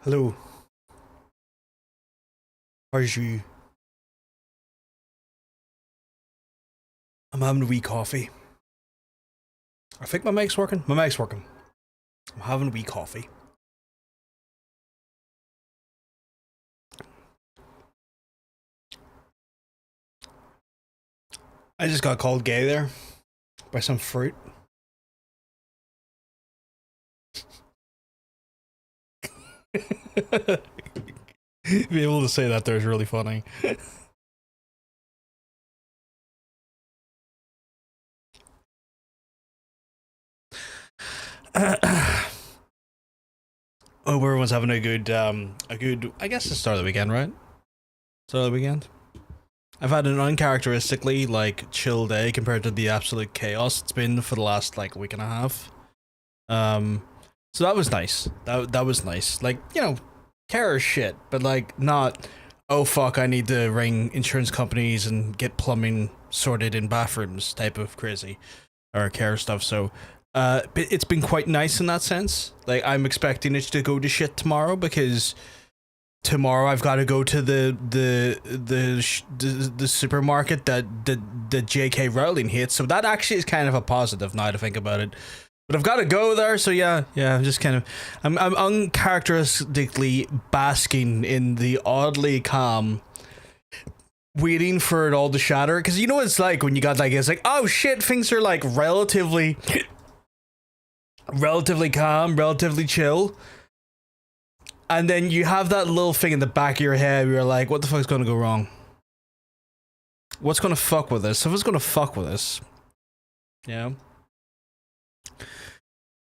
Hello, how's you? I'm having a wee coffee. I think my mic's working. My mic's working. I'm having a wee coffee. I just got called gay there by some fruit. Be able to say that there is really funny. Oh, everyone's having a good, I guess the start of the weekend, right? Start of the weekend. I've had an uncharacteristically, like, chill day compared to the absolute chaos it's been for the last, like, week and a half. So that was nice. That was nice. Like, you know, terror shit, but, like, not, oh fuck, I need to ring insurance companies and get plumbing sorted in bathrooms type of crazy, or care stuff, so... it's been quite nice in that sense. Like, I'm expecting it to go to shit tomorrow because tomorrow I've got to go to the supermarket that J.K. Rowling hates. So that actually is kind of a positive now to think about it. But I've got to go there, so yeah, I'm just kind of I'm uncharacteristically basking in the oddly calm, waiting for it all to shatter. Because you know what it's like when you got like, it's like, oh shit, things are like relatively calm, relatively chill, and then you have that little thing in the back of your head where you're like, what the fuck's gonna go wrong? What's gonna fuck with this? Someone's gonna fuck with this. Yeah.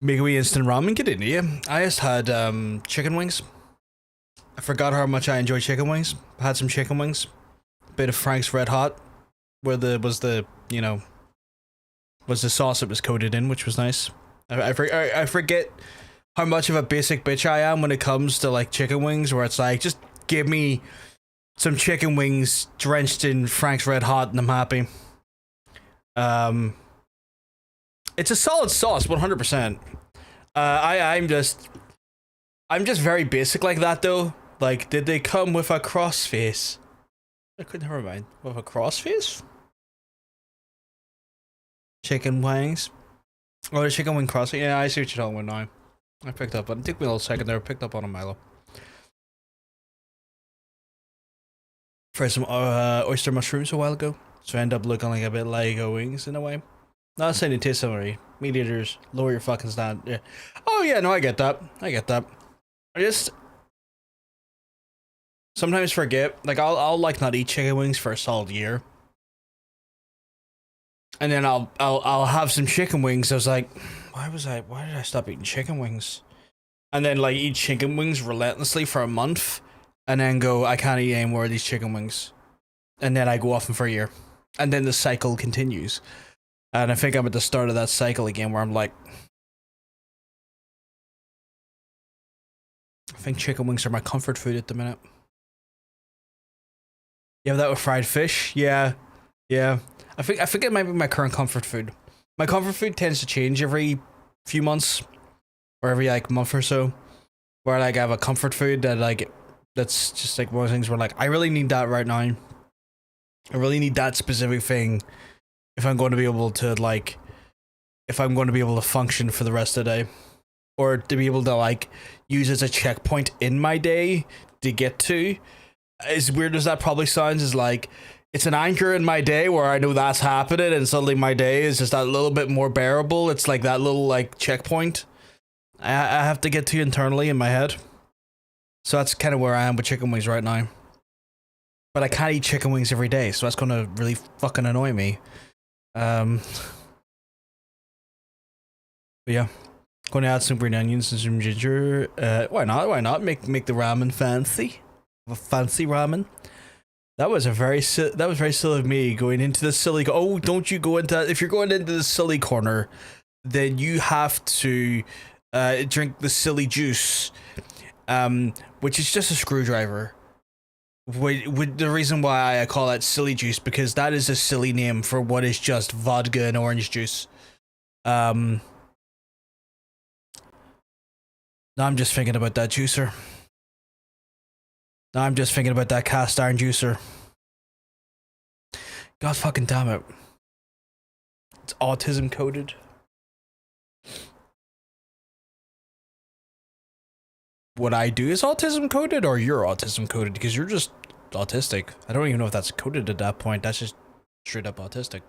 Make a wee instant ramen, get into you. I just had chicken wings. I forgot how much I enjoy chicken wings. I had some chicken wings. Bit of Frank's Red Hot, where was the sauce it was coated in, which was nice. I forget how much of a basic bitch I am when it comes to like chicken wings, where it's like, just give me some chicken wings drenched in Frank's Red Hot and I'm happy. It's a solid sauce, 100%. I'm just very basic like that though. Like, did they come with a crossface? I couldn't, never mind. With a crossface? Chicken wings. Oh, the chicken wing crossface. Yeah, I see what you're talking about now. I picked up on it. Took me a little second there. Picked up on a Milo. Fried some oyster mushrooms a while ago, so I end up looking like a bit Lego wings in a way. Not saying it tastes similar. Meat eaters, lower your fucking stand. Yeah. Oh yeah, no, I get that. I just sometimes forget. Like, I'll like not eat chicken wings for a solid year, and then I'll have some chicken wings. I was like, why did I stop eating chicken wings? And then like eat chicken wings relentlessly for a month, and then go, I can't eat any more of these chicken wings, and then I go off them for a year, and then the cycle continues. And I think I'm at the start of that cycle again, where I'm like, I think chicken wings are my comfort food at the minute. You have that with fried fish? Yeah. I think it might be my current comfort food. My comfort food tends to change every few months, or every like month or so. Where like I have a comfort food that like, that's just like one of the things where like, I really need that right now. I really need that specific thing if I'm going to be able to like, if I'm going to be able to function for the rest of the day, or to be able to like use as a checkpoint in my day to get to. As weird as that probably sounds, is like, it's an anchor in my day where I know that's happening, and suddenly my day is just that little bit more bearable. It's like that little like checkpoint I have to get to internally in my head. So that's kind of where I am with chicken wings right now. But I can't eat chicken wings every day, so that's gonna really fucking annoy me. But yeah, going to add some green onions and some ginger. Why not? Make the ramen fancy. A fancy ramen. That was very silly of me going into the silly. Oh, don't you go into that. If you're going into the silly corner, then you have to drink the silly juice, which is just a screwdriver. With the reason why I call that silly juice, because that is a silly name for what is just vodka and orange juice. Now I'm just thinking about that juicer. Now I'm just thinking about that cast iron juicer. God fucking damn it. It's autism coded. What I do is autism coded, or you're autism coded? Because you're just autistic. I don't even know if that's coded at that point. That's just straight up autistic.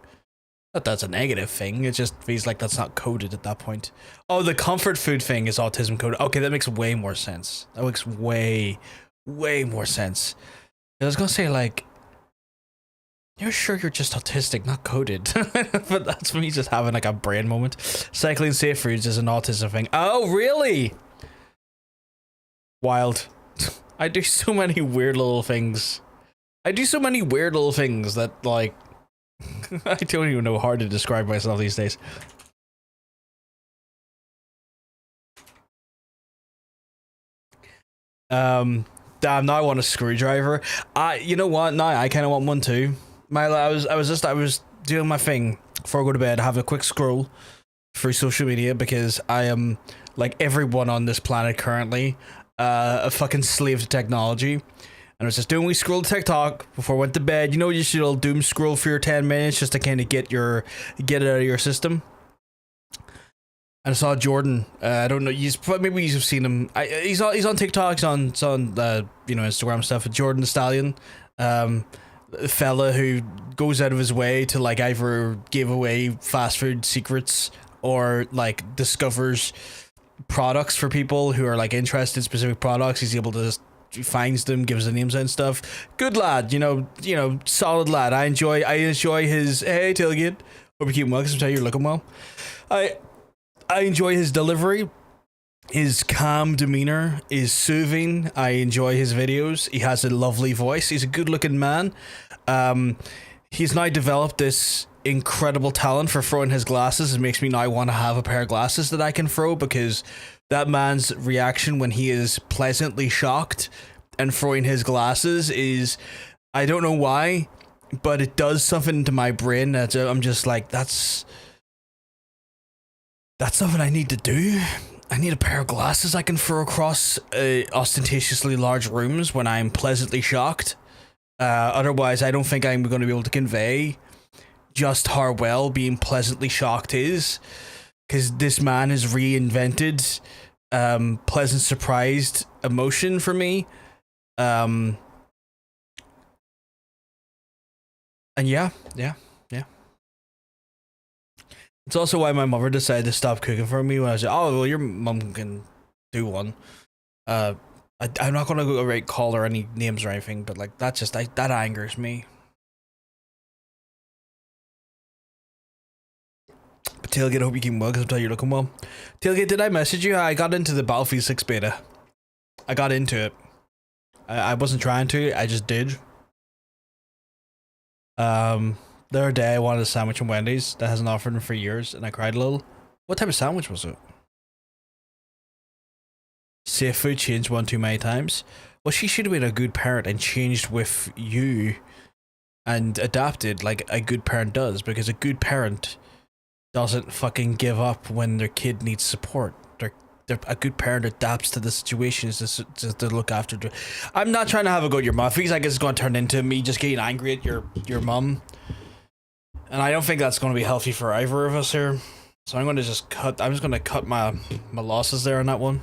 Not that's a negative thing. It just feels like that's not coded at that point. Oh, the comfort food thing is autism coded. Okay, that makes way more sense. That makes way more sense. I was gonna say, like, you're sure you're just autistic, not coded. But that's me just having like a brain moment. Cycling safe foods is an autism thing. Oh, really? Wild. I do so many weird little things. I do so many weird little things that, like, I don't even know how to describe myself these days. Damn, now I want a screwdriver. You know what? Now I kind of want one too. I was doing my thing before I go to bed. Have a quick scroll through social media because I am, like everyone on this planet currently, a fucking slave to technology. And I was just doing we scroll TikTok before I went to bed. You know, you should all doom scroll for your 10 minutes just to kind of get it out of your system. And I saw Jordan. I don't know. Maybe you've seen him. He's on TikTok. He's on Instagram stuff. Jordan the Stallion, a fella who goes out of his way to like either give away fast food secrets or like discovers products for people who are like interested in specific products. He's able to just finds them, gives the names and stuff. Good lad, you know, solid lad. I enjoy his hey tailgate. Hope you keep well. Cause I'm telling you, you're looking well. I enjoy his delivery. His calm demeanor is soothing. I enjoy his videos. He has a lovely voice. He's a good-looking man. He's now developed this incredible talent for throwing his glasses. It makes me now want to have a pair of glasses that I can throw because that man's reaction when he is pleasantly shocked and throwing his glasses is, I don't know why, but it does something to my brain that I'm just like, that's something I need to do. I need a pair of glasses I can throw across ostentatiously large rooms when I'm pleasantly shocked. Otherwise, I don't think I'm going to be able to convey just how well being pleasantly shocked is. Because this man has reinvented pleasant surprised emotion for me. And yeah. It's also why my mother decided to stop cooking for me when I was like, oh, well, your mum can do one. I'm not going to go call her any names or anything, but like that angers me. But Tailgate, I hope you keep well because I'm telling you, you're looking well. Tailgate, did I message you? I got into the Battlefield 6 beta. I got into it. I wasn't trying to, I just did. The other day I wanted a sandwich from Wendy's that hasn't offered them for years, and I cried a little. What type of sandwich was it? Safe food changed one too many times. Well, she should have been a good parent and changed with you and adapted like a good parent does, because a good parent doesn't fucking give up when their kid needs support. A good parent adapts to the situations to look after. I'm not trying to have a go at your mom. I feel like it's going to turn into me just getting angry at your mom. And I don't think that's going to be healthy for either of us here. So I'm just going to cut my losses there on that one.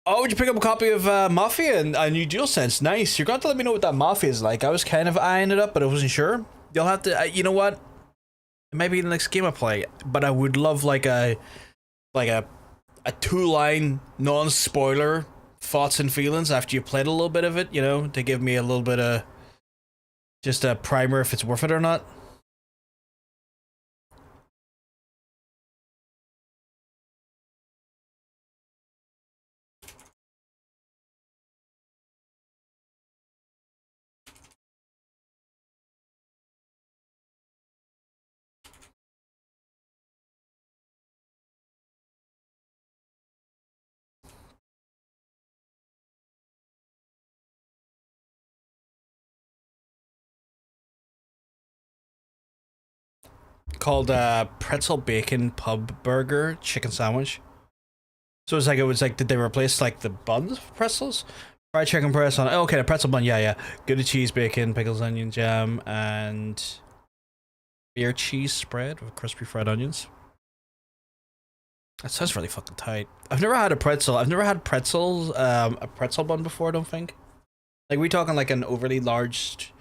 Oh, would you pick up a copy of Mafia and a new DualSense? Nice. You're going to let me know what that Mafia is like. I was kind of eyeing it up, but I wasn't sure. You'll have to, you know what? It might be the next game I play, but I would love like a 2-line non-spoiler thoughts and feelings after you played a little bit of it, you know, to give me a little bit of just a primer if it's worth it or not. Called pretzel bacon pub burger chicken sandwich. So it was like did they replace like the buns with pretzels? Fried chicken press on. Oh, okay, the pretzel bun. Yeah. Gouda cheese, bacon, pickles, onion, jam, and beer cheese spread with crispy fried onions. That sounds really fucking tight. I've never had a pretzel. I've never had pretzels. A pretzel bun before. I don't think. Like, we talking like an overly large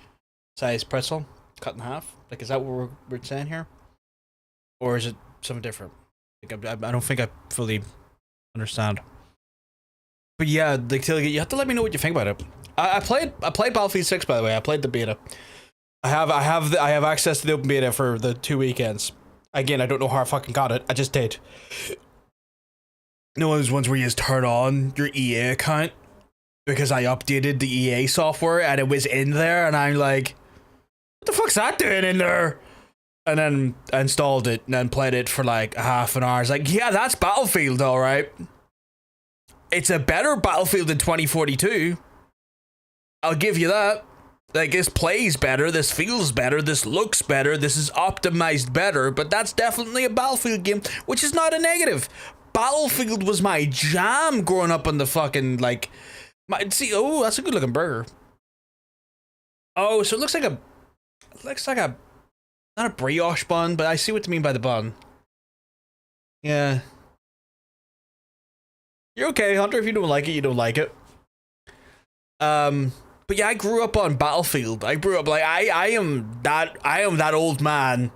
size pretzel cut in half? Like, is that what we're saying here, or is it something different? Like, I don't think I fully understand. But yeah, like, you have to let me know what you think about it. I played Battlefield 6, by the way. I played the beta. I have access to the open beta for the 2 weekends. Again, I don't know how I fucking got it. I just did. You know those ones where you just turn on your EA account because I updated the EA software and it was in there, and I'm like, what the fuck's that doing in there? And then I installed it and then played it for like half an hour. It's like, yeah, that's Battlefield, all right. It's a better Battlefield than 2042. I'll give you that. Like, this plays better, this feels better, this looks better, this is optimized better, but that's definitely a Battlefield game, which is not a negative. Battlefield was my jam growing up on the fucking, like, oh, that's a good looking burger. Oh, so it looks like a, not a brioche bun, but I see what you mean by the bun. Yeah. You're okay, Hunter. If you don't like it, you don't like it. But yeah, I grew up on Battlefield. I grew up like I am that old man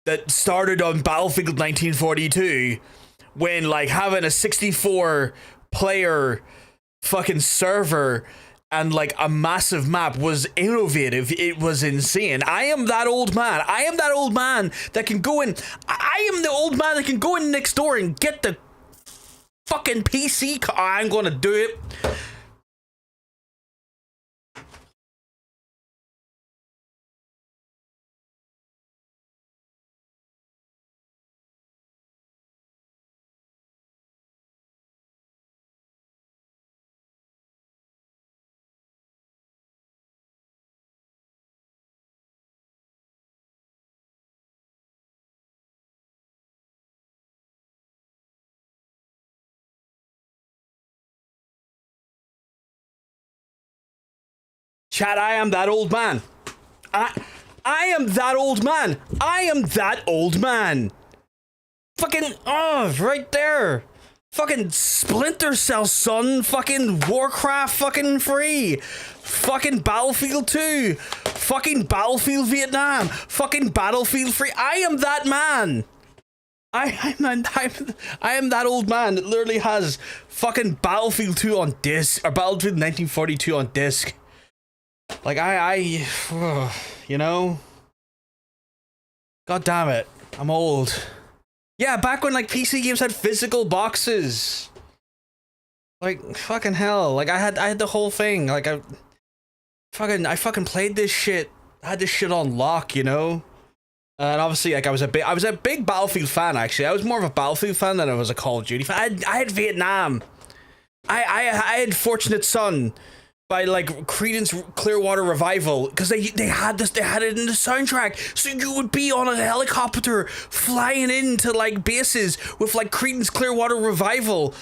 that started on Battlefield 1942 when like having a 64 player fucking server and like a massive map was innovative. It was insane. I am that old man. I am that old man that can go in. I am the old man that can go in next door and get the fucking PC. I'm gonna do it. Chat, I am that old man. I am that old man. I am that old man. Fucking, oh, right there. Fucking Splinter Cell, son. Fucking Warcraft fucking 3. Fucking Battlefield 2. Fucking Battlefield Vietnam. Fucking Battlefield 3. I am that man. I am that old man that literally has fucking Battlefield 2 on disc, or Battlefield 1942 on disc. Like, you know? God damn it. I'm old. Yeah, back when, like, PC games had physical boxes. Like, fucking hell. Like, I had the whole thing. Like, I fucking played this shit. I had this shit on lock, you know? And obviously, like, I was a big Battlefield fan, actually. I was more of a Battlefield fan than I was a Call of Duty fan. I had Vietnam. I had Fortunate Son by like Creedence Clearwater Revival, because they had it in the soundtrack, so you would be on a helicopter flying into like bases with like Creedence Clearwater Revival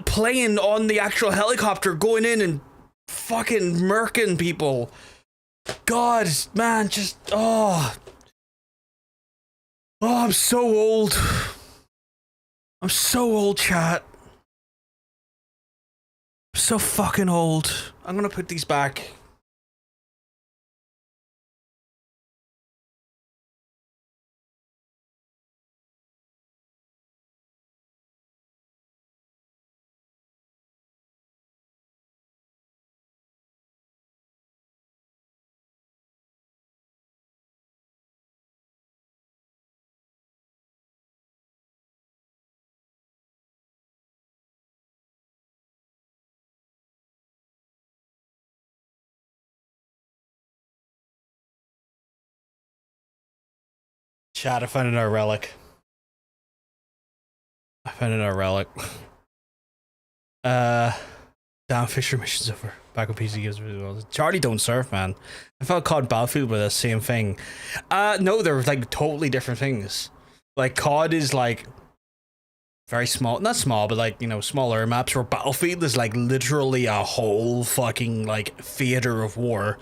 playing on the actual helicopter, going in and fucking murking people. God, man, just I'm so old. I'm so old, chat. I'm so fucking old. I'm gonna put these back. Chat, I found another relic. Damn, Fisher mission's over. Back on PC games. Charlie don't surf, man. I felt COD Battlefield were the same thing. No, they're like totally different things. Like, COD is like very small, not small, but like, you know, smaller maps, where Battlefield is like literally a whole fucking like theater of war,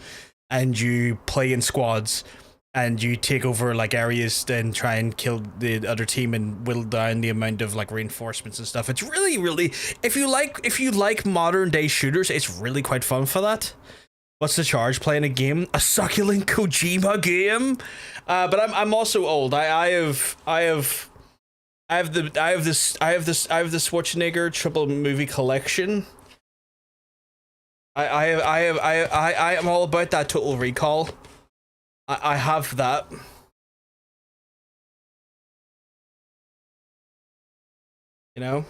and you play in squads and you take over like areas and try and kill the other team and whittle down the amount of like reinforcements and stuff. It's really, if you like modern day shooters, it's really quite fun for that. What's the charge playing a game? A succulent Kojima game? But I'm also old. I have the Schwarzenegger triple movie collection. I am all about that Total Recall. I have that. You know?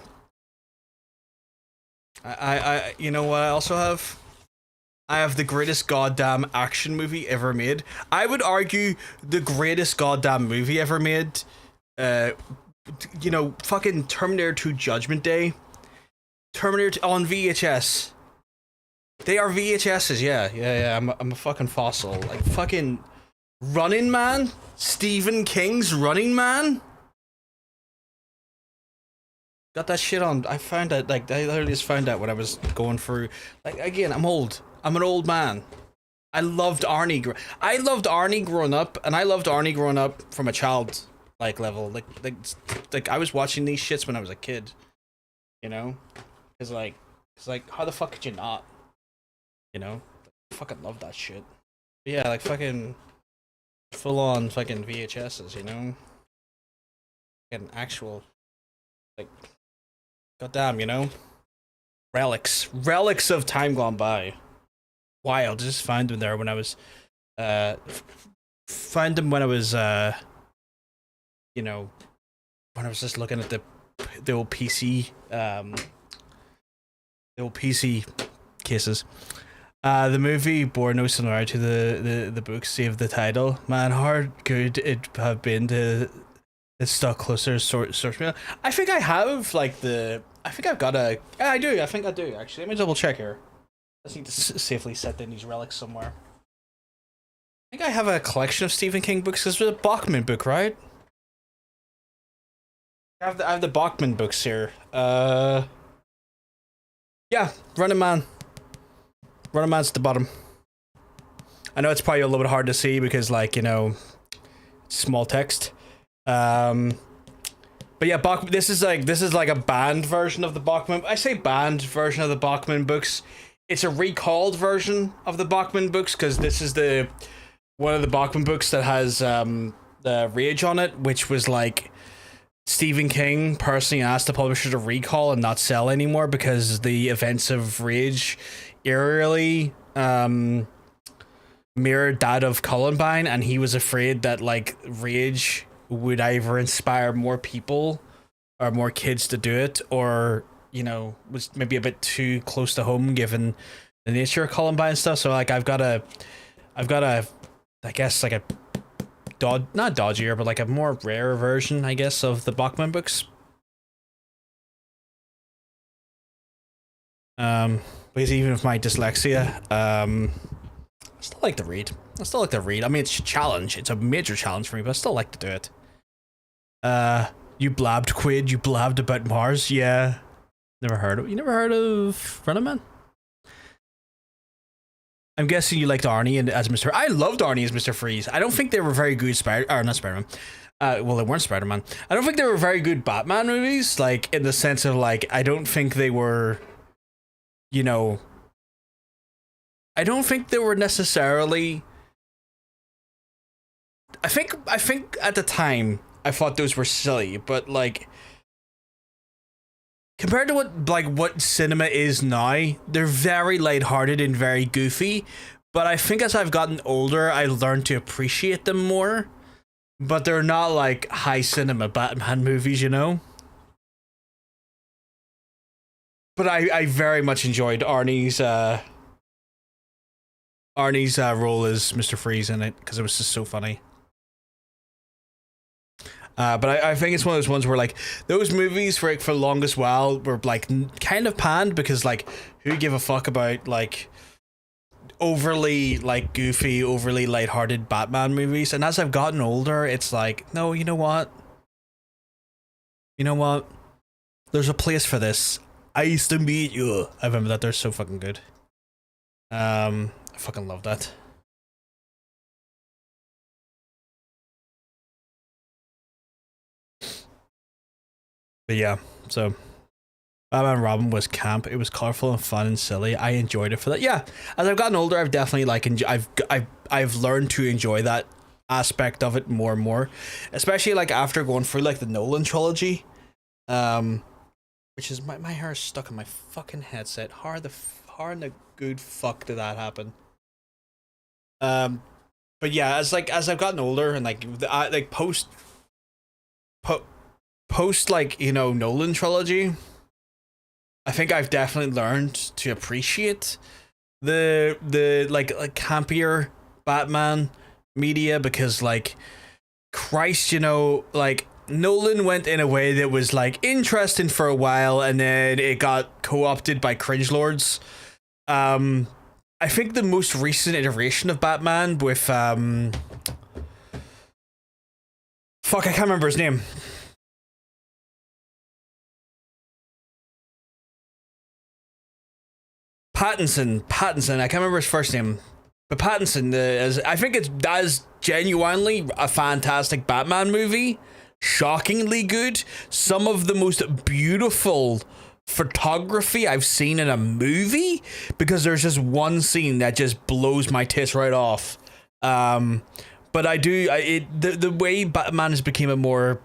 You know what I also have? I have the greatest goddamn action movie ever made. I would argue the greatest goddamn movie ever made. You know, fucking Terminator 2 Judgment Day. Terminator 2 on VHS. They are VHSs, yeah. I'm a fucking fossil. Like fucking Running Man, Stephen King's Running Man. Got that shit on. I found out, like, I literally just found out when I was going through. Like, again, I'm old. I'm an old man. I loved Arnie growing up, and I loved Arnie growing up from a child like level. Like I was watching these shits when I was a kid. You know, it's like how the fuck could you not? You know, I fucking love that shit. But yeah, like fucking full on fucking VHSs. You know, fucking actual like goddamn. You know, relics of time gone by. Wild. Just found them there when I was found them when I was you know, when I was just looking at the old PC cases. The movie bore no similarity to the book, save the title. Man, how good it have been to it's stuck closer to source material. I think I have like I think I've got a I think I do actually. Let me double check here. I just need to safely set in these relics somewhere. I think I have a collection of Stephen King books. This was a Bachman book, right? I have the Bachman books here. Yeah, Running Man. Running Man's at the bottom. I know it's probably a little bit hard to see because, like, you know, small text. But yeah, this is like a banned version of the Bachman. I say banned version of the Bachman books. It's a recalled version of the Bachman books because this is one of the Bachman books that has the Rage on it, which was like Stephen King personally asked the publisher to recall and not sell anymore because the events of Rage eerily mirrored that of Columbine, and he was afraid that like Rage would either inspire more people or more kids to do it, or you know, was maybe a bit too close to home given the nature of Columbine and stuff. So like I've got a I guess like a not dodgier, but like a more rare version, I guess, of the Bachman books. Because even with my dyslexia, I still like to read. I mean, it's a challenge. It's a major challenge for me, but I still like to do it. You blabbed, Quid. You blabbed about Mars. Yeah. You never heard of Running Man? I'm guessing you liked Arnie and as Mr. I loved Arnie as Mr. Freeze. I don't think they were very good not Spider-Man. Well, they weren't Spider-Man. I don't think they were very good Batman movies, like in the sense of like I don't think they were, you know, I don't think they were necessarily. I think at the time I thought those were silly, but like compared to what cinema is now, they're very lighthearted and very goofy. But I think as I've gotten older, I learned to appreciate them more. But they're not like high cinema Batman movies, you know? But I very much enjoyed Arnie's role as Mr. Freeze in it because it was just so funny. But I think it's one of those ones where like those movies for the longest while were like kind of panned because like who give a fuck about like overly like goofy, overly lighthearted Batman movies. And as I've gotten older, it's like, no, you know what? There's a place for this. I used to meet you. I remember that. They're so fucking good. I fucking love that. But yeah, so Batman Robin was camp. It was colorful and fun and silly. I enjoyed it for that. Yeah, as I've gotten older, I've definitely like I've learned to enjoy that aspect of it more and more, especially like after going through like the Nolan trilogy, which is my hair is stuck in my fucking headset. How in the good fuck did that happen? But yeah, as I've gotten older and like post like, you know, Nolan trilogy, I think I've definitely learned to appreciate the like campier Batman media, because like Christ, you know, like Nolan went in a way that was like interesting for a while, and then it got co-opted by cringe lords. I think the most recent iteration of Batman with fuck, I can't remember his name. Pattinson. I can't remember his first name, but Pattinson. I think that's genuinely a fantastic Batman movie. Shockingly good. Some of the most beautiful photography I've seen in a movie, because there's just one scene that just blows my tits right off. But the way Batman has become a more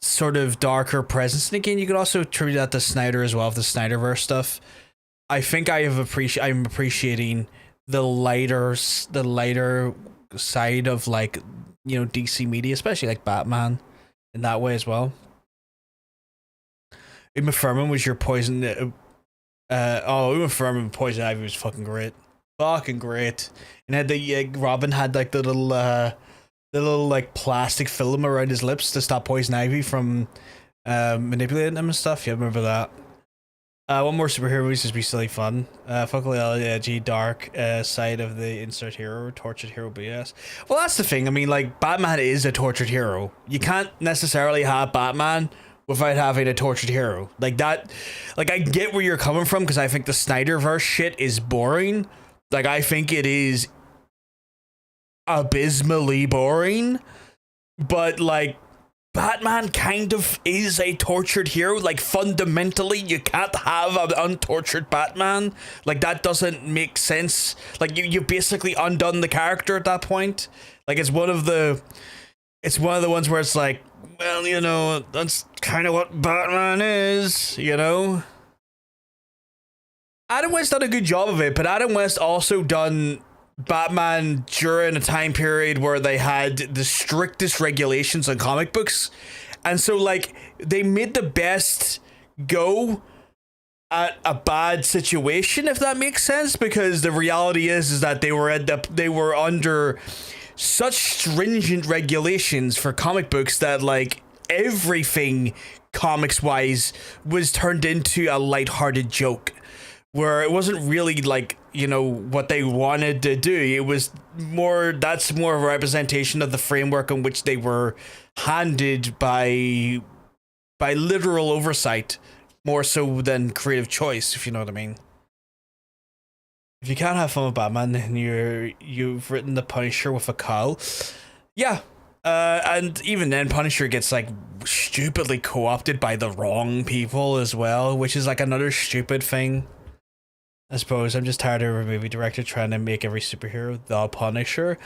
sort of darker presence, and again, you could also attribute that to Snyder as well, the Snyderverse stuff. I think I'm appreciating the lighter side of, like, you know, DC media, especially like Batman in that way as well. Uma Thurman was your Poison. Uma Thurman Poison Ivy was fucking great, and had the Robin had like the little like plastic film around his lips to stop Poison Ivy from manipulating him and stuff. Yeah, I remember that. One more superhero movies just be silly fun. Fuck the edgy, dark side of the insert hero, tortured hero BS. Well, that's the thing. I mean, like, Batman is a tortured hero. You can't necessarily have Batman without having a tortured hero. Like that, like, I get where you're coming from, because I think the Snyderverse shit is boring. Like, I think it is abysmally boring, but like Batman kind of is a tortured hero. Like, fundamentally, you can't have an untortured Batman. Like, that doesn't make sense. Like, you basically undone the character at that point. Like, it's one of the ones where it's like, well, you know, that's kind of what Batman is, you know? Adam West done a good job of it, but Adam West also done Batman during a time period where they had the strictest regulations on comic books, and so like they made the best go at a bad situation, if that makes sense, because the reality is that they were under such stringent regulations for comic books that like everything comics wise was turned into a lighthearted joke, where it wasn't really like, you know, what they wanted to do. It was that's more of a representation of the framework in which they were handed by literal oversight, more so than creative choice, if you know what I mean. If you can't have fun with Batman, and you've written the Punisher with a cowl, yeah. And even then, Punisher gets like stupidly co-opted by the wrong people as well, which is like another stupid thing. I suppose I'm just tired of a movie director trying to make every superhero the Punisher.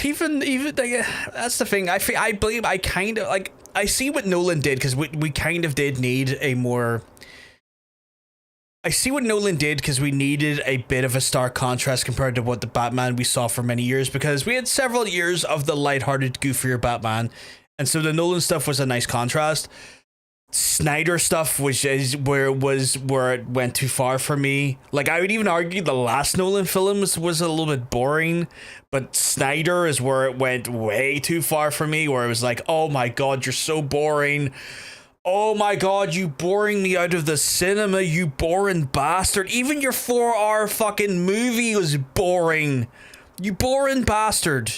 Even like, that's the thing. I believe I kind of like, I see what Nolan did, because we kind of did need a more. I see what Nolan did, because we needed a bit of a stark contrast compared to what the Batman we saw for many years, because we had several years of the lighthearted, goofier Batman, and so the Nolan stuff was a nice contrast. Snyder stuff was where it went too far for me. Like, I would even argue the last Nolan films was a little bit boring, but Snyder is where it went way too far for me, where it was like, oh my god, you're so boring. Oh my god, you boring me out of the cinema, you boring bastard. Even your 4-hour fucking movie was boring. You boring bastard.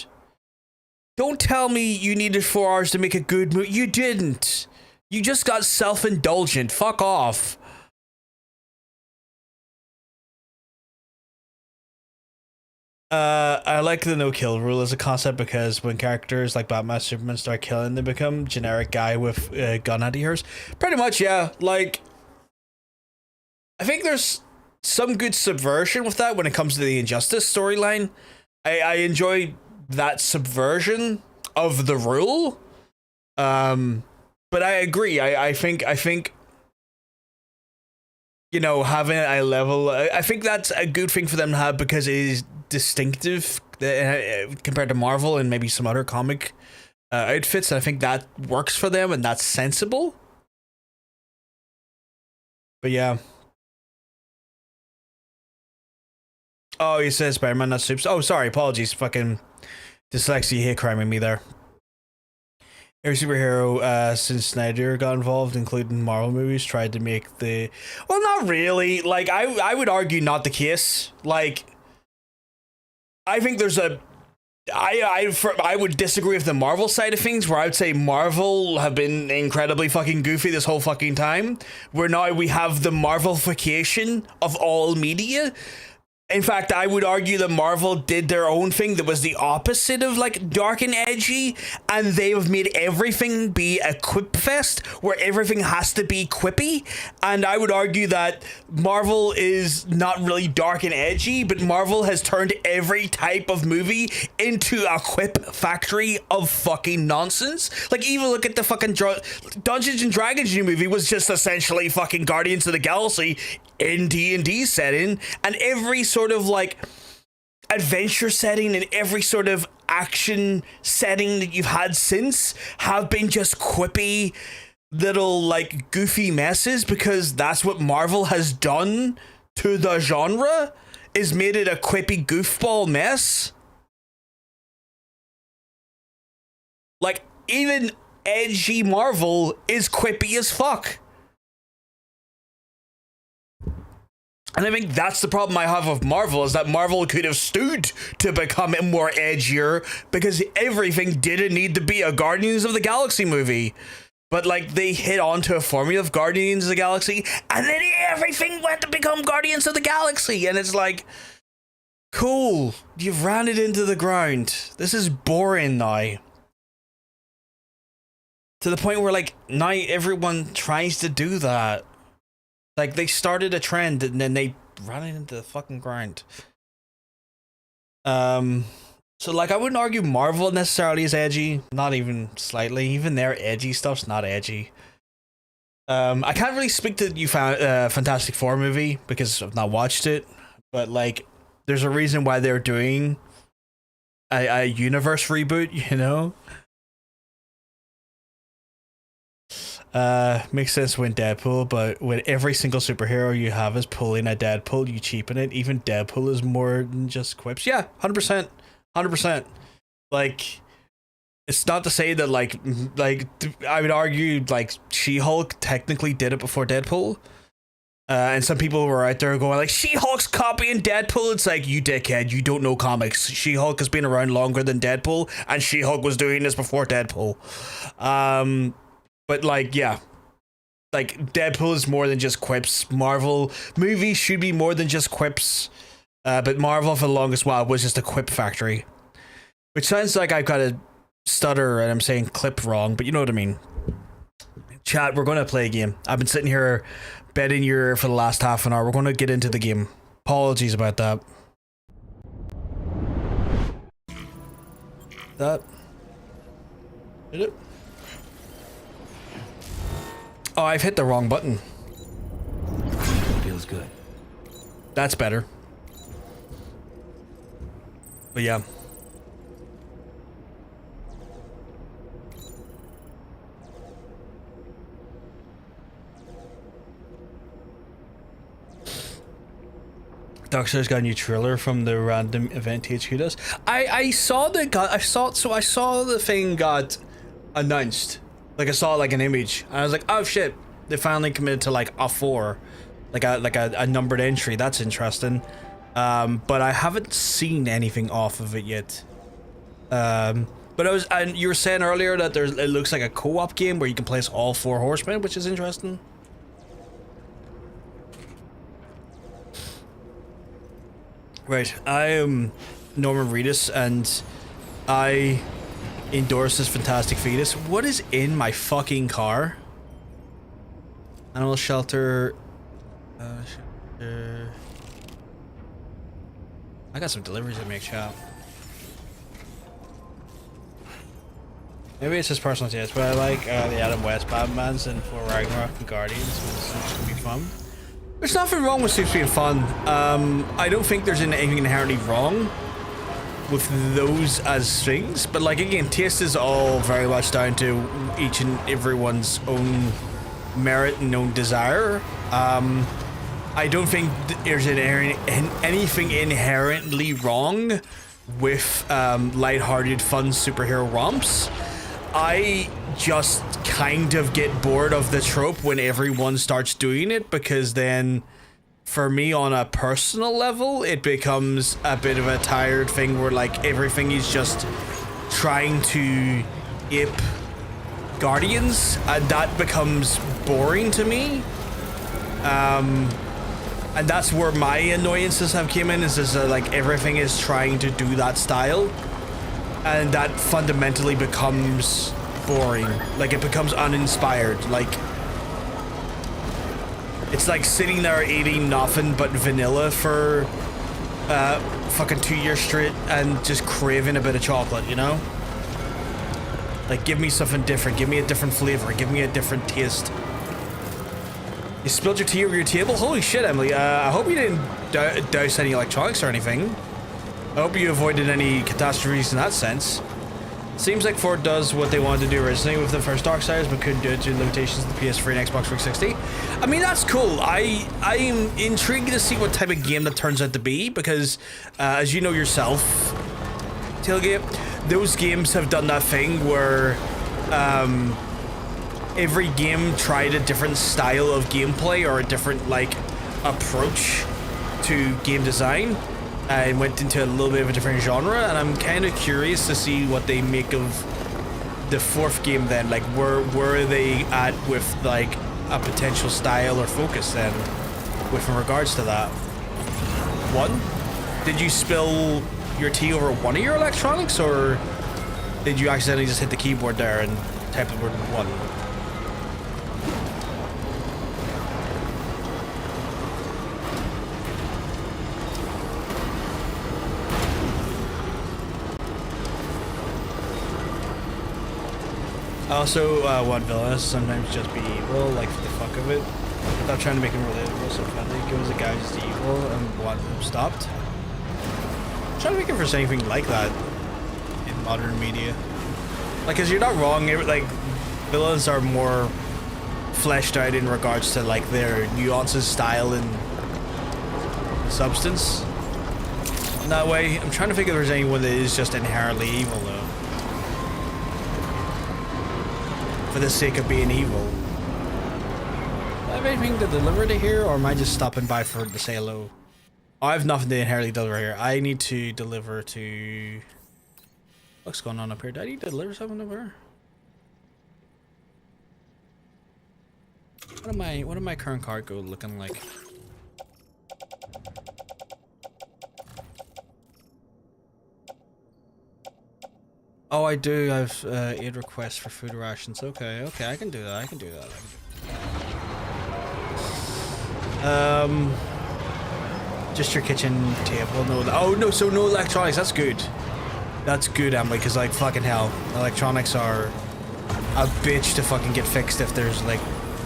Don't tell me you needed 4 hours to make a good movie. You didn't. You just got self-indulgent. Fuck off. I like the no-kill rule as a concept because when characters like Batman, Superman start killing, they become generic guy with gun anti-heroes. Pretty much, yeah. Like, I think there's some good subversion with that when it comes to the Injustice storyline. I enjoy that subversion of the rule. But I agree. I think you know, having a level, I think that's a good thing for them to have because it is distinctive compared to Marvel and maybe some other comic outfits. I think that works for them and that's sensible. But yeah. Oh, he says Spider-Man, not Soups. Oh, sorry, apologies. Fucking dyslexia hate criming me there. Every superhero since Snyder got involved, including Marvel movies, tried to make the... Well, not really. Like, I would argue not the case. Like, I think there's a... I would disagree with the Marvel side of things, where I would say Marvel have been incredibly fucking goofy this whole fucking time, where now we have the Marvelification of all media. In fact, I would argue that Marvel did their own thing that was the opposite of like dark and edgy, and they have made everything be a quip fest where everything has to be quippy. And I would argue that Marvel is not really dark and edgy, but Marvel has turned every type of movie into a quip factory of fucking nonsense. Like, even look at the fucking Dungeons and Dragons new movie was just essentially fucking Guardians of the Galaxy in D&D setting, and every sort of like adventure setting and every sort of action setting that you've had since have been just quippy little like goofy messes, because that's what Marvel has done to the genre, is made it a quippy goofball mess. Like, even edgy Marvel is quippy as fuck. And I think that's the problem I have with Marvel, is that Marvel could have stood to become more edgier because everything didn't need to be a Guardians of the Galaxy movie. But like, they hit onto a formula of Guardians of the Galaxy, and then everything went to become Guardians of the Galaxy. And it's like, cool, you've ran it into the ground. This is boring now. To the point where like, now everyone tries to do that. Like, they started a trend and then they ran it into the fucking ground. So like, I wouldn't argue Marvel necessarily is edgy, not even slightly. Even their edgy stuff's not edgy. I can't really speak to you Fantastic Four movie because I've not watched it, but like, there's a reason why they're doing a universe reboot, you know? Makes sense when Deadpool, but when every single superhero you have is pulling a Deadpool, you cheapen it. Even Deadpool is more than just quips. Yeah, 100%. 100%. Like, it's not to say that like I would argue like She-Hulk technically did it before Deadpool. And some people were out there going like, She-Hulk's copying Deadpool. It's like, you dickhead, you don't know comics. She-Hulk has been around longer than Deadpool, and She-Hulk was doing this before Deadpool. But like, yeah, like Deadpool is more than just quips. Marvel movies should be more than just quips. But Marvel for the longest while was just a quip factory, which sounds like I've got a stutter and I'm saying clip wrong, but you know what I mean. Chat, we're going to play a game. I've been sitting here betting your ear for the last half an hour. We're going to get into the game. Apologies about that. Did it? Oh, I've hit the wrong button. Feels good. That's better. But yeah. Talkshow's got a new trailer from the random event THQ does. I saw the thing got announced. Like, I saw like an image and I was like, oh shit, they finally committed to like a 4, like a numbered entry. That's interesting. But I haven't seen anything off of it yet. But and you were saying earlier that it looks like a co-op game where you can play as all 4 horsemen, which is interesting. Right, I am Norman Reedus, and I endorse this fantastic fetus. What is in my fucking car? Animal shelter. Shelter. I got some deliveries to make, chat. Maybe it's just personal taste, but I like the Adam West Batmans and for Ragnarok and Guardians, so it's gonna be fun. There's nothing wrong with Soups being fun. I don't think there's anything inherently wrong with those as things, but like again, taste is all very much down to each and everyone's own merit and own desire. I don't think there's anything inherently wrong with lighthearted, fun superhero romps. I just kind of get bored of the trope when everyone starts doing it, because then for me on a personal level it becomes a bit of a tired thing where like everything is just trying to ape Guardians, and that becomes boring to me. And that's where my annoyances have came in, is like everything is trying to do that style, and that fundamentally becomes boring. Like it becomes uninspired. Like it's like sitting there eating nothing but vanilla for fucking 2 years straight and just craving a bit of chocolate, you know? Like give me something different, give me a different flavor, give me a different taste. You spilled your tea over your table? Holy shit, Emily. I hope you didn't douse any electronics or anything. I hope you avoided any catastrophes in that sense. Seems like Ford does what they wanted to do originally with the first Darksiders, but couldn't do it due to limitations of the PS3 and Xbox 360. I mean, that's cool. I'm intrigued to see what type of game that turns out to be, because as you know yourself, Tailgate, those games have done that thing where every game tried a different style of gameplay or a different like approach to game design and went into a little bit of a different genre, and I'm kind of curious to see what they make of the 4th game then. Like where are they at with like a potential style or focus then with in regards to that. 1, did you spill your tea over one of your electronics, or did you accidentally just hit the keyboard there and type the word 1? Also, one villainous sometimes just be evil, like for the fuck of it. Without trying to make him relatable, so friendly. Gives the guy just evil and want him stopped. I'm trying to think if there's anything like that in modern media. Like, cause you're not wrong. Like, villains are more fleshed out in regards to like their nuances, style, and substance. In that way, I'm trying to think if there's anyone that is just inherently evil though. For the sake of being evil. Do I have anything to deliver to here, or am I just stopping by for to say hello? Oh, I have nothing to inherently deliver here. I need to deliver to... What's going on up here? Do I need to deliver something up here? What am my current cargo looking like? Oh, I do. I have 8 requests for food rations. Okay, I can do that. I can do that. Just your kitchen table. No. Oh no. So no electronics. That's good. That's good, Emily. Because like fucking hell, electronics are a bitch to fucking get fixed if there's like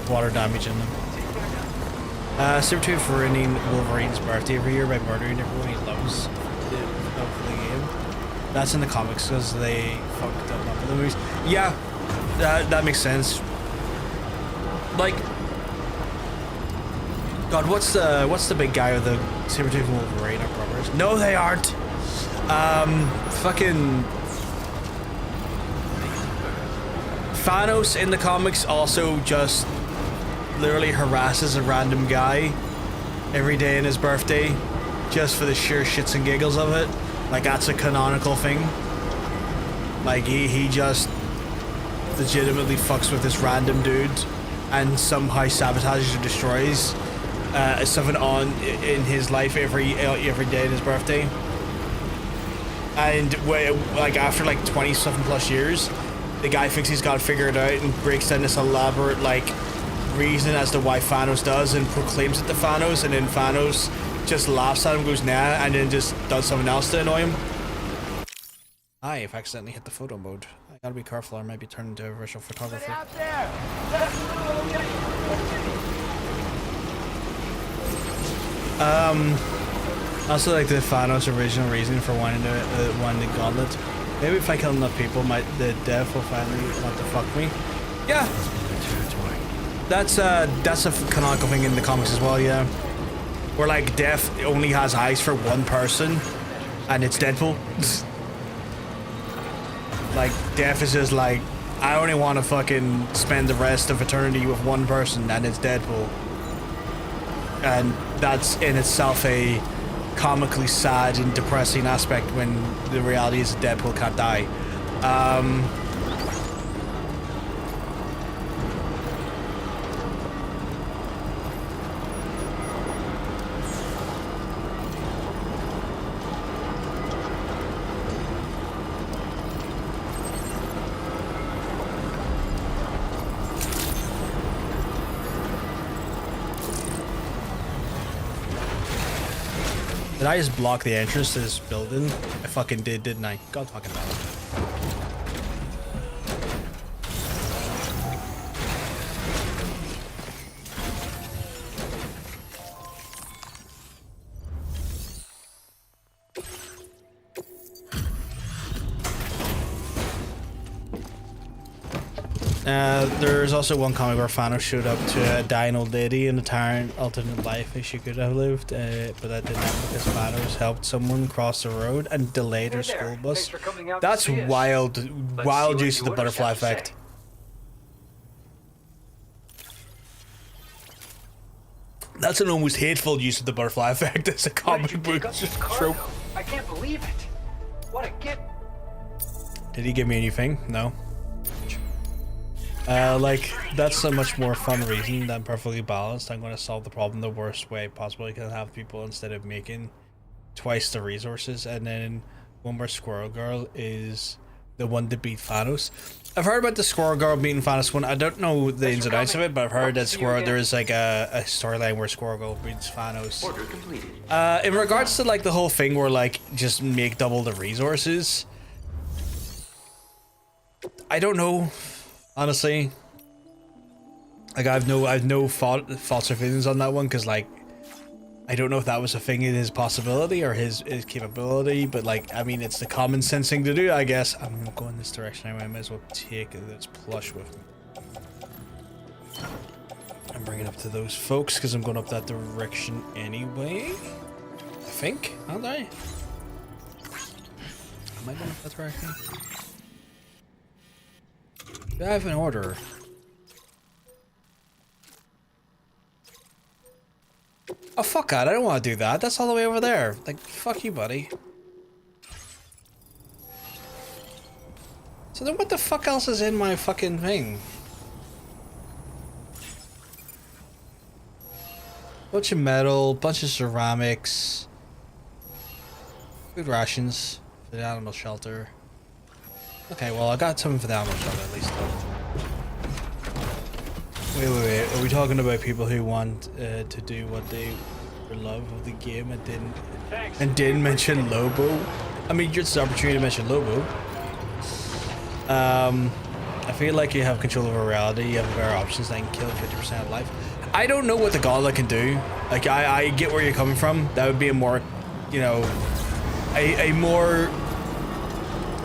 water damage in them. Super 2 for ruining Wolverine's birthday every year by murdering everyone he loves. The game. That's in the comics because they fucked up the movies. Yeah, that makes sense. Like, God, what's the big guy with the Saber-tooth and Wolverine are brothers? No, they aren't. Fucking Thanos in the comics also just literally harasses a random guy every day in his birthday just for the sheer shits and giggles of it. Like, that's a canonical thing. Like he just legitimately fucks with this random dude and somehow sabotages or destroys something on in his life every day in his birthday. And like after like 20 something plus years, the guy thinks he's got it figured out and breaks down this elaborate like reason as to why Thanos does and proclaims it to Thanos, and then Thanos just laughs at him, goes nah, and then just does something else to annoy him. I've accidentally hit the photo mode. I gotta be careful, I might be turned into a virtual photographer. Out there. Also like the Thanos original reason for wanting the gauntlet. Maybe if I kill enough people, the death will finally want to fuck me. Yeah. That's a canonical thing in the comics as well, yeah. Where like death only has eyes for one person, and it's Deadpool. Like death is just like, I only want to fucking spend the rest of eternity with one person, and it's Deadpool. And that's in itself a comically sad and depressing aspect when the reality is that Deadpool can't die. Did I just block the entrance to this building? I fucking did, didn't I? God fucking damn it. There's also one comic where Thanos showed up to a dying old lady in a tiring alternate life that she could have lived, but that didn't happen because Thanos helped someone cross the road and delayed her school bus. That's wild use of the butterfly effect. That's an almost hateful use of the butterfly effect as a comic book trope. I can't believe it. What a gift. Did he give me anything? No. Like, that's a much more fun reason than perfectly balanced. I'm going to solve the problem the worst way possible. I can have people instead of making twice the resources. And then one where Squirrel Girl is the one to beat Thanos. I've heard about the Squirrel Girl beating Thanos one. I don't know the ins and outs of it, but I've heard that there is like a storyline where Squirrel Girl beats Thanos. In regards to like the whole thing where like just make double the resources, I don't know. Honestly, like I have no thoughts or feelings on that one, because like I don't know if that was a thing in his possibility or his capability, but like I mean it's the common sense thing to do, I guess. I'm going this direction anyway. I might as well take this plush with me. I'm bringing up to those folks because I'm going up that direction anyway. I think, aren't I? Am I going up that direction? Do I have an order? Oh fuck that, I don't want to do that. That's all the way over there. Like, fuck you, buddy. So then what the fuck else is in my fucking thing? Bunch of metal, bunch of ceramics. Food rations for the animal shelter. Okay, well I got something for the animal shelter at least though. Wait. Are we talking about people who want to do what they love of the game and didn't mention Lobo? I mean, it's the opportunity to mention Lobo. I feel like you have control over reality. You have better options that can kill 50% of life. I don't know what the gauntlet can do. Like, I get where you're coming from. That would be a more, you know, a more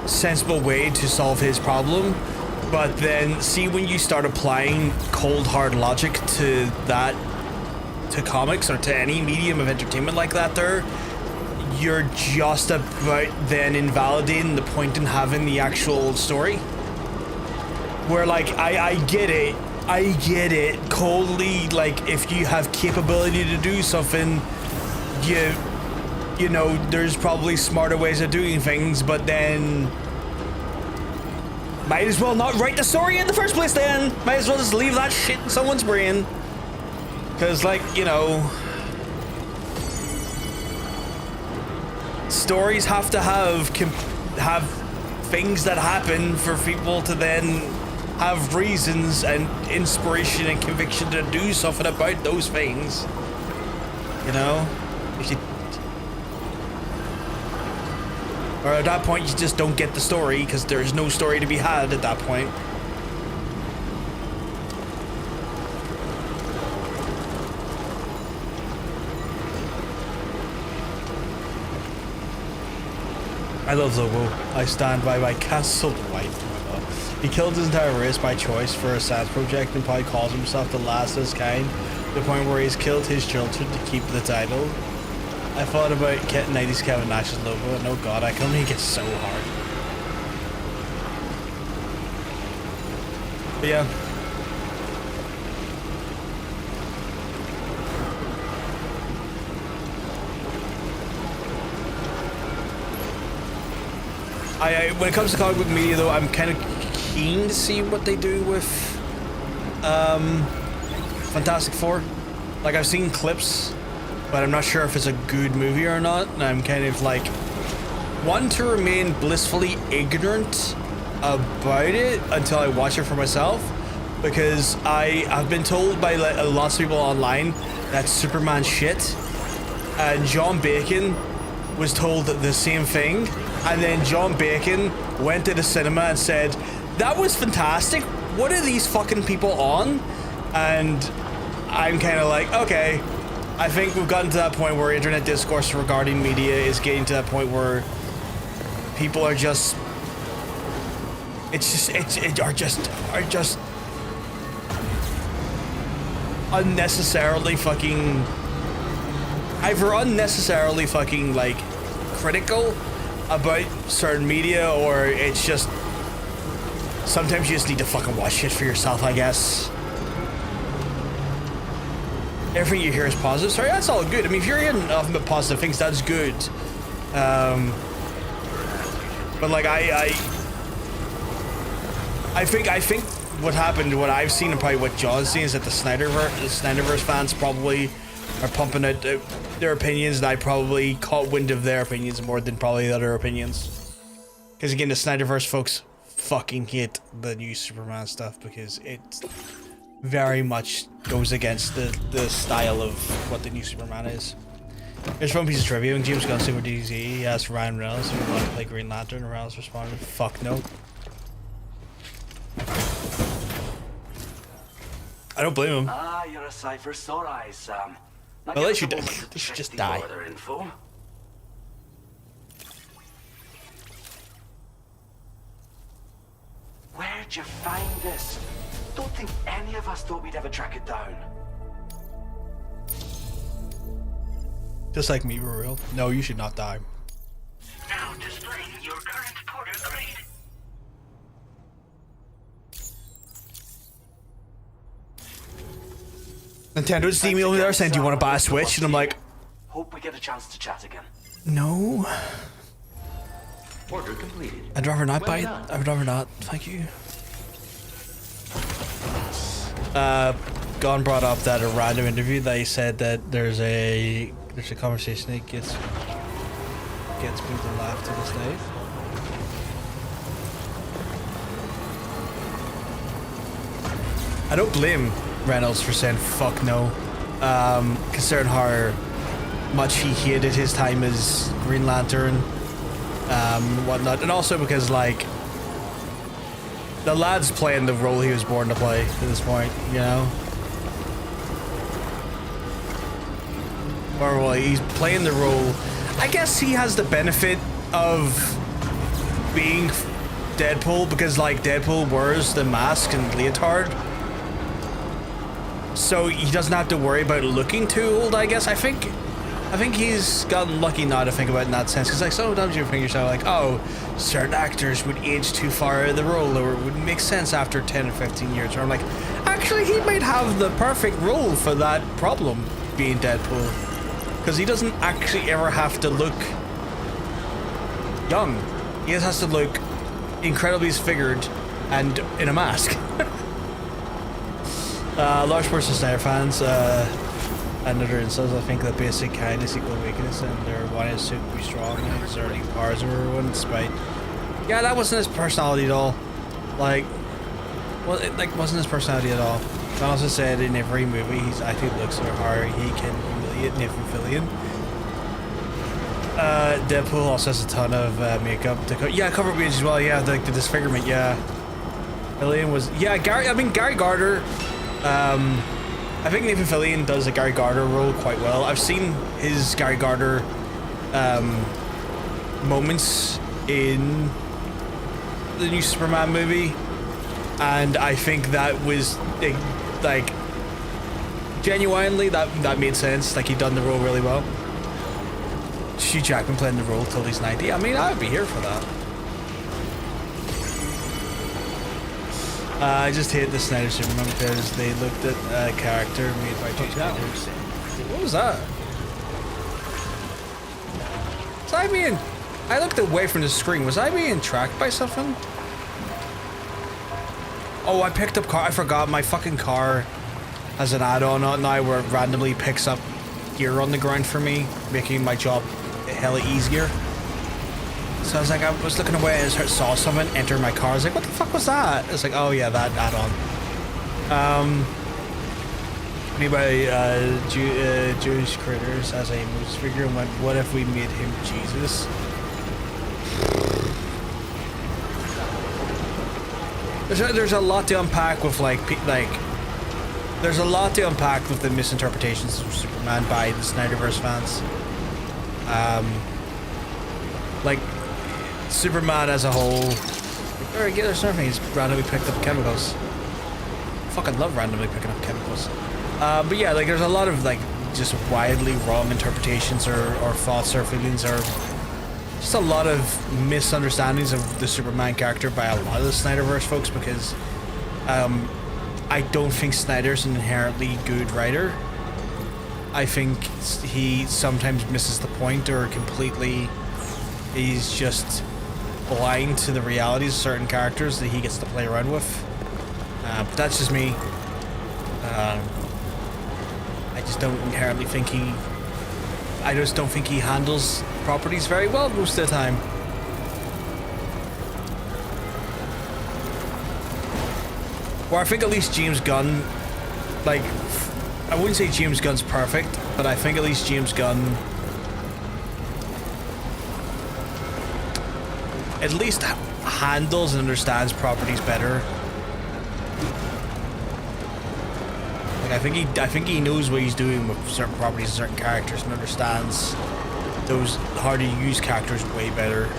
sensible way to solve his problem. But then, see, when you start applying cold hard logic to that, to comics or to any medium of entertainment like that, you're just about then invalidating the point in having the actual story. Where like I get it coldly, like if you have capability to do something, you know, there's probably smarter ways of doing things, but then Might as well not write the story in the first place then. Might as well just leave that shit in someone's brain. Because, like, you know, stories have to have things that happen for people to then have reasons and inspiration and conviction to do something about those things. You know? If you, or at that point, you just don't get the story because there's no story to be had at that point. I love Lobo. I stand by my castle white. He killed his entire race by choice for a science project and probably calls himself the last of his kind, to the point where he's killed his children to keep the title. I thought about 90s Kevin Nash's Lobo, and oh god, I can make it so hard. But yeah. When it comes to comic book media, though, I'm kind of keen to see what they do with Fantastic Four. Like, I've seen clips, but I'm not sure if it's a good movie or not, and I'm kind of like wanting to remain blissfully ignorant about it until I watch it for myself, because I've been told by lots of people online that Superman shit, and John Bacon was told the same thing. And then John Bacon went to the cinema and said, that was fantastic. What are these fucking people on? And I'm kind of like, okay, I think we've gotten to that point where internet discourse regarding media is getting to that point where people are just, are just unnecessarily fucking, either unnecessarily fucking like critical about certain media, or it's just sometimes you just need to fucking watch shit for yourself, I guess. Everything you hear is positive. Sorry, that's all good. I mean, if you're hearing nothing but positive things, that's good. But like I think what happened, what I've seen, and probably what John's seen, is that the Snyderverse fans probably are pumping out their opinions, and I probably caught wind of their opinions more than probably the other opinions. Because again, the Snyderverse folks fucking hate the new Superman stuff because it very much goes against the style of what the new Superman is. Here's one piece of trivia. When James Gunn Super DZ, he asked Ryan Reynolds if he wanted to play Green Lantern, and Reynolds responded, fuck no. I don't blame him. Ah, you're a sight for sore eyes, Sam. Well, they should just die. Where'd you find this? Don't think any of us thought we'd ever track it down. Just like me, Royal. No, you should not die. Now displaying your current porter grade. Nintendo just emailed me there saying, do you want to buy a Switch? And I'm like, hope we get a chance to chat again. no. Order completed. I'd rather not buy it. I would rather not. Thank you. Gon brought up that a random interview that he said that there's a conversation that gets people to laugh to this day. I don't blame Reynolds for saying fuck no, considering how much he hated his time as Green Lantern, whatnot, and also because like the lad's playing the role he was born to play at this point, you know. Or well, he's playing the role. I guess he has the benefit of being Deadpool because like Deadpool wears the mask and leotard. So he doesn't have to worry about looking too old, I guess. I think he's gotten lucky now to think about it in that sense. Because like sometimes you think yourself like, oh, certain actors would age too far out of the role, or it wouldn't make sense after 10 or 15 years. Or I'm like, actually, he might have the perfect role for that problem, being Deadpool. Because he doesn't actually ever have to look young. He just has to look incredibly disfigured and in a mask. Large portion of Snyder fans and other instances, I think that basic kindness equal weakness, and their wanting to be strong and exerting powers over everyone despite. Yeah, that wasn't his personality at all. Like, well, it wasn't his personality at all. John also said in every movie he's actually looks at how he can humiliate Nathan Fillion. Deadpool also has a ton of makeup to cover page as well. Yeah, the disfigurement. Yeah, Fillion was Gary Gardner. I think Nathan Fillion does the Gary Gardner role quite well. I've seen his Gary Gardner moments in the new Superman movie, and I think that was like genuinely that made sense. Like, he'd done the role really well. Hugh Jackman playing the role till he's 90. I mean, I'd be here for that. I just hate the Snyder Superman because they looked at a character made by two Snyders. What was that? Was I being... I looked away from the screen. Was I being tracked by something? Oh, I picked up car. I forgot my fucking car has an add-on on now where it randomly picks up gear on the ground for me, making my job hella easier. So I was like, I was looking away and saw someone enter my car. I was like, what the fuck was that? It's like, oh yeah, that add-on. Anybody, Jewish critters as a moose figure and went, what if we made him Jesus? There's a lot to unpack with there's a lot to unpack with the misinterpretations of Superman by the Snyderverse fans. Like, Superman as a whole, there's nothing. He's randomly picked up chemicals. Fucking love randomly picking up chemicals. But yeah, like, there's a lot of like just widely wrong interpretations or thoughts or feelings or just a lot of misunderstandings of the Superman character by a lot of the Snyderverse folks, because I don't think Snyder's an inherently good writer. I think he sometimes misses the point or completely he's just blind to the realities of certain characters that he gets to play around with. But that's just me. I just don't inherently think I just don't think he handles properties very well most of the time. Or I think at least James Gunn, like, I wouldn't say James Gunn's perfect, but I think at least James Gunn at least handles and understands properties better. Like, I think he knows what he's doing with certain properties and certain characters and understands those how to use characters way better.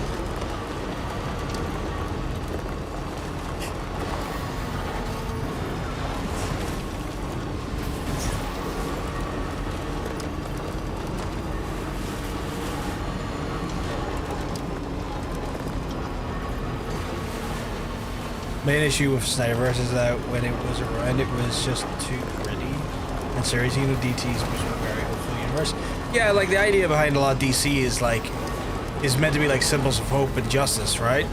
Main issue with Snyderverse is that when it was around, it was just too gritty and serious. You know, DT's was a very hopeful universe. Yeah, like the idea behind a lot of DC is meant to be like symbols of hope and justice, right?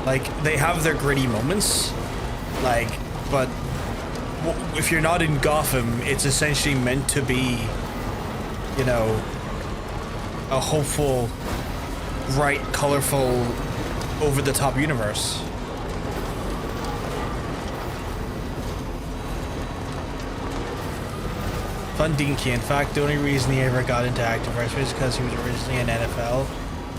Like, they have their gritty moments, like, but if you're not in Gotham, it's essentially meant to be, you know, a hopeful, bright, colorful, over-the-top universe. Fun Dinky. In fact, the only reason he ever got into acting first was because he was originally in NFL,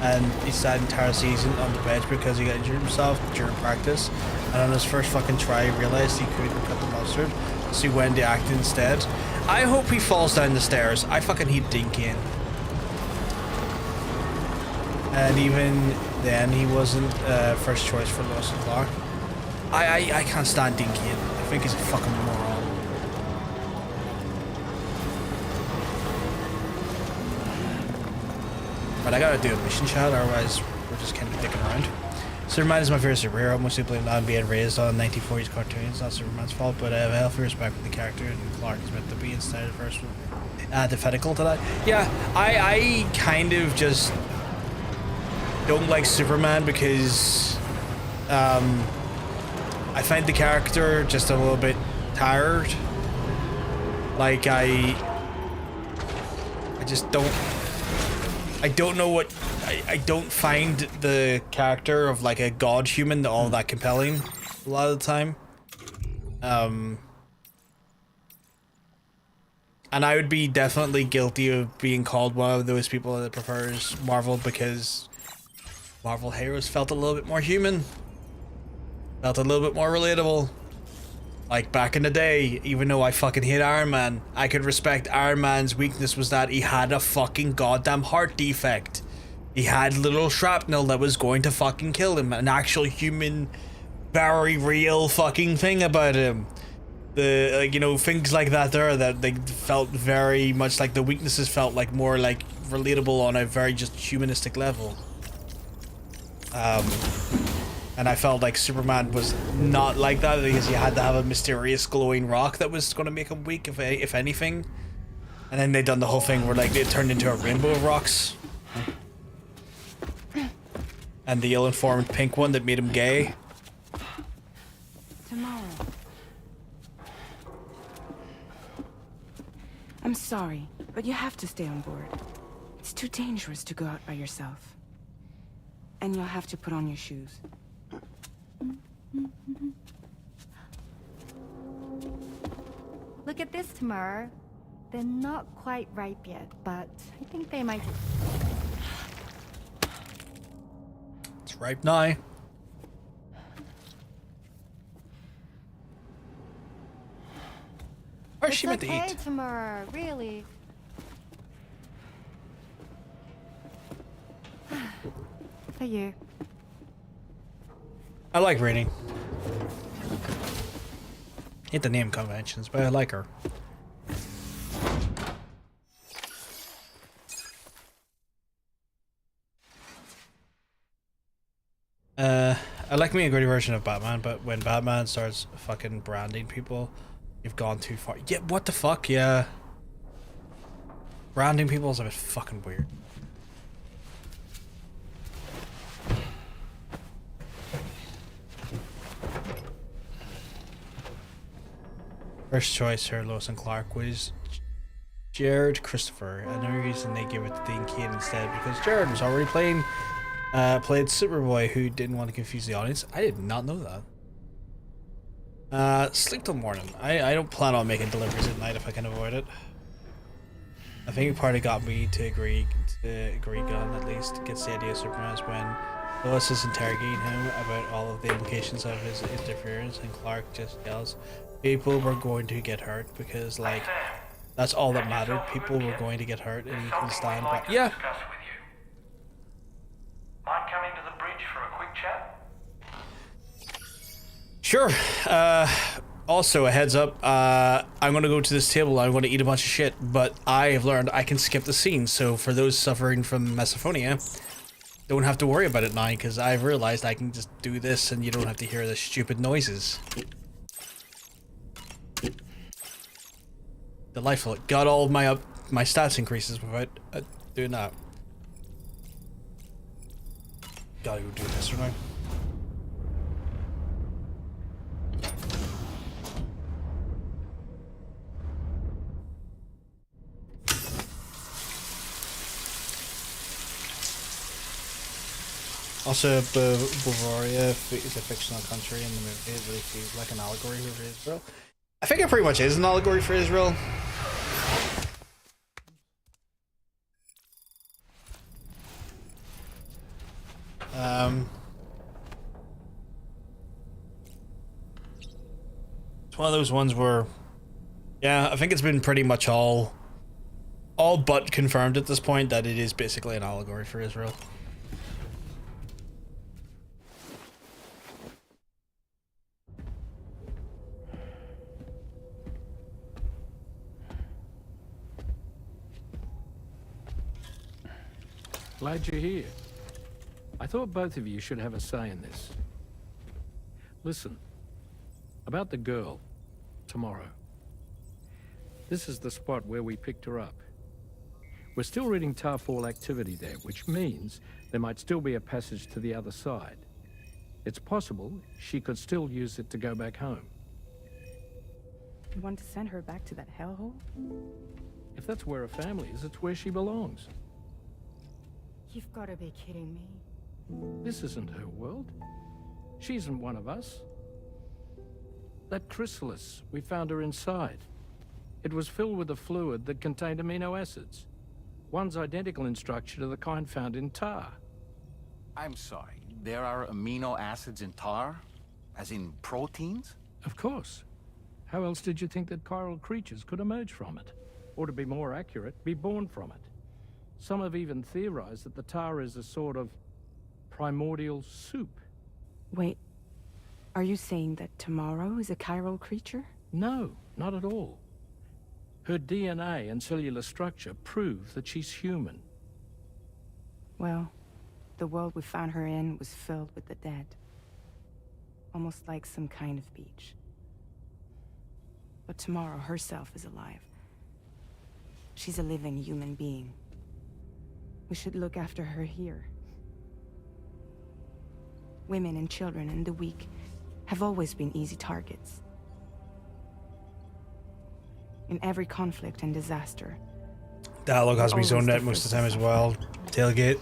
and he sat an entire season on the bench because he got injured himself during practice, and on his first fucking try he realized he couldn't cut the mustard, so he went to acting instead. I hope he falls down the stairs. I fucking hate Dinky. And even then he wasn't first choice for Lois and Clark. I can't stand Dinky. I think he's a fucking moron. But I gotta do a mission shot, otherwise we're just kind of dicking around. Superman is my favorite superhero, mostly blamed on being raised on 1940s cartoons. It's not Superman's fault, but I have a healthy respect for the character, and Clark is meant to be instead of first antithetical to that. Yeah, I kind of just don't like Superman because I find the character just a little bit tired. Like I just don't. I don't know what. I don't find the character of like a god human all that compelling a lot of the time. And I would be definitely guilty of being called one of those people that prefers Marvel because Marvel heroes felt a little bit more human. Felt a little bit more relatable. Like back in the day, even though I fucking hate Iron Man, I could respect Iron Man's weakness was that he had a fucking goddamn heart defect. He had little shrapnel that was going to fucking kill him. An actual human, very real fucking thing about him. The you know, things like that there that they felt very much like the weaknesses felt like more like relatable on a very just humanistic level. And I felt like Superman was not like that because he had to have a mysterious glowing rock that was going to make him weak, if anything. And then they done the whole thing where like it turned into a rainbow of rocks. And the ill-informed pink one that made him gay. Tomorrow. I'm sorry, but you have to stay on board. It's too dangerous to go out by yourself. And you'll have to put on your shoes. Look at this, Tamara. They're not quite ripe yet, but I think they might. It's ripe now. Where's she meant to Okay, eat? Tamara, really. For you. I like reading. Hate the name conventions, but I like her. I like me a gritty version of Batman, but when Batman starts fucking branding people, you've gone too far. Yeah, what the fuck? Yeah. Branding people is a bit fucking weird. First choice, Sir Lois and Clark, was Jared Christopher. Another reason they gave it to Dean Cain instead because Jared was already played Superboy, who didn't want to confuse the audience. I did not know that. Sleep till morning. I don't plan on making deliveries at night if I can avoid it. I think part of got me to agree Gunn at least gets the idea of Superman is when Lois is interrogating him about all of the implications of his interference, and Clark just yells, "People were going to get hurt," because like that's all that mattered. People were going to get hurt, and he can stand by. Yeah. Mind coming to the bridge for a quick chat? Sure. Also, a heads up, I'm going to go to this table, I'm going to eat a bunch of shit, but I have learned I can skip the scene, so for those suffering from misophonia, don't have to worry about it now, because I've realized I can just do this and you don't have to hear the stupid noises. Delightful. It got all of my stats increases without doing that. Gotta go do this right now. Also, Bavaria is a fictional country in the movie. It really feels like an allegory for Israel. I think it pretty much is an allegory for Israel. It's one of those ones where, yeah, I think it's been pretty much all but confirmed at this point that it is basically an allegory for Israel. Glad you're here. I thought both of you should have a say in this. Listen, about the girl, tomorrow. This is the spot where we picked her up. We're still reading Tarfall activity there, which means there might still be a passage to the other side. It's possible she could still use it to go back home. You want to send her back to that hellhole? If that's where her family is, it's where she belongs. You've got to be kidding me. This isn't her world. She isn't one of us. That chrysalis, we found her inside. It was filled with a fluid that contained amino acids. One's identical in structure to the kind found in tar. I'm sorry, there are amino acids in tar? As in proteins? Of course. How else did you think that chiral creatures could emerge from it? Or to be more accurate, be born from it? Some have even theorized that the tar is a sort of primordial soup. Wait, are you saying that tomorrow is a chiral creature? No, not at all. Her DNA and cellular structure prove that she's human. Well, the world we found her in was filled with the dead. Almost like some kind of beach. But tomorrow herself is alive. She's a living human being. We should look after her here. Women and children and the weak have always been easy targets. In every conflict and disaster. Dialogue has to be zoned out most of the time as well. Tailgate.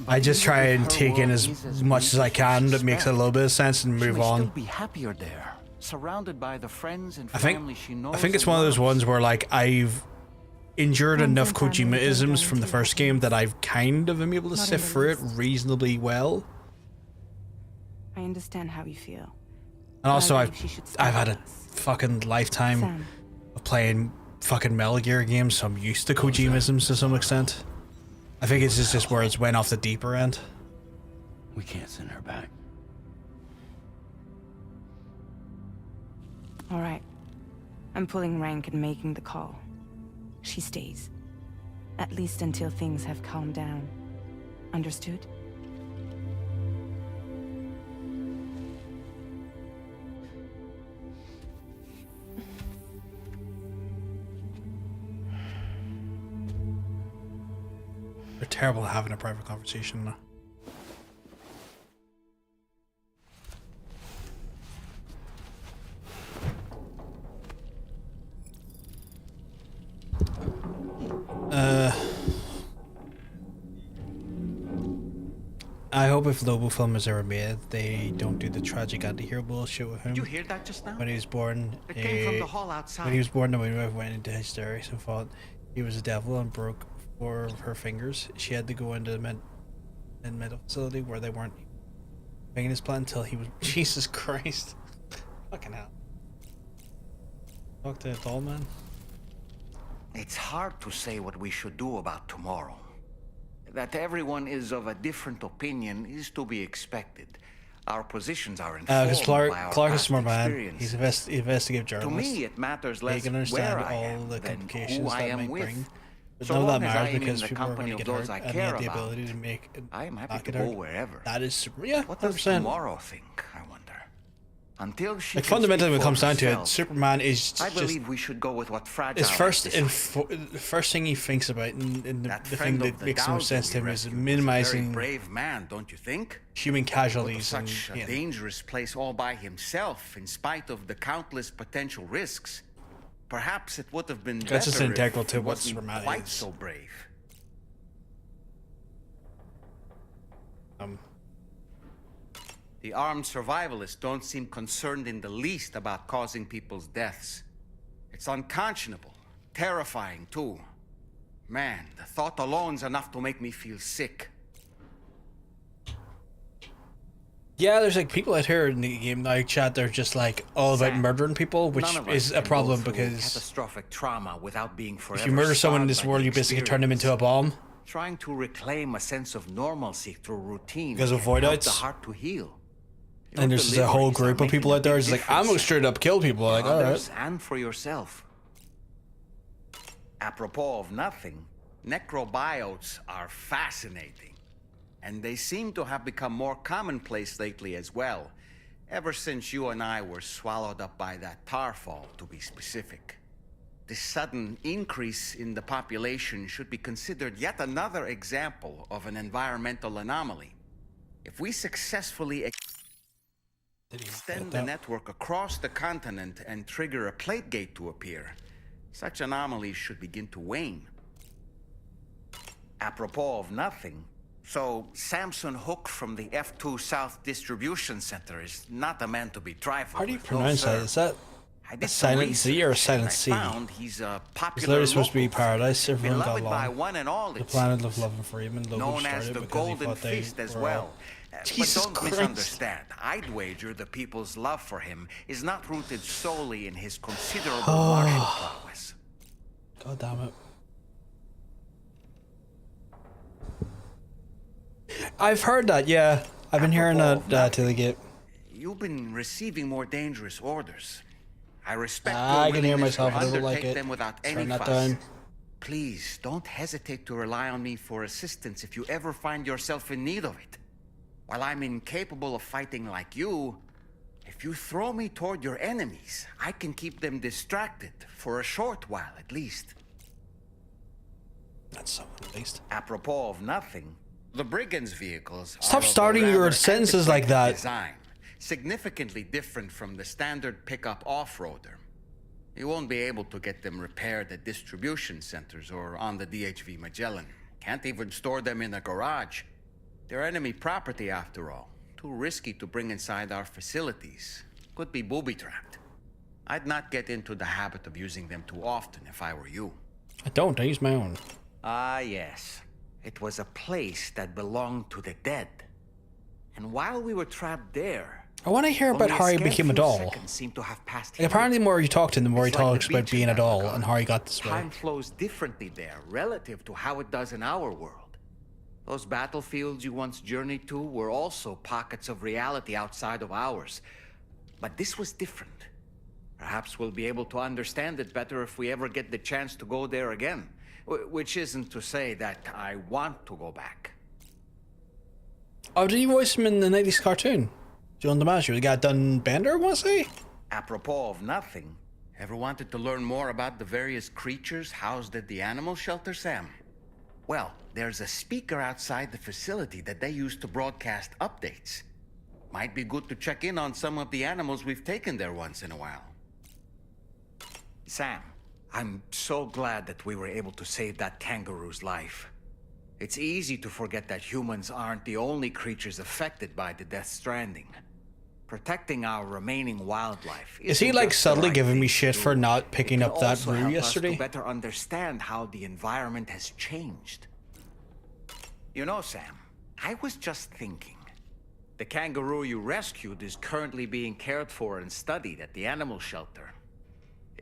I just try and take in as much as I can that makes a little bit of sense and move on. Be happier there, surrounded by the friends and I family she knows. think it's one of those ones where like I've endured enough Kojima-isms from the first game that I've kind of been able to sift through it reasonably well. I understand how you feel. And also I've I've had a fucking lifetime of playing fucking Metal Gear games, so I'm used to Kojima-isms to some extent. I think it's just where it's went off the deeper end. We can't send her back. All right. I'm pulling rank and making the call. She stays. At least until things have calmed down. Understood? They're terrible at having a private conversation. I hope if Lobo film is ever made, they don't do the tragic anti-hero bullshit with him. Did you hear that just now? When he was born, It came from the hall outside. when he was born, the midwife went into hysterics and thought he was a devil and broke 4 of her fingers. She had to go into the mental facility where they weren't making his plan until he was. Jesus Christ! Fucking hell! Talk to a doll man. It's hard to say what we should do about tomorrow. That everyone is of a different opinion is to be expected. Our positions are informed Because by our Clark is a past smart man. experience. He's an investigative To journalist. me, it matters He less can where understand I all am the than complications who I that am might with. bring. But So none of that long as I matters am in because the people are company going to of get those hurt, I and he care had the about, ability to make. I am happy not to get go hurt. wherever. That is, yeah, What does 100%. tomorrow think, I wonder? Until she Like can fundamentally, speak when it for comes down to it, herself, Superman is I just believe we should go with what fragile his first has decided. the first thing he thinks about, and the That thing friend that of the makes the most Dowsy sense to we him is rescued was a minimizing very brave man, don't you think? human Go to casualties and such a you know, dangerous place all by himself, in spite of the countless potential risks. Perhaps it would have been That's just better integral if to he what wasn't Superman quite is. so brave. The armed survivalists don't seem concerned in the least about causing people's deaths. It's unconscionable, terrifying too. Man, the thought alone's enough to make me feel sick. yeah, there's like people out here in the game now chat. They're just like all about Sam, murdering people, which None of us is a can go problem through because catastrophic trauma without being forever if you murder someone in scarred this by world, the you basically turn them into a experience. bomb. Trying to reclaim a sense of normalcy through routine Because of can help void-outs? the heart to heal. Your And there's just a whole deliveries are group of people making a out there who's big like, I'm gonna difference straight up kill people. for Like, all right. others and for yourself. Apropos of nothing, necrobiotes are fascinating. And they seem to have become more commonplace lately as well. Ever since you and I were swallowed up by that tar fall, to be specific. This sudden increase in the population should be considered yet another example of an environmental anomaly. If we successfully Extend the network across the continent and trigger a plate gate to appear. Such anomalies should begin to wane. Apropos of nothing, so Samson Hook from the F2 South Distribution Center is not a man to be trifled How do you with. pronounce no, that? sir. Is that I a did some silent Z or a research, silent and I C? found he's a It's popular literally supposed to be local paradise. Everyone got beloved by along. one and all, The it planet seems. of love and freedom. Logan Known as started the because he Golden thought they Fist as were well. all- But Jesus don't Christ. misunderstand. I'd wager the people's love for him is not rooted solely in his considerable Oh. martial prowess. God damn it. I've heard that, yeah. I've been hearing that till they get. You've been receiving more dangerous orders. I respect I your can hear willingness to myself. I don't like undertake it. them without Turn any that fuss. down. Please don't hesitate to rely on me for assistance if you ever find yourself in need of it. While I'm incapable of fighting like you, if you throw me toward your enemies, I can keep them distracted for a short while at least. That's something at least. Apropos of nothing, the brigands' vehicles Stop are of a starting your rather sentences like antiquated that. Design, significantly different from the standard pickup off-roader. You won't be able to get them repaired at distribution centers or on the DHV Magellan. Can't even store them in a garage. They're enemy property after all. Too risky to bring inside our facilities. Could be booby-trapped. I'd not get into the habit of using them too often if I were you. I don't. I use my own. Ah, yes. It was a place that belonged to the dead. And while we were trapped there, I want to hear about how he became a doll. Seem to have passed Like, apparently, the more you talk to him, the more he It's like the talks about beach in being a that doll regard. and how he got this way. Time flows differently there, relative to how it does in our world. Those battlefields you once journeyed to were also pockets of reality outside of ours. But this was different. Perhaps we'll be able to understand it better if we ever get the chance to go there again. Which isn't to say that I want to go back. Oh, did he voice him in the 90s cartoon? John DiMaggio, the guy done Bender, was he? Apropos of nothing, ever wanted to learn more about the various creatures housed at the animal shelter, Sam? Well, there's a speaker outside the facility that they use to broadcast updates. Might be good to check in on some of the animals we've taken there once in a while. Sam, I'm so glad that we were able to save that kangaroo's life. It's easy to forget that humans aren't the only creatures affected by the Death Stranding. Protecting our remaining wildlife Is he isn't like just the subtly right giving thing me to shit do. for not picking It up can that also brew help us yesterday? to better understand how the environment has changed. You know, Sam, I was just thinking. The kangaroo you rescued is currently being cared for and studied at the animal shelter.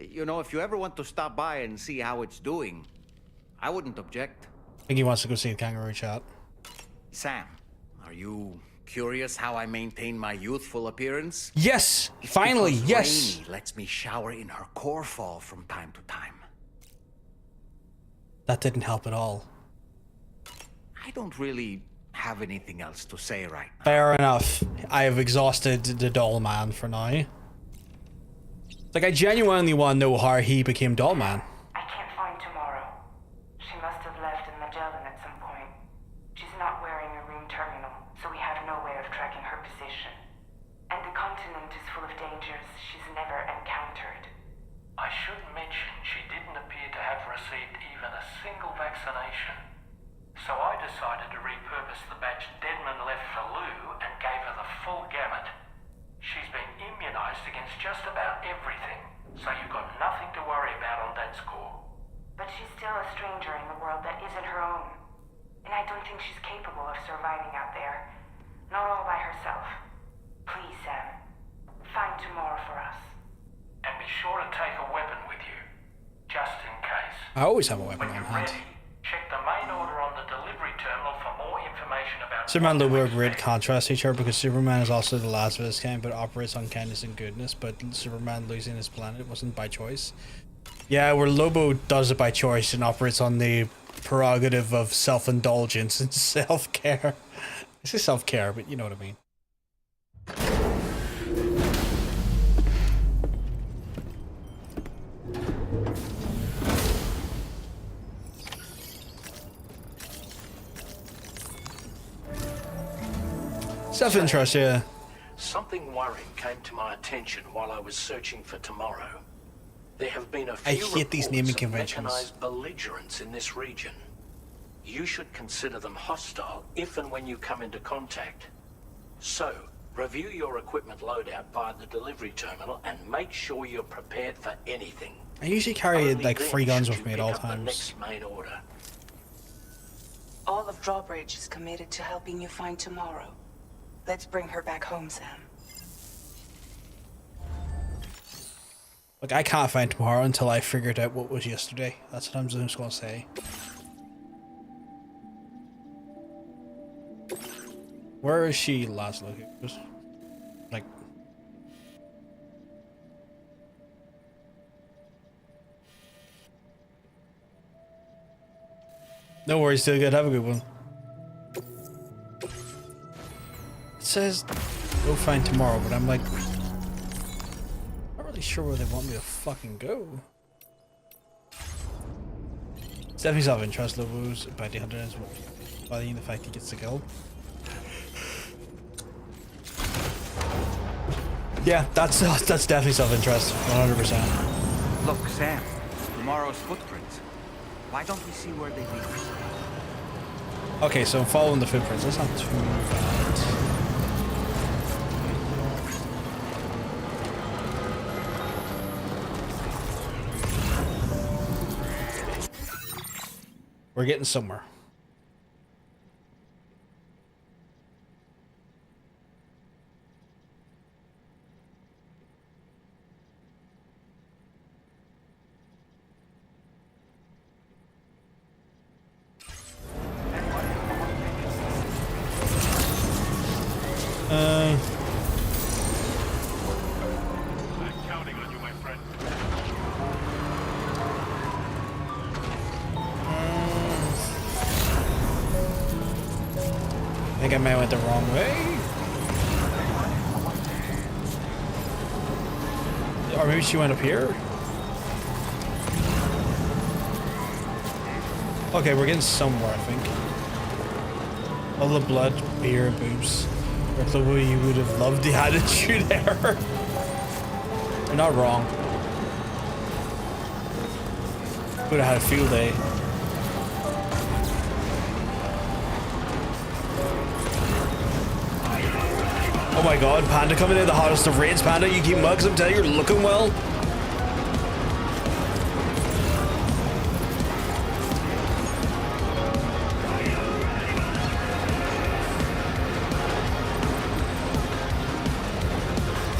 You know, if you ever want to stop by and see how it's doing, I wouldn't object. I think he wants to go see the kangaroo chat. Sam, are you curious how I maintain my youthful appearance? Yes! It's Finally, because yes! Rainey lets me shower in her core fall from time to time. That didn't help at all. I don't really have anything else to say right now. Fair enough. I have exhausted the doll man for now. Like, I genuinely want to know how he became doll man. I can't find Tomorrow. She must have left in Magellan at some point. She's not wearing a room terminal, so we have no way of tracking her position. And the continent is full of dangers she's never encountered. I should mention she didn't appear to have received even a single vaccination. So I decided to repurpose the batch Deadman left for Lou and gave her the full gamut. She's been immunized against just about everything, so you've got nothing to worry about on that score. But she's still a stranger in the world that isn't her own. And I don't think she's capable of surviving out there. Not all by herself. Please, Sam. Find Tomorrow for us. And be sure to take a weapon with you, just in case. I always have a weapon When on you're hand. ready, check the main order on the delivery terminal for more information about Superman what logo to are great expect. contrast to each other because Superman is also the last of his kind but operates on kindness and goodness, but Superman losing his planet wasn't by choice. Yeah, where Lobo does it by choice and operates on the prerogative of self-indulgence and self-care. I say self-care, but you know what I mean. Self-interest, yeah. something worrying came to my attention while I was searching for Tomorrow. There have been a few I hate these naming reports of conventions. mechanized belligerents in this region. You should consider them hostile if and when you come into contact. So, review your equipment loadout via the delivery terminal and make sure you're prepared for anything. I usually carry Only like then 3 guns should with you me at pick all up the times. next main order. All of Drawbridge is committed to helping you find Tomorrow. Let's bring her back home, Sam. Like, I can't find Tomorrow until I figured out what was yesterday. That's what I'm just gonna say. Where is she last located? Like, no worries, still good. Have a good one. It says go find Tomorrow, but I'm like, not really sure where they want me to fucking go. It's definitely self-interest levels by the hunter is valuing the fact he gets to kill. Yeah, that's definitely self-interest, 100%. Look, Sam, Tomorrow's footprints. Why don't we see where they lead us? Okay, so I'm following the footprints. That's not too bad. We're getting somewhere. I'm counting on you, my friend. I think I may have went the wrong way. Or maybe she went up here. Okay, we're getting somewhere, I think. All the blood, beer, and boobs. Or Chloe, you would have loved the attitude there. You're not wrong. Would have had a field day. Oh my god, Panda coming in, the hottest of raids. Panda, you keep mugs, I'm telling you, you're looking well.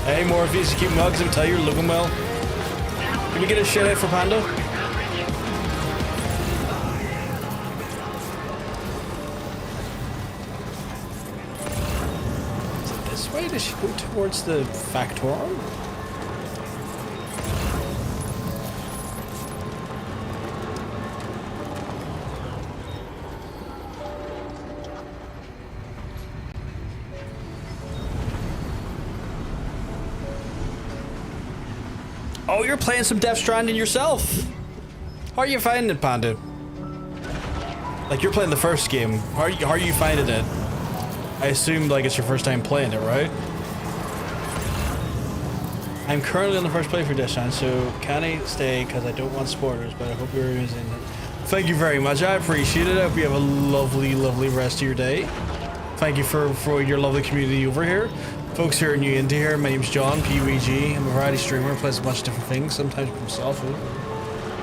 Hey, Morpheus, you keep mugs, I'm telling you, you're looking well. Can we get a shit out for Panda? This way? Does she go towards the Factorum? Oh, you're playing some Death Stranding yourself. How are you finding it, Panda? Like, you're playing the first game. How are you finding it? I assume like it's your first time playing it, right? I'm currently on the first play for Death Stranding, so can I stay because I don't want spoilers, but I hope you're using it. Thank you very much. I appreciate it. I hope you have a lovely, lovely rest of your day. Thank you for your lovely community over here. Folks who are new into here, my name's John, PUEG. I'm a variety streamer, plays a bunch of different things, sometimes with myself.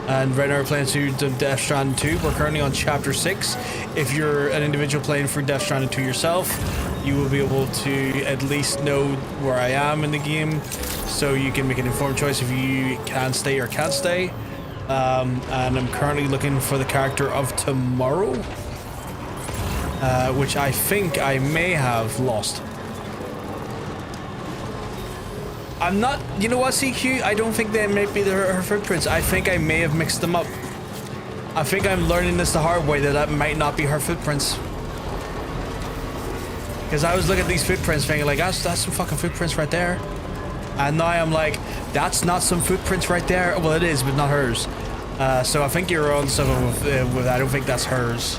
And right now we're playing through Death Stranding 2. We're currently on Chapter 6. If you're an individual playing through Death Stranding 2 yourself, you will be able to at least know where I am in the game, so you can make an informed choice if you can stay or can't stay. And I'm currently looking for the character of Tomorrow, which I think I may have lost. I'm not, you know what, CQ? I don't think they might be her footprints. I think I may have mixed them up. I think I'm learning this the hard way, that might not be her footprints. Because I was looking at these footprints thinking like, that's some fucking footprints right there. And now I'm like, that's not some footprints right there. Well, it is, but not hers. So I think you're on something with I don't think that's hers.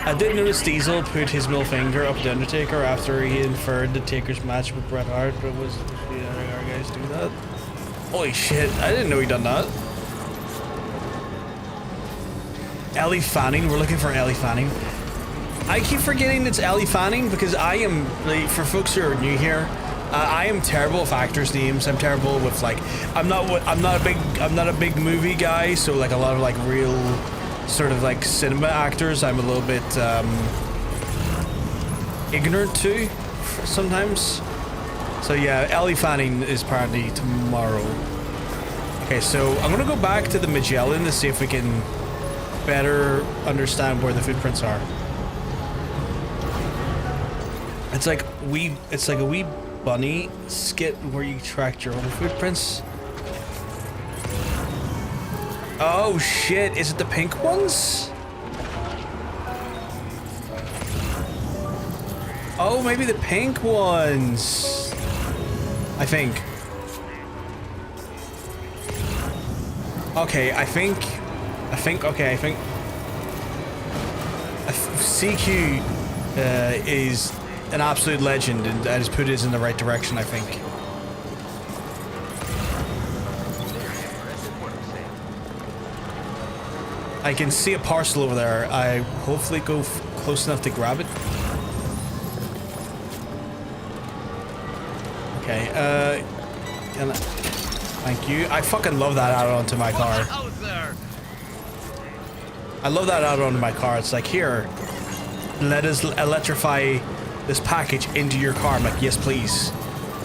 I did notice Diesel put his middle finger up the Undertaker after he inferred the Taker's match with Bret Hart, but was the other guys do that? Holy shit, I didn't know he done that. Ellie Fanning, we're looking for Ellie Fanning. I keep forgetting it's Ellie Fanning because I am, like, for folks who are new here, I am terrible with actors' names. I'm terrible with, like, I'm not a big movie guy, so like a lot of like real sort of like cinema actors I'm a little bit ignorant to sometimes. So yeah, Ellie Fanning is apparently tomorrow. Okay, so I'm gonna go back to the Magellan to see if we can better understand where the footprints are. It's like a wee bunny skit where you tracked your own footprints. Oh shit, is it the pink ones? Oh, maybe the pink ones. I think. Okay, I think CQ is an absolute legend and has put us in the right direction, I think. I can see a parcel over there. I hopefully go close enough to grab it. Okay, thank you. I fucking love that add-on to my car. I love that add-on to my car. It's like, here, let us electrify this package into your car. I'm like, yes, please.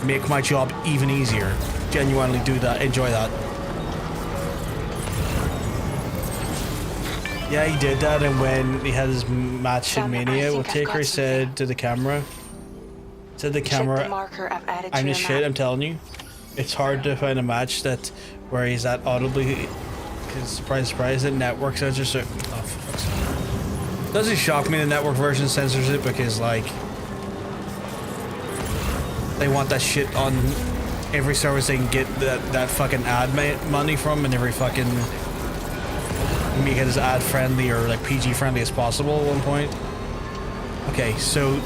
Make my job even easier. Genuinely do that. Enjoy that. Yeah, he did that, and when he had his match in Mania with Taker, he said to the camera, I'm the shit, I'm telling you. It's hard to find a match that where he's at audibly, because surprise, surprise, the network censors it. Oh, for fuck's sake. Doesn't shock me the network version censors it, because, like, they want that shit on every service they can get that fucking ad money from, and every fucking make it as ad friendly or like PG friendly as possible at one point. Okay, so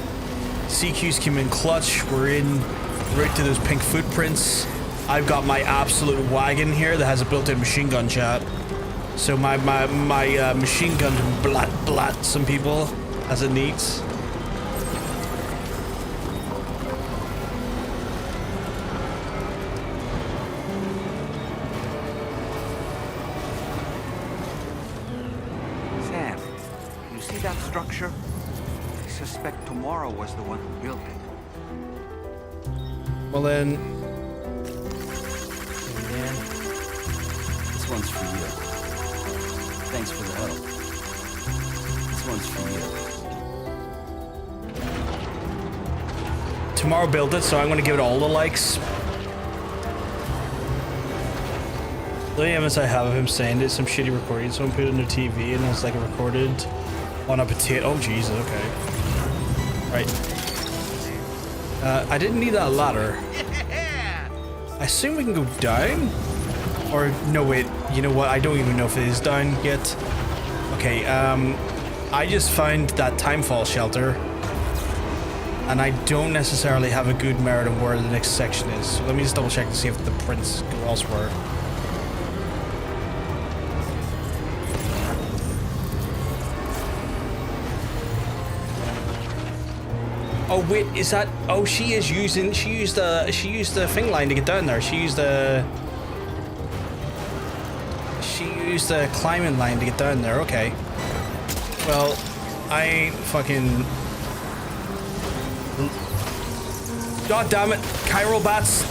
CQ's came in clutch. We're in right to those pink footprints. I've got my absolute wagon here that has a built-in machine gun, chat. So my machine gun can blat some people as it needs. Structure? I suspect Tomorrow was the one who built it. Well then... Man, this one's for you. Thanks for the help. This one's for you. Tomorrow built it, so I'm gonna give it all the likes. The only evidence I have of him saying it, some shitty recording, someone put it on their TV and it's like recorded on a potato. Oh jeez, okay. Right. I didn't need that ladder. I assume we can go down? Or, no wait, you know what? I don't even know if it is down yet. Okay, I just found that timefall shelter. And I don't necessarily have a good merit of where the next section is. So let me just double check to see if the prints go elsewhere. Oh wait, is that? Oh, she used the thing line to get down there. She used the climbing line to get down there. Okay. Well, I ain't fucking. God damn it, chiral bats.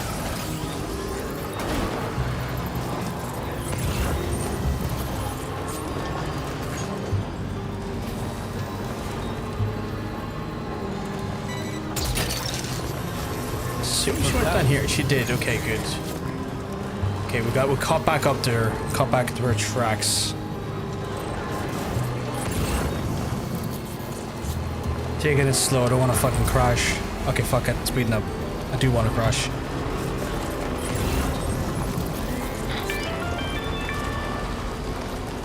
She went down here. She did. Okay, good. Okay, we caught back up to her. Caught back to her tracks. Taking it slow. I don't want to fucking crash. Okay, fuck it. Speeding up. I do want to crash.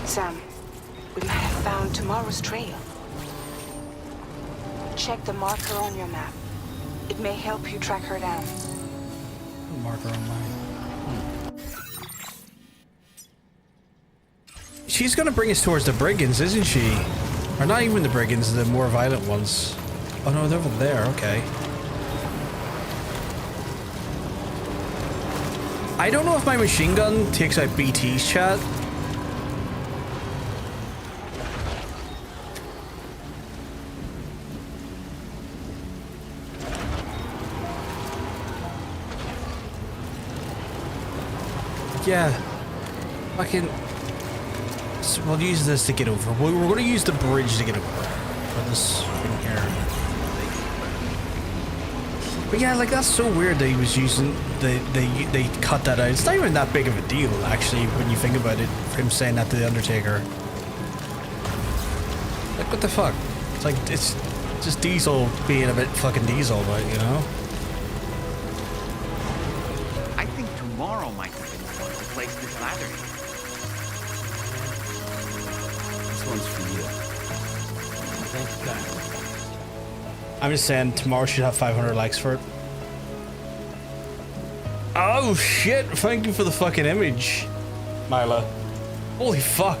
Sam, we might have found Tomorrow's trail. Check the marker on your map. It may help you track her down. Marker on mine. She's gonna bring us towards the brigands, isn't she? Or not even the brigands, the more violent ones. Oh no, they're over there, okay. I don't know if my machine gun takes out BT's chat. Yeah. Fucking... So we'll use this to get over. We're going to use the bridge to get over. For this thing here. But yeah, like, that's so weird that he was using... They cut that out. It's not even that big of a deal, actually, when you think about it. For him saying that to the Undertaker. Like, what the fuck? It's like, it's just Diesel being a bit fucking Diesel, but, you know? I think tomorrow might have been the one to place this ladder here. This one's for you. Thank you, guys. I'm just saying, tomorrow should have 500 likes for it. Oh shit! Thank you for the fucking image, Myla. Holy fuck!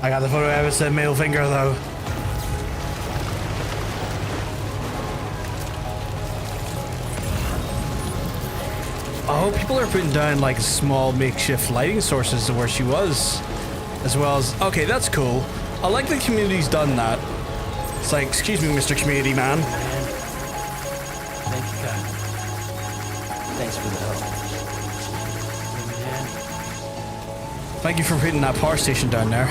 I got the photo of it, middle finger though. Oh, people are putting down like small makeshift lighting sources to where she was, as well as. Okay, that's cool. I like the community's done that. It's like, excuse me, Mr. Community Man. Thank you, guys. Thanks for the help. Thank you for putting that power station down there.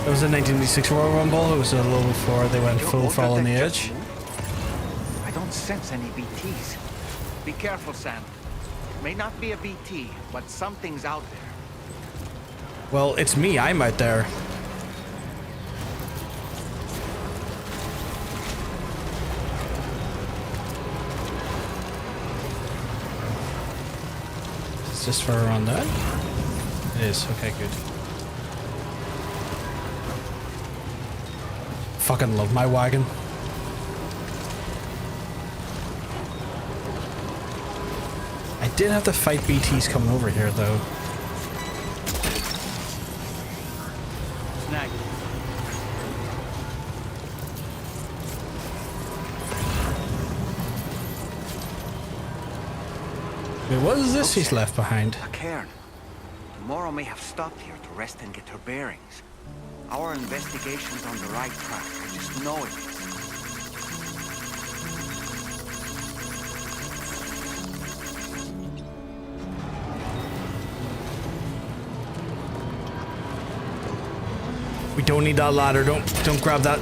It was a 1986 Royal Rumble. It was a little before they went full throttle on the edge. I don't sense any BTs. Be careful, Sam. May not be a BT, but something's out there. Well, it's me. I'm out there. Is this for around that? It is. Okay, good. Fucking love my wagon. I did have to fight BTs coming over here, though. Snag. Wait, what is this he's left behind? A cairn. Tomorrow may have stopped here to rest and get her bearings. Our investigation's on the right track. I just know it is. We don't need that ladder. Don't grab that.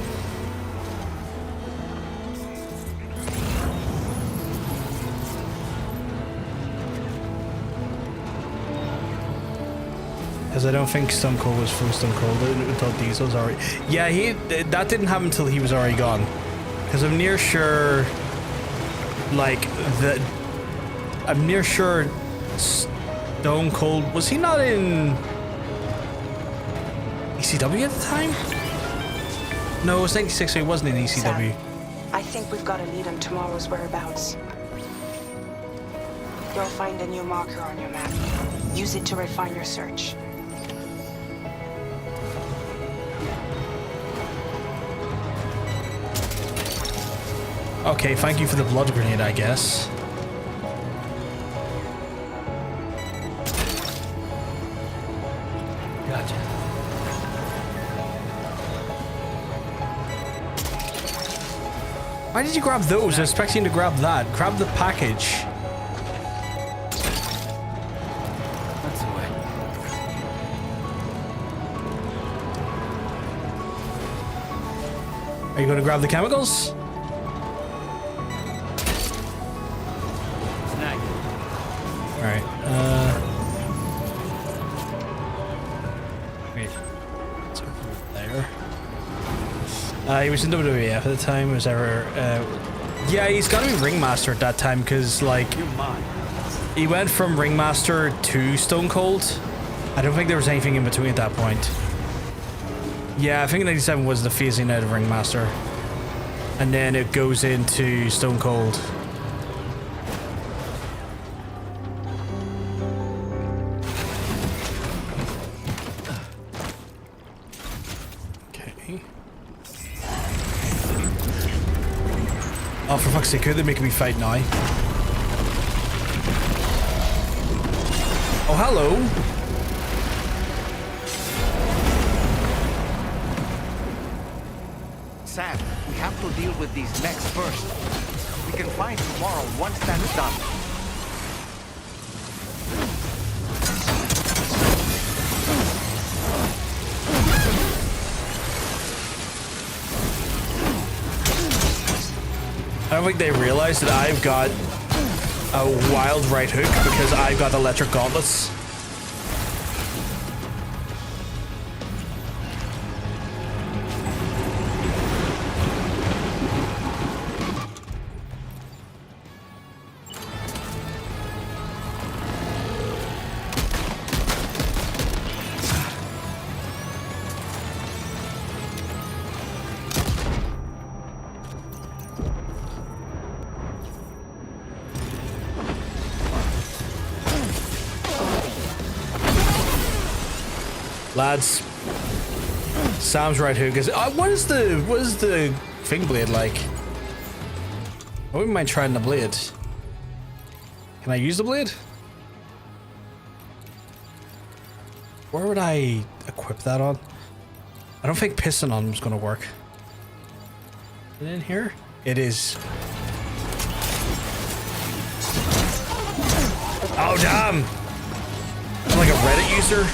Because I don't think Stone Cold was full Stone Cold until Diesel's already... Yeah, that didn't happen until he was already gone. Because I'm near sure... Like, I'm near sure Stone Cold... Was he not in... ECW at the time? No, it was 96, so he wasn't in ECW. Sam, I think we've got a lead on tomorrow's whereabouts. You'll find a new marker on your map. Use it to refine your search. Okay, thank you for the blood grenade, I guess. Gotcha. Why did you grab those? I was expecting to grab that. Grab the package. That's the way. Are you going to grab the chemicals? Snag. Alright, wait. It's over there. He was in WWF at the time. Was ever... yeah, he's got to be Ringmaster at that time, because, like... He went from Ringmaster to Stone Cold. I don't think there was anything in between at that point. Yeah, I think 97 was the phasing out of Ringmaster. And then it goes into Stone Cold. Okay. Oh, for fuck's sake, they're making me fight now. Oh, hello. Sam, we have to deal with these mechs first. We can find tomorrow once that's done. I don't think they realize that I've got a wild right hook because I've got electric gauntlets. Lads, Sam's right hook is. What is the thing blade like? I wouldn't mind trying the blade. Can I use the blade? Where would I equip that on? I don't think piston on is gonna work. Is it in here? It is. Oh damn! I'm like a Reddit user.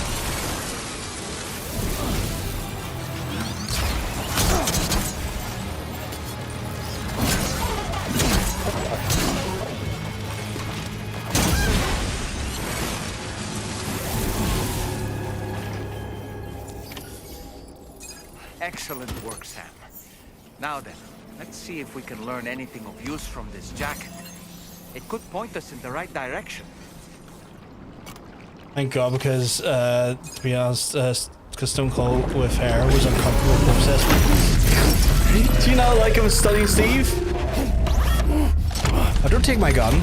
Excellent work, Sam. Now then, let's see if we can learn anything of use from this jacket. It could point us in the right direction. Thank God, because to be honest, because Stone Cold with hair was uncomfortable to obsess. Do you not like him studying Steve? Oh, don't take my gun.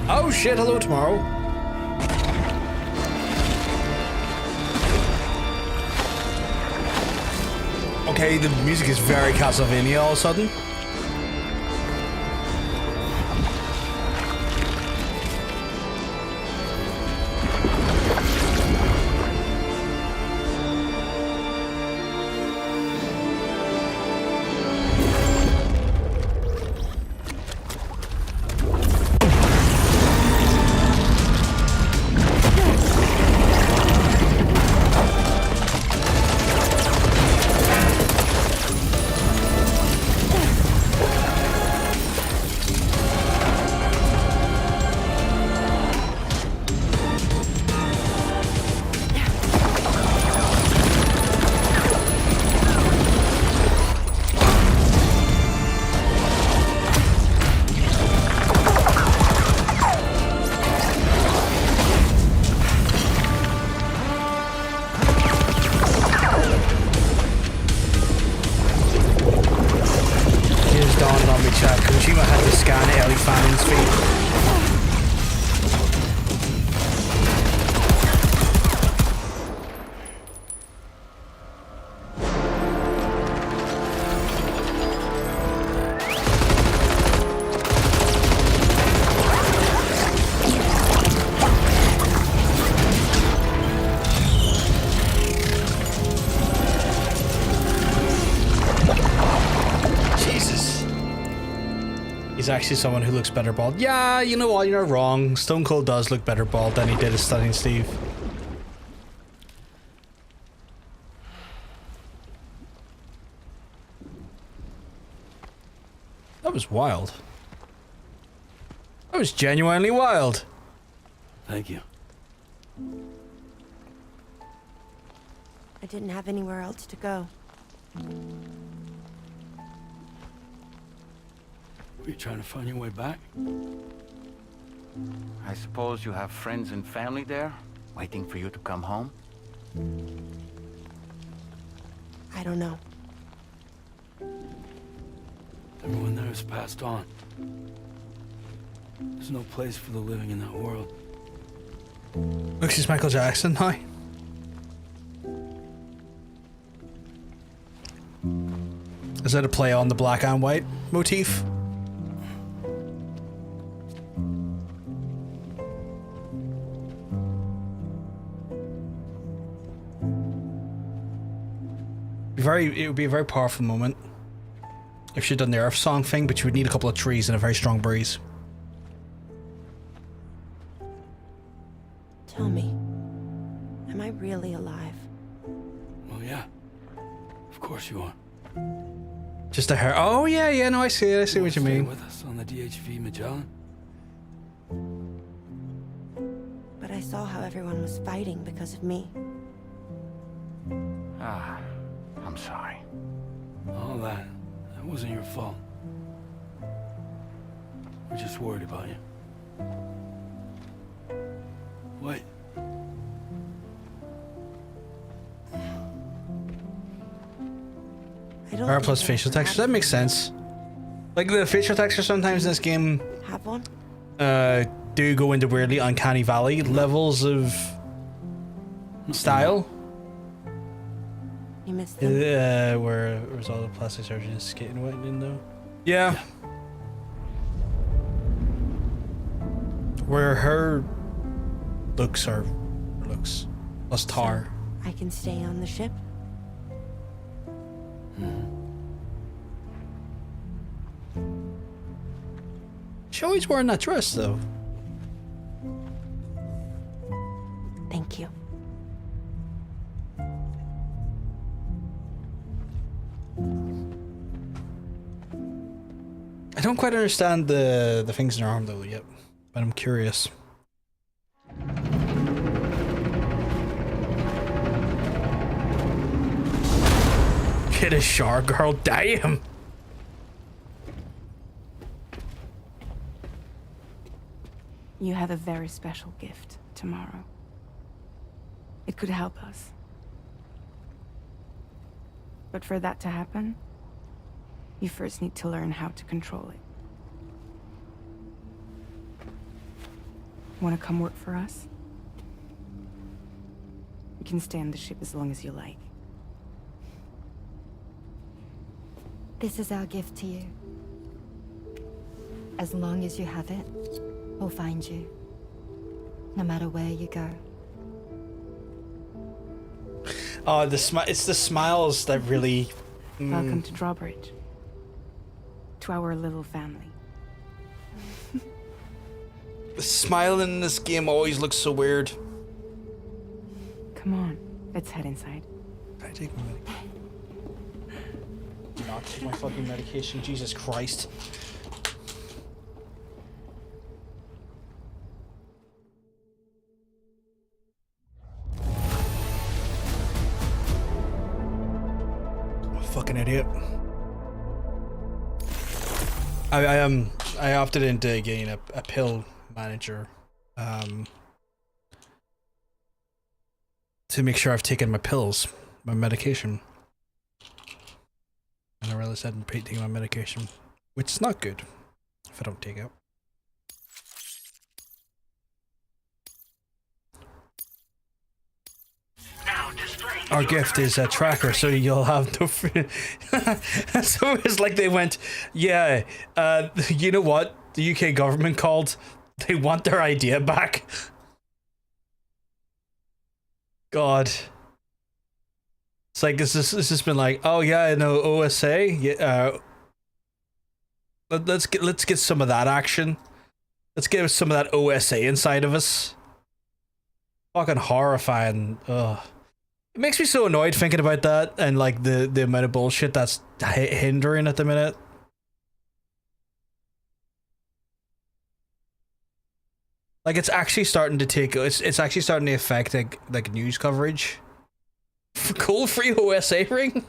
Oh shit, hello tomorrow. Okay, the music is very Castlevania all of a sudden. He's actually someone who looks better bald. Yeah, you know what? You're not wrong. Stone Cold does look better bald than he did as Studying Steve. That was wild. That was genuinely wild. Thank you. I didn't have anywhere else to go. Were you trying to find your way back? I suppose you have friends and family there, waiting for you to come home? I don't know. Everyone there has passed on. There's no place for the living in that world. Looks like Michael Jackson, hi. Is that a play on the black and white motif? It would be a very powerful moment if she'd done the Earth Song thing, but you would need a couple of trees and a very strong breeze. Tell me, am I really alive? Well, yeah. Of course you are. Just a hair. Oh yeah, no, I see what you Stay mean. with us on the DHV Magellan? But I saw how everyone was fighting because of me. Ah, I'm sorry. All that wasn't your fault. We're just worried about you. Wait. I don't R think plus I facial ever textures. That makes sense. Like the facial textures sometimes in this game have one. Do go into weirdly uncanny valley levels of style. You missed them. Where's all the plastic surgeons skating went in though? Yeah. Where her looks plus tar. I can stay on the ship. She always wearing that dress though. Thank you. I don't quite understand the things in her arm though yet, but I'm curious. Get a shark, girl, damn! You have a very special gift tomorrow. It could help us. But for that to happen, you first need to learn how to control it. Want to come work for us? You can stay on the ship as long as you like. This is our gift to you. As long as you have it, we'll find you. No matter where you go. Oh, it's the smiles that really... Welcome to Drawbridge. To our little family. The smile in this game always looks so weird. Come on, let's head inside. Can I take my medication? Do not take my fucking medication, Jesus Christ. Fucking idiot. I opted into getting a pill manager to make sure I've taken my pills, my medication. And I realized I hadn't taken my medication, which is not good if I don't take it. Our gift is a tracker, so you'll have no free. So it's like they went, yeah, you know what? The UK government called. They want their idea back. God. It's like, it's just been like, oh yeah, I know OSA. Yeah, let's get some of that action. Let's get some of that OSA inside of us. Fucking horrifying. Ugh. It makes me so annoyed thinking about that and like the amount of bullshit that's hindering at the minute. Like it's actually starting to take it's actually starting to affect like news coverage. Cool free OSA ring.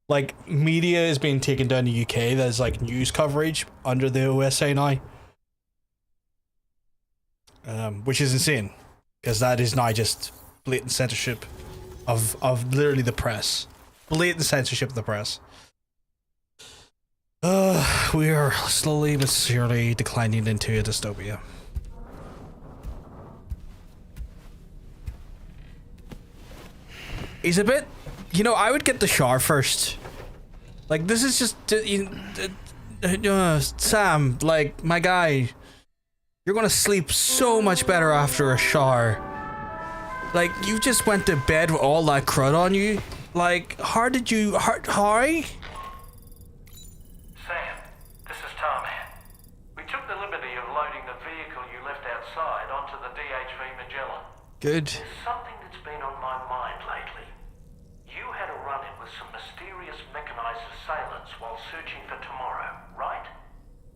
Like media is being taken down in the UK. There's like news coverage under the OSA now. which is insane because that is now just blatant censorship of literally the press, blatant censorship of the press. We are slowly but surely declining into a dystopia. He's a bit, you know, I would get the shower first. Like, this is just, Sam, like, my guy, you're gonna sleep so much better after a shower. Like, you just went to bed with all that crud on you. Like, how did you, how? Sam, this is Tarman. We took the liberty of loading the vehicle you left outside onto the DHV Magellan. Good. There's something that's been on my mind lately. You had a run-in with some mysterious mechanized assailants while searching for Tomorrow, right?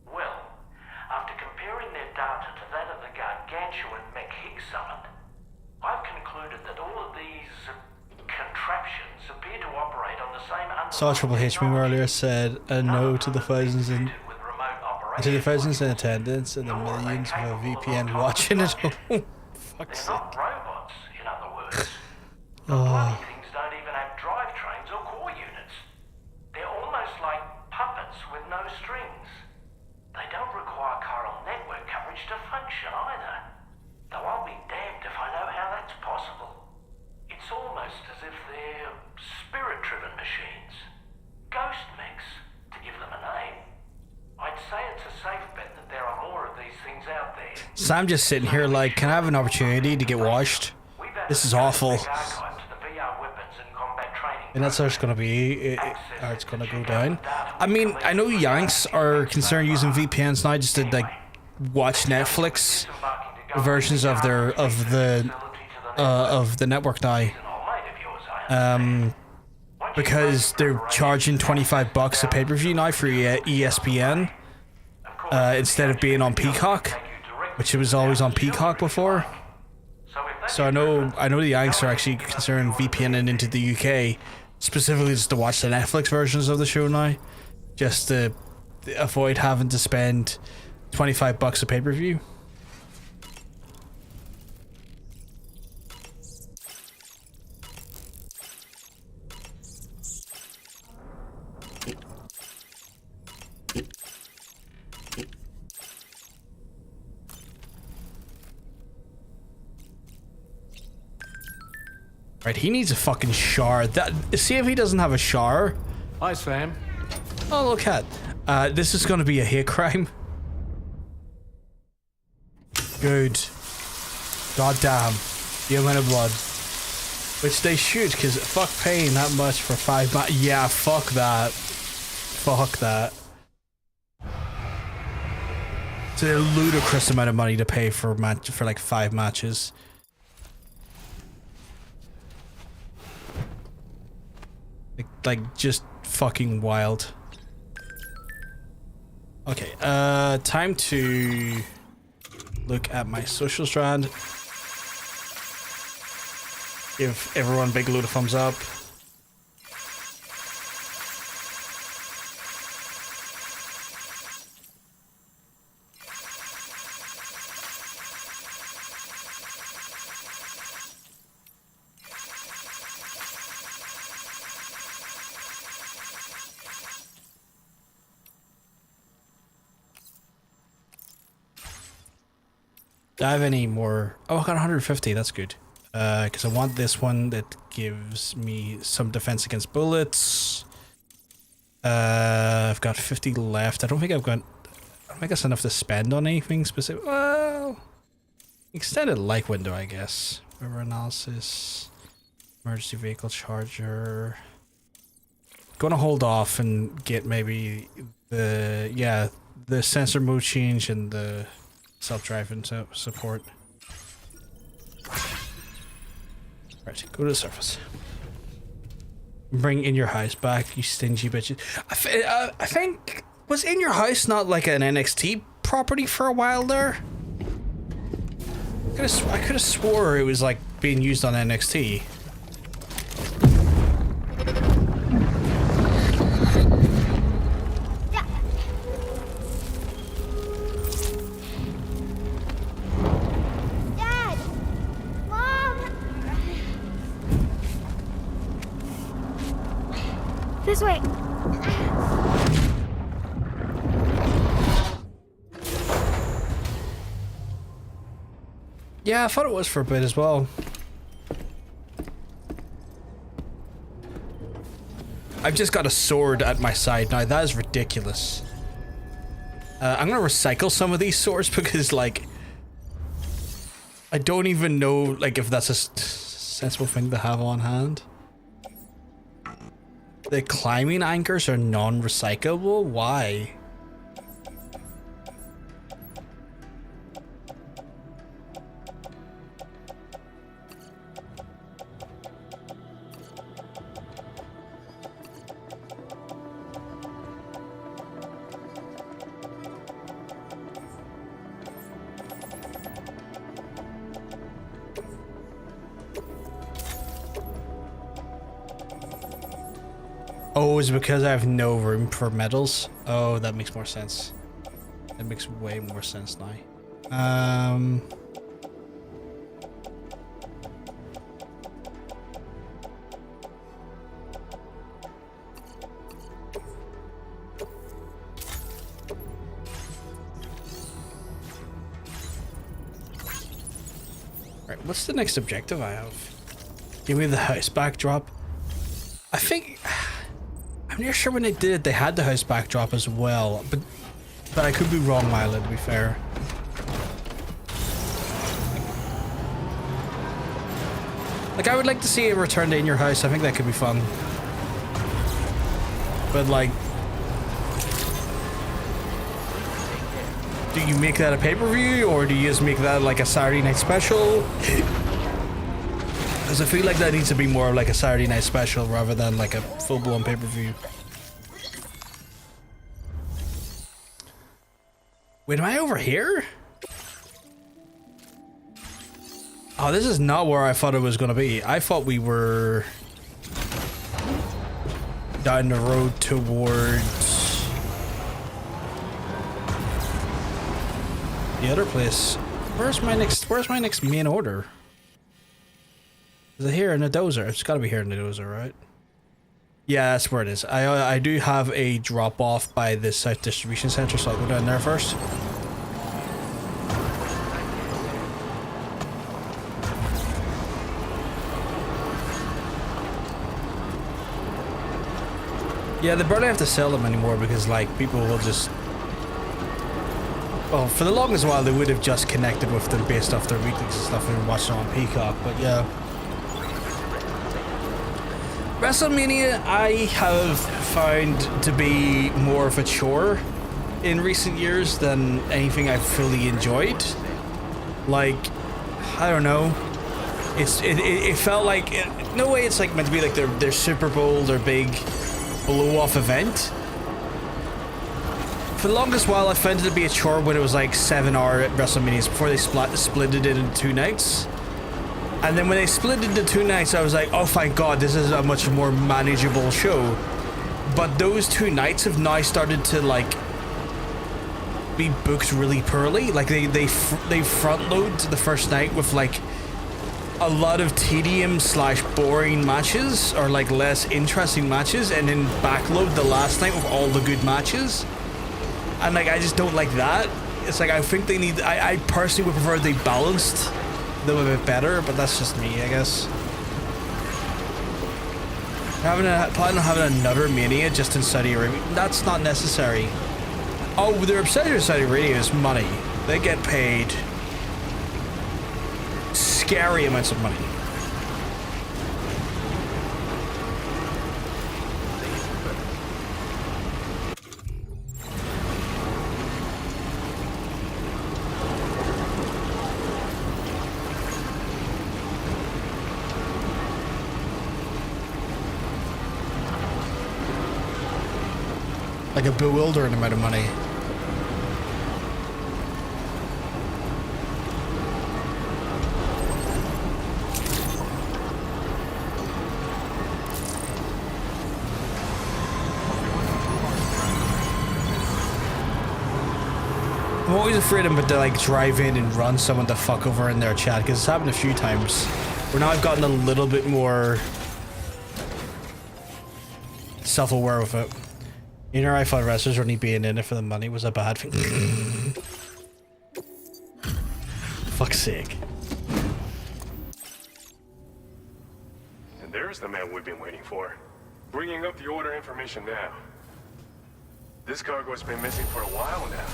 Well, after comparing their data to that of the gargantuan mech Higgs summoned, I've concluded that all of these contraptions appear to operate on the same Saw Triple H meme earlier, said a no to the thousands in attendance and the millions of a VPN watching it. Fuck's They're sake. not robots, in other words. The bloody things don't even have drivetrains or core units. They're almost like puppets with no strings. They don't require chiral network coverage to function either. Though I'll be damned if I know how that's possible. It's almost as if they're spirit-driven machines. Ghost mechs, to give them a name. I'd say it's a safe bet that there are more of these things out there. Sam just sitting here like, can I have an opportunity to get washed? This is awful. And that's how it's gonna be, how it's gonna go down. I mean, I know Yanks are concerned using VPNs now just to like watch Netflix versions of the network now. Because they're charging $25 a pay-per-view now for ESPN instead of being on Peacock, which it was always on Peacock before. So I know the Yanks are actually considering VPNing into the UK specifically just to watch the Netflix versions of the show now, just to avoid having to spend $25 a pay-per-view. Right, he needs a fucking shower. See if he doesn't have a shower. Hi, Sam. Oh, look at. This is gonna be a hate crime. Good. God damn. The amount of blood. Which they should, because fuck paying that much for 5 yeah, fuck that. Fuck that. It's a ludicrous amount of money to pay for like 5 matches. Like just fucking wild. Okay, time to look at my social strand. Give everyone a big load of thumbs up. Do I have any more? Oh, I got 150. That's good. Because I want this one that gives me some defense against bullets. I've got 50 left. I don't think that's enough to spend on anything specific. Well, extended light window, I guess. River analysis, emergency vehicle charger. Gonna hold off and get maybe the sensor mode change and the self-driving support. Right, go to the surface. Bring In Your House back, you stingy bitches. I think, was In Your House not like an NXT property for a while there? I could have swore it was like being used on NXT. This way. Yeah, I thought it was for a bit as well. I've just got a sword at my side now. That is ridiculous. I'm gonna recycle some of these swords because, like, I don't even know, like, if that's a sensible thing to have on hand. The climbing anchors are non-recyclable? Why? Oh, it's because I have no room for metals? Oh, that makes more sense. That makes way more sense now. Right, what's the next objective I have? Give me the house backdrop. I think... I'm not sure when they did it, they had the house backdrop as well, but I could be wrong, Milo, to be fair. Like, I would like to see it returned in your house. I think that could be fun. But, like... Do you make that a pay-per-view, or do you just make that, like, a Saturday night special? Because I feel like that needs to be more like a Saturday night special rather than, like, a full-blown pay-per-view. Wait, am I over here? Oh, this is not where I thought it was going to be. I thought we were down the road towards the other place. Where's my next main order? Is it here in the dozer? It's got to be here in the dozer, right? Yeah, that's where it is. I do have a drop off by the South Distribution Center, so I'll go down there first. Yeah, they barely have to sell them anymore because, like, people will just... Well, for the longest while, they would have just connected with them based off their weeklies and stuff and watched them on Peacock, but yeah. WrestleMania, I have found to be more of a chore in recent years than anything I've fully enjoyed. Like, I don't know. It felt like... no way it's like meant to be like their Super Bowl, their big blow-off event. For the longest while, I found it to be a chore when it was like 7-hour WrestleManias before they split it into 2 nights. And then when they split it into 2 nights, I was like, oh thank God, this is a much more manageable show. But those 2 nights have now started to, like, be booked really poorly. Like, they front load the first night with, like, a lot of tedium / boring matches, or, like, less interesting matches, and then backload the last night with all the good matches. And, like, I just don't like that. It's like, I think they need... I personally would prefer they balanced them a bit better, but that's just me, I guess. Planning on having another Mania just in Saudi Arabia, that's not necessary. Oh, their obsession with Saudi Arabia is money. They get paid scary amounts of money. Like a bewildering amount of money. I'm always afraid I'm about to, like, drive in and run someone the fuck over in their chat, because it's happened a few times where now I've gotten a little bit more self-aware of it. You know, I thought wrestlers only being in it for the money was a bad thing. Fuck's sake. And there's the man we've been waiting for. Bringing up the order information now. This cargo's been missing for a while now.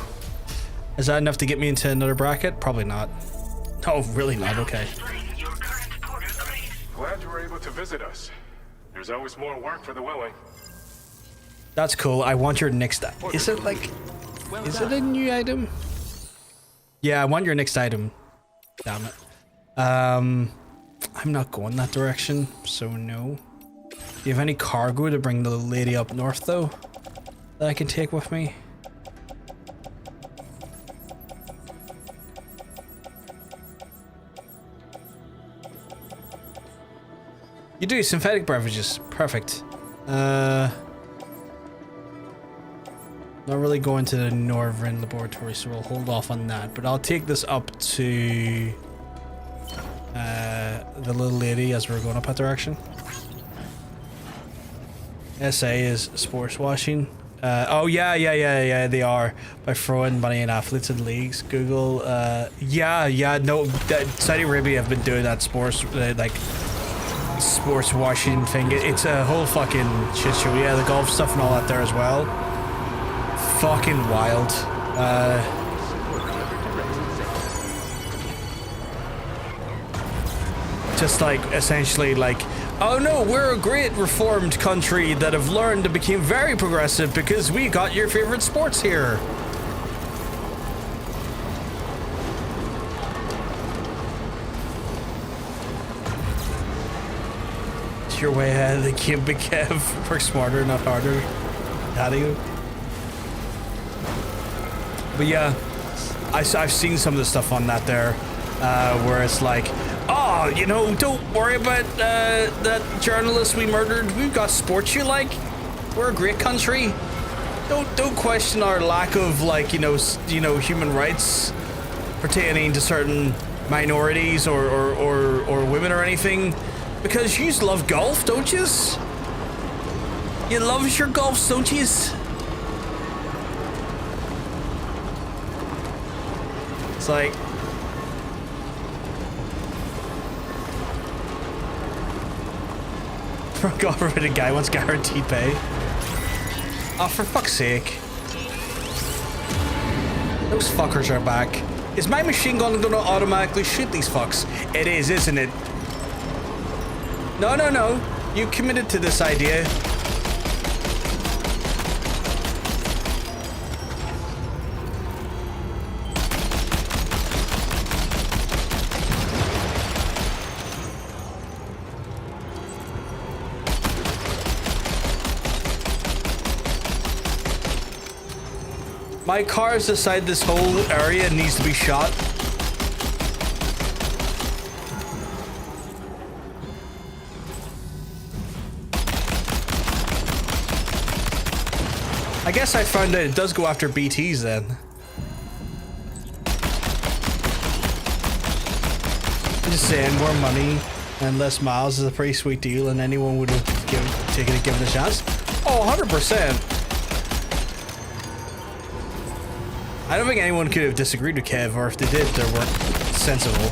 Is that enough to get me into another bracket? Probably not. Oh, really not? Okay. Glad you were able to visit us. There's always more work for the willing. That's cool. I want your next... Is it like... Is it a new item? Yeah, I want your next item. Damn it. I'm not going that direction, so no. Do you have any cargo to bring the lady up north, though? That I can take with me? You do, synthetic beverages. Perfect. Not really going to the Northern Laboratory, so we'll hold off on that. But I'll take this up to the little lady as we're going up that direction. SA is sports washing. Oh yeah, they are. By throwing money in athletes and leagues. Google, no, Saudi Arabia have been doing that sports, sports washing thing. It's a whole fucking shit show. Yeah, the golf stuff and all that there as well. Fucking wild. Just like essentially like, oh no, we're a great reformed country that have learned and became very progressive because we got your favorite sports here. It's your way ahead of the game, Big Kev. Work smarter, not harder. How do you? But yeah, I've seen some of the stuff on that there, where it's like, oh, you know, don't worry about that journalist we murdered. We've got sports you like. We're a great country. Don't question our lack of like, you know, human rights pertaining to certain minorities or women or anything, because you love golf, don't yous? You love your golfs, don't yous? It's like, government guy wants guaranteed pay. Oh, for fuck's sake. Those fuckers are back. Is my machine gun gonna automatically shoot these fucks? It is, isn't it? No. You committed to this idea. My car's decided this whole area needs to be shot. I guess I found out it does go after BTs then. I'm just saying, more money and less miles is a pretty sweet deal, and anyone would have taken it given a chance. Oh, 100%. I don't think anyone could have disagreed with Kev, or if they did, they were sensible.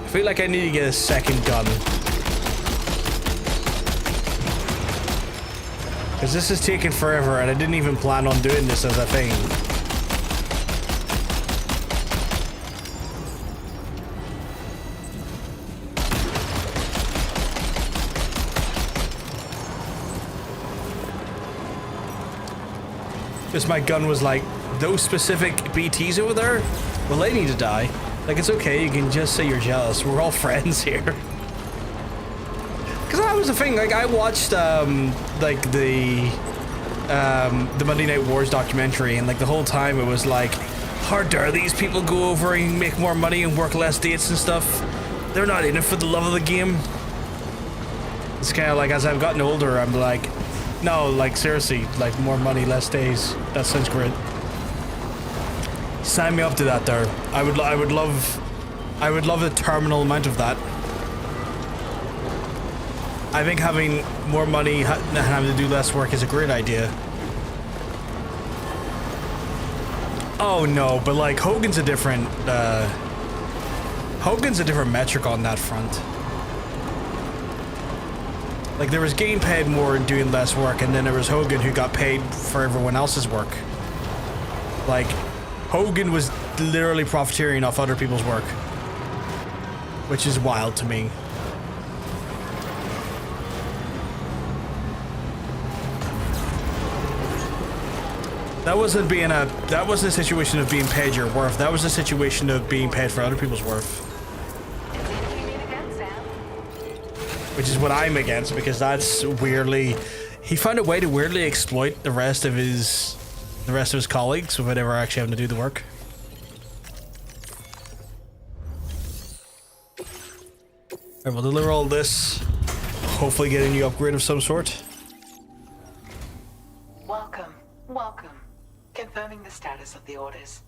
I feel like I need to get a second gun. Because this is taking forever and I didn't even plan on doing this as a thing. Just my gun was like, those specific BTs over there? Well, they need to die. Like, it's okay, you can just say you're jealous. We're all friends here. Because that was the thing, like, I watched, like, the the Monday Night Wars documentary, and like the whole time it was like, how dare these people go over and make more money and work less dates and stuff? They're not in it for the love of the game. It's kind of like, as I've gotten older, I'm like, no, like seriously, like more money, less days. That sounds great. Sign me up to that there. I would love a terminal amount of that. I think having more money and having to do less work is a great idea. Oh no, but like Hogan's a different metric on that front. Like there was getting paid more and doing less work, and then there was Hogan who got paid for everyone else's work. Like Hogan was literally profiteering off other people's work, which is wild to me. That wasn't a situation of being paid your worth. That was a situation of being paid for other people's worth. Which is what I'm against, because that's weirdly, he found a way to weirdly exploit the rest of his colleagues without ever actually having to do the work. Alright, we'll deliver all this. Hopefully get a new upgrade of some sort. Welcome. Confirming the status of the orders.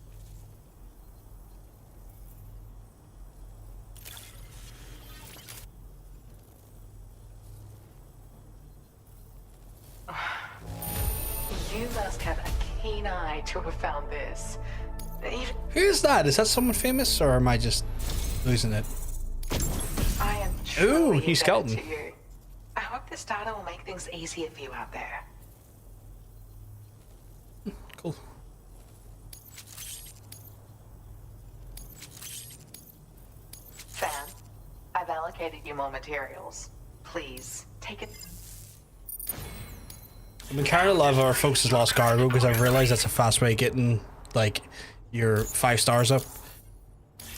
You must have a keen eye to have found this. Who's that? Is that someone famous, or am I just losing it? I am Ooh, he's skeleton. to you. I hope this data will make things easier for you out there. Cool. Sam, I've allocated you more materials. Please, take it. I've been carrying a lot of our folks' lost cargo because I've realized that's a fast way of getting like your 5 stars up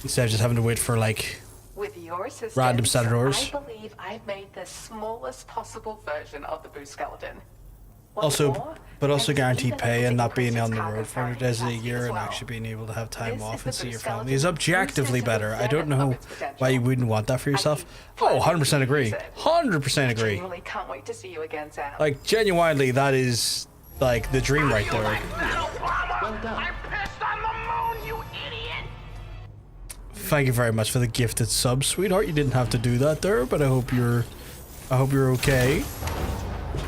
instead of just having to wait for like With your assistance, random standard orders. I believe I've made the smallest possible version of the boo skeleton. Also guaranteed pay and not being on the road for a designated year and actually being able to have time off and see your family is objectively better. I don't know why you wouldn't want that for yourself. Oh, 100% agree. 100% agree. Genuinely can't wait to see you again, Sam. Like, genuinely, that is like the dream right there. I pissed on the moon, you idiot! Thank you very much for the gifted sub, sweetheart. You didn't have to do that there, but I hope you're okay.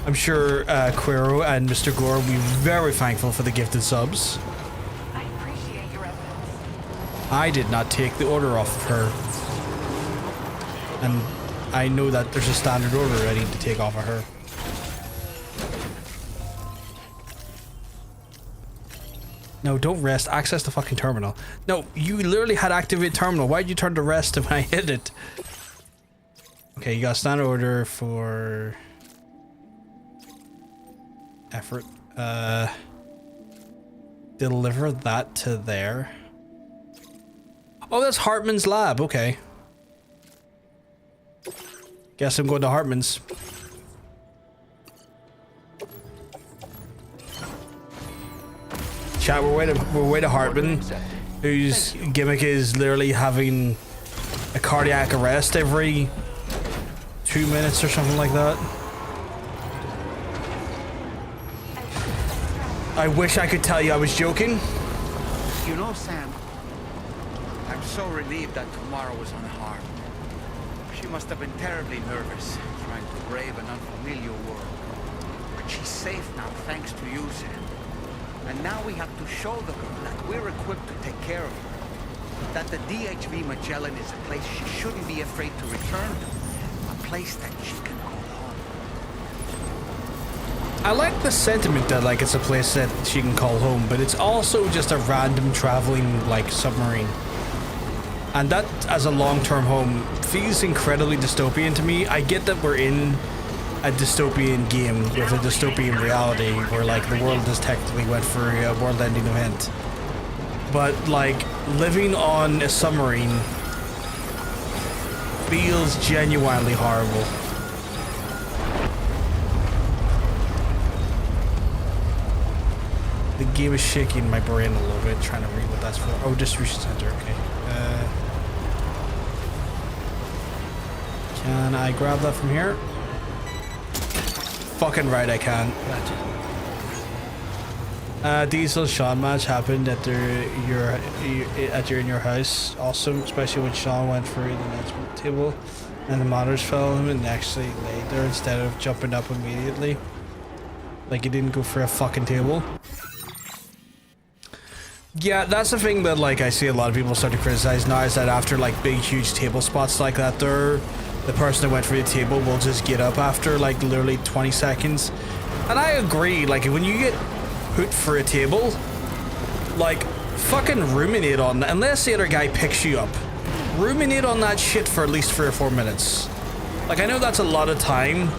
I'm sure Quero and Mr. Gore will be very thankful for the gifted subs. I appreciate your efforts. I did not take the order off of her. And I know that there's a standard order I need to take off of her. No, don't rest. Access the fucking terminal. No, you literally had activate terminal. Why'd you turn to rest when I hit it? Okay, you got a standard order for effort. Deliver that to there. Oh, that's Hartman's lab. Okay. Guess I'm going to Hartman's. Chat, we're way to Hartman, whose gimmick is literally having a cardiac arrest every 2 minutes or something like that. I wish I could tell you I was joking. You know, Sam, I'm so relieved that tomorrow was unharmed. She must have been terribly nervous, trying to brave an unfamiliar world. But she's safe now, thanks to you, Sam. And now we have to show the girl that we're equipped to take care of her. That the DHV Magellan is a place she shouldn't be afraid to return to. A place that she can call home. I like the sentiment that like it's a place that she can call home, but it's also just a random traveling like submarine. And that as a long-term home feels incredibly dystopian to me. I get that we're in a dystopian game with a dystopian reality where like the world has technically went through a world-ending event. But like living on a submarine feels genuinely horrible. game is shaking my brain a little bit trying to read what that's for. Oh, distribution center. Okay. Can I grab that from here? Fucking right, I can. Diesel Sean match happened at in your house. Awesome, especially when Sean went through the next table and the monitors fell on him and actually laid there instead of jumping up immediately. Like he didn't go for a fucking table. Yeah, that's the thing that like I see a lot of people start to criticize now, is that after like big huge table spots like that, the person that went for the table will just get up after like literally 20 seconds. And I agree, like when you get put for a table, like fucking ruminate on that. Unless the other guy picks you up, ruminate on that shit for at least 3 or 4 minutes. Like I know that's a lot of time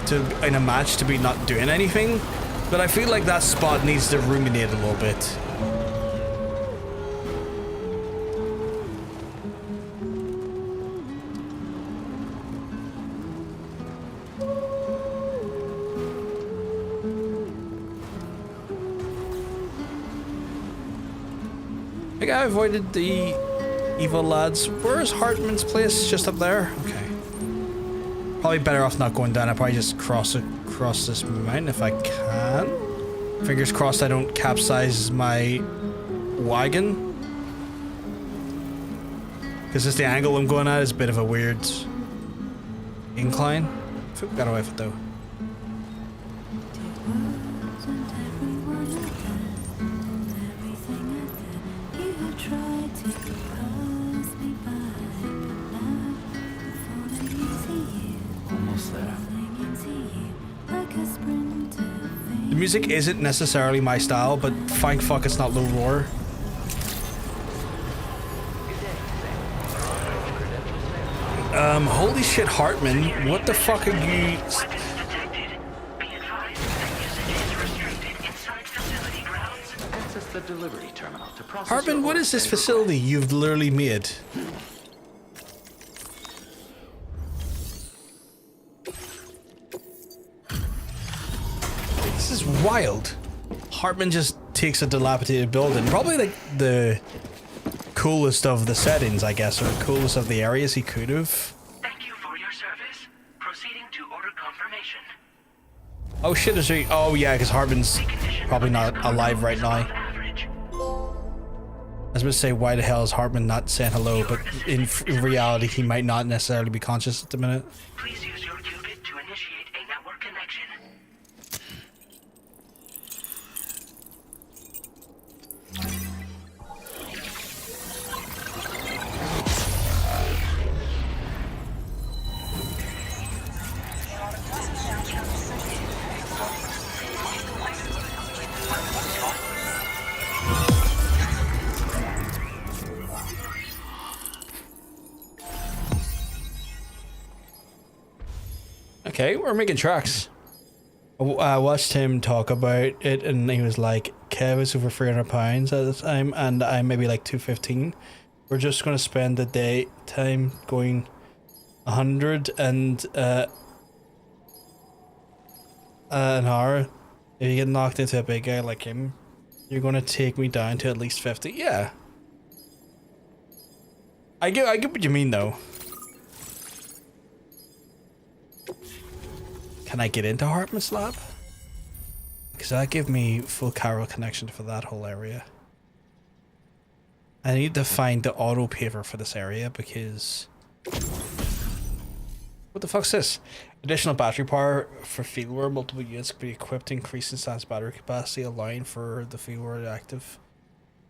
in a match to be not doing anything, but I feel like that spot needs to ruminate a little bit. I think I avoided the evil lads. Where's Hartman's place? Just up there? Okay. Probably better off not going down. I probably just cross this mountain if I can. Fingers crossed I don't capsize my wagon. Because just the angle I'm going at is a bit of a weird incline. I think we got away with it though. The music isn't necessarily my style, but thank fuck it's not low roar. Holy shit, Hartman, what the fuck are you? Access the delivery terminal to process. Hartman, what is this facility you've literally made? This is wild. Hartman just takes a dilapidated building, probably like the coolest of the settings, I guess, or the coolest of the areas he could have. Thank you for your service. Proceeding to order confirmation. Oh shit, is he? Oh yeah, because Hartman's probably not alive right now. I was going to say, why the hell is Hartman not saying hello, but in reality he might not necessarily be conscious at the minute. Please use your qubit to initiate a network connection. Okay, we're making tracks. I watched him talk about it and he was like, Kev is over 300 pounds at the time and I'm maybe like 215. We're just going to spend the day time going 100 and an hour. If you get knocked into a big guy like him, you're going to take me down to at least 50. Yeah. I get what you mean though. Can I get into Hartman's lab? Because that give me full Carol connection for that whole area. I need to find the auto paver for this area because... What the fuck's this? Additional battery power for fieldware. Multiple units can be equipped to increase in stance battery capacity, allowing for the fieldware active.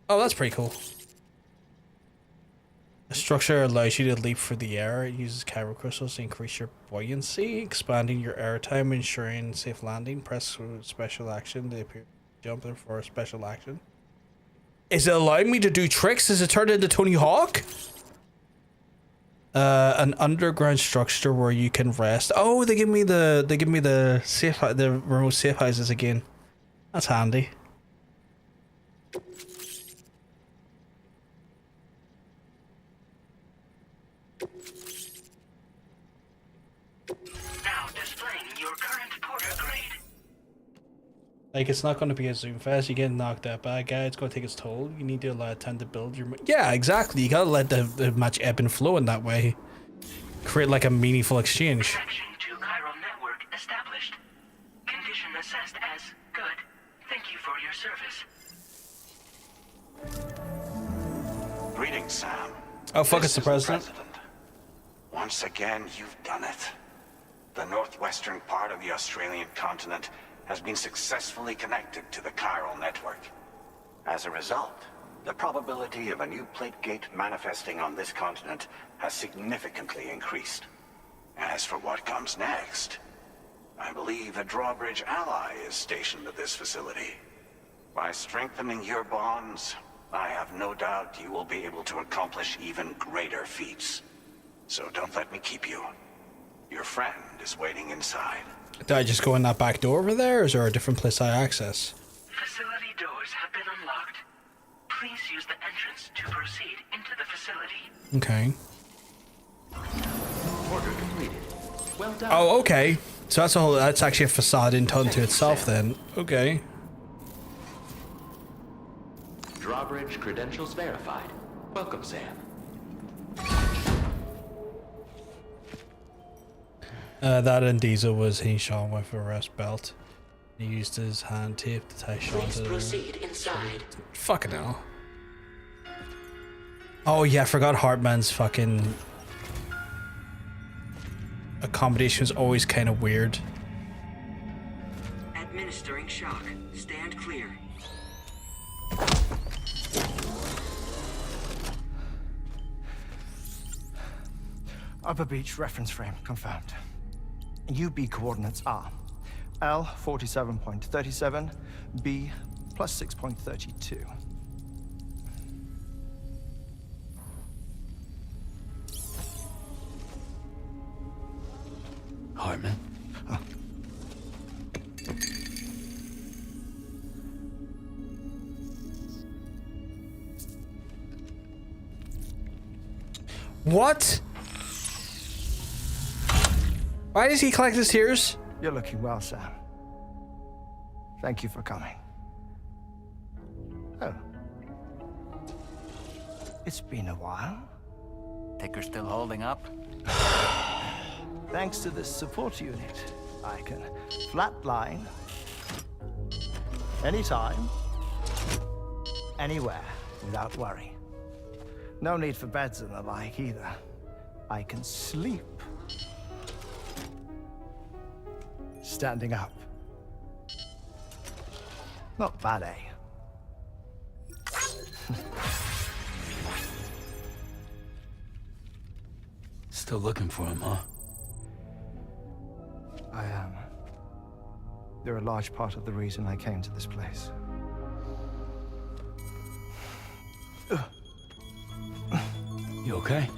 Oh, that's pretty cool. The structure allows you to leap through the air. It uses chiral crystals to increase your buoyancy, expanding your air time, ensuring safe landing. Press special action to appear jumping for a special action. Is it allowing me to do tricks? Is it turned into Tony Hawk? An underground structure where you can rest. Oh, they give me the safe, the remote safe houses again. That's handy. Like, it's not going to be a zoom fest. You get knocked out by a guy, it's going to take its toll. You need to allow time to build your... Yeah, exactly. You got to let the match ebb and flow in that way. Create, like, a meaningful exchange. Connection to chiral network established. Condition assessed as good. Thank you for your service. Greetings, Sam. Oh, fuck, This it's the is president. Once again, you've done it. The northwestern part of the Australian continent has been successfully connected to the chiral network. As a result, the probability of a new plate gate manifesting on this continent has significantly increased. As for what comes next, I believe a drawbridge ally is stationed at this facility. By strengthening your bonds, I have no doubt you will be able to accomplish even greater feats. So don't let me keep you. Your friend is waiting inside. Did I just go in that back door over there, or is there a different place I access? Facility doors have been unlocked. Please use the entrance to proceed into the facility. Okay. Order completed. Well done. Oh, okay. So that's actually a facade unto itself then. Okay. Drawbridge credentials verified. Welcome, Sam. That and Diesel was he shot with a rest belt. He used his hand tape to tie Sean Please to the... proceed inside. Fucking hell. Oh yeah, I forgot Hartman's fucking... accommodation was always kind of weird. Administering shock. Stand clear. Upper beach reference frame confirmed. UB coordinates are L 47.37, B plus 6.32. Hartman? What? Why does he collect his tears? You're looking well, Sam. Thank you for coming. Oh. It's been a while. Ticker still holding up? Thanks to this support unit, I can flatline anytime, anywhere, without worry. No need for beds and the like either. I can sleep standing up. Not bad, eh? Still looking for him, huh? I am. They're a large part of the reason I came to this place. You okay?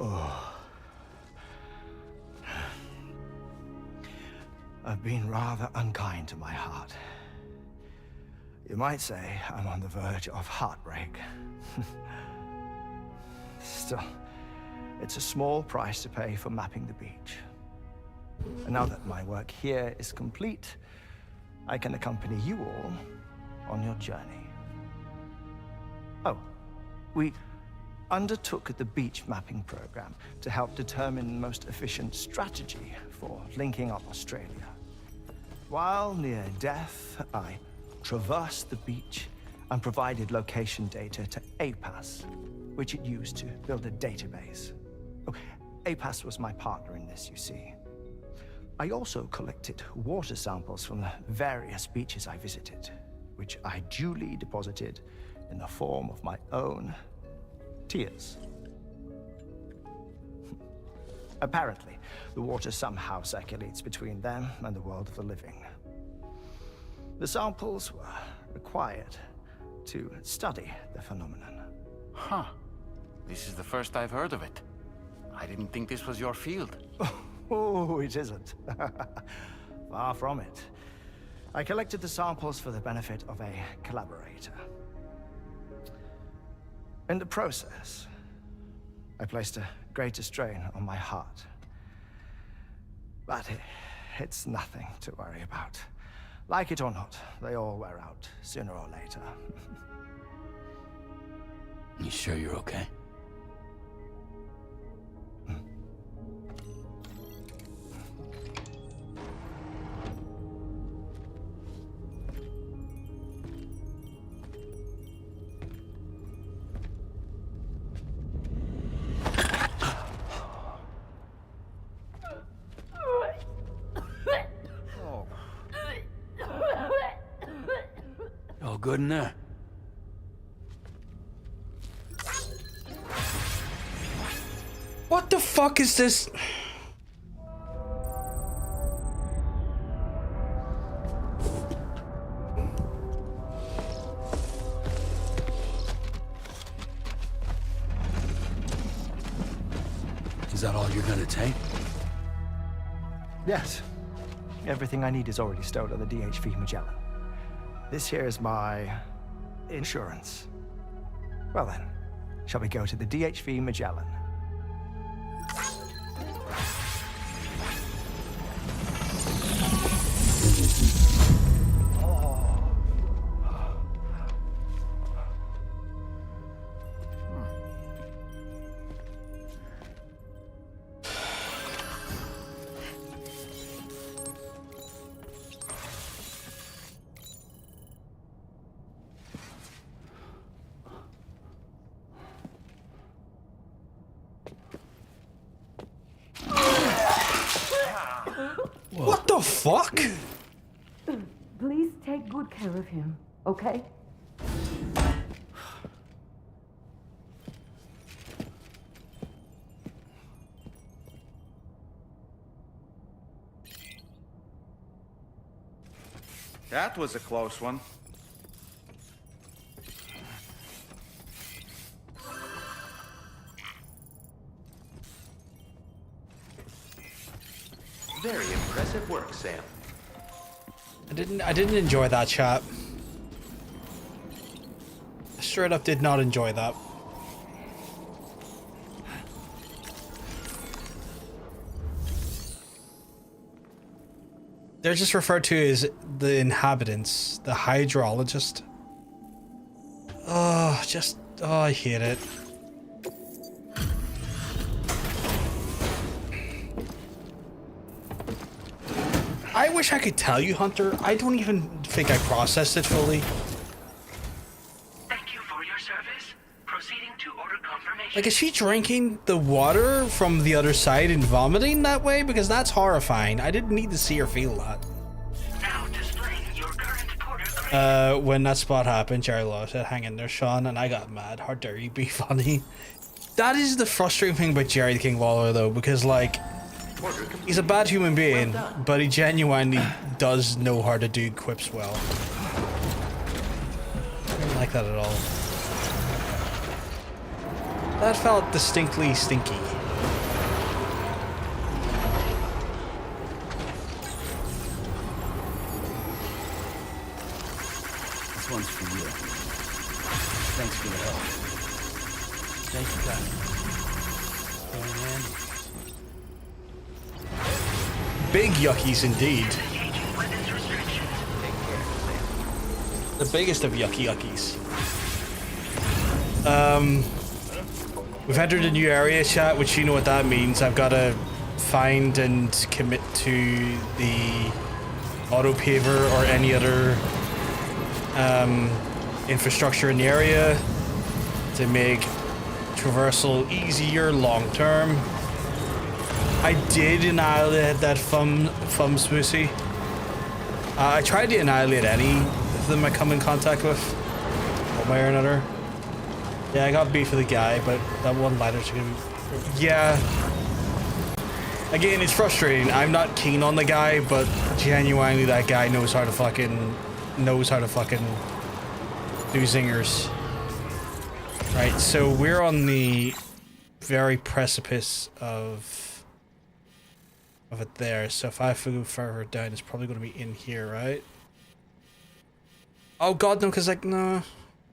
Oh. I've been rather unkind to my heart. You might say I'm on the verge of heartbreak. Still, it's a small price to pay for mapping the beach. And now that my work here is complete, I can accompany you all on your journey. Oh, we undertook the beach mapping program to help determine the most efficient strategy for linking up Australia. While near death, I traversed the beach and provided location data to APAS, which it used to build a database. Oh, APAS was my partner in this, you see. I also collected water samples from the various beaches I visited, which I duly deposited in the form of my own tears. Apparently, the water somehow circulates between them and the world of the living. The samples were required to study the phenomenon. Huh. This is the first I've heard of it. I didn't think this was your field. Oh, it isn't. Far from it. I collected the samples for the benefit of a collaborator. In the process, I placed a greater strain on my heart. But it's nothing to worry about. Like it or not, they all wear out sooner or later. You sure you're okay? All good in there? What the fuck is this? Is that all you're gonna take? Yes. Everything I need is already stored on the DHV Magellan. This here is my insurance. Well then, shall we go to the DHV Magellan? What the fuck? Please take good care of him, okay? That was a close one. Very impressive work, Sam. I didn't enjoy that shot. Straight up did not enjoy that. They're just referred to as the inhabitants, the hydrologist. Oh, I hate it. I wish I could tell you, Hunter. I don't even think I processed it fully. Thank you for your service. Proceeding to order confirmation. Like, is she drinking the water from the other side and vomiting that way? Because that's horrifying. I didn't need to see or feel that. Now displaying your current porter grade. When that spot happened, Jerry Law said, "Hang in there, Sean," and I got mad. How dare you be funny? That is the frustrating thing about Jerry the King Lawler, though, because, like, he's a bad human being, but he genuinely does know how to do quips well. I don't like that at all. That felt distinctly stinky. This one's for you. Thanks for the help. Thank you, guys. Big yuckies indeed. The biggest of yucky yuckies. We've entered a new area, chat, which you know what that means. I've got to find and commit to the auto paver or any other infrastructure in the area to make traversal easier long term. I did annihilate that thumb smoothie. I tried to annihilate any of them I come in contact with, one way or another. Yeah, I got beef for the guy, but that one lighter's gonna be... Yeah. Again, it's frustrating. I'm not keen on the guy, but genuinely that guy knows how to fucking do zingers. Right, so we're on the very precipice of it there. So if I go further down, it's probably going to be in here, right? Oh god, no, because like, no.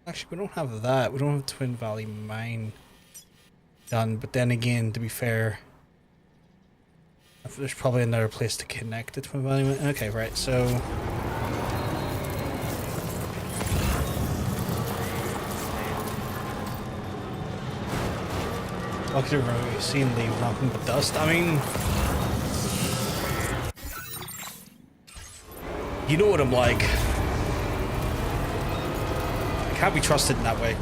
Actually, we don't have that. We don't have Twin Valley Mine. done. But then again, to be fair, there's probably another place to connect it with anyway. Okay, right, so walking around, seeing leave nothing but dust. I mean, you know what I'm like. I can't be trusted in that way.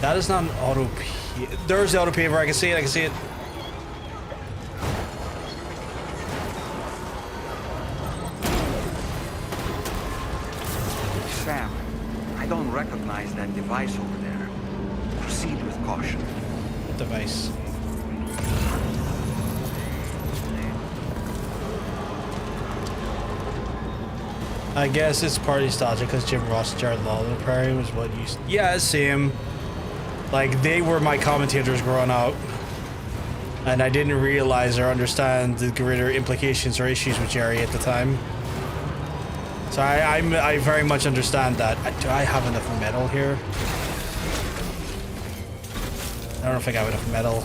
That is not an auto. There's the auto paver. I can see it. I can see it. Sam, I don't recognize that device over there. Proceed with caution. What device? I guess it's partly nostalgia because Jim Ross and Jared Lawler apparently was what you. Yeah, same. Like, they were my commentators growing up, and I didn't realize or understand the greater implications or issues with Jerry at the time. So I very much understand that. Do I have enough metal here? I don't think I have enough metal.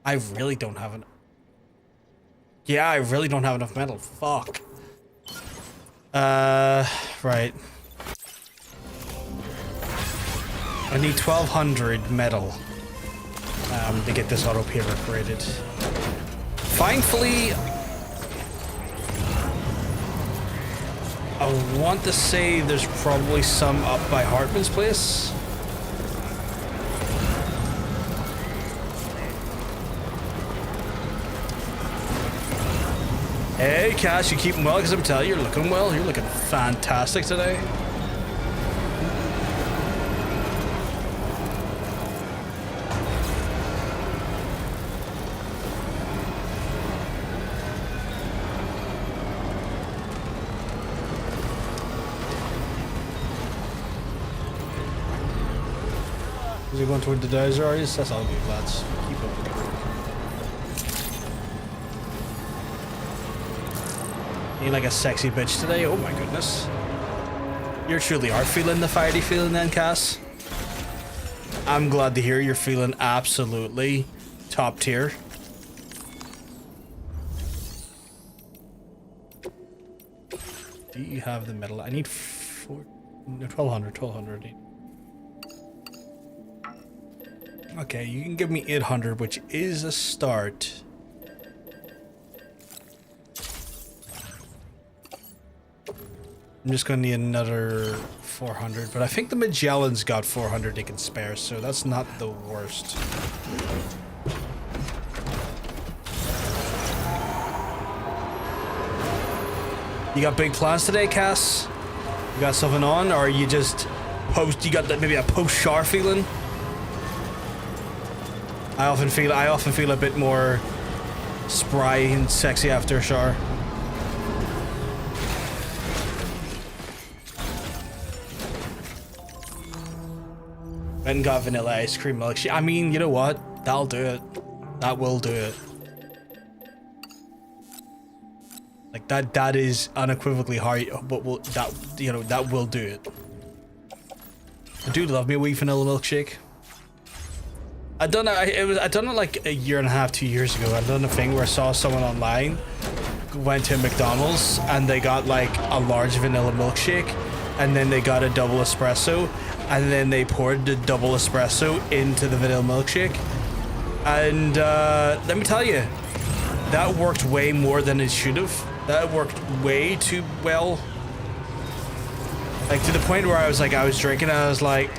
I really don't have enough. Yeah, I really don't have enough metal. Fuck. Right. I need 1,200 metal to get this auto paver created. Thankfully, I want to say there's probably some up by Hartman's place. Hey, Cash, you keeping well? Because I'm telling you, you're looking well. You're looking fantastic today. Is he going toward the dozer, are you? That's all good, lads. Keep up with it. Ain't like a sexy bitch today? Oh my goodness. You truly are feeling the fiery feeling then, Cass. I'm glad to hear you're feeling absolutely top tier. Do you have the metal? I need 1,200. Okay, you can give me 800, which is a start. I'm just gonna need another 400, but I think the Magellan's got 400 they can spare, so that's not the worst. You got big plans today, Cass? You got something on, or you just post? You got that maybe a post-shower feeling? I often feel a bit more spry and sexy after a shower. Went and got vanilla ice cream milkshake. I mean, you know what? That'll do it. That will do it. Like that is unequivocally hard, but that will do it. I do love me a wee vanilla milkshake. I done it like a year and a half, 2 years ago. I done a thing where I saw someone online went to McDonald's and they got like a large vanilla milkshake, and then they got a double espresso, and then they poured the double espresso into the vanilla milkshake. And let me tell you, that worked way more than it should have. That worked way too well. Like to the point where I was drinking and I was like,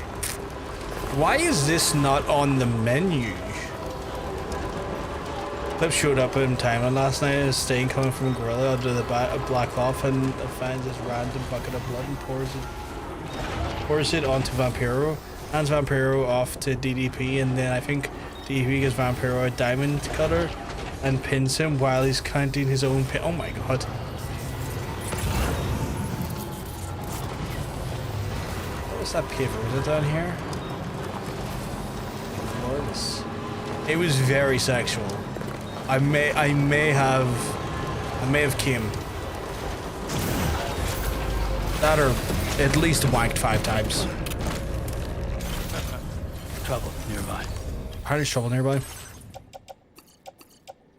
why is this not on the menu? Clip showed up in Thailand last night and a stain coming from a gorilla under the black cloth, and finds this random bucket of blood and pours it onto Vampiro. Hands Vampiro off to DDP, and then I think DDP gives Vampiro a diamond cutter and pins him while he's counting his own pin. Oh my god. What was that paper? Was it down here? It was very sexual. I may have I may have came. That or at least wanked 5 times. Trouble nearby. How is trouble nearby?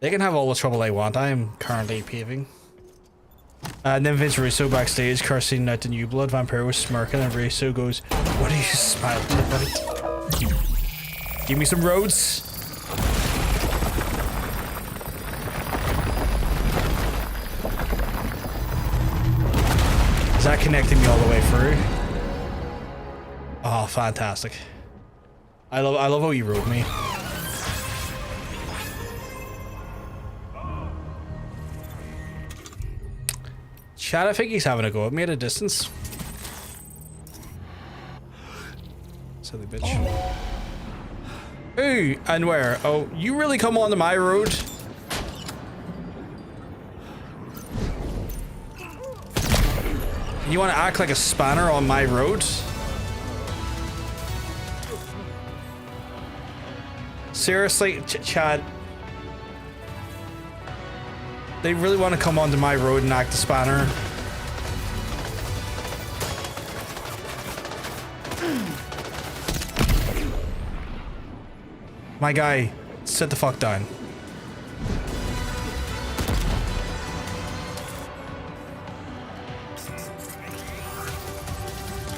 They can have all the trouble they want. I am currently paving. And then Vince Russo backstage cursing out the New Blood. Vampire was smirking and Russo goes, "What are you smiling about? Give me some roads." Is that connecting me all the way through? Oh, fantastic. I love how you rode me. Chad, I think he's having a go at me at a distance. Silly bitch. Ooh, and where? Oh, you really come onto my road? You want to act like a spanner on my road? Seriously, Chad? They really want to come onto my road and act a spanner? My guy, sit the fuck down.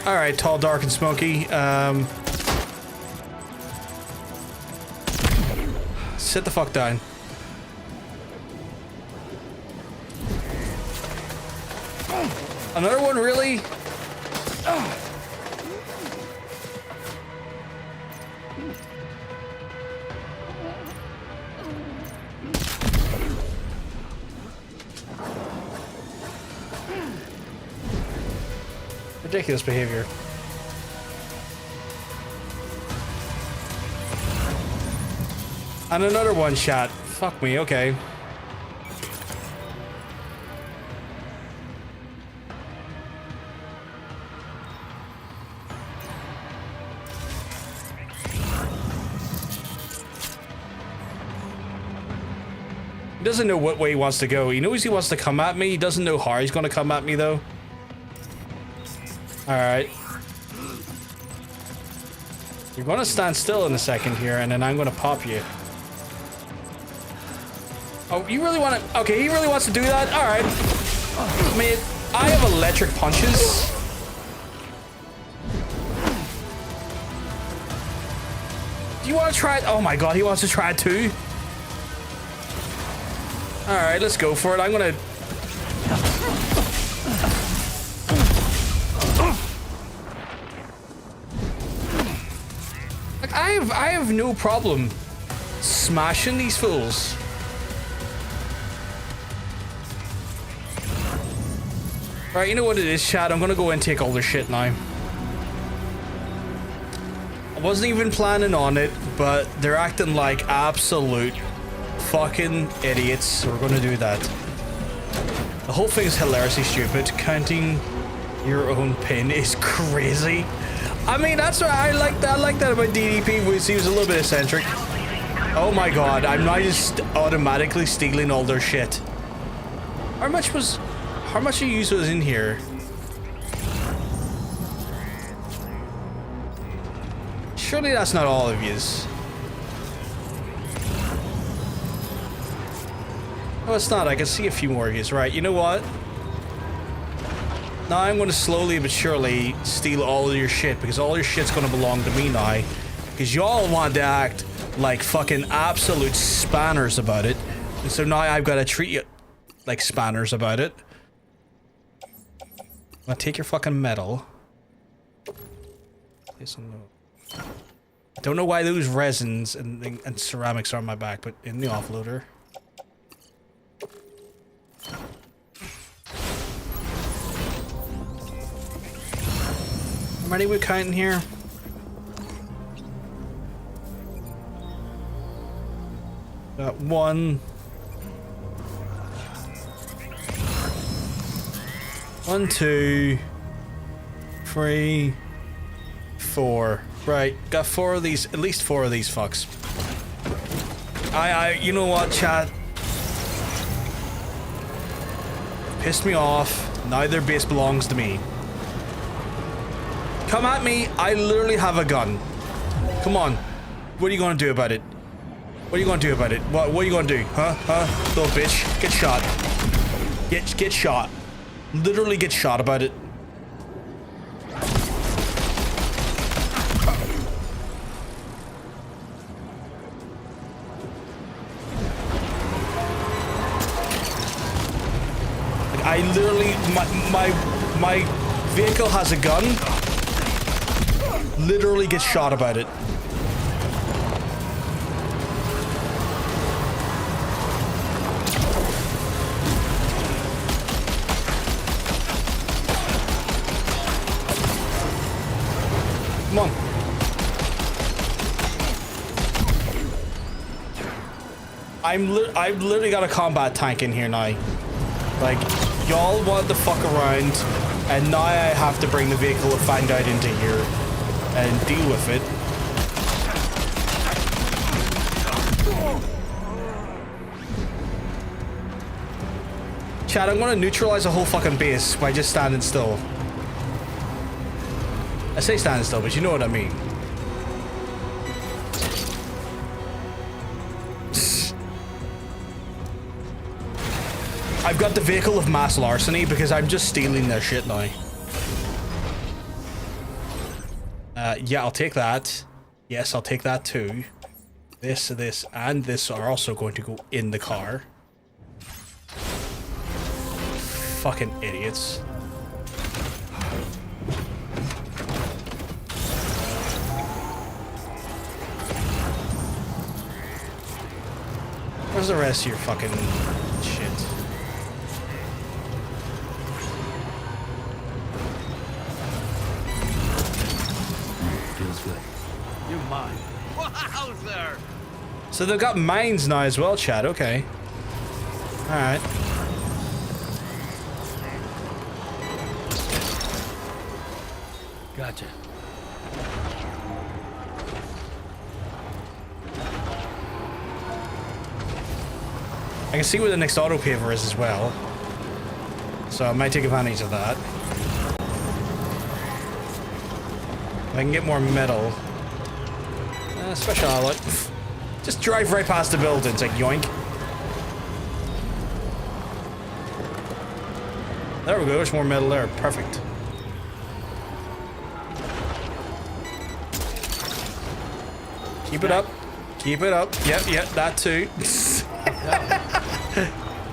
Alright, tall, dark, and smoky. Sit the fuck down. Another one, really? Ridiculous behavior. And another one shot. Fuck me, okay. He doesn't know what way he wants to go. He knows he wants to come at me. He doesn't know how he's going to come at me, though. Alright. You're going to stand still in a second here, and then I'm going to pop you. Oh, you really want to... Okay, he really wants to do that? Alright. I mean, I have electric punches. Do you want to try it? Oh my god, he wants to try it too? Alright, let's go for it. I'm going to... Like, I have no problem smashing these fools. Alright, you know what it is, chat? I'm gonna go and take all their shit now. I wasn't even planning on it, but they're acting like absolute fucking idiots, so we're gonna do that. The whole thing is hilariously stupid. Counting your own pin is crazy. I mean, that's what I like that. I like that about DDP. He was a little bit eccentric. Oh my god, I'm now just automatically stealing all their shit. How much of you was in here? Surely that's not all of yous. Oh, it's not. I can see a few more of yous. Right, you know what? Now I'm going to slowly but surely steal all of your shit, because all your shit's going to belong to me now. Because y'all want to act like fucking absolute spanners about it. And so now I've got to treat you like spanners about it. I'm gonna take your fucking metal. Place on the... I don't know why those resins and ceramics are on my back, but in the offloader. How many we counting here? Got 1. 1, 2, 3, 4. Right, got 4 of these, at least 4 of these fucks. You know what, chat? pissed me off. Now their base belongs to me. Come at me. I literally have a gun. Come on. What are you gonna do about it? What are you gonna do about it? What are you gonna do? Huh? Little bitch. Get shot. Get shot. Literally get shot about it. Like, I literally, my vehicle has a gun. Literally get shot about it. Come on. I've literally got a combat tank in here now. Like, y'all want to fuck around, and now I have to bring the vehicle of Find Out into here and deal with it. Chad, I'm gonna neutralize a whole fucking base by just standing still. I say standing still, but you know what I mean. I've got the vehicle of mass larceny because I'm just stealing their shit now. Yeah, I'll take that. Yes, I'll take that too. This, and this are also going to go in the car. Fucking idiots. Where's the rest of your fucking shit? Feels good. You're mine. Wowzer! So they've got mines now as well, Chad. Okay. Alright. Gotcha. I can see where the next auto paver is as well. So I might take advantage of that. If I can get more metal. Special alloy. Just drive right past the buildings, like yoink. There we go, there's more metal there. Perfect. Keep it up. Keep it up. Yep, that too.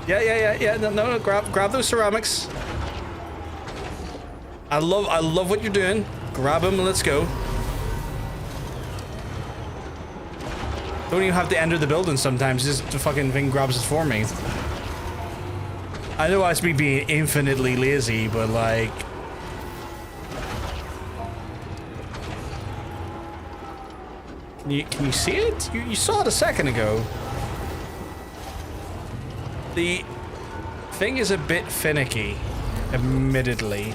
Yeah. No, grab those ceramics. I love what you're doing. Grab them and let's go. Don't even have to enter the building sometimes, just the fucking thing grabs it for me. I know that's me being infinitely lazy, but like... Can you see it? You saw it a second ago. The thing is a bit finicky, admittedly.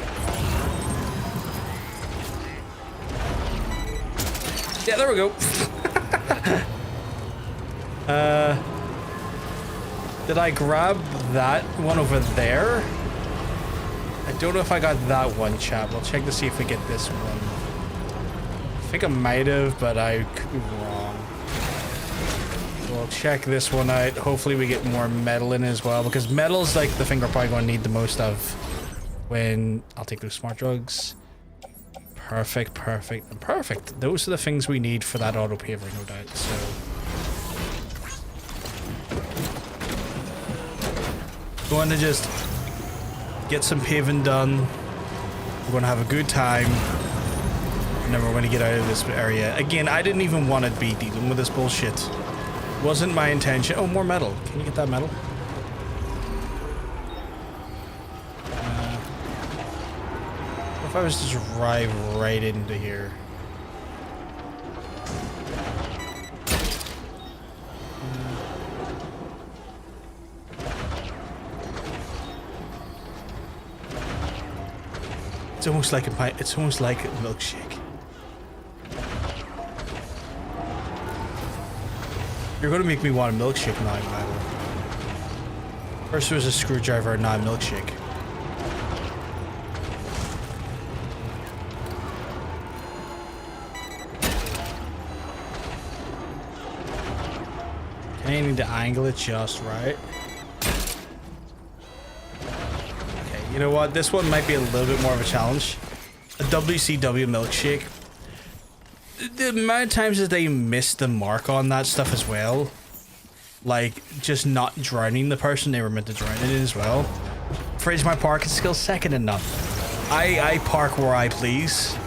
Yeah, there we go. Did I grab that one over there? I don't know if I got that one, chat. We'll check to see if we get this one. I think I might have, but I could be wrong. We'll check this one out. Hopefully we get more metal in as well, because metal's like the thing we're probably going to need the most of when... I'll take those smart drugs. Perfect. Those are the things we need for that auto paver, no doubt. So... going to just get some paving done. We're going to have a good time. And then we're going to get out of this area. Again, I didn't even want to be dealing with this bullshit. Wasn't my intention. Oh, more metal. Can you get that metal? What if I was to just drive right into here? It's almost like a milkshake. You're gonna make me want a milkshake now, Michael. First there was a screwdriver, now a milkshake. I need to angle it just right. Okay, you know what? This one might be a little bit more of a challenge. A WCW milkshake. The amount of times that they miss the mark on that stuff as well. Like, just not drowning the person they were meant to drown in as well. Fridge, my parking skills second to none. I park where I please.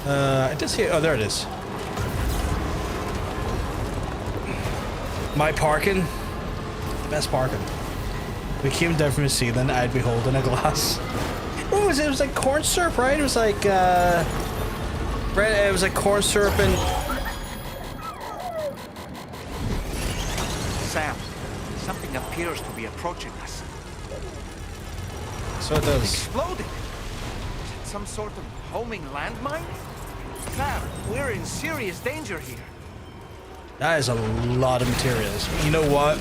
I did see it. Oh, there it is. My parking. Best parking. We came down from the ceiling, I'd be holding a glass. What was it? It was like corn syrup, right? It was like, it was like corn syrup and... Sam, something appears to be approaching us. So it does. Exploded. Some sort of homing landmine? Sam, we're in serious danger here. That is a lot of materials. You know what?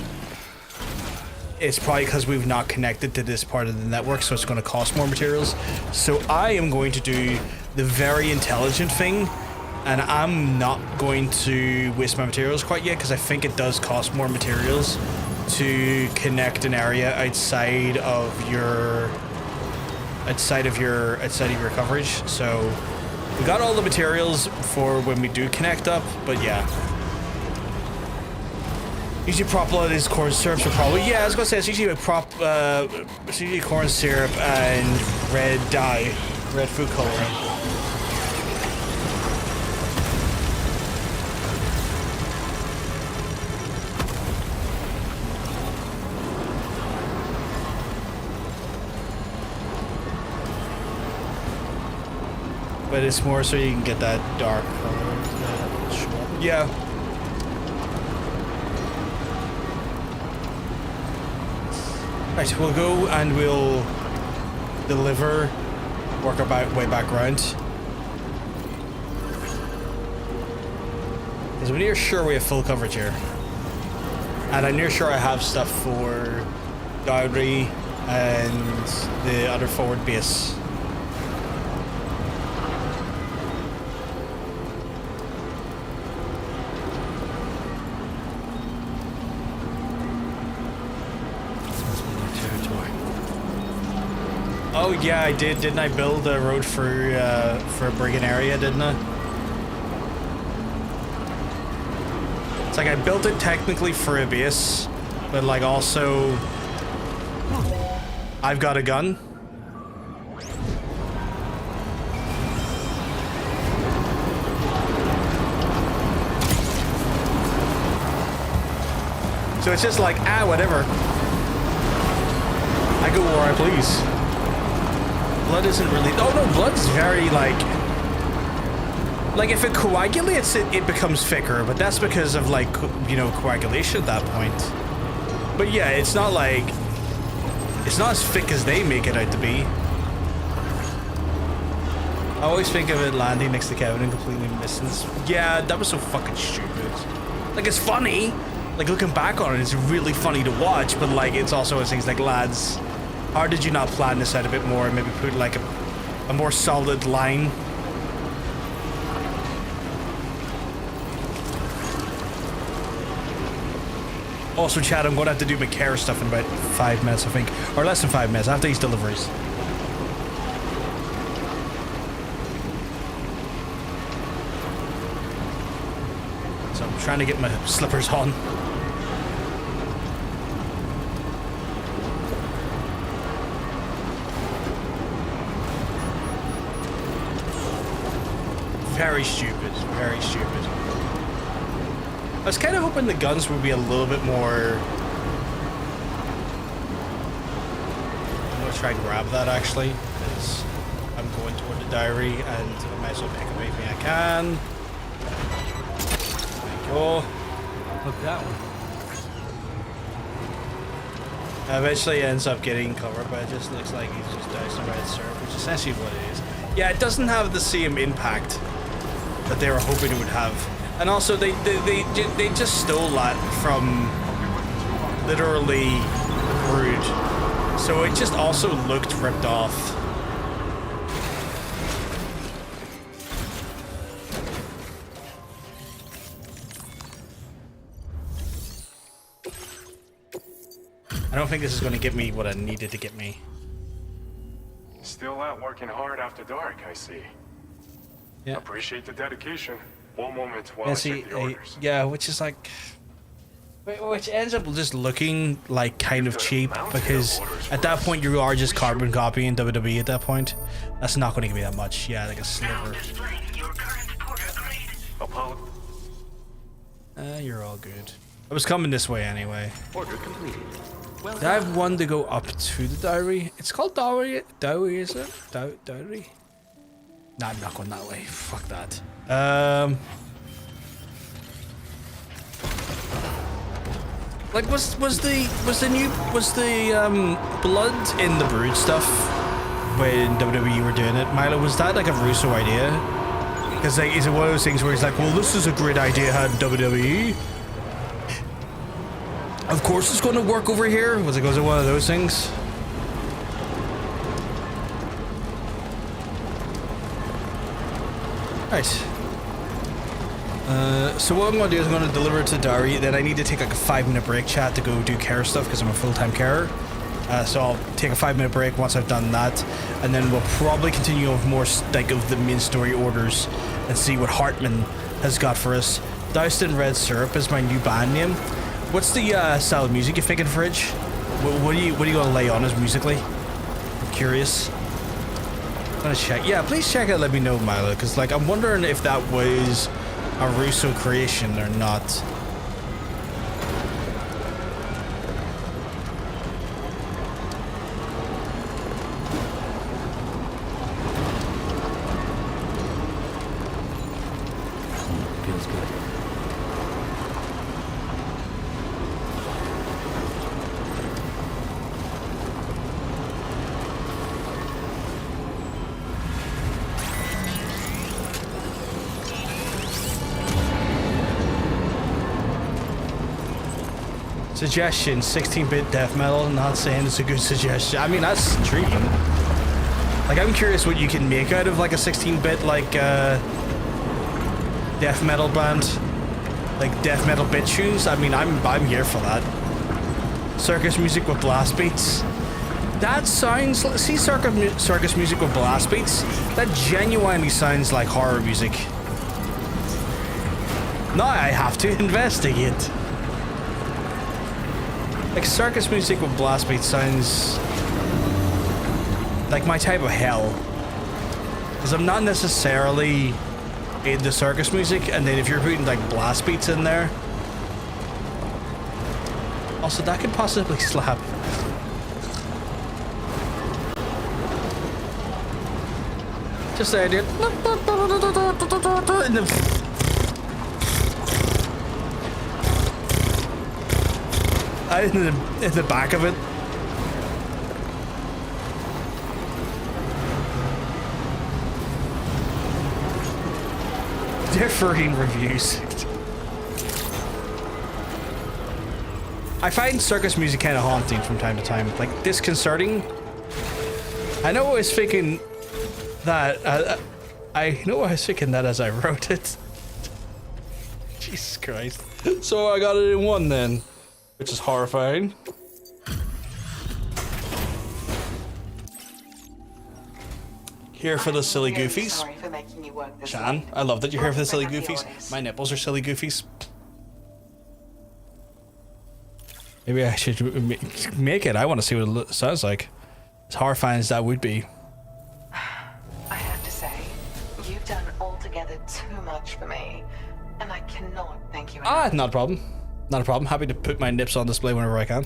It's probably because we've not connected to this part of the network, so it's going to cost more materials. So I am going to do the very intelligent thing, and I'm not going to waste my materials quite yet because I think it does cost more materials to connect an area outside of your coverage. So we got all the materials for when we do connect up, but yeah. Usually prop load is corn syrup, so probably, yeah, I was gonna say it's usually it's usually corn syrup and red dye, red food coloring. But it's more so you can get that dark color. Yeah. Right, we'll go and we'll deliver, work our way back around. Because we're near sure we have full coverage here. And I'm near sure I have stuff for Dowry and the other forward base. Oh yeah, I did. Didn't I build a road for a Brigand area, didn't I? It's like I built it technically for a base, but like also I've got a gun. So it's just like, whatever. I go where I please. Blood isn't really... Oh no, blood's very like if it coagulates, it becomes thicker, but that's because of like, you know, coagulation at that point. But yeah, it's not like... It's not as thick as they make it out to be. I always think of it landing next to Kevin and completely missing this. Yeah, that was so fucking stupid. Like, it's funny. Like, looking back on it, it's really funny to watch, but like, it's also those things like, lads, how did you not plan this out a bit more and maybe put like a more solid line? Also, Chad, I'm going to have to do my care stuff in about 5 minutes, I think. Or less than 5 minutes, after these deliveries. So I'm trying to get my slippers on. Very stupid, very stupid. I was kind of hoping the guns would be a little bit more... I'm going to try and grab that actually, because I'm going toward the diary and I might as well pick up anything I can. There you go. Look that one. Eventually ends up getting covered, but it just looks like he's just dousing red syrup, which is essentially what it is. Yeah, it doesn't have the same impact that they were hoping it would have. And also, they just stole that from literally Brood. So it just also looked ripped off. I don't think this is going to get me what I needed to get me. Still out working hard after dark, I see. Yeah. Appreciate the dedication. One moment while Yeah, I see, check the orders. yeah, which is like, which ends up just looking like kind of cheap because at that point you are just carbon copying WWE at that point. That's not going to give me that much. Yeah, like a sliver. You're all good. I was coming this way anyway. Order completed. Well, I have one to go up to the diary. It's called diary. Diary, is it? Diary? Nah, I'm not going that way. Fuck that. Like, was the blood in the Brood stuff when WWE were doing it? Milo, was that like a Russo idea? Because like, is it one of those things where he's like, well, this is a great idea had WWE. Of course it's going to work over here. Was it one of those things? Right. So what I'm going to do is I'm going to deliver it to Dari. Then I need to take like a 5-minute break, chat, to go do care stuff because I'm a full-time carer. So I'll take a 5-minute break once I've done that, and then we'll probably continue with more like of the main story orders and see what Hartman has got for us. Doused in Red Syrup is my new band name. What's the style of music you're thinking, Fridge? What are you gonna lay on us musically? I'm curious. I'm gonna check. Yeah, please check it. Let me know, Milo, because like I'm wondering if that was a Russo creation or not. Feels good. Suggestion: 16-bit death metal. Not saying it's a good suggestion. I mean, that's intriguing. Like, I'm curious what you can make out of like a 16-bit like death metal band, like death metal bit tunes. I mean, I'm here for that. Circus music with blast beats. That sounds. See, circus music with blast beats. That genuinely sounds like horror music. Now I have to investigate. Like circus music with blast beats sounds like my type of hell. Because I'm not necessarily into circus music, and then if you're putting like blast beats in there. Also, that could possibly slap. Just the idea. And then in the back of it. Differing reviews. I find circus music kind of haunting from time to time, like disconcerting. I know I was thinking that. I know I was thinking that as I wrote it. Jesus Christ! So I got it in one then. Which is horrifying. Here for the silly goofies. Sorry for making you work this Shan, late. I love that you're here for the silly Bring up the goofies. orders. My nipples are silly goofies. Maybe I should make it. I want to see what it sounds like. As horrifying as that would be. I have to say, you've done altogether too much for me, and I cannot thank you enough. Not a problem. Not a problem. Happy to put my nips on display whenever I can.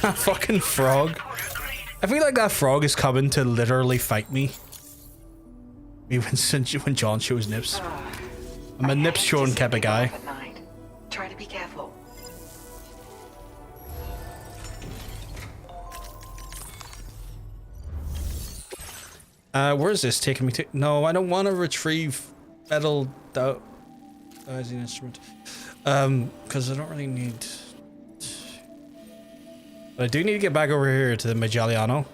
That fucking frog. I feel like that frog is coming to literally fight me. Me when John shows nips. I'm a nips showing type of guy. At night. Try to be careful. Where is this taking me to? No, I don't want to retrieve metal as an instrument. Because I don't really need. But I do need to get back over here to the Magelliano.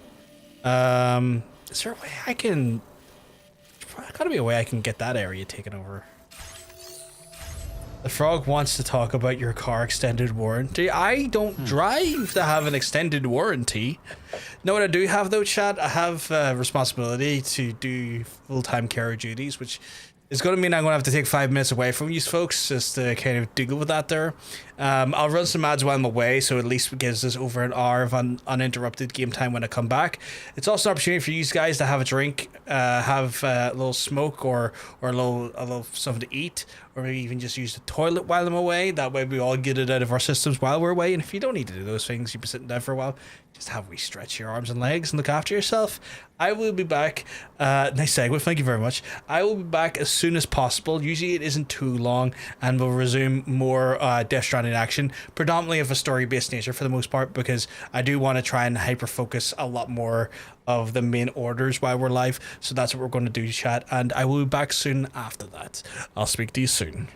Is there a way I can? There's gotta be a way I can get that area taken over. The frog wants to talk about your car extended warranty. I don't drive to have an extended warranty. Know what I do have though, chat? I have responsibility to do full-time carer duties, which is going to mean I'm going to have to take 5 minutes away from you folks just to kind of deal with that there. I'll run some ads while I'm away, so at least it gives us over an hour of uninterrupted game time when I come back. It's also an opportunity for you guys to have a drink, have a little smoke or a little something to eat, or maybe even just use the toilet while I'm away. That way we all get it out of our systems while we're away. And if you don't need to do those things, you've been sitting down for a while, just have we stretch your arms and legs and look after yourself. I will be back. Nice segue, thank you very much. I will be back as soon as possible. Usually it isn't too long, and we'll resume more Death Stranding action, predominantly of a story-based nature for the most part, because I do want to try and hyper-focus a lot more of the main orders while we're live. So that's what we're going to do, chat, and I will be back soon after that. I'll speak to you soon.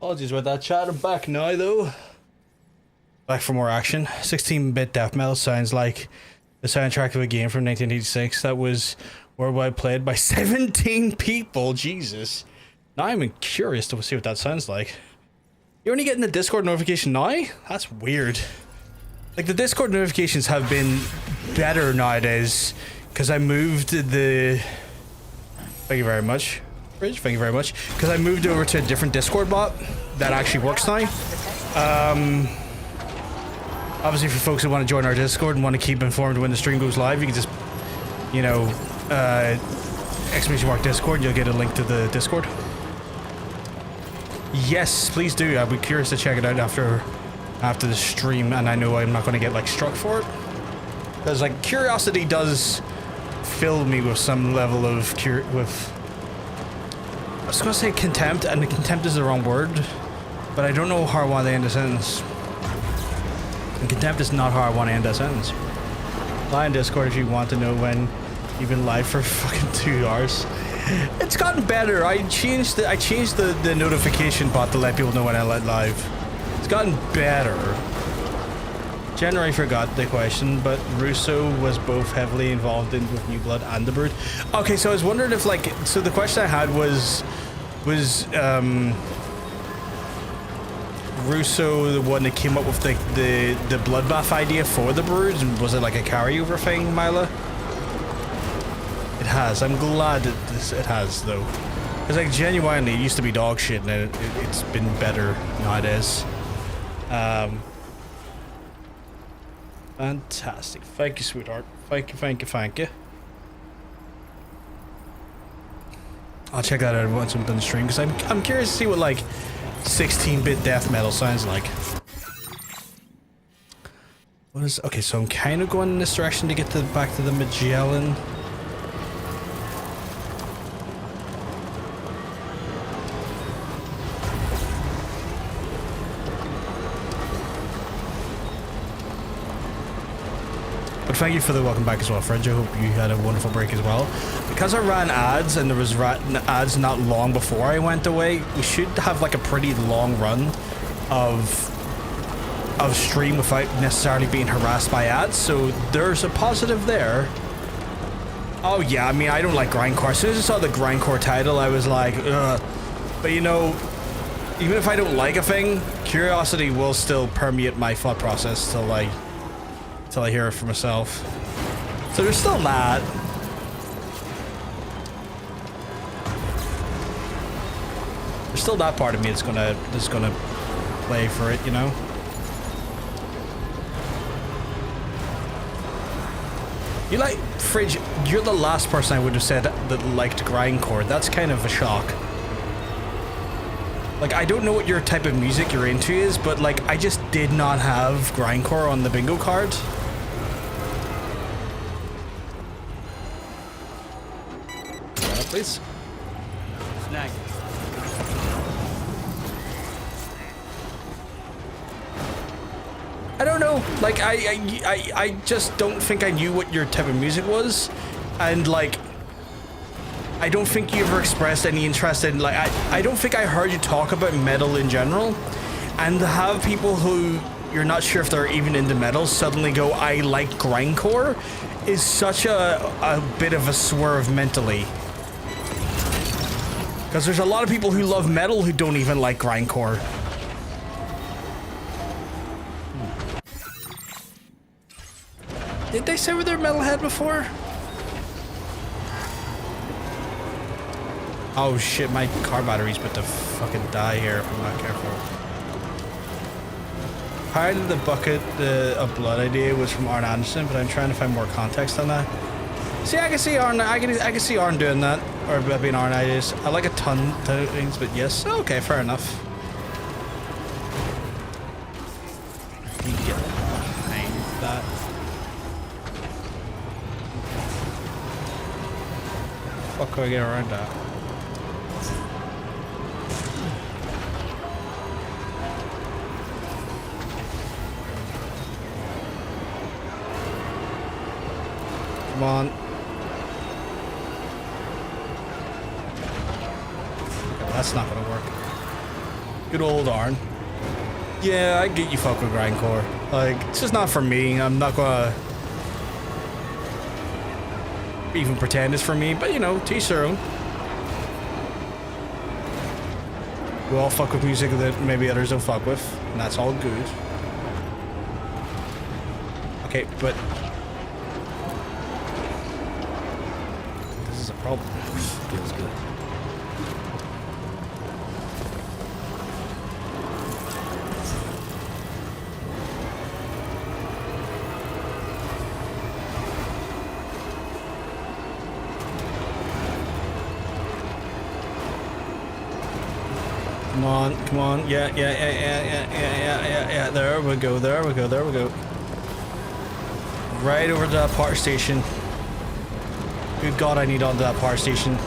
Apologies about that chat. I'm back now though. Back for more action. 16-bit death metal sounds like the soundtrack of a game from 1986 that was worldwide played by 17 people. Jesus. Now I'm curious to see what that sounds like. You're only getting the Discord notification now? That's weird. Like, the Discord notifications have been better nowadays because I moved the... Thank you very much. Bridge, thank you very much. Because I moved over to a different Discord bot that actually works now. Obviously, for folks who want to join our Discord and want to keep informed when the stream goes live, you can just, you know, exclamation mark Discord, and you'll get a link to the Discord. Yes, please do. I'd be curious to check it out after the stream, and I know I'm not going to get like struck for it. Because like curiosity does fill me with some level of I was going to say contempt, and contempt is the wrong word, but I don't know how I want to end a sentence. And contempt is not how I want to end a sentence. Lie in Discord if you want to know when you've been live for fucking 2 hours. It's gotten better. I changed the notification bot to let people know when I let live. It's gotten better. Generally forgot the question, but Russo was both heavily involved in with New Blood and The Brood. Okay, so I was wondering if like, so the question I had was Russo the one that came up with the bloodbath idea for The Brood? Was it like a carryover thing, Mila? It has. I'm glad that it has, though. Because, like, genuinely, it used to be dog shit, and it's been better nowadays. Fantastic. Thank you, sweetheart. Thank you, thank you, thank you. I'll check that out once I'm done the stream, because I'm curious to see what, like, 16-bit death metal sounds like. What is... Okay, so I'm kind of going in this direction to get back to the Magellan. But thank you for the welcome back as well, Fred. I hope you had a wonderful break as well. Because I ran ads and there was ads not long before I went away, we should have like a pretty long run of stream without necessarily being harassed by ads. So there's a positive there. Oh yeah, I mean, I don't like grindcore. As soon as I saw the grindcore title, I was like, ugh. But you know, even if I don't like a thing, curiosity will still permeate my thought process till I hear it for myself. So there's still that. There's still that part of me that's gonna play for it, you know. You like Fridge? You're the last person I would have said that liked grindcore. That's kind of a shock. Like, I don't know what your type of music you're into is, but like, I just did not have grindcore on the bingo card. Please. Snag. I don't know. Like, I just don't think I knew what your type of music was, and like, I don't think you ever expressed any interest in like. I don't think I heard you talk about metal in general, and to have people who you're not sure if they're even into metal suddenly go, I like grindcore, is such a bit of a swerve mentally. Because there's a lot of people who love metal who don't even like grindcore. Did they say they're metalhead before? Oh shit, my car battery's about to fucking die here if I'm not careful. Part of the bucket of blood idea was from Arn Anderson, but I'm trying to find more context on that. See, I can see Arn. I can see Arn doing that, or being Arn ideas. I like a ton of things, but yes, okay, fair enough. You get behind that. Fuck, can I get around that? Come on. That's not gonna work. Good old Arn. Yeah, I get you fuck with grindcore. Like, it's just not for me. I'm not gonna even pretend it's for me, but you know, to each their own. We all fuck with music that maybe others don't fuck with, and that's all good. Okay, but this is a problem. Feels good. Come on, yeah. There we go. Right over to that power station. Good God, I need onto that power station.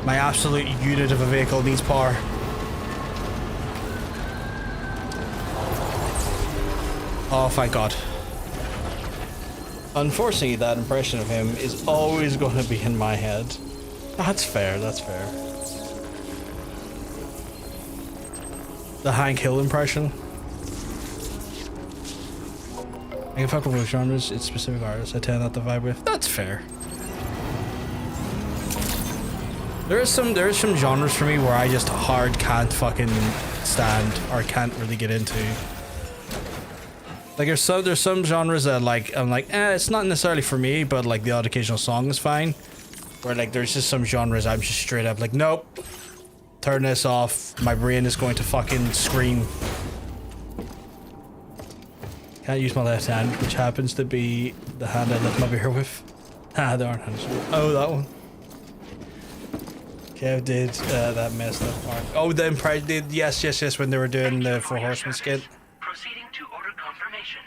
My absolute unit of a vehicle needs power. Oh, thank God. Unfortunately, that impression of him is always going to be in my head. That's fair, that's fair. The Hank Hill impression. I can fuck with both genres, it's specific artists I tend not to vibe with. That's fair. There is some genres for me where I just hard can't fucking stand or can't really get into. Like there's some genres that like I'm like, it's not necessarily for me, but like the odd occasional song is fine. Where like there's just some genres I'm just straight up like, nope. Turn this off. My brain is going to fucking scream. Can't use my left hand, which happens to be the hand I lift my beer with. Ah, there aren't hands. Oh, that one. Kev did that messed up part. Oh, the impression did. Yes, when they were doing the Four Horsemen skit. Proceeding to order confirmation.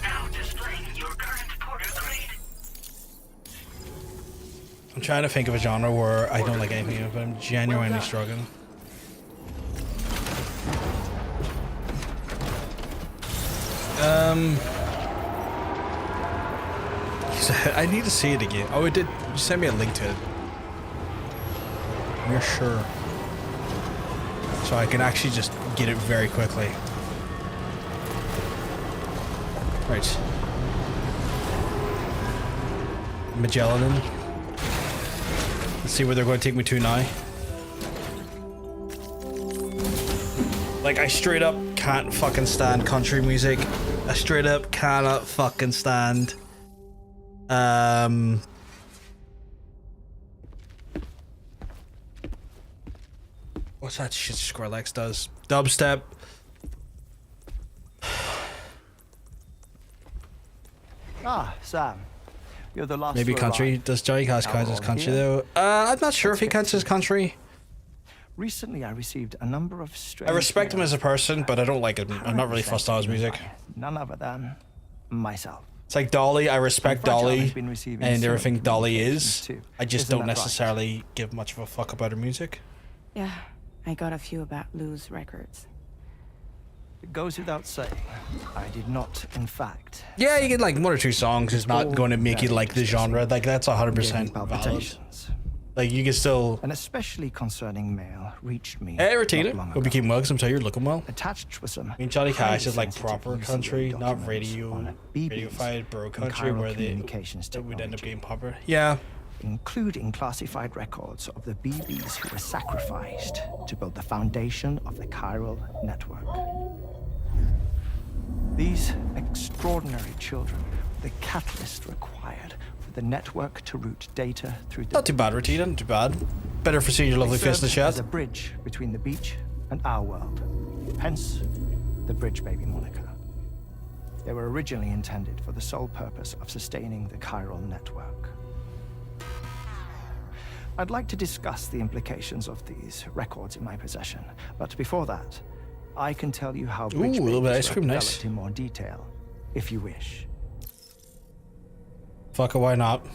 Now displaying your current porter grade. I'm trying to think of a genre where I don't like anything of it, but I'm genuinely struggling. I need to see it again. Oh, it did. You sent me a link to it. You're sure. So I can actually just get it very quickly. Right. Magellan. Let's see where they're going to take me to now. Like, I straight up can't fucking stand country music. I straight up cannot fucking stand. What's that shit Skrillex does? Dubstep. Sam. You're the last. Maybe country. Does Johnny Cash count as country though? I'm not sure if he counts as country. Recently, I received a number of strange. I respect him as a person, but I don't like him. I'm not really fussed on his music. None other than myself. It's like Dolly. I respect Dolly and everything Dolly is. I just don't necessarily give much of a fuck about her music. Yeah, I got a few about Lou's records. It goes without saying, I did not, in fact. Yeah, you get like one or two songs is not going to make you like the genre. Like that's 100% valid. Like you can still. An especially concerning mail reached me. Hey, Retina. Hope you keep mugs. I'm sorry you're looking well. Attached with some. I mean, Johnny Cash is like proper country, not radiofied bro country where they would end up being popular. Yeah. Including classified records of the BBs who were sacrificed to build the foundation of the chiral network. These extraordinary children were the catalyst required for the network to route data through the... Not too bad, Retina, not too bad. Better for seeing your lovely face in the chat. As a bridge between the beach and our world. Hence, the Bridge Baby moniker. They were originally intended for the sole purpose of sustaining the chiral network. I'd like to discuss the implications of these records in my possession, but before that, I can tell you how Bridge Babies were developed in more detail, if you wish. Fuck it, why not?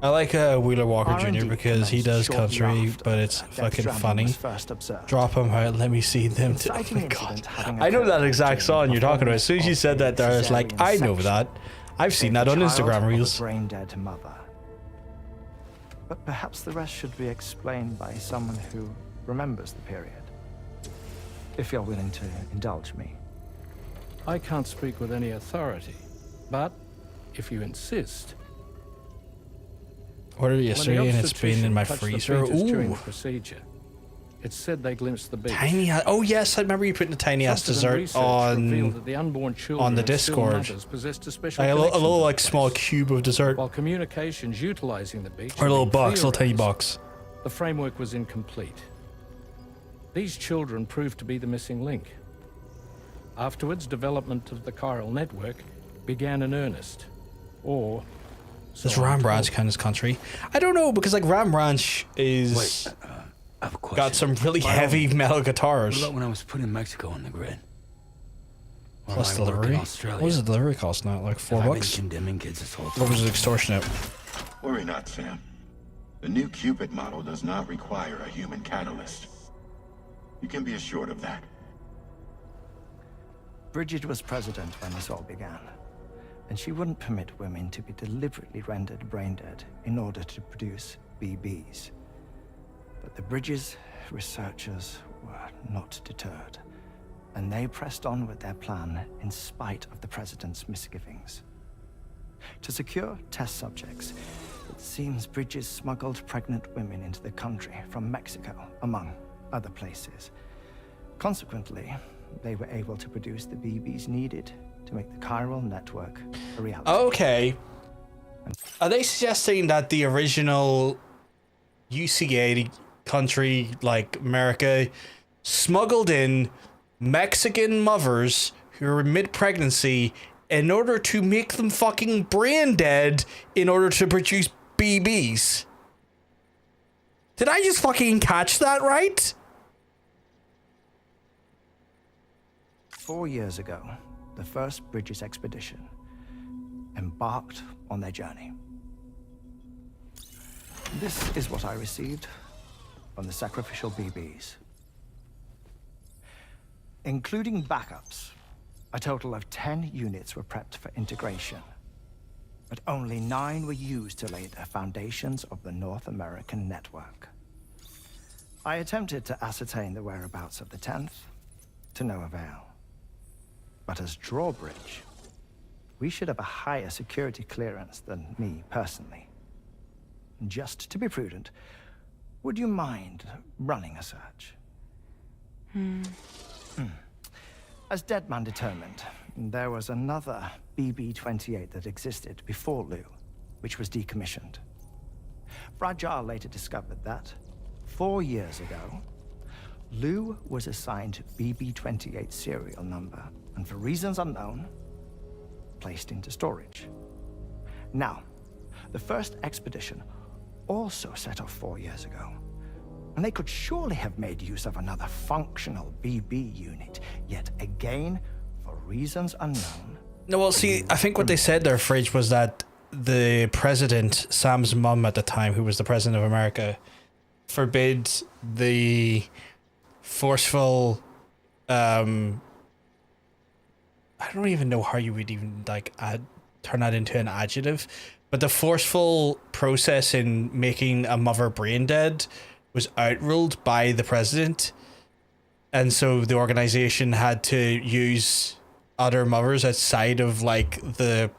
I like Wheeler Walker R&D Jr. because he does shortly country, after but it's Death fucking Stranding funny. was first observed. Drop him out, let me see them. Oh Inciting my incident god. having I know that occurred exact during song you're talking about. As soon as you performance said that, of there, I was like, I know cesarean that. I've seen Gave that on the Instagram child of a Reels. brain-dead mother. But perhaps the rest should be explained by someone who remembers the period. If you're willing to indulge me. I can't speak with any authority, but if you insist. Ordered yesterday and it's been in my Touched the freezer. fetus during Ooh. the procedure. It said they glimpsed the beach. Tiny ass. Oh yes, I remember you putting the tiny ass Subsequent dessert research revealed that on the unborn children on the of still Discord. mothers possessed a special Like a connection little to like the small cube of dessert. While communications utilizing the beach Or a little had been box, little tiny theorized, box. the framework was incomplete. These children proved to be the missing link. Afterwards, development of the chiral network began in earnest. Or Does Ram Ranch count as country? I don't know because like Ram Ranch is got some really heavy metal guitars. What about when I was putting Mexico on the grid? Or Plus my work in delivery. Australia? What was the delivery cost now? Like $4 Have I been bucks? condemning kids this whole time? What was it extortionate? Worry not, Sam. The new Cupid model does not require a human catalyst. You can be assured of that. Bridget was president when this all began, and she wouldn't permit women to be deliberately rendered brain dead in order to produce BBs. But the Bridges researchers were not deterred, and they pressed on with their plan in spite of the president's misgivings. To secure test subjects, it seems Bridges smuggled pregnant women into the country from Mexico, among other places. Consequently, they were able to produce the BBs needed to make the chiral network a reality. Okay. Are they suggesting that the original UCA country, like America, smuggled in Mexican mothers who were mid-pregnancy in order to make them fucking brain dead in order to produce BBs? Did I just fucking catch that right? 4 years ago, the first Bridges expedition embarked on their journey. This is what I received from the sacrificial BBs. Including backups, a total of 10 units were prepped for integration, but only 9 were used to lay the foundations of the North American network. I attempted to ascertain the whereabouts of the 10th, to no avail. But as drawbridge, we should have a higher security clearance than me personally. Just to be prudent, would you mind running a search? As Deadman determined, there was another BB-28 that existed before Lou, which was decommissioned. Fragile later discovered that, 4 years ago, Lou was assigned BB-28 serial number, and for reasons unknown, placed into storage. Now, the first expedition also set off 4 years ago, and they could surely have made use of another functional BB unit, yet again, for reasons unknown. No, well, see, I think what they said there, Fridge, was that the president, Sam's mum at the time, who was the president of America, forbid the forceful, I don't even know how you would even, like, turn that into an adjective, but the forceful process in making a mother brain dead was outruled by the president, and so the organization had to use other mothers outside of, like, the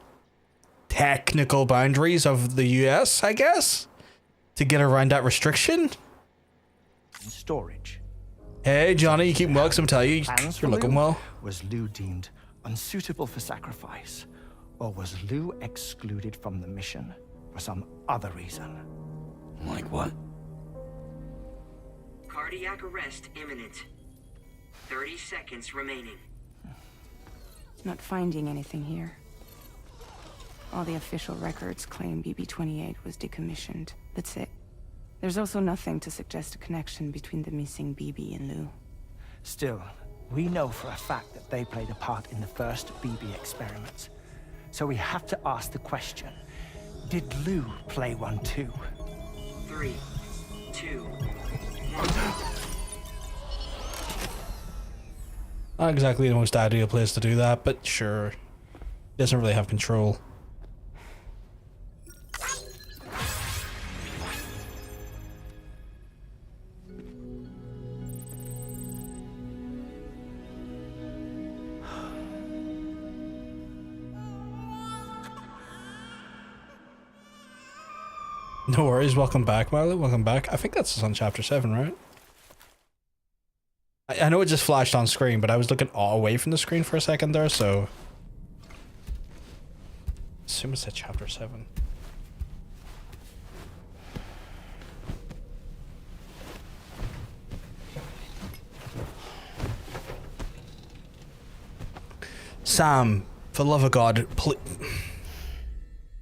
technical boundaries of the US, I guess, to get around that restriction. Storage. Hey, Johnny, you keep well, 'cause I'm telling you, you're looking well. Was Lou deemed unsuitable for sacrifice, or was Lou excluded from the mission for some other reason? Like what? Cardiac arrest imminent. 30 seconds remaining. Not finding anything here. All the official records claim BB-28 was decommissioned. That's it. There's also nothing to suggest a connection between the missing BB and Lou. Still, we know for a fact that they played a part in the first BB experiments. So we have to ask the question, Did Lou play one too? 3, 2, 1. Not exactly the most ideal place to do that, but sure. He doesn't really have control. No worries, welcome back, Marley, welcome back. I think that's on chapter 7, right? I know it just flashed on screen, but I was looking all away from the screen for a second there, so... I assume it's at chapter 7. Sam, for the love of God,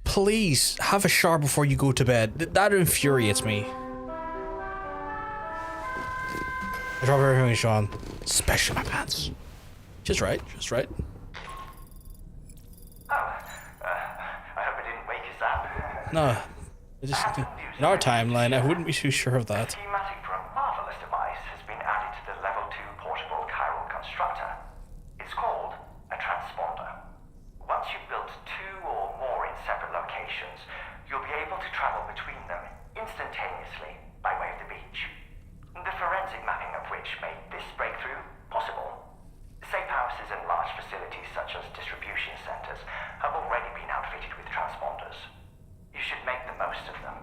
please have a shower before you go to bed. That infuriates me. I drop everything, Sean. Especially my pants. Just right, just right. I hope I didn't wake us up. No, I just, in our timeline, I wouldn't be too sure of that. Schematic for a marvelous device has been added to the Level 2 portable chiral constructor. It's called a transponder. Once you've built 2 or more in separate locations, you'll be able to travel between them instantaneously by way of the beach. The forensic mapping of which made this breakthrough possible. Safe houses and large facilities such as distribution centers have already been outfitted with transponders. You should make the most of them.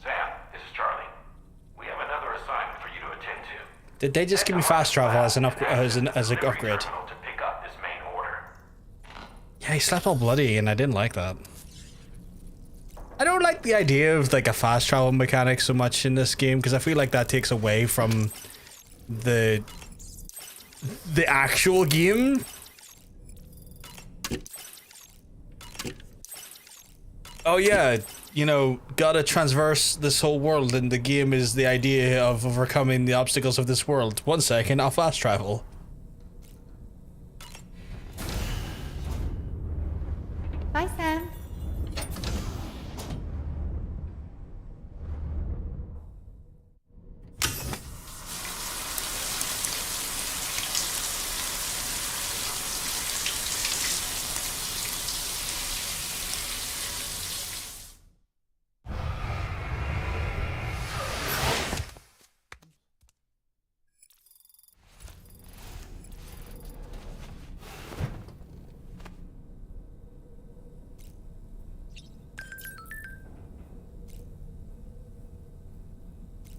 Sam, this is Charlie. We have another assignment for you to attend to. Did they just give me fast travel as an upgrade? To pick up this main order. Yeah, he slept all bloody, and I didn't like that. I don't like the idea of like a fast travel mechanic so much in this game because I feel like that takes away from the actual game. Oh yeah, you know, gotta transverse this whole world, and the game is the idea of overcoming the obstacles of this world. 1 second, I'll fast travel. Bye, Sam.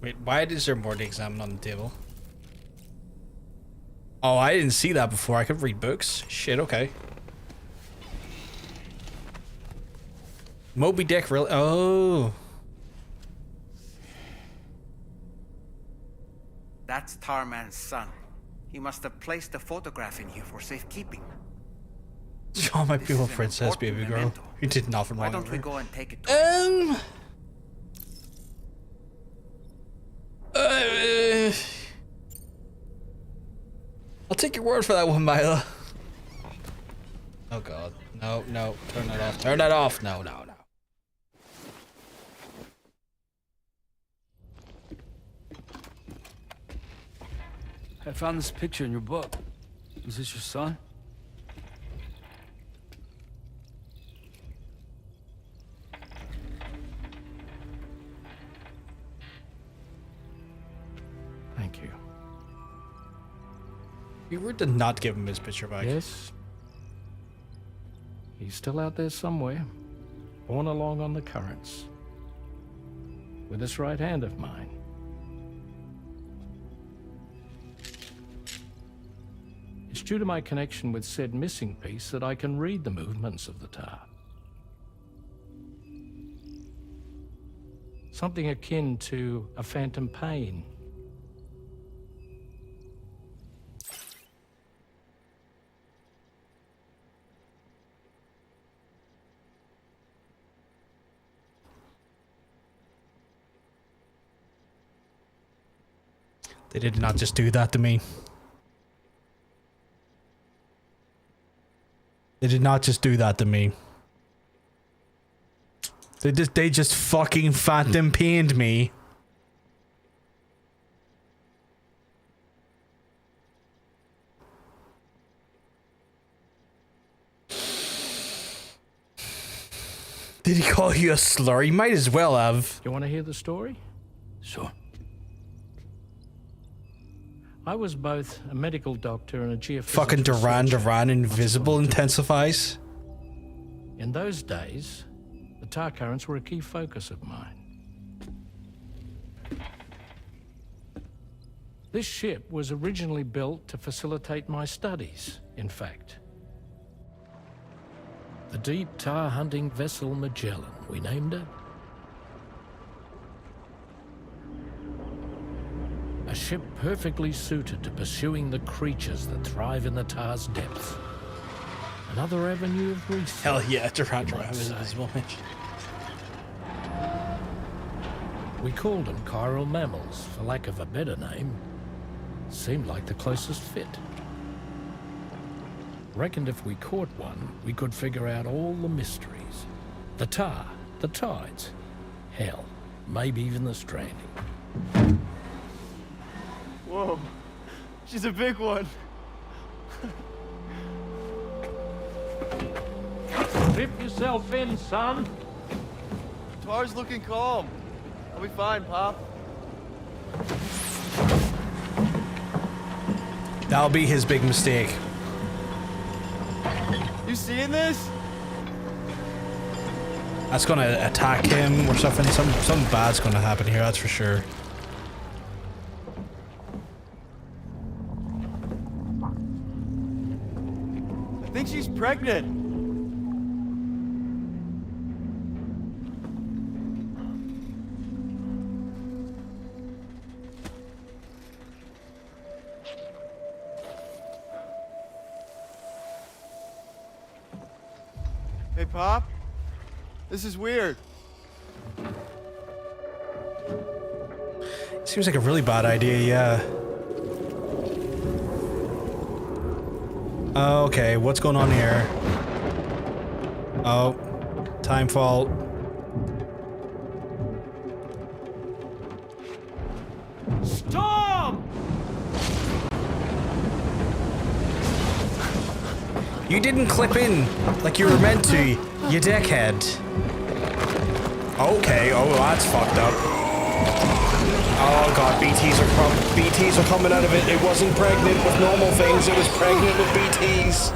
Wait, why is there more to examine on the table? Oh, I didn't see that before. I could read books. Shit, okay. Moby Dick, really? Oh. That's Tarman's son. He must have placed a photograph in here for safekeeping. Oh, my beautiful princess, baby girl. You did nothing wrong. Why don't we go and take it? I'll take your word for that one, Mila. Oh god. No, no. Turn that off. Turn that off. No, no, no. I found this picture in your book. Is this your son? Thank you. You were to not give him his picture back. Yes. He's still out there somewhere, borne along on the currents, with this right hand of mine. It's due to my connection with said missing piece that I can read the movements of the tar. Something akin to a phantom pain. They did not just do that to me. They did not just do that to me. They just fucking phantom pained me. Did he call you a slur? He might as well have. You want to hear the story? Sure. I was both a medical doctor and a geophysicist. Fucking Duran invisible intensifies. In those days, the tar currents were a key focus of mine. This ship was originally built to facilitate my studies, in fact. The deep tar hunting vessel Magellan, we named it. A ship perfectly suited to pursuing the creatures that thrive in the tar's depths. Another avenue of research. Hell yeah, Duran is invisible, bitch. We called them chiral mammals, for lack of a better name. Seemed like the closest fit. Reckoned if we caught one, we could figure out all the mysteries. The tar, the tides, hell, maybe even the stranding. Whoa, she's a big one. Dip yourself in, son. Tar's looking calm. I'll be fine, Pop. That'll be his big mistake. You seeing this? That's gonna attack him or something. Something bad's gonna happen here, that's for sure. I think she's pregnant. Hey, Pop. This is weird. Seems like a really bad idea, yeah. Okay, what's going on here? Oh, time fault. Stop! You didn't clip in like you were meant to, you dickhead. Okay, oh, that's fucked up. Oh god, BTs are coming out of it. It wasn't pregnant with normal things, it was pregnant with BTs.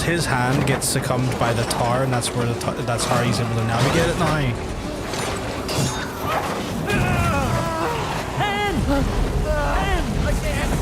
His hand gets succumbed by the tar, and that's where that's how he's able to navigate it now. I can't.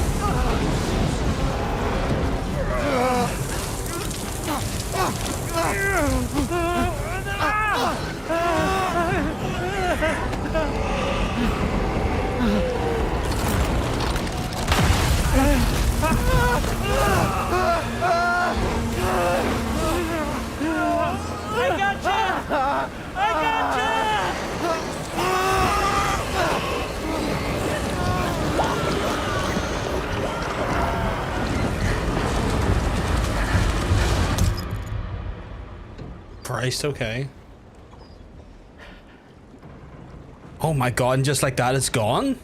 Christ, okay. Oh my god, and just like that, it's gone?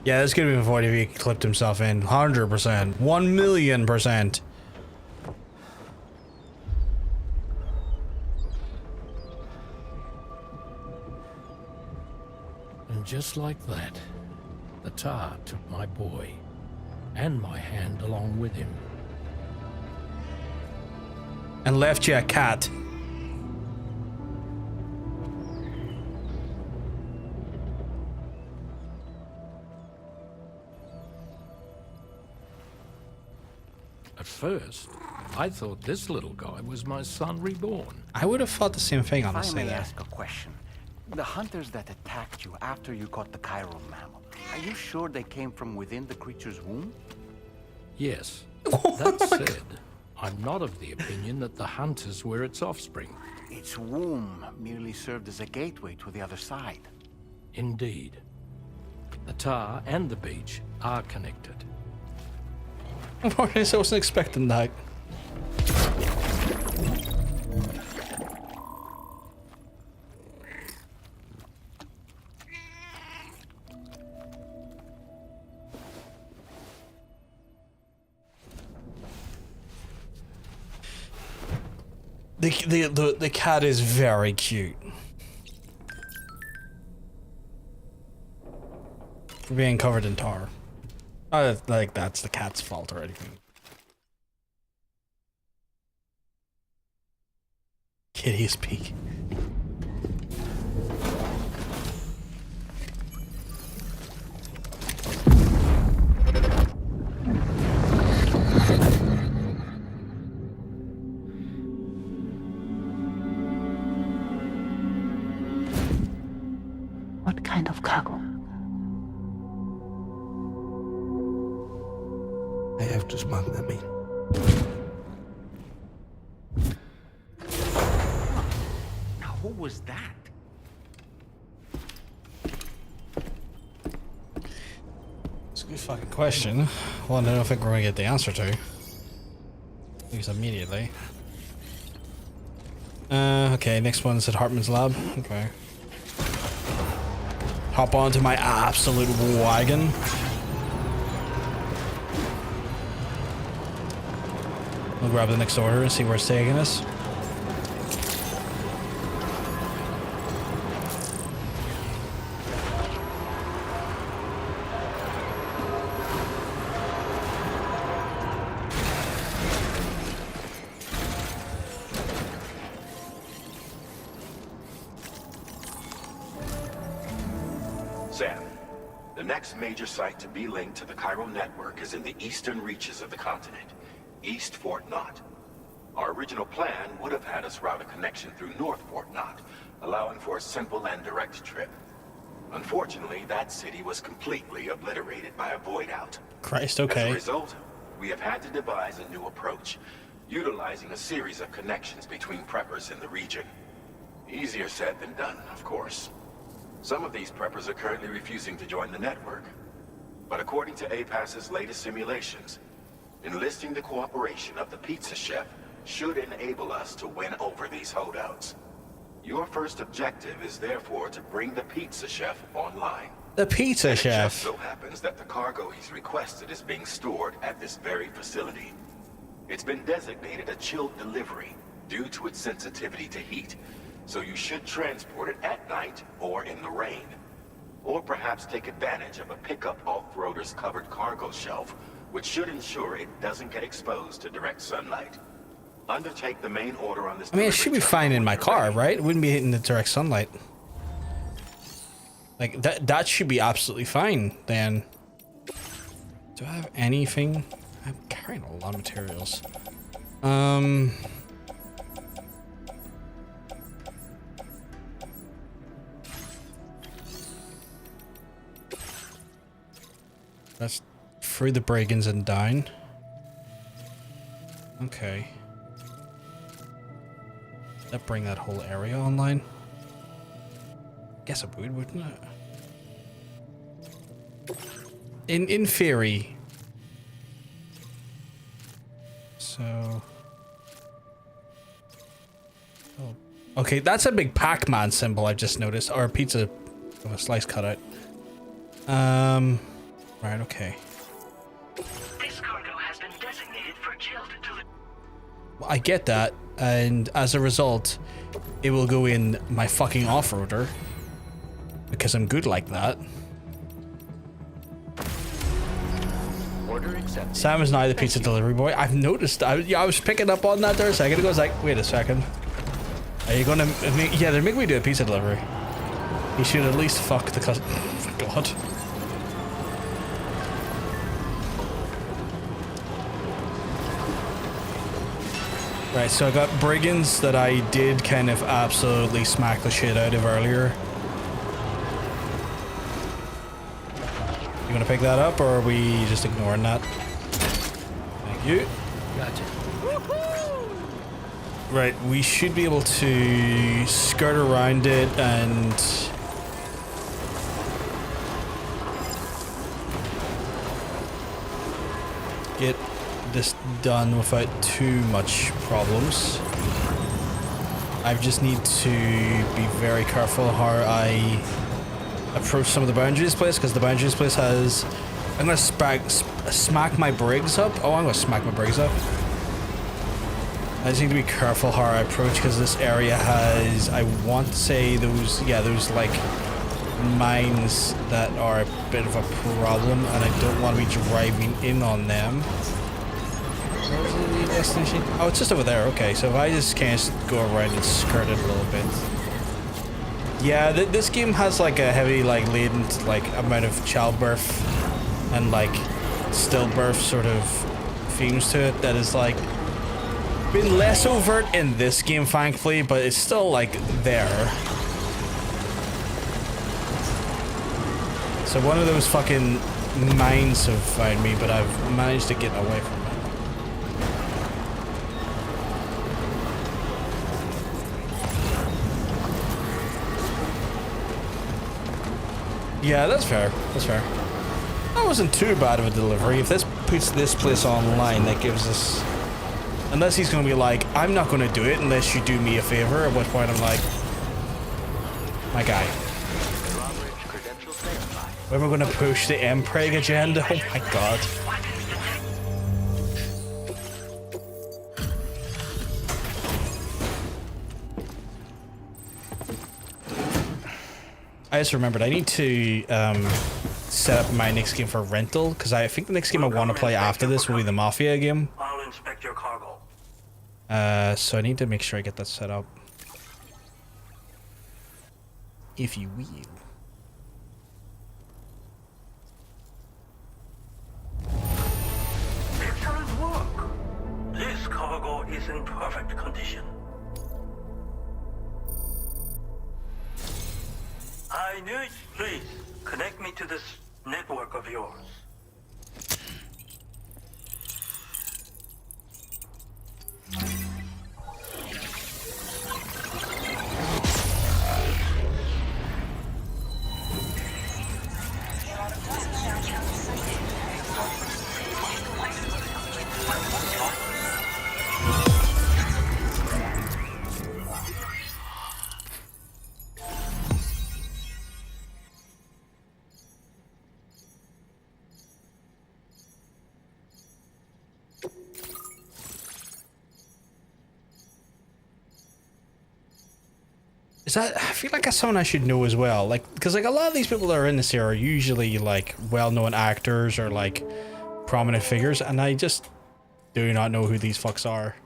Yeah, this could have been avoided if he clipped himself in. 100%. 1,000,000%. And just like that, the tar took my boy, and my hand along with him. And left you a cat. At first, I thought this little guy was my son reborn. I would have thought the same thing, If I honestly. may ask a question, The hunters that attacked you after you caught the chiral mammal, are you sure they came from within the creature's womb? Yes. That said, I'm not of the opinion that the hunters were its offspring. Its womb merely served as a gateway to the other side. Indeed. The tar and the beach are connected. I wasn't expecting that. The cat is very cute. For being covered in tar. Like that's the cat's fault or anything. Kitty's peak. What kind of cargo? I have to smuggle them in. Now, who was that? It's a good fucking question. One I don't think we're gonna get the answer to. At least immediately. Okay, next one's at Hartman's lab. Okay. Hop onto my absolute wagon. We'll grab the next order and see where it's taking us. Sam, the next major site to be linked to the chiral network is in the eastern reaches of the continent, East Fort Knott. Our original plan would have had us route a connection through North Fort Knott, allowing for a simple and direct trip. Unfortunately, that city was completely obliterated by a void out. Christ, okay. As a result, we have had to devise a new approach, utilizing a series of connections between preppers in the region. Easier said than done, of course. Some of these preppers are currently refusing to join the network. But according to APAS's latest simulations, enlisting the cooperation of the pizza chef should enable us to win over these holdouts. Your first objective is therefore to bring the pizza chef online. The pizza And chef. It just so happens that the cargo he's requested is being stored at this very facility. It's been designated a chilled delivery due to its sensitivity to heat, so you should transport it at night or in the rain. Or perhaps take advantage of a pickup off-roader's covered cargo shelf, which should ensure it doesn't get exposed to direct sunlight. Undertake the main order on this. I mean, it should be fine in my car, right? It wouldn't be hitting the direct sunlight. Like, that should be absolutely fine, then. Do I have anything? I'm carrying a lot of materials. That's through the break-ins and down. Okay. That bring that whole area online? Guess it would, wouldn't it? In theory. So. Oh. Okay, that's a big Pac-Man symbol I just noticed, or a pizza with a slice cut out. Right, okay. This cargo has been designated for chilled delivery. Well, I get that, and as a result, it will go in my fucking off-roader. Because I'm good like that. Order accepted. Sam is now the pizza delivery boy. I've noticed. I was picking up on that there a second ago. I was like, wait a second. Are you gonna make... Yeah, they're making me do a pizza delivery. You should at least fuck the customer. God. Right, so I got brigands that I did kind of absolutely smack the shit out of earlier. gonna pick that up, or are we just ignoring that? Thank you. Gotcha. Right, we should be able to skirt around it and get this done without too much problems. I just need to be very careful how I approach some of the boundaries place, because the boundaries place has... I'm gonna smack my Briggs up. Oh, I'm gonna smack my Briggs up. I just need to be careful how I approach, because this area has, I want to say those, yeah, those like mines that are a bit of a problem, and I don't want to be driving in on them. Where's the destination? Oh, it's just over there. Okay, so if I just kind of go around and skirt it a little bit. Yeah, this game has like a heavy, like latent, like amount of childbirth and like stillbirth sort of themes to it that is like been less overt in this game, thankfully, but it's still like there. So one of those fucking mines have found me, but I've managed to get away from it. Yeah, that's fair. That's fair. That wasn't too bad of a delivery. If this puts this place online, that gives us... Unless he's going to be like, I'm not going to do it unless you do me a favor, at which point I'm like, my guy. When we're going to push the MPreg agenda? Oh my god. I just remembered I need to set up my next game for rental, because I think the next game I want to play after this will be the Mafia game. I'll inspect your cargo. So I need to make sure I get that set up. If you will. Excellent work. This cargo is in perfect condition. I knew it. Please, connect me to this network of yours. Is that, I feel like that's someone I should know as well, like, because like a lot of these people that are in this here are usually like well-known actors or like prominent figures, and I just do not know who these fucks are.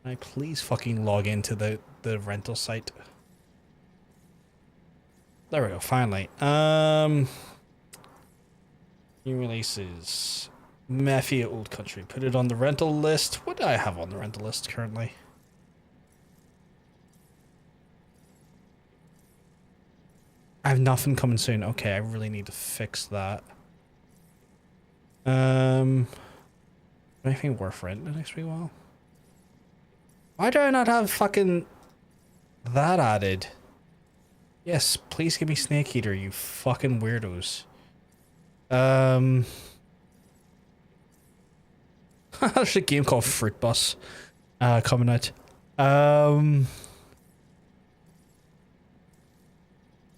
Can I please fucking log into the rental site? There we go, finally. New releases. Mafia Old Country. Put it on the rental list. What do I have on the rental list currently? I have nothing coming soon. Okay, I really need to fix that. Anything worth renting the next wee while? Why do I not have fucking that added? Yes, please give me Snake Eater, you fucking weirdos. There's a game called Fruit Bus coming out.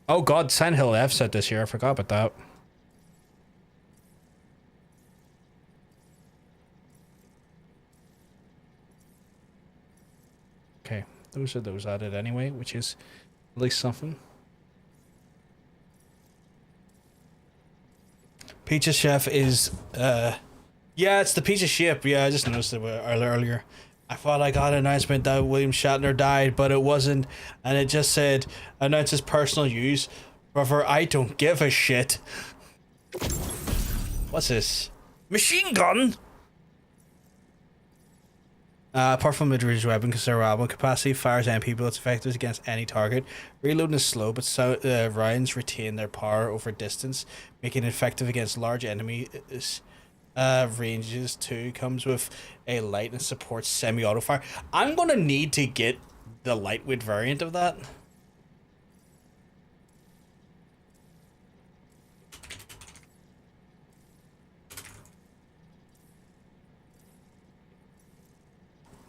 Oh god, Silent Hill F set this year. I forgot about that. Okay, those are those added anyway, which is at least something. Pizza Chef is yeah, it's the pizza ship. Yeah, I just noticed it earlier. I thought I got an announcement that William Shatner died, but it wasn't, and it just said announces personal use. Brother, I don't give a shit. What's this? Machine gun? Apart from mid-range weapon, considerable capacity, fires MP bullets effective against any target. Reloading is slow, but rounds retain their power over distance, making it effective against large enemies. Ranges too. Comes with a light and supports semi-auto fire. I'm gonna need to get the lightweight variant of that.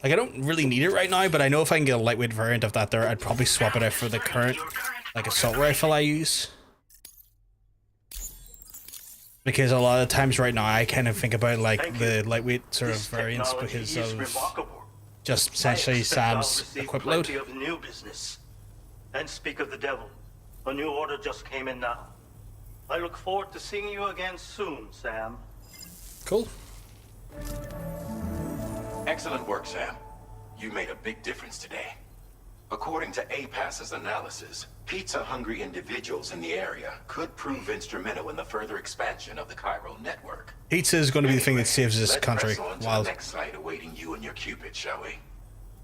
Like, I don't really need it right now, but I know if I can get a lightweight variant of that there, I'd probably swap it out for the current, like, assault rifle I use. Because a lot of times right now, I kind of think about, like, the lightweight sort of variants because of just essentially Sam's equip load. Of new business. And speak of the devil, a new order just came in now. I look forward to seeing you again soon, Sam. Cool. Excellent work, Sam. You made a big difference today. According to APAS's analysis, pizza-hungry individuals in the area could prove instrumental in the further expansion of the chiral network. Pizza is going to be the thing that saves this country. Let's press on to the next site awaiting you and your Cupid, shall we?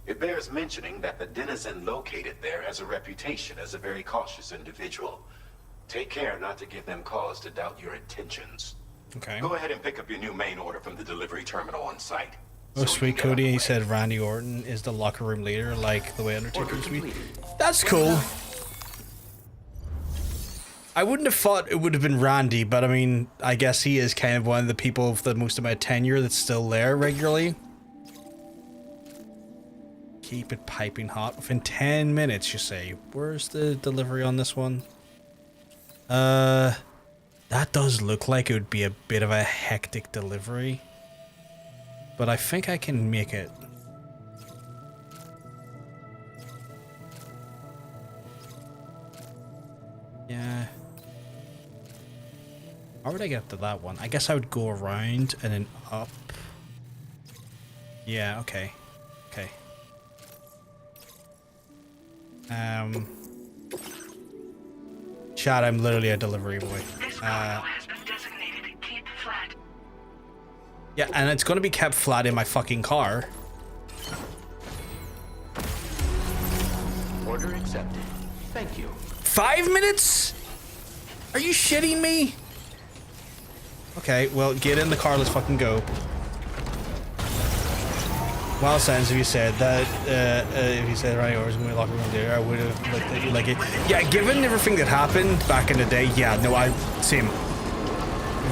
It bears mentioning that the denizen located there has a reputation as a very cautious individual. Take care not to give them cause to doubt your intentions. Okay. Go ahead and pick up your new main order from the delivery terminal on site. Oh, sweet Cody, he said Randy Orton is the locker room leader, like the way Undertaker used to be. That's cool. I wouldn't have thought it would have been Randy, but I mean, I guess he is kind of one of the people with the most amount of tenure that's still there regularly. Keep it piping hot within 10 minutes, you say. Where's the delivery on this one? That does look like it would be a bit of a hectic delivery. But I think I can make it. Yeah. How would I get to that one? I guess I would go around and then up. Yeah, okay. Okay. Chad, I'm literally a delivery boy. Yeah, and it's gonna be kept flat in my fucking car. Order accepted. Thank you. 5 minutes? Are you shitting me? Okay, well, get in the car, let's fucking go. Well, Sans, if you said that, if you said right hours in my locker room there, I would have looked at you like it. Yeah, given everything that happened back in the day, yeah, no, same.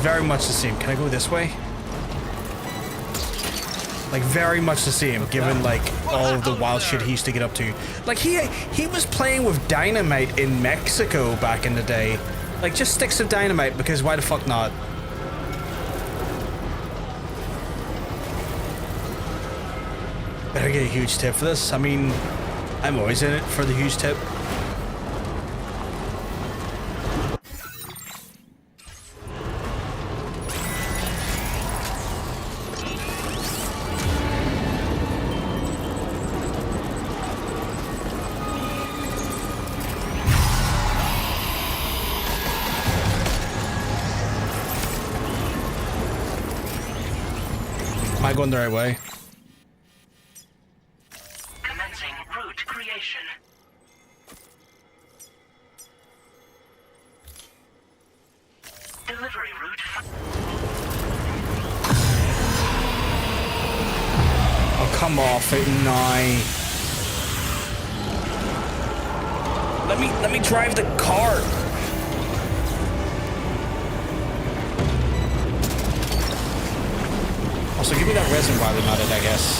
Very much the same. Can I go this way? Like, very much the same, given, like, all of the wild shit he used to get up to. Like, he was playing with dynamite in Mexico back in the day. Like, just sticks of dynamite, because why the fuck not? Better get a huge tip for this. I mean, I'm always in it for the huge tip. Am I going the right way? Commencing route creation. Delivery route. Oh, come off it, nine. Let me drive the car. Also, give me that resin while I'm at it, I guess.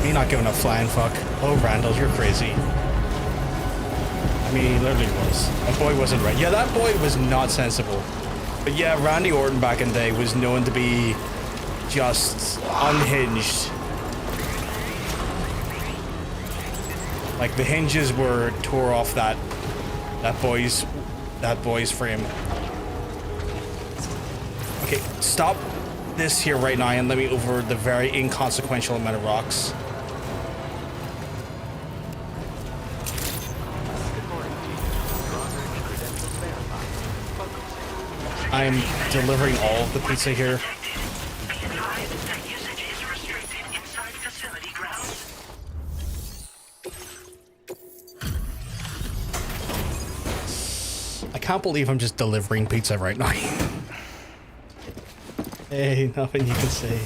Me not giving a flying fuck. Oh, Randall, you're crazy. I mean, he literally was. That boy wasn't right. Yeah, that boy was not sensible. But yeah, Randy Orton back in the day was known to be just unhinged. Like, the hinges were tore off that boy's frame. Okay, stop this here right now and let me over the very inconsequential amount of rocks. I'm delivering all of the pizza here. I can't believe I'm just delivering pizza right now. Hey, nothing you can say.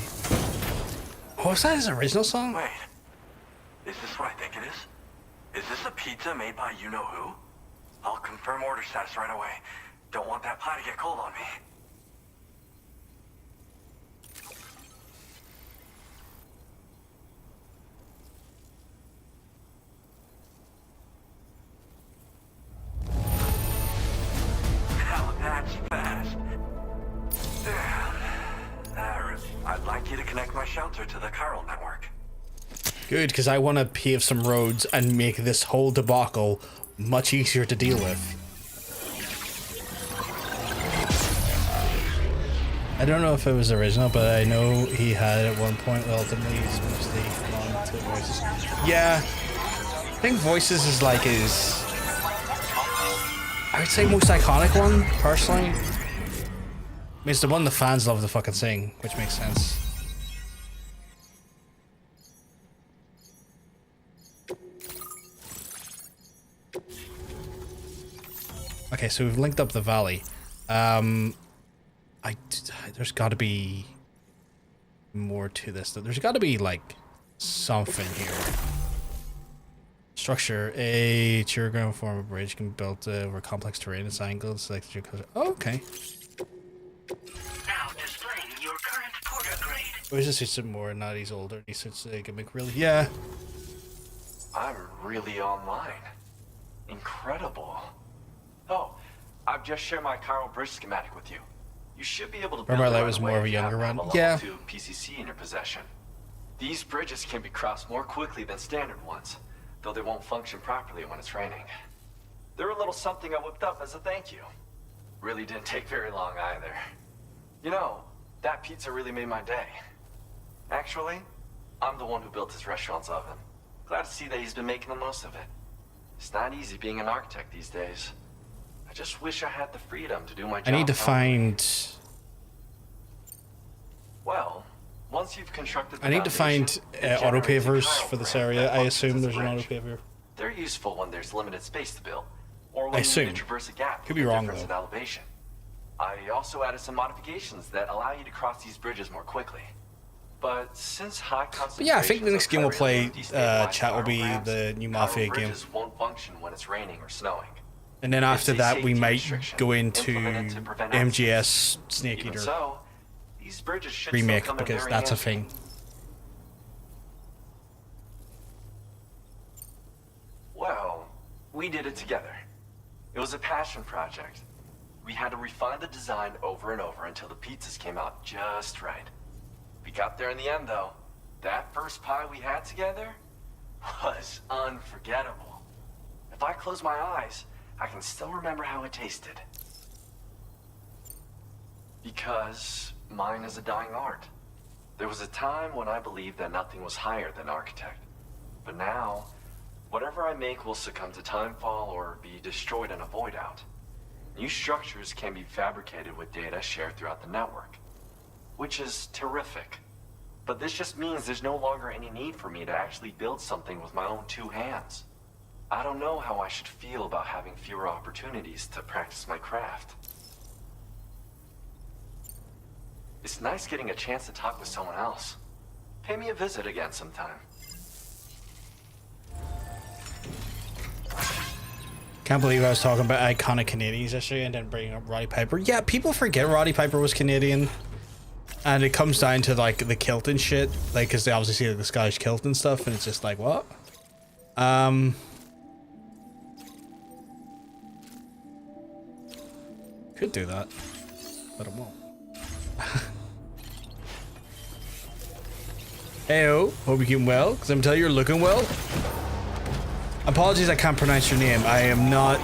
Oh, was that his original song? Wait, is this what I think it is? Is this a pizza made by you-know-who? I'll confirm order status right away. Don't want that pie to get cold on me. Now that's fast. I'd like you to connect my shelter to the chiral network. Good, because I want to pave some roads and make this whole debacle much easier to deal with. I don't know if it was original, but I know he had at one point, well, ultimately he's mostly gone to voices. Yeah, I think voices is like his, I would say, most iconic one, personally. I mean, it's the one the fans love to fucking sing, which makes sense. Okay, so we've linked up the valley. There's got to be more to this. There's got to be like something here. Structure: a triangle form of bridge can be built over complex terrain. Its angles. Select your color. Oh, okay. Now displaying your current porter grade. Or is this just some more? Now he's older. He suits a gimmick, really. Yeah. I'm really online. Incredible. Oh, I've just shared my chiral bridge schematic with you. You should be able to build Remember, it that right was away more of a if you younger happen to run. have a Yeah. level 2 PCC in your possession. These bridges can be crossed more quickly than standard ones, though they won't function properly when it's raining. They're a little something I whipped up as a thank you. Really didn't take very long either. You know, that pizza really made my day. Actually, I'm the one who built his restaurant's oven. Glad to see that he's been making the most of it. It's not easy being an architect these days. I just wish I had the freedom to do my job. I need to find. Well, once you've constructed the I need to find foundation, auto it generates a pavers chiral for the grid area. that I functions assume as a there's an auto bridge. paver. They're useful when there's limited space to build, or when I you need assume. to traverse a gap. Could with be a wrong, difference though. in elevation. I also added some modifications that allow you to cross these bridges more quickly. But since high concentrations But yeah, I think the next game we'll play, destabilize chat will be chiral the new chiral Mafia game. bridges won't function when it's raining or snowing. And then after It's a that, we safety might restriction go into implemented to prevent MGS Snake Even Eater so, these bridges should remake, still come in because very that's a handy. thing. Well, we did it together. It was a passion project. We had to refine the design over and over until the pizzas came out just right. We got there in the end, though. That first pie we had together was unforgettable. If I close my eyes, I can still remember how it tasted. Because mine is a dying art. There was a time when I believed that nothing was higher than architect. But now, whatever I make will succumb to timefall or be destroyed in a void out. New structures can be fabricated with data shared throughout the network, which is terrific. But this just means there's no longer any need for me to actually build something with my own two hands. I don't know how I should feel about having fewer opportunities to practice my craft. It's nice getting a chance to talk with someone else. Pay me a visit again sometime. Can't believe I was talking about iconic Canadians yesterday and then bringing up Roddy Piper. Yeah, people forget Roddy Piper was Canadian. And it comes down to like the kilt and shit. Like, because they obviously see like, the Scottish kilt and stuff. And it's just like, what? Could do that. But it won't. Heyo, hope you're keeping well. Because I'm telling you, you're looking well. Apologies, I can't pronounce your name. I am not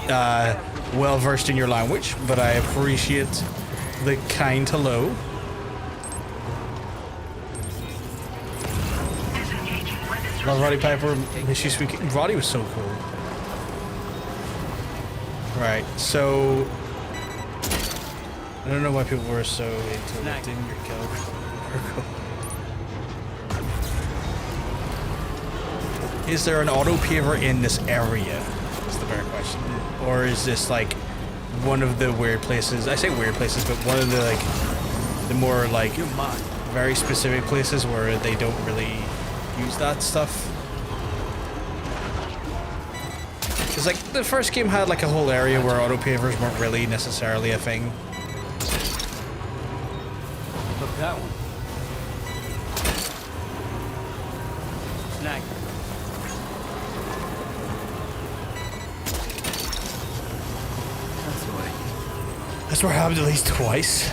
well versed in your language, but I appreciate the kind hello. Love Roddy Piper. She's speaking. Roddy was so cool. Right, so I don't know why people were so into lifting your kill. Is there an auto paver in this area? Is the better question. Or is this like one of the weird places? I say weird places, but one of the like the more like very specific places where they don't really use that stuff. Because like the first game had like a whole area where auto pavers weren't really necessarily a thing. Look, that one. Snag. That's the way. That's where it happened at least twice.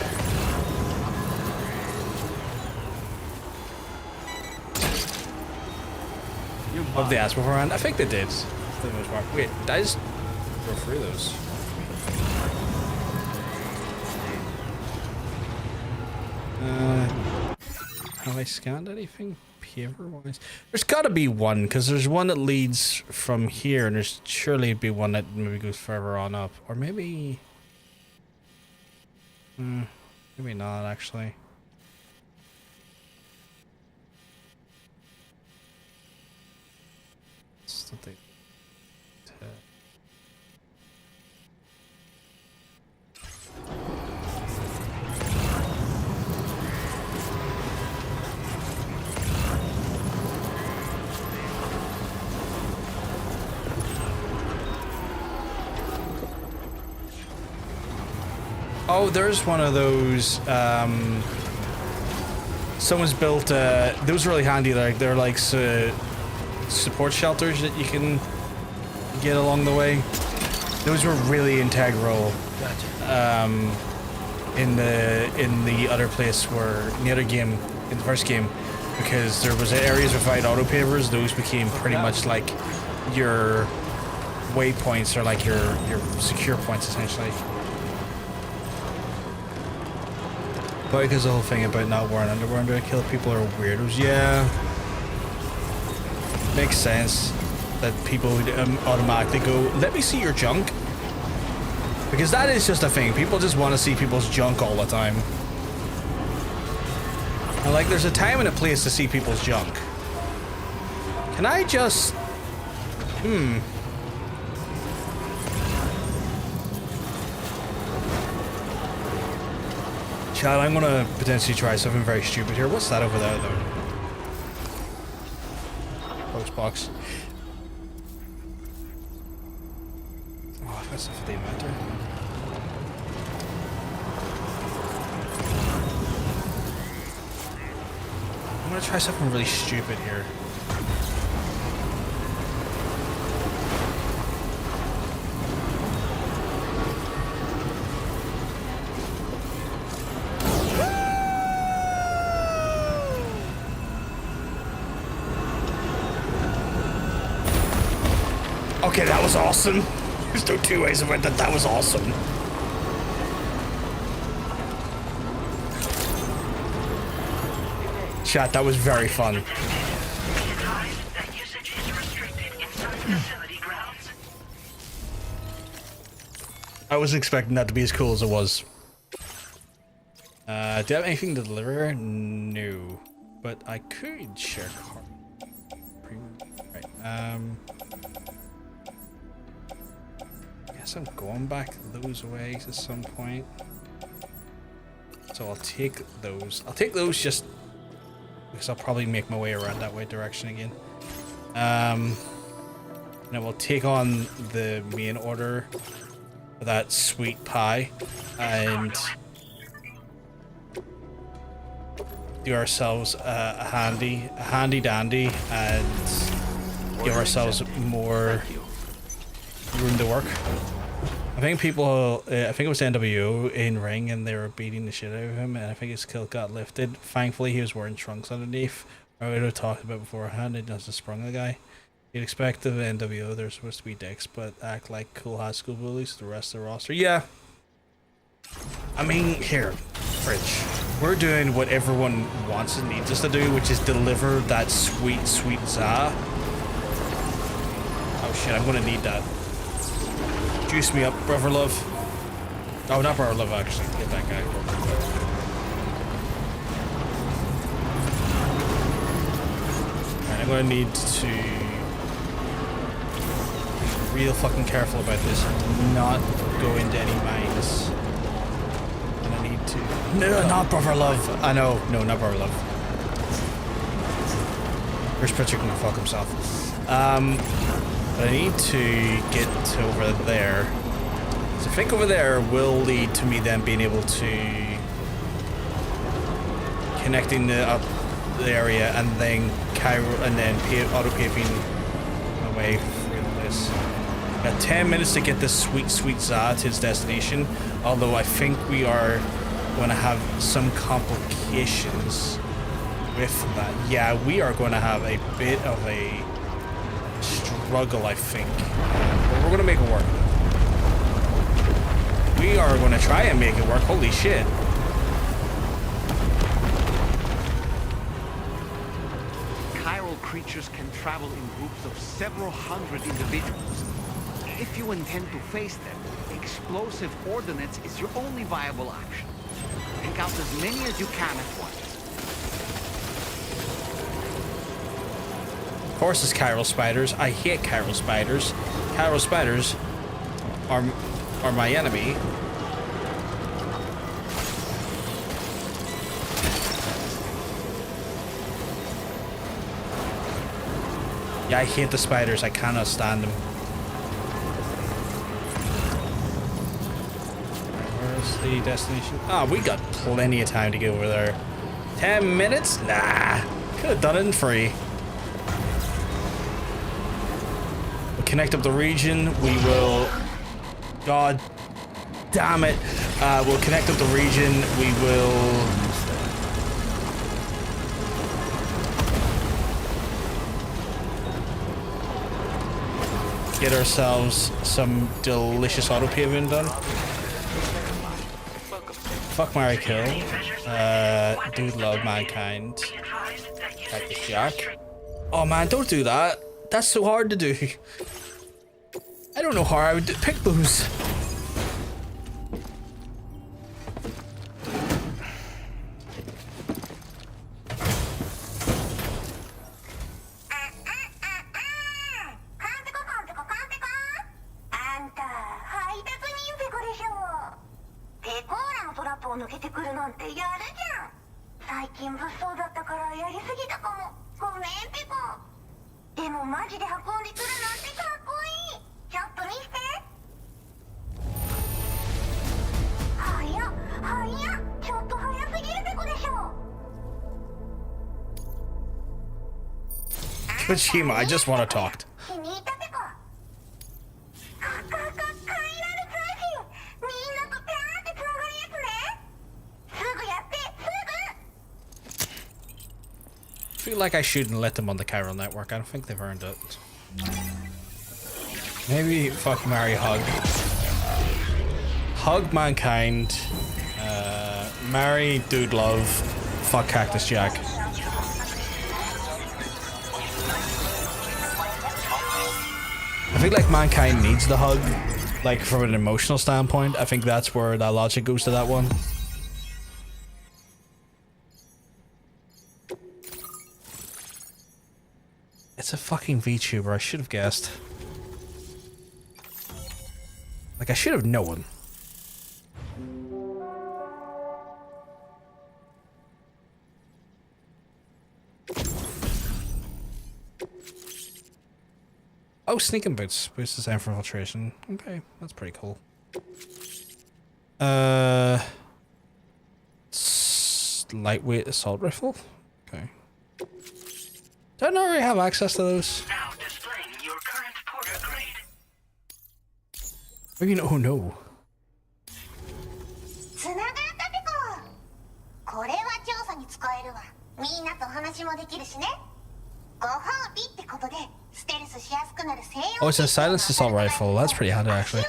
Of the ass beforehand? I think they did. For the most part. Wait, did I just go through those? Have I scanned anything paver-wise? There's gotta be one, because there's one that leads from here, and there's surely be one that maybe goes further on up. Or maybe... maybe not, actually. Something. Oh, there's one of those. Someone's built. Those are really handy. Like they're like support shelters that you can get along the way. Those were really integral. Gotcha. In the other place where in the other game, in the first game, because there was areas without auto pavers. Those became pretty much like your waypoints or like your secure points essentially. But because the whole thing about not wearing underwear under a kill people are weirdos, yeah. Makes sense that people would automatically go, let me see your junk. Because that is just a thing. People just want to see people's junk all the time. And like, there's a time and a place to see people's junk. Can I just... Chad, I'm gonna potentially try something very stupid here. What's that over there, though? Box. Oh, that's if they matter. I'm gonna try something really stupid here. Okay, that was awesome. There's no two ways about that. That was awesome. Chat, that was very fun. I wasn't expecting that to be as cool as it was. Do you have anything to deliver? No. But I could share card. Right. I'm going back those ways at some point. So I'll take those. I'll take those just because I'll probably make my way around that way direction again. And we'll take on the main order for that sweet pie and do ourselves a handy dandy and give ourselves more room to work. I think people, I think it was NWO in ring and they were beating the shit out of him and I think his kill got lifted. Thankfully he was wearing trunks underneath. I would have talked about beforehand, it doesn't sprung the guy. You'd expect the NWO, they're supposed to be dicks, but act like cool high school bullies, the rest of the roster. Yeah. I mean, here, Fridge. We're doing what everyone wants and needs us to do, which is deliver that sweet, sweet za. Oh shit, I'm gonna need that. Juice me up, brother love. Oh, not Bar of Love, actually. Get that guy. Alright, I'm gonna need to be real fucking careful about this and not go into any mines. And I need to... No, not Brother Love. I know. No, not Brother Love. First picture can go fuck himself. But I need to get over there. So I think over there will lead to me then being able to connecting the area and then auto paving away through this. Got 10 minutes to get this sweet Za to its destination. Although I think we are going to have some complications with that. Yeah, we are going to have a bit of a struggle, I think. But we're going to make it work. We are going to try and make it work. Holy shit. Chiral creatures can travel in groups of several hundred individuals. If you intend to face them, explosive ordnance is your only viable option. Take out as many as you can at once. Of course it's chiral spiders. I hate chiral spiders. Chiral spiders are my enemy. Yeah, I hate the spiders. I cannot stand them. Where's the destination? Ah, we got plenty of time to get over there. 10 minutes? Nah. Could have done it in 3. Connect up the region. We will... God damn it. We'll connect up the region. We will... get ourselves some delicious auto paving done. Fuck, marry, kill. Dude, love, mankind. Cactus Jack. Oh man, don't do that. That's so hard to do. I don't know how I would pick those. Kojima, I just want to talk. I feel like I shouldn't let them on the chiral network. I don't think they've earned it. Maybe fuck, marry, hug. Hug mankind. Marry dude love. Fuck Cactus Jack. I think like mankind needs the hug, like from an emotional standpoint. I think that's where that logic goes to that one. It's a fucking VTuber. I should have guessed. Like I should have known. Oh, sneaking boots. Boosts the sound for infiltration. Okay, that's pretty cool. Lightweight assault rifle? Okay. Do I not already have access to those? Now displaying your current porter grade. I mean, oh no. つながったペコ。これは調査に使えるわ。みんなと話もできるしね。ご褒美ってことで。Oh, it's a silenced assault rifle. That's pretty handy, actually.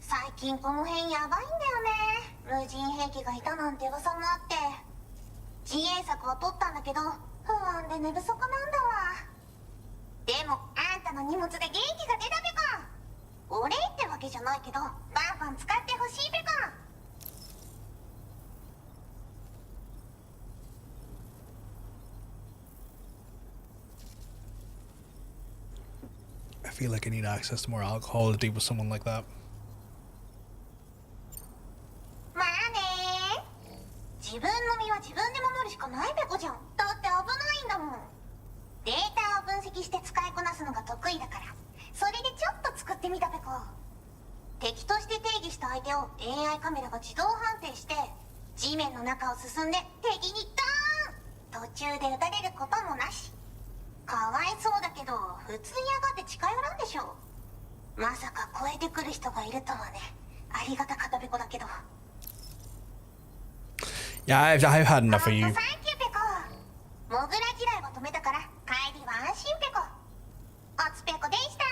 最近この辺やばいんだよね。無人兵器がいたなんて噂もあって。自衛策は取ったんだけど、不安で寝不足なんだわ。でもあんたの荷物で元気が出たべか。お礼ってわけじゃないけど、バンバン使ってほしいべか。I feel like I need access to more alcohol to deal with someone like that. まあね。自分の身は自分で守るしかないべこじゃん。だって危ないんだもん。データを分析して使いこなすのが得意だから、それでちょっと作ってみたべこ。敵として定義した相手を AI カメラが自動判定して、地面の中を進んで敵にドーン。途中で撃たれることもなし。かわいそうだけど、普通に上がって近寄らんでしょ。まさか超えてくる人がいるとはね。ありがたかったべこだけど。Yeah, I've had enough of you. サンキューペコ。モグラ嫌いは止めたから帰りは安心ペコ。おつペコでした。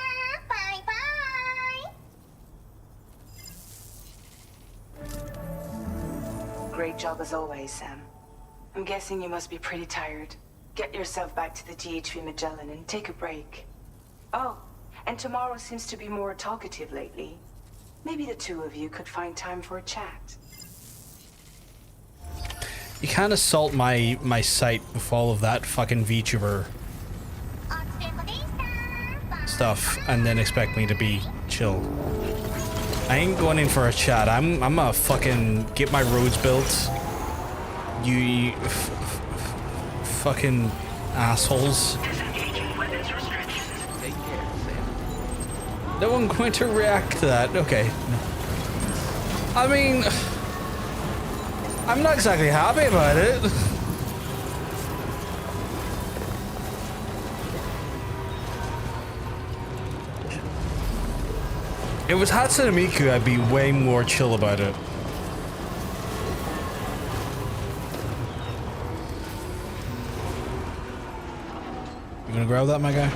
バイバイ。 Great job as always, Sam. I'm guessing you must be pretty tired. Get yourself back to the THV Magellan and take a break. Oh, and tomorrow seems to be more talkative lately. Maybe the two of you could find time for a chat. You can't assault my site with all of that fucking VTuber stuff and then expect me to be chill. I ain't going in for a chat. I'm gonna fucking get my roads built. You fucking assholes. No one going to react to that. Okay. I mean, I'm not exactly happy about it. If it was Hatsune Miku, I'd be way more chill about it. You gonna grab that, my guy?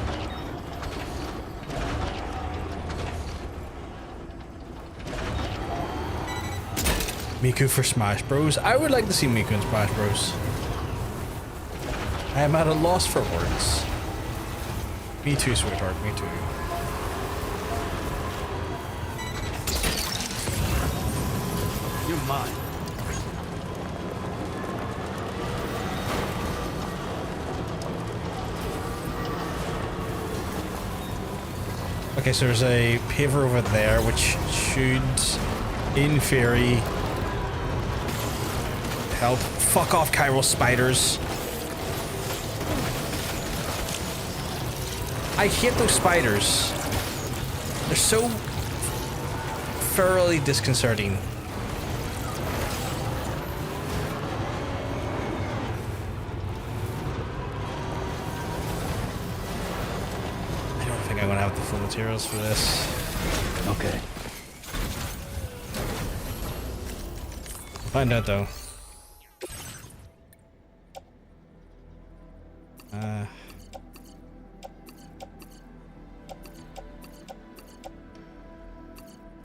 Miku for Smash Bros. I would like to see Miku in Smash Bros. I am at a loss for words. Me too, sweetheart. Me too. You're mine. Okay, so there's a paver over there, which should, in theory, help. Fuck off, chiral spiders. I hate those spiders. They're so thoroughly disconcerting. I don't think I'm gonna have the full materials for this. Okay. Find out though.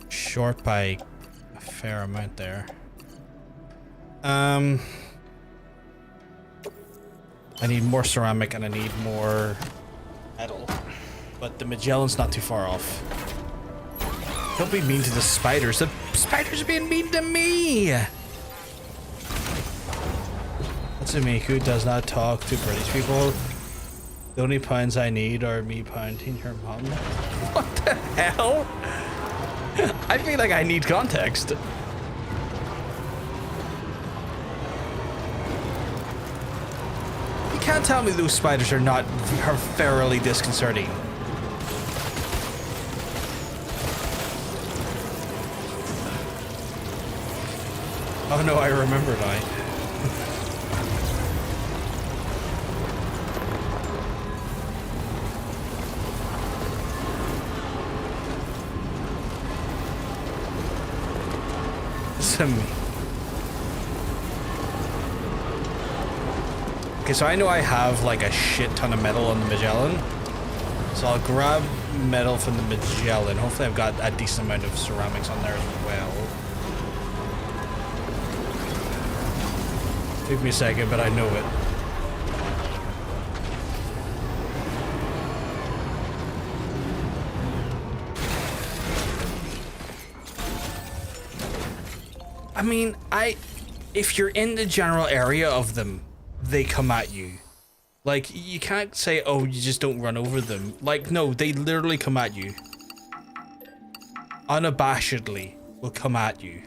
Short by a fair amount there. I need more ceramic and I need more metal, but the Magellan's not too far off. Don't be mean to the spiders. The spiders are being mean to me. Miku does not talk to British people. The only puns I need are me pounding her mom. What the hell? I feel like I need context. You can't tell me those spiders are not thoroughly disconcerting. Oh no, I remember now. Okay, so I know I have like a shit ton of metal on the Magellan. So I'll grab metal from the Magellan. Hopefully I've got a decent amount of ceramics on there as well. Took me a second, but I know it. I mean, if you're in the general area of them, they come at you. Like, you can't say, oh, you just don't run over them. Like, no, they literally come at you. Unabashedly will come at you.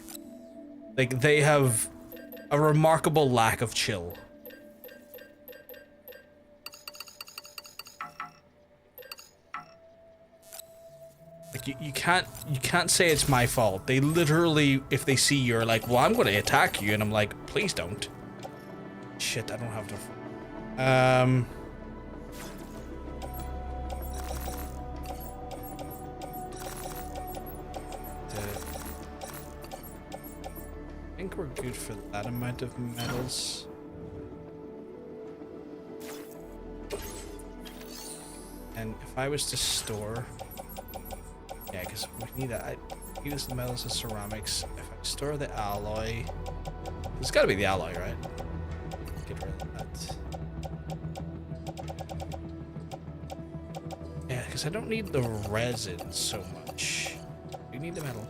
Like, they have a remarkable lack of chill. Like, you can't say it's my fault. They literally, if they see you, are like, well, I'm gonna attack you, and I'm like, please don't. Shit, I don't have to. I think we're good for that amount of metals. And if I was to store, yeah, because we need that. I use the metals and ceramics. If I store the alloy, it's got to be the alloy, right? Get rid of that. Yeah, because I don't need the resin so much. We need the metal.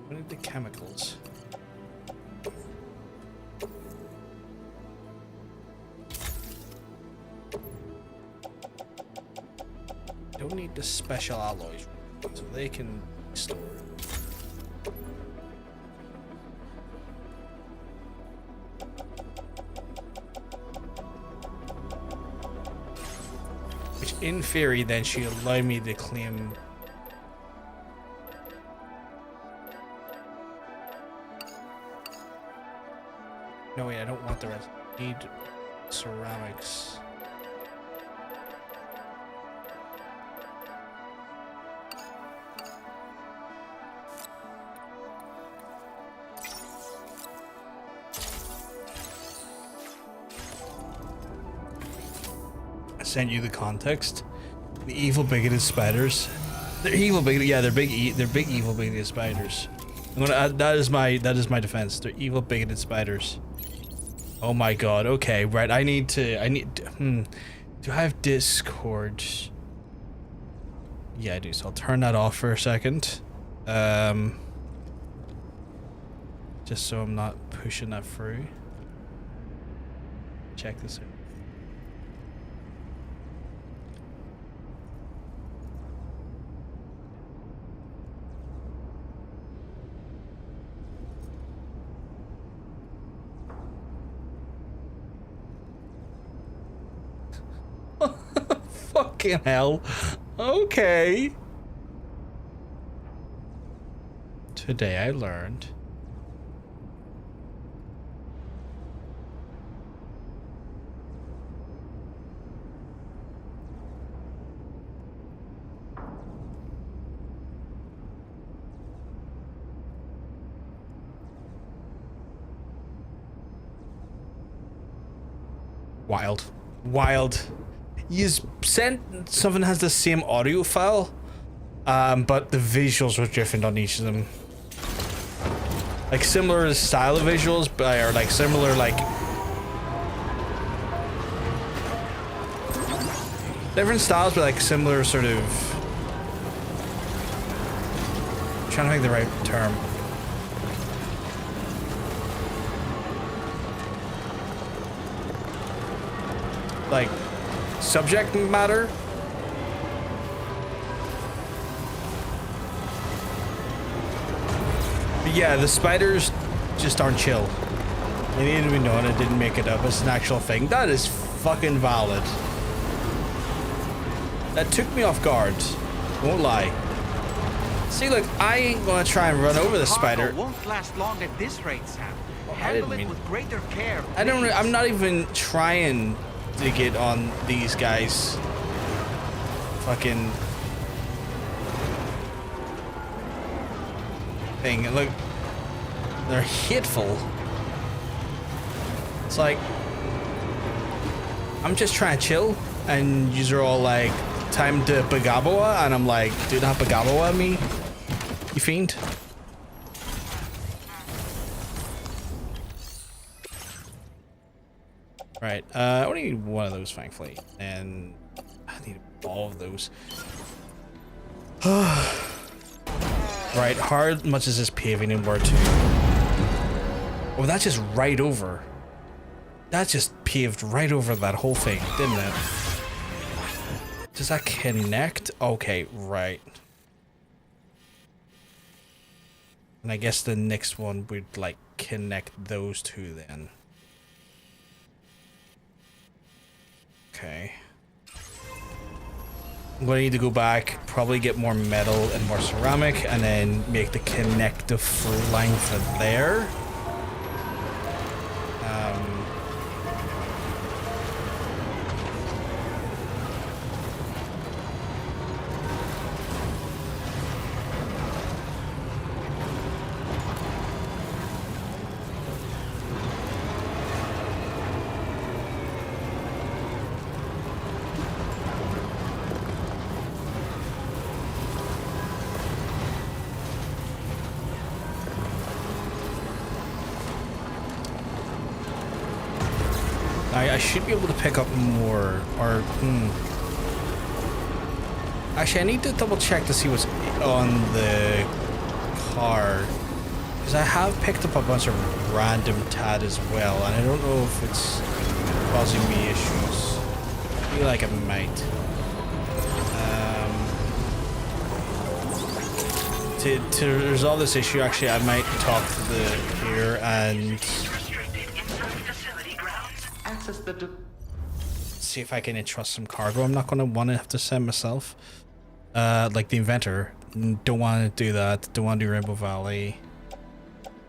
We need the chemicals. Don't need the special alloys, so they can store. Which, in theory, then should allow me to claim. No, wait, I don't want the rest. I need ceramics. Send you the context. The evil bigoted spiders. They're evil bigoted. Yeah, they're big evil bigoted spiders. I'm gonna add, that is my defense. They're evil bigoted spiders. Oh my god. Okay, right. I need. Do I have Discord? Yeah, I do. So I'll turn that off for a second. Just so I'm not pushing that through. Check this out. Fucking hell. Okay. Today I learned. Wild. Wild. You sent something that has the same audio file, but the visuals were different on each of them. Like similar style of visuals, but or like similar like different styles, but like similar sort of. I'm trying to think the right term. Like subject matter. But yeah, the spiders just aren't chill. They need to be known. I didn't make it up. It's an actual thing. That is fucking valid. That took me off guard. Won't lie. See, look, I ain't gonna try and run over the spider. Won't last long at this rate, Sam. Handle it with greater care. I'm not even trying to get on these guys. Fucking thing. Look, they're hateful. It's like I'm just trying to chill, and you're all like, time to Bagaboa, and I'm like, do not Bagaboa me, you fiend. Right, I only need one of those, thankfully, and I need all of those. Right, how much is this paving in War 2? Oh, that's just right over. That just paved right over that whole thing, didn't it? Does that connect? Okay, right. And I guess the next one would like connect those two then. Okay. I'm gonna need to go back, probably get more metal and more ceramic, and then make the connective line for there. I should be able to pick up more, or, Actually, I need to double check to see what's on the car. Because I have picked up a bunch of random TAD as well, and I don't know if it's causing me issues. I feel like it might. To resolve this issue, actually, I might talk to the here and see if I can entrust some cargo. I'm not going to want to have to send myself. Like the inventor. Don't want to do that. Don't want to do Rainbow Valley.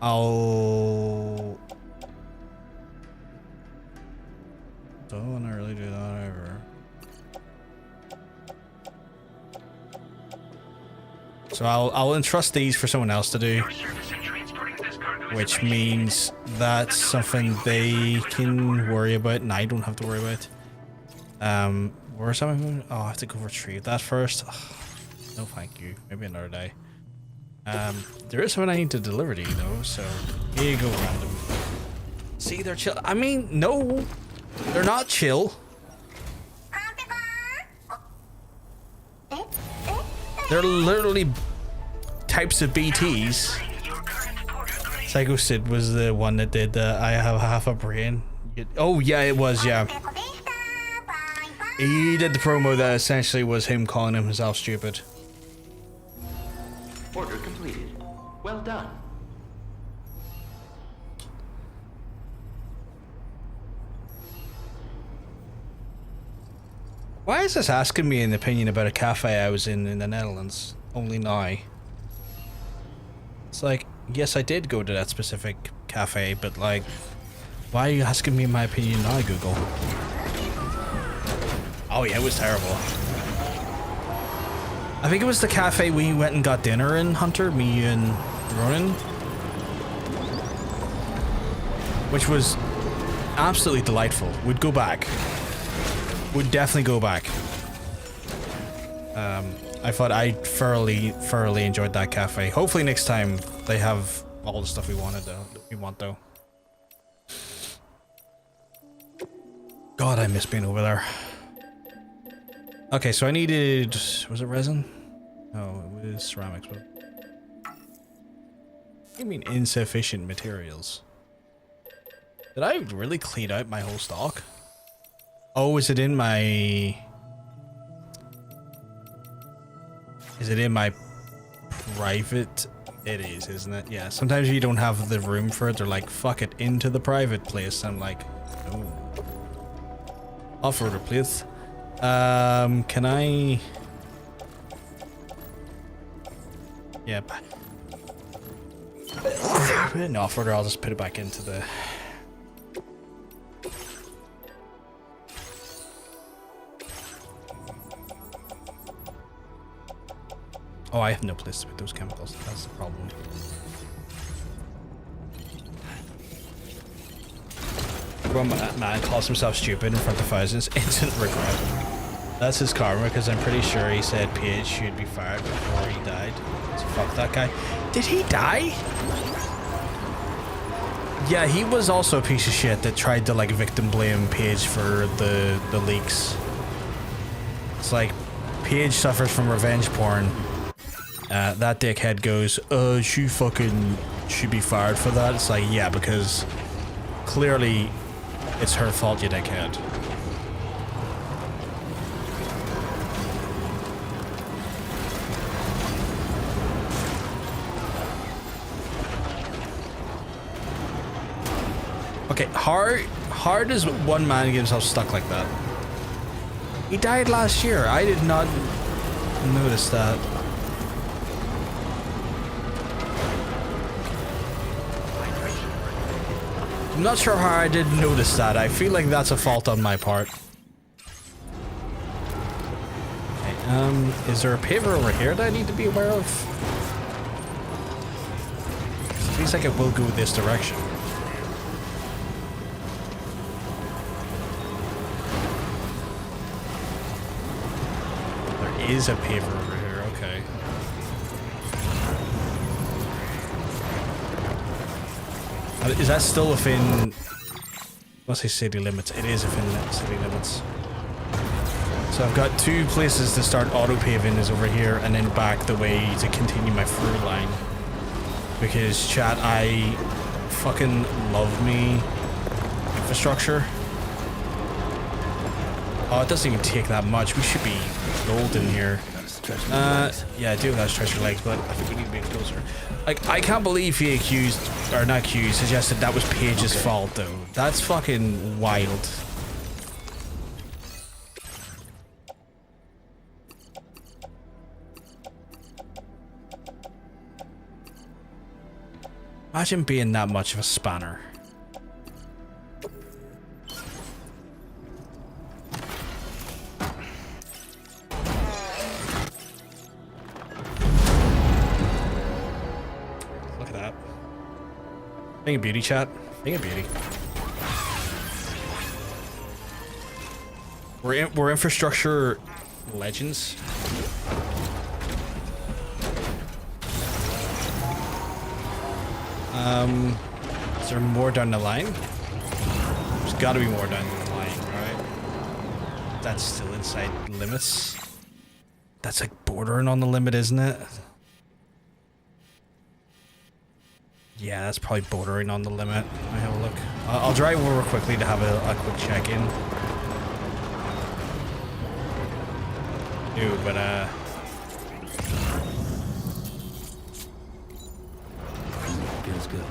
Don't want to really do that ever. So I'll entrust these for someone else to do, which means that's something they can worry about and I don't have to worry about. Where's someone? Oh, I have to go retrieve that first. Ugh, no, thank you. Maybe another day. There is something I need to deliver to you though, so here you go, random. See, they're chill. I mean, no, they're not chill. They're literally types of BTs. Psycho Sid was the one that did I have half a brain. Oh yeah, it was, yeah. He did the promo that essentially was him calling himself stupid. Order completed. Well done. Why is this asking me an opinion about a cafe I was in the Netherlands? Only now. It's like, yes, I did go to that specific cafe, but like, why are you asking me my opinion now, Google? Oh yeah, it was terrible. I think it was the cafe we went and got dinner in, Hunter, me and Ronan. Which was absolutely delightful. We'd go back. Would definitely go back. I thought I thoroughly enjoyed that cafe. Hopefully next time they have all the stuff we wanted though. We want though. God, I miss being over there. Okay, so I needed, was it resin? No, it was ceramics. What do you mean insufficient materials? Did I really clean out my whole stock? Oh, is it in my private? It is, isn't it? Yeah, sometimes you don't have the room for it. They're like, fuck it, into the private place. I'm like, no. Off-roader, please. Can I? Yep. No, off-roader, I'll just put it back into the... Oh, I have no place to put those chemicals. That's the problem. One man calls himself stupid in front of thousands. Instant regret. That's his karma, because I'm pretty sure he said Paige should be fired before he died. So fuck that guy. Did he die? Yeah, he was also a piece of shit that tried to like victim blame Paige for the leaks. It's like Paige suffers from revenge porn. That dickhead goes, she fucking should be fired for that. It's like, yeah, because clearly it's her fault, you dickhead. Okay, how does one man get himself stuck like that? He died last year. I did not notice that. I'm not sure how I didn't notice that. I feel like that's a fault on my part. Okay, is there a paver over here that I need to be aware of? It feels like it will go this direction. There is a paver over here, okay. Is that still within, let's say city limits? It is within city limits. So I've got two places to start auto paving is over here and then back the way to continue my through line. Because chat, I fucking love me infrastructure. Oh, it doesn't even take that much. We should be golden here. Yeah, I do have stretch your legs, but I think we need to be closer. Like, I can't believe he accused, or not accused, suggested that was Paige's fault, though. That's fucking wild. Imagine being that much of a spanner. Look at that. Thing of beauty, chat. Thing of beauty. We're infrastructure legends. Is there more down the line? There's gotta be more down the line, right? That's still inside limits. That's like bordering on the limit, isn't it? Yeah, that's probably bordering on the limit. Let me have a look. I'll drive over quickly to have a quick check-in. Dude, but feels good.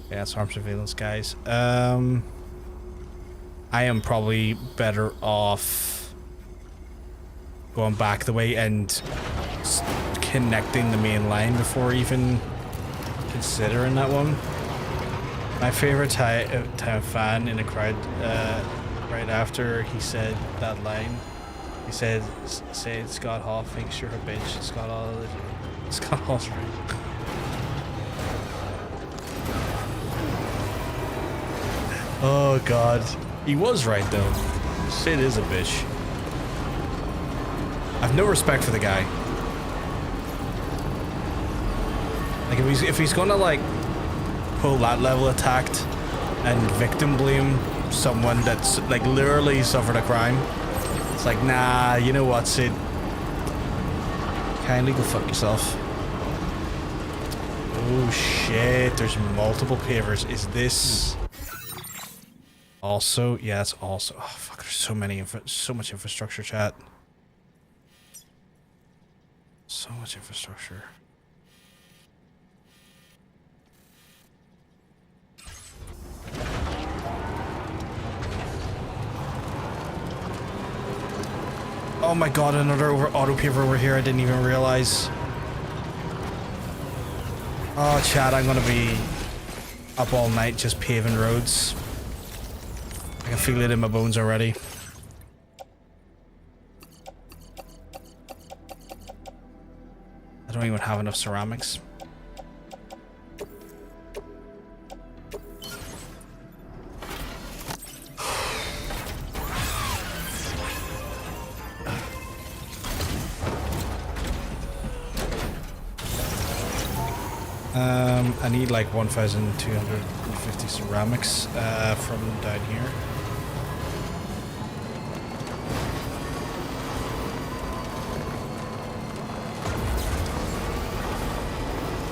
yeah, that's arm surveillance, guys. I am probably better off going back the way and connecting the main line before even considering that one. My favorite time fan in the crowd, right after he said that line, he said, Scott Hall thinks you're a bitch. Scott Hall's right. Oh god. He was right though. Sid is a bitch. I've no respect for the guy. Like if he's gonna like pull that level of tact and victim blame someone that's like literally suffered a crime, it's like, nah, you know what, Sid? Kindly go fuck yourself. Oh shit, there's multiple pavers. Is this also? Yeah, it's also. Oh fuck, there's so many so much infrastructure, chat. So much infrastructure. Oh my god, another auto paver over here. I didn't even realize. Oh, chat, I'm gonna be up all night just paving roads. I can feel it in my bones already. I don't even have enough ceramics. I need like 1,250 ceramics from down here.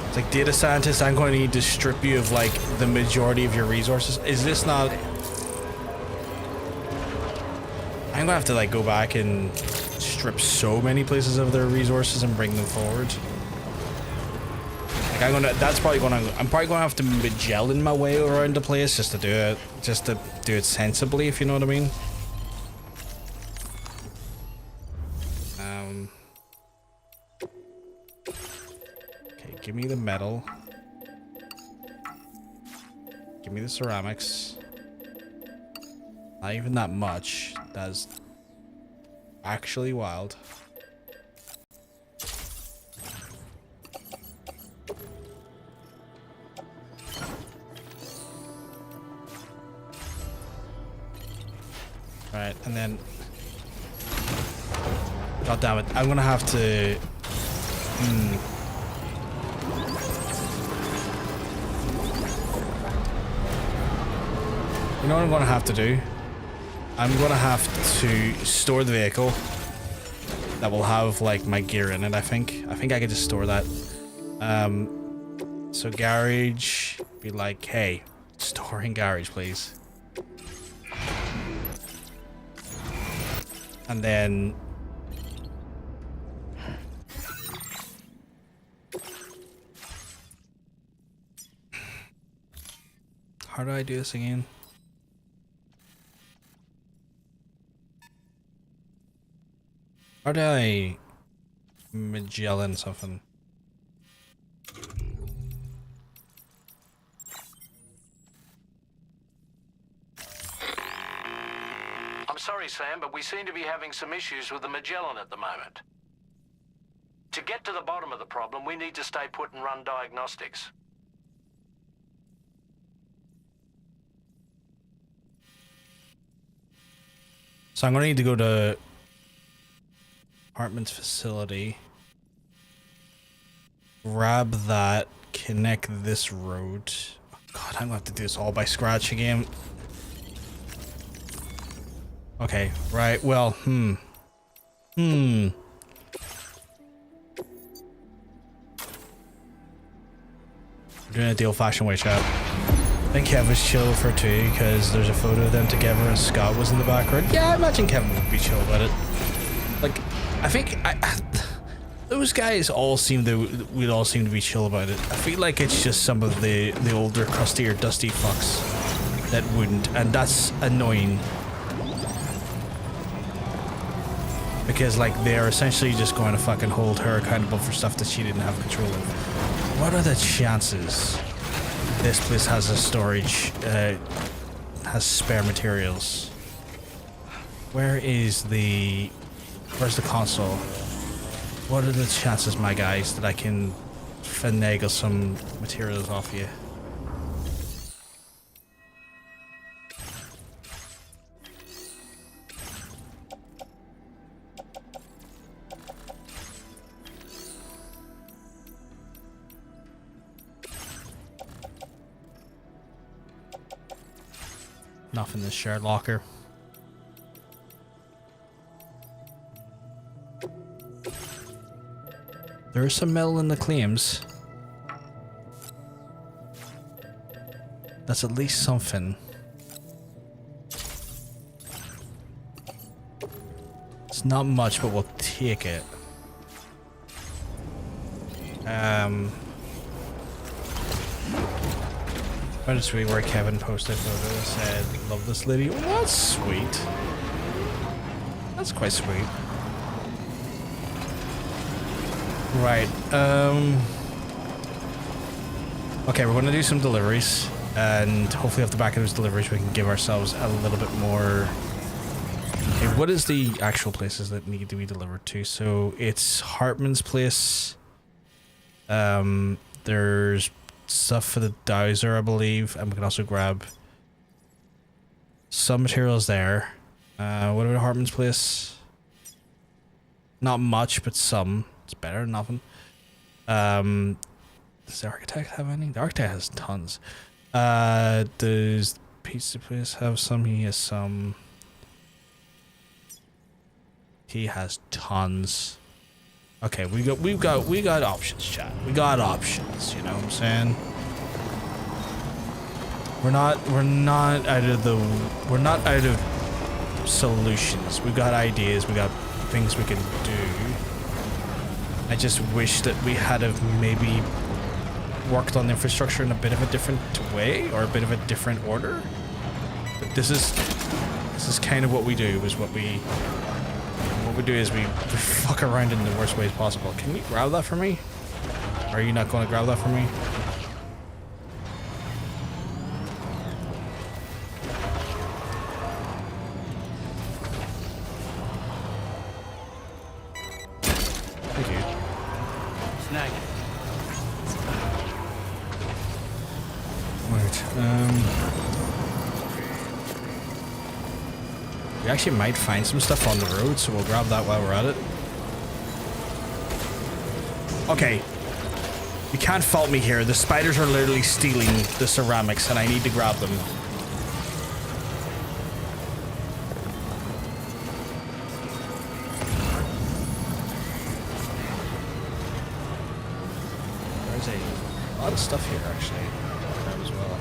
It's like data scientist, I'm going to need to strip you of like the majority of your resources. Is this not... I'm gonna have to like go back and strip so many places of their resources and bring them forward. Like I'm probably gonna have to Magellan my way around the place just to do it sensibly, if you know what I mean. Okay, give me the metal. Give me the ceramics. Not even that much. That's actually wild. Right, and then... God damn it, I'm gonna have to... You know what I'm gonna have to do? I'm gonna have to store the vehicle. That will have, like, my gear in it, I think. I think I could just store that. So garage... Be like, hey, store in garage, please. And then... How do I do this again? How do I... Magellan something? I'm sorry, Sam, but we seem to be having some issues with the Magellan at the moment. To get to the bottom of the problem, we need to stay put and run diagnostics. So I'm gonna need to go to Hartman's facility, grab that, connect this road. Oh God, I'm gonna have to do this all by scratch again. Okay, right, well, doing it the old-fashioned way, chat. I think Kev was chill for too, because there's a photo of them together and Scott was in the background. Yeah, I imagine Kevin would be chill about it. Like, I think those guys all we'd all seem to be chill about it. I feel like it's just some of the older, crustier, dusty fucks that wouldn't, and that's annoying. Because, like, they're essentially just going to fucking hold her accountable for stuff that she didn't have control of. What are the chances this place has a storage, has spare materials? Where's the console? What are the chances, my guys, that I can finagle some materials off you? Nothing in this shared locker. There's some metal in the claims. That's at least something. It's not much, but we'll take it. I just read where Kevin posted a photo and said, "Love this lady." Well, that's sweet. That's quite sweet. Right. Okay, we're going to do some deliveries, and hopefully off the back of those deliveries we can give ourselves a little bit more... Okay, what is the actual places that need to be delivered to? So it's Hartman's place, There's stuff for the dowser, I believe, and we can also grab some materials there. What about Hartman's place? Not much, but some. It's better than nothing. Does the architect have any? The architect has tons. Does Pizza Place have some? He has some. He has tons. Okay, we got options, chat. We got options, you know what I'm saying? We're not out of solutions. We got ideas, we got things we can do. I just wish that we had have maybe worked on the infrastructure in a bit of a different way or a bit of a different order. But this is kind of what we do, what we do is we fuck around in the worst ways possible. Can you grab that for me? Or are you not going to grab that for me? Thank you. Snag it. Right. We actually might find some stuff on the road, so we'll grab that while we're at it. Okay. You can't fault me here. The spiders are literally stealing the ceramics, and I need to grab them. There's a lot of stuff here, actually. As well.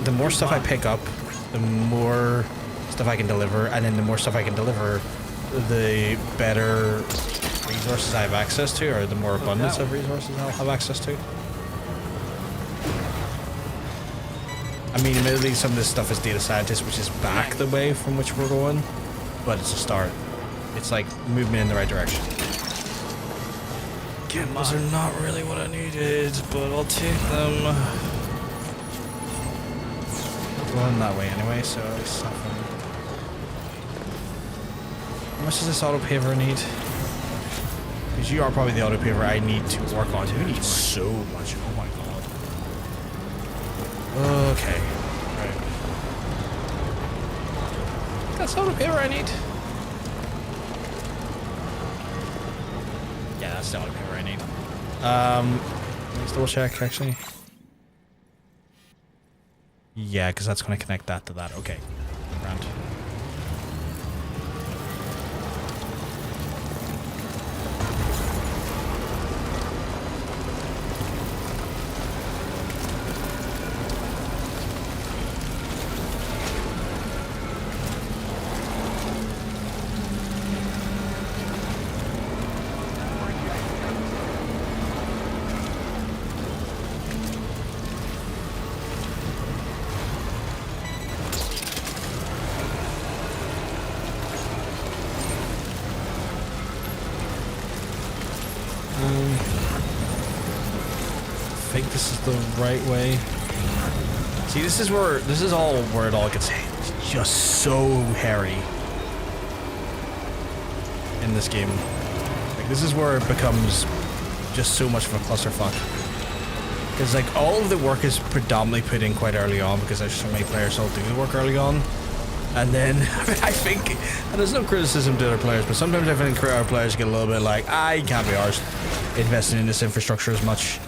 The more stuff I pick up, the more stuff I can deliver, and then the more stuff I can deliver, the better resources I have access to, or the more abundance of resources I'll have access to. I mean, admittedly, some of this stuff is data scientist, which is back the way from which we're going, but it's a start. It's like movement in the right direction. Those are not really what I needed, but I'll take them. Going that way anyway, so it's something. How much does this auto paver need? Because you are probably the auto paver I need to work on. You need so much. Oh my god. Okay. Right. That's auto paver I need. Yeah, that's the auto paver I need. Let's double check actually. Yeah, because that's going to connect that to that. Okay. Grand. I think this is the right way. See, this is all where it all gets just so hairy in this game. Like, this is where it becomes just so much of a clusterfuck. Because like all of the work is predominantly put in quite early on because there's so many players who'll do the work early on. And then I think, and there's no criticism to other players, but sometimes I think our players get a little bit like, I can't be arsed investing in this infrastructure as much.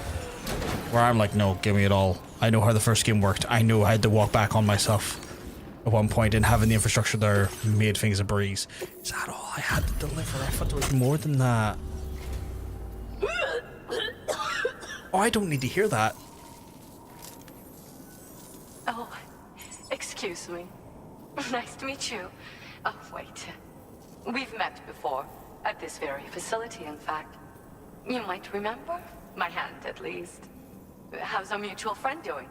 Where I'm like, no, give me it all. I know how the first game worked. I know I had to walk back on myself at one point, and having the infrastructure there made things a breeze. Is that all I had to deliver? I thought there was more than that. Oh, I don't need to hear that. Oh, excuse me. Nice to meet you. Oh, wait. We've met before. At this very facility, in fact. You might remember? My hand, at least. How's our mutual friend doing?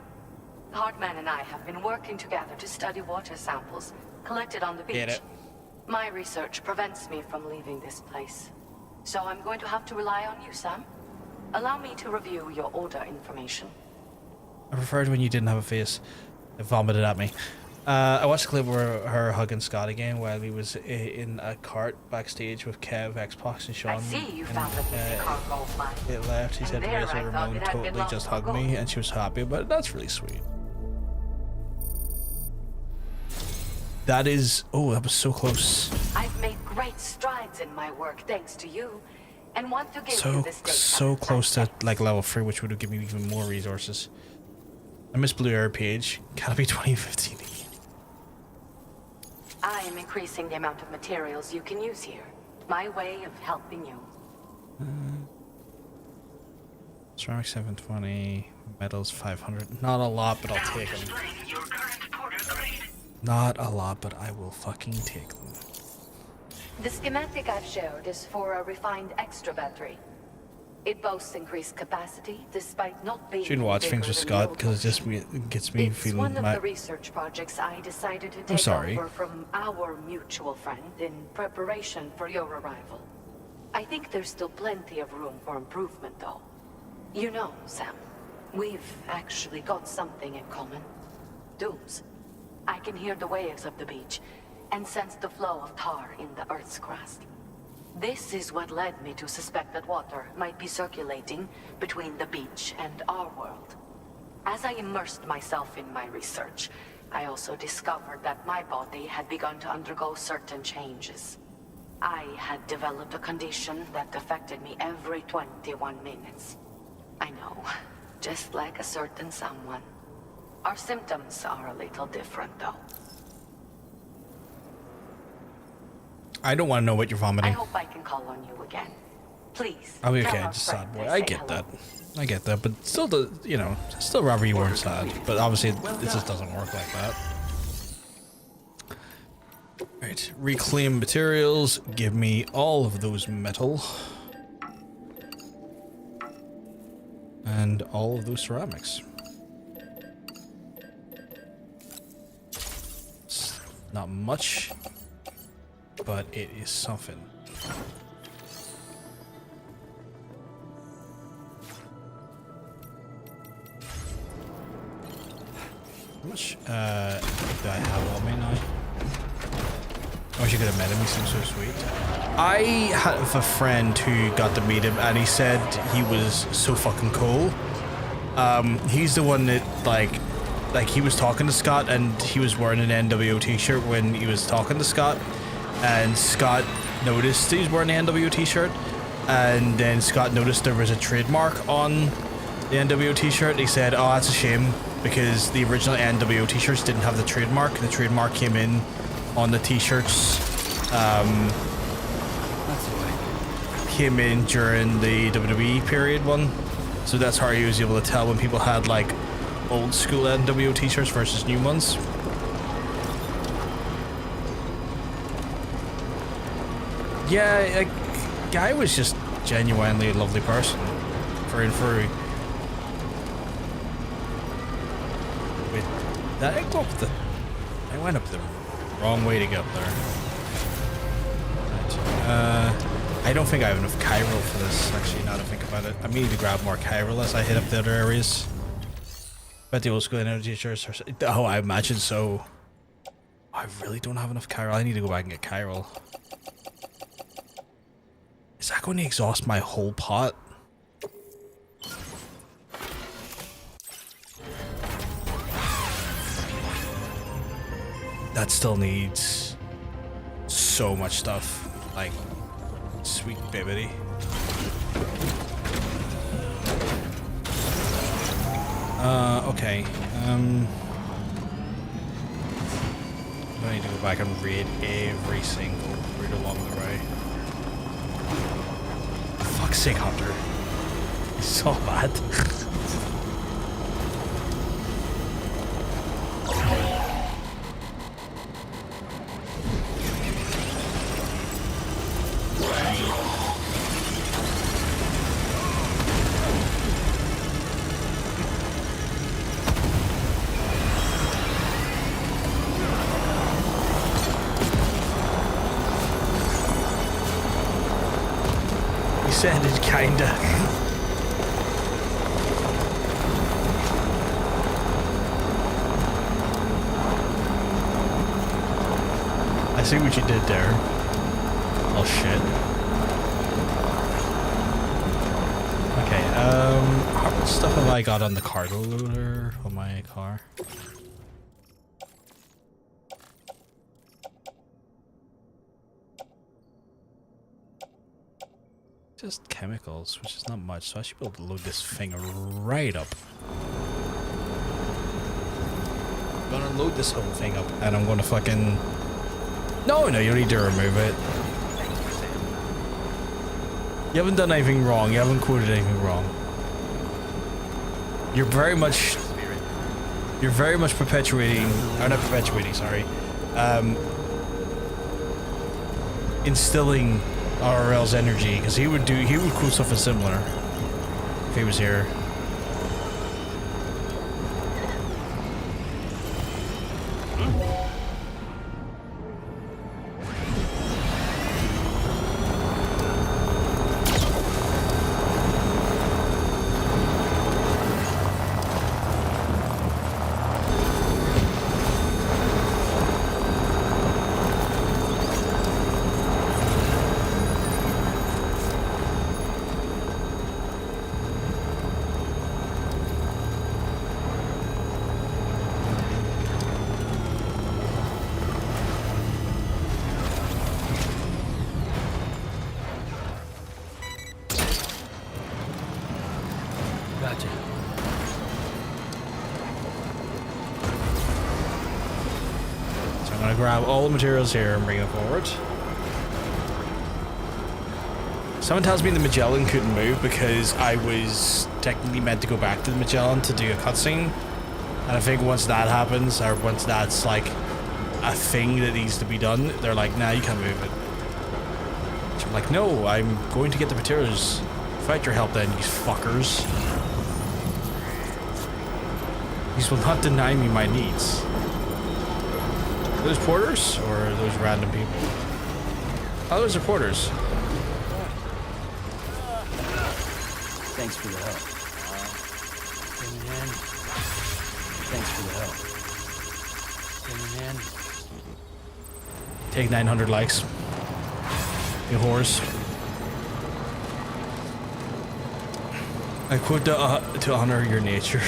Hartman and I have been working together to study water samples collected on the beach. Get it. My research prevents me from leaving this place. So I'm going to have to rely on you, Sam. Allow me to review your order information. I preferred when you didn't have a face. It vomited at me. I watched a clip where her hugging Scott again while he was in a cart backstage with Kev, Xbox, and Sean. I see you found the missing cargo flight. It left. He said, "Razor Ramon totally just hugged me," and she was happy about it. That's really sweet. That is. Oh, that was so close. I've made great strides in my work thanks to you, and want to give you this data. So close to like level 3, which would have given me even more resources. I miss Blue Air page. Can't be 2015. I am increasing the amount of materials you can use here. My way of helping you. Ceramic 720, metals 500. Not a lot, but I'll take them. Not a lot, but I will fucking take them. The schematic I've shared is for a refined extra battery. It boasts increased capacity despite not being. Shouldn't watch things with Scott because it just gets me it's feeling. One of the research projects I decided to take over from our mutual friend in preparation for your arrival. I think there's still plenty of room for improvement, though. You know, Sam, we've actually got something in common. Dooms. I can hear the waves of the beach and sense the flow of tar in the Earth's crust. This is what led me to suspect that water might be circulating between the beach and our world. As I immersed myself in my research, I also discovered that my body had begun to undergo certain changes. I had developed a condition that affected me every 21 minutes. I know, just like a certain someone. Our symptoms are a little different, though. I don't want to know what you're vomiting. I hope I can call on you again. Please. I'll be tell okay, our just friend sad boy. I I say get hello. that. I get that, but still, still rather you weren't sad. But obviously, it just doesn't work like that. Right, reclaim materials. Give me all of those metal. And all of those ceramics. It's not much, but it is something. How much do I have on me now? I wish you could have met him, he seems so sweet. I have a friend who got to meet him and he said he was so fucking cool. He's the one that like he was talking to Scott and he was wearing an NWO t-shirt when he was talking to Scott, and Scott noticed he was wearing the NWO t-shirt, and then Scott noticed there was a trademark on the NWO t-shirt. He said, "Oh, that's a shame because the original NWO t-shirts didn't have the trademark. The trademark came in on the t-shirts came in during the WWE period one, so that's how he was able to tell when people had like old school NWO t-shirts versus new ones." Yeah, like, guy was just genuinely a lovely person, through and through. Wait, did I go up the? I went up the wrong way to get up there. Right. I don't think I have enough chiral for this, actually, now that I think about it. I need to grab more chiral as I hit up the other areas. Bet the old school energy shirts are... Oh, I imagine so. I really don't have enough chiral. I need to go back and get chiral. Is that going to exhaust my whole pot? That still needs so much stuff. Like, sweet bibbity. Okay. I need to go back and raid every single route along the way. For fuck's sake, Hunter. He's so bad. Said it kinda. see what you did there. Oh shit. Okay, how much stuff have I got on the cargo loader on my car? Just chemicals, which is not much, so I should be able to load this thing right up. I'm gonna load this whole thing up, and I'm gonna fucking... No, you don't need to remove it. You haven't done anything wrong, you haven't quoted anything wrong. You're very much perpetuating, or not perpetuating, sorry, instilling RRL's energy, because he would quote something similar if he was here. Grab all the materials here and bring them forward. Someone tells me the Magellan couldn't move because I was technically meant to go back to the Magellan to do a cutscene. And I think once that happens, or once that's like a thing that needs to be done, they're like, nah, you can't move it. So I'm like, no, I'm going to get the materials. Fight your help then, you fuckers. These will not deny me my needs. Are those porters, or are those random people? Oh, those are porters. Thanks for the help. Thanks for the help. Take 900 likes. You whores. I quote to honor your nature.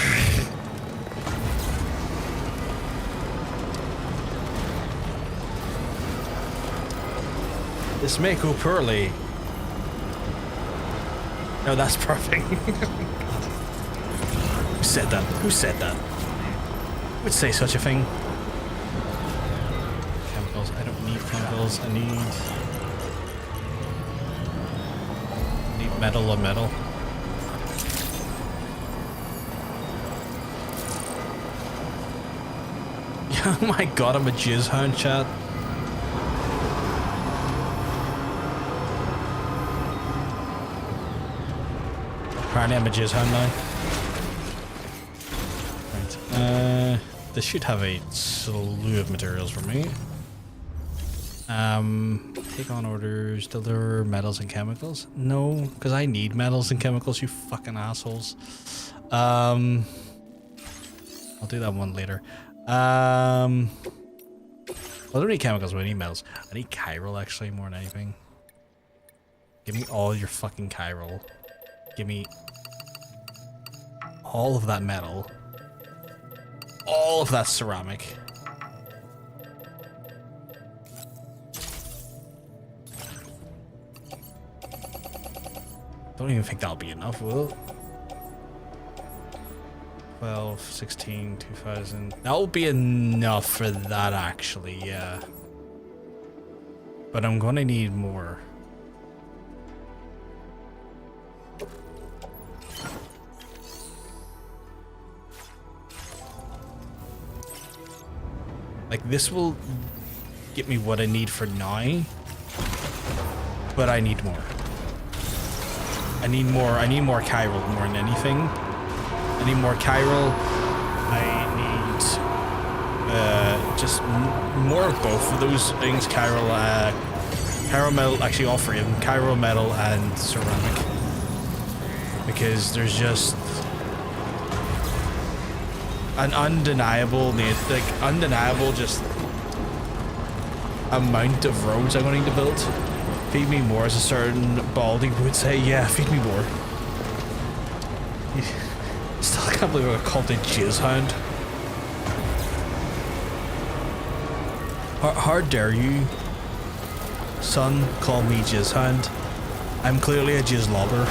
This may go poorly. No, that's perfect. Who said that? Who said that? Who would say such a thing? Chemicals. I don't need chemicals. I need metal or metal. Oh my god, I'm a jizz hound, chat. Apparently I'm a jizz hound now. Right. This should have a slew of materials for me. Take on orders, deliver metals and chemicals. No, because I need metals and chemicals, you fucking assholes. I'll do that one later. Well, I don't need chemicals, but I need metals. I need chiral actually more than anything. Give me all your fucking chiral. Give me all of that metal. All of that ceramic. Don't even think that'll be enough, will it? 12, 16, 2000. That'll be enough for that actually, yeah. But I'm gonna need more. Like, this will get me what I need for now, but I need more. I need more chiral more than anything. I need more chiral. I need just more of both of those things. Chiral metal, actually all three of them. Chiral, metal, and ceramic. Because there's just an undeniable need, like undeniable just amount of roads I'm going to need to build. Feed me more, as a certain baldy would say. Yeah, feed me more. Still can't believe I called it Jizz Hound. How dare you, son, call me Jizz Hound? I'm clearly a Jizz Lobber.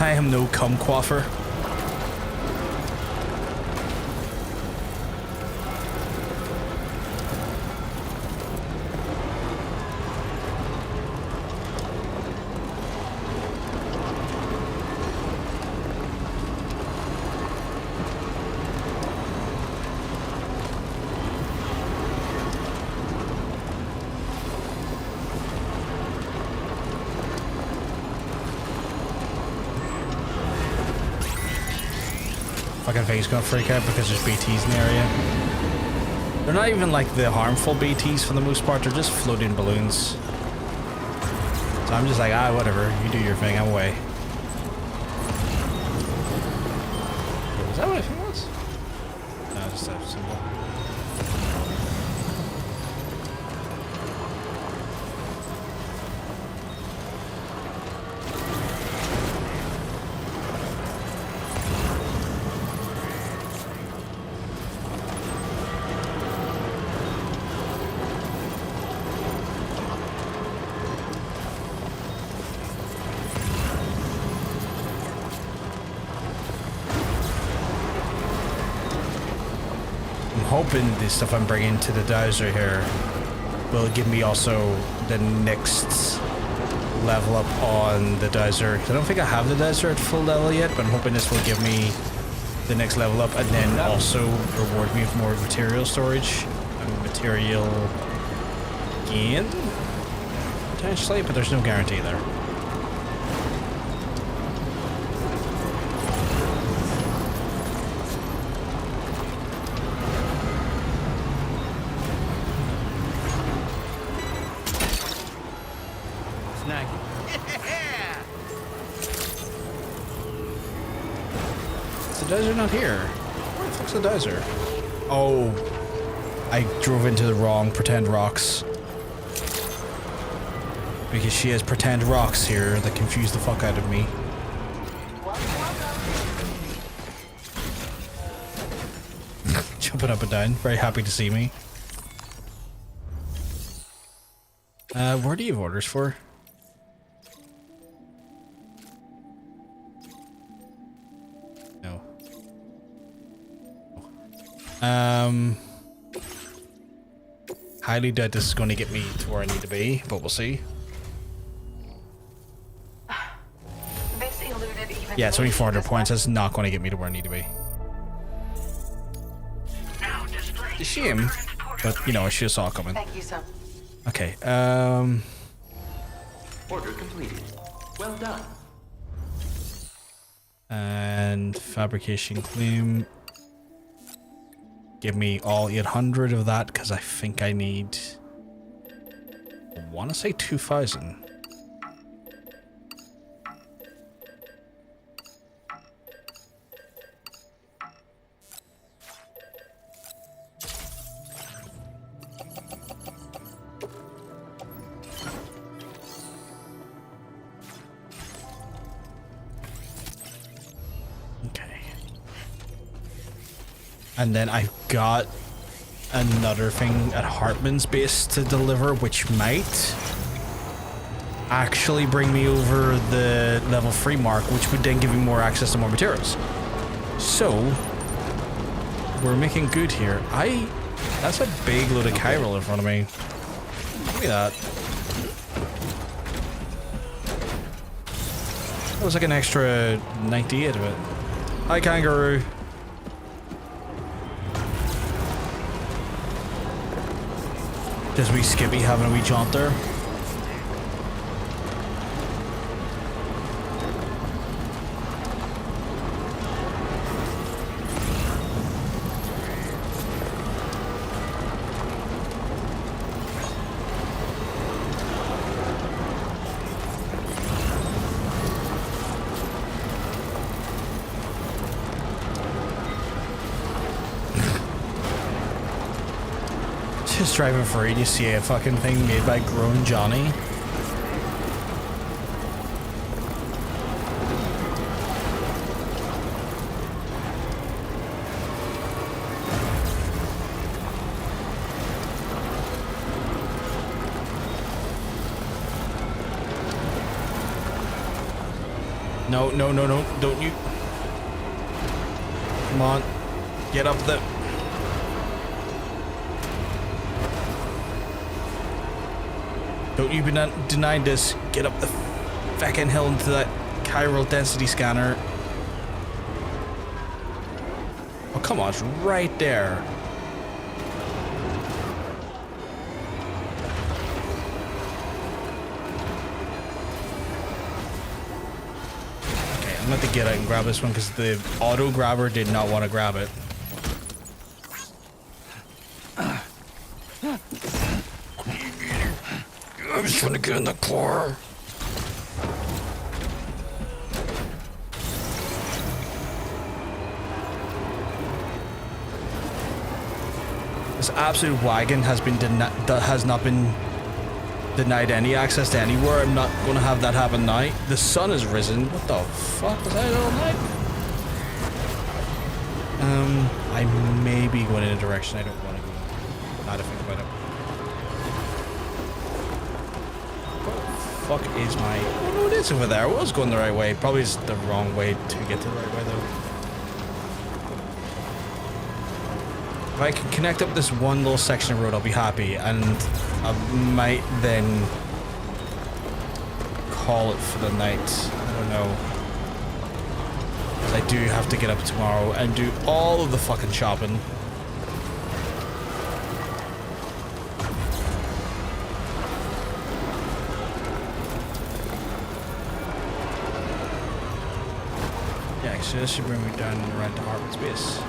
I am no cum quaffer. Fucking thing's gonna freak out because there's BTs in the area. They're not even like the harmful BTs for the most part, they're just floating balloons. So I'm just like, ah, whatever, you do your thing, I'm away. Is that what I think it was? No, just a symbol. Hoping the stuff I'm bringing to the dowser here will give me also the next level up on the dowser. I don't think I have the dowser at full level yet, but I'm hoping this will give me the next level up and then also reward me with more material storage and material gain potentially, but there's no guarantee there. The dowser not here. Where the fuck's the dowser? Oh, I drove into the wrong pretend rocks. Because she has pretend rocks here that confuse the fuck out of me. Jumping up and down, very happy to see me. Where do you have orders for? No. Highly doubt this is going to get me to where I need to be, but we'll see. This eluded even Yeah, it's only 400 points. That's not going to get me to where I need to be. It's a shame, but you know, I should have saw it coming. Thank you, son. Okay, Order completed. Well done. and fabrication claim. Give me all 800 of that because I think I need, I want to say 2,000. And then I've got another thing at Hartman's base to deliver, which might actually bring me over the level 3 mark, which would then give me more access to more materials. So, we're making good here. That's a big load of chiral in front of me. Look at that. That was like an extra 98 of it. Hi, kangaroo. Just wee Skippy having a wee jaunt there. just driving free and you see a fucking thing made by Grown Johnny. No, no, no, no, don't you. Come on. Get up the... Don't you be denied this. Get up the fucking hill into that chiral density scanner. Oh, come on, it's right there. Okay, I'm going to get out and grab this one because the auto grabber did not want to grab it. I'm just trying to get in the car. This absolute wagon has not been denied any access to anywhere. I'm not going to have that happen now. The sun has risen. What the fuck was that all night? I may be going in a direction I don't want to go. Now to think about it. Fuck is my... Oh no, it is over there. I was going the right way. Probably is the wrong way to get to the right way though. If I can connect up this one little section of road, I'll be happy, and I might then call it for the night. I don't know. Because I do have to get up tomorrow and do all of the fucking shopping. So this should bring me down around to Harvard Space.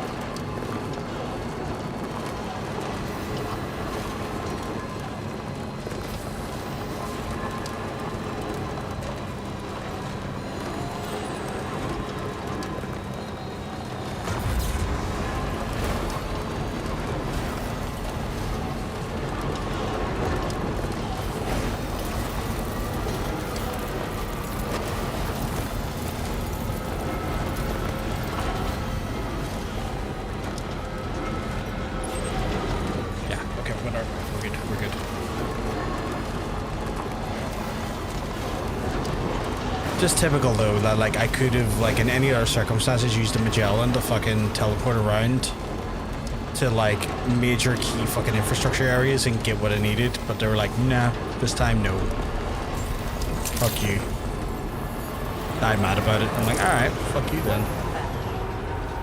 Just typical though that like I could have like in any other circumstances used a Magellan to fucking teleport around to like major key fucking infrastructure areas and get what I needed, but they were like, nah, this time no. Fuck you. I'm mad about it. I'm like, alright, fuck you then.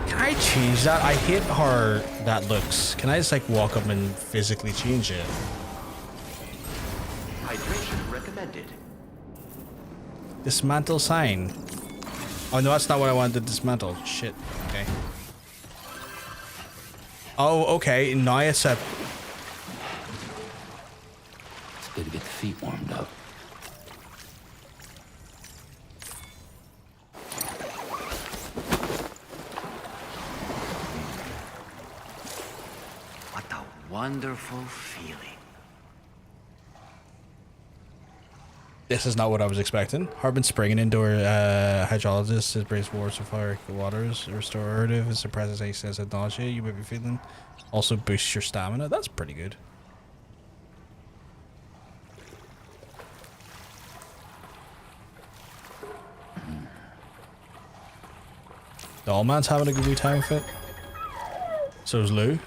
Can I change that? I hate how that looks. Can I just like walk up and physically change it? Hydration recommended. Dismantle sign. Oh no, that's not what I wanted to dismantle. Shit. Okay. Oh, okay. Now it's a... It's good to get the feet warmed up. What a wonderful feeling. This is not what I was expecting. Harbin Spring, an indoor hydrologist, has braced wards of fire waters, restorative, is suppresses any sense of nausea you might be feeling. Also boosts your stamina. That's pretty good. The old man's having a good wee time with it. So is Lou.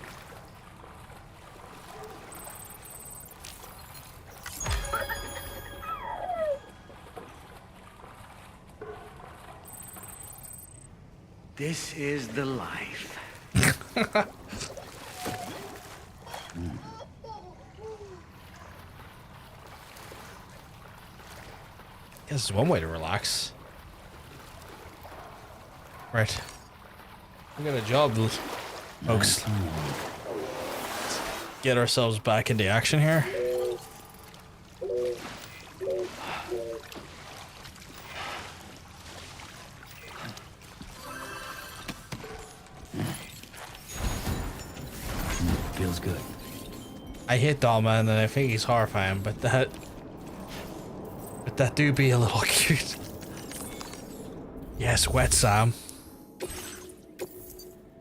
This is the life. This is one way to relax. Right. We got a job, folks. Get ourselves back into action here. Feels good. I hate Dollman and I think he's horrifying, but that do be a little cute. Yes, wet Sam.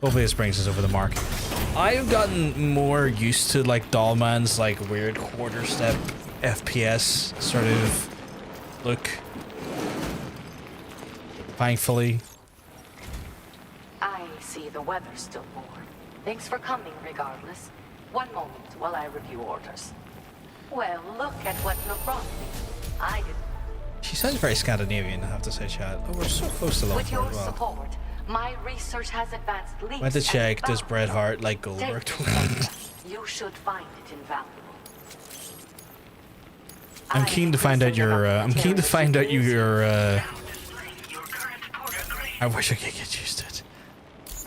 Hopefully this brings us over the mark. I've gotten more used to like Dollman's like weird quarter step FPS sort of look. Thankfully. I see the weather's still warm. Thanks for coming regardless. One moment while I review orders. Well, look at what you brought me. I did. She sounds very Scandinavian, I have to say, chat. Oh, we're so close to level 4 as well. Support, my research has advanced leaps. Went to check, does Bret Hart like Goldberg? You should find it invaluable. I'm keen to find out your, I wish I could get used to it.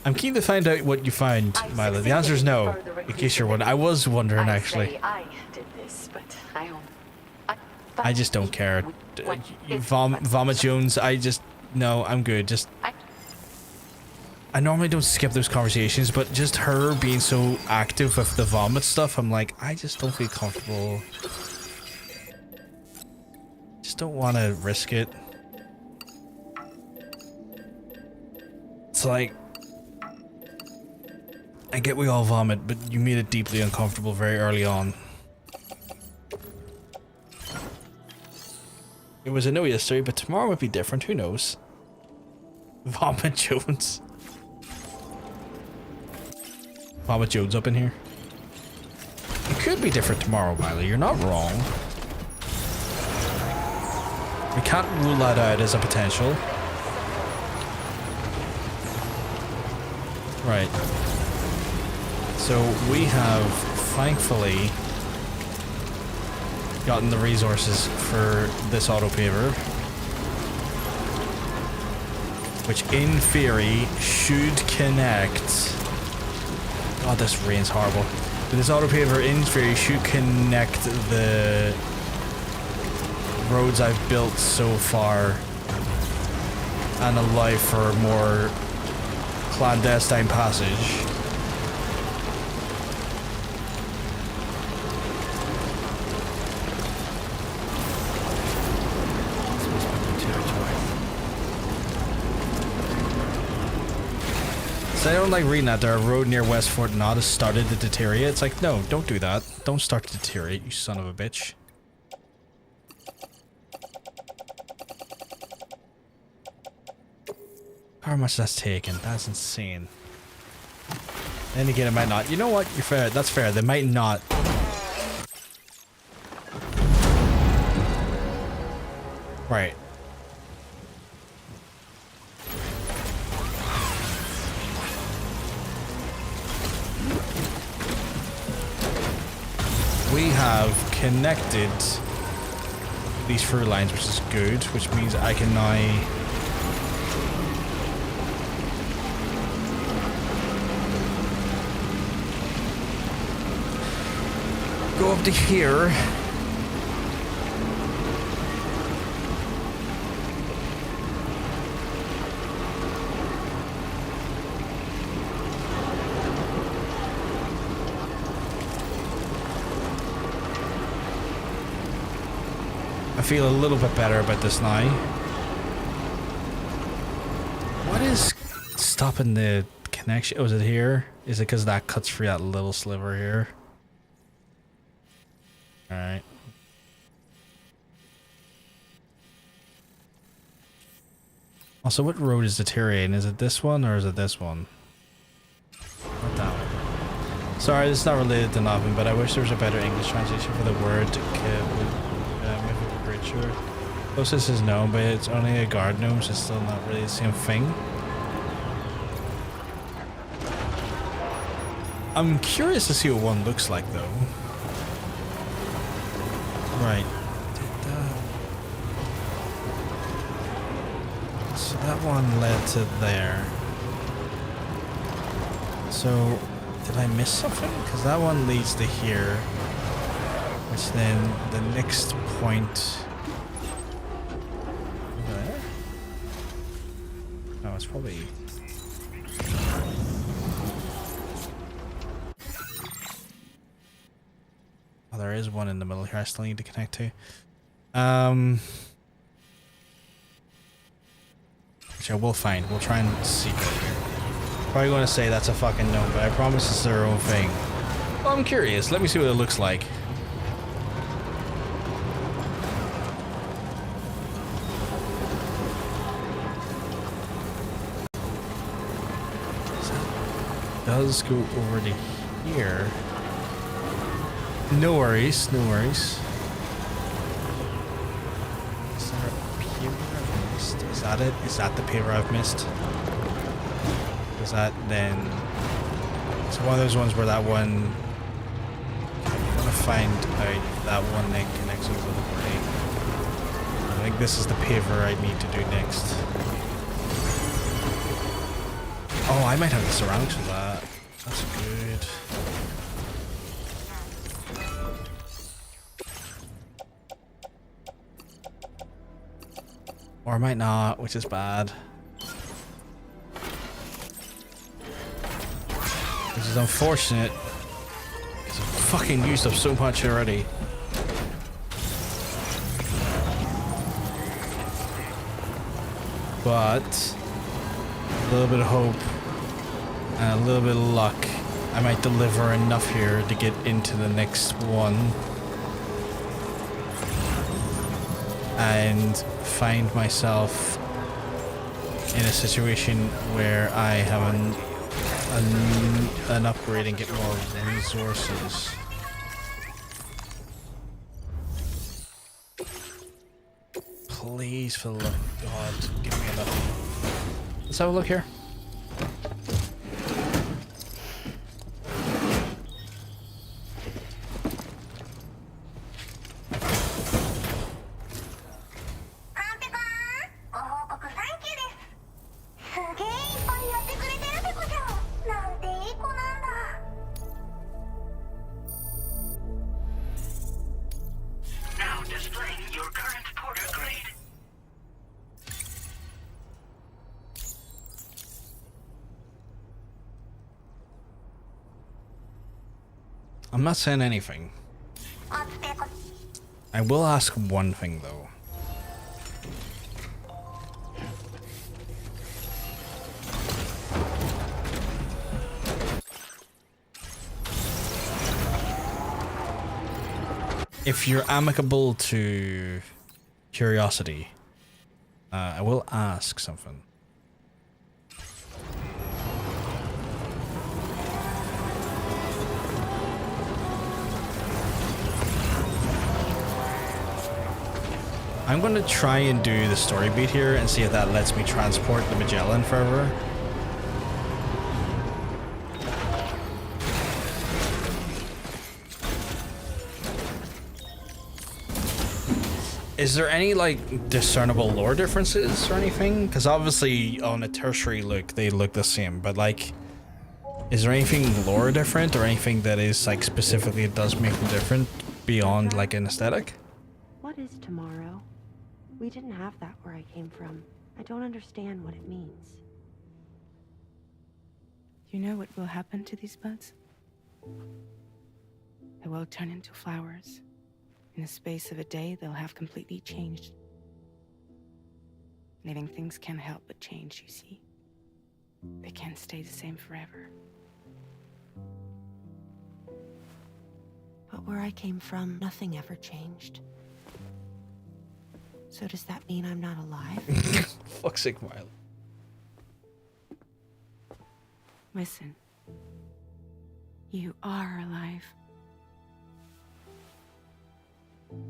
I'm keen to find out what you found, Milo. The answer is no, in case you're wondering. I was wondering, actually. I did this, but I just don't care. Vomit Jones, no, I'm good. I normally don't skip those conversations, but just her being so active with the vomit stuff, I'm like, I just don't feel comfortable. Just don't want to risk it. It's like, I get we all vomit, but you made it deeply uncomfortable very early on. It was a no yesterday, but tomorrow might be different. Who knows? Vomit Jones. Vomit Jones up in here. It could be different tomorrow, Miley. You're not wrong. We can't rule that out as a potential. Right. So we have, thankfully, gotten the resources for this autopaver, which in theory should connect. God, this rain's horrible. But this autopaver in theory should connect the roads I've built so far and allow for more clandestine passage. So I don't like reading that there, a road near West Fort Knott has started to deteriorate. It's like, no, don't do that. Don't start to deteriorate, you son of a bitch. How much that's taken? That's insane. Then again, it might not. You know what? You're fair. That's fair. They might not. Right. We have connected these through lines, which is good, which means I can now go up to here. I feel a little bit better about this now. What is stopping the connection? Oh, is it here? Is it because that cuts through that little sliver here? Alright. Also, what road is deteriorating? Is it this one or is it this one? Not that one. Sorry, this is not related to nothing, but I wish there was a better English translation for the word creature. Closest is gnome, but it's only a guard gnome, so it's still not really the same thing. I'm curious to see what one looks like, though. Right. So that one led to there. So, did I miss something? Because that one leads to here. Which then, the next point... There? No, it's probably... there is one in the middle here I still need to connect to. Which I will find. We'll try and seek it here. Probably going to say that's a fucking no, but I promise it's their own thing. Well, I'm curious. Let me see what it looks like. Does go over to here. No worries, no worries. Is there a paper I've missed? Is that it? Is that the paper I've missed? Is that then... It's one of those ones where that one... I'm gonna find out that one then connects over the brain. I think this is the paver I need to do next. Oh, I might have the surrounds for that. That's good. Or I might not, which is bad. Which is unfortunate. Because I've fucking used up so much already. But a little bit of hope and a little bit of luck, I might deliver enough here to get into the next one and find myself in a situation where I have an upgrade and get more resources. Please, for the love of God, give me enough. Let's have a look here. I'm not saying anything. I will ask one thing though. If you're amicable to curiosity, I will ask something. I'm going to try and do the story beat here and see if that lets me transport the Magellan further. Is there any like discernible lore differences or anything? Because obviously on a tertiary look they look the same, but like, is there anything lore different or anything that is like specifically it does make them different beyond like an aesthetic? What is tomorrow? We didn't have that where I came from. I don't understand what it means. You know what will happen to these buds? They will turn into flowers. In the space of a day, they'll have completely changed. Living things can't help but change, you see. They can't stay the same forever. But where I came from, nothing ever changed. So does that mean I'm not alive? Fuck's sake, Miley. Listen. You are alive.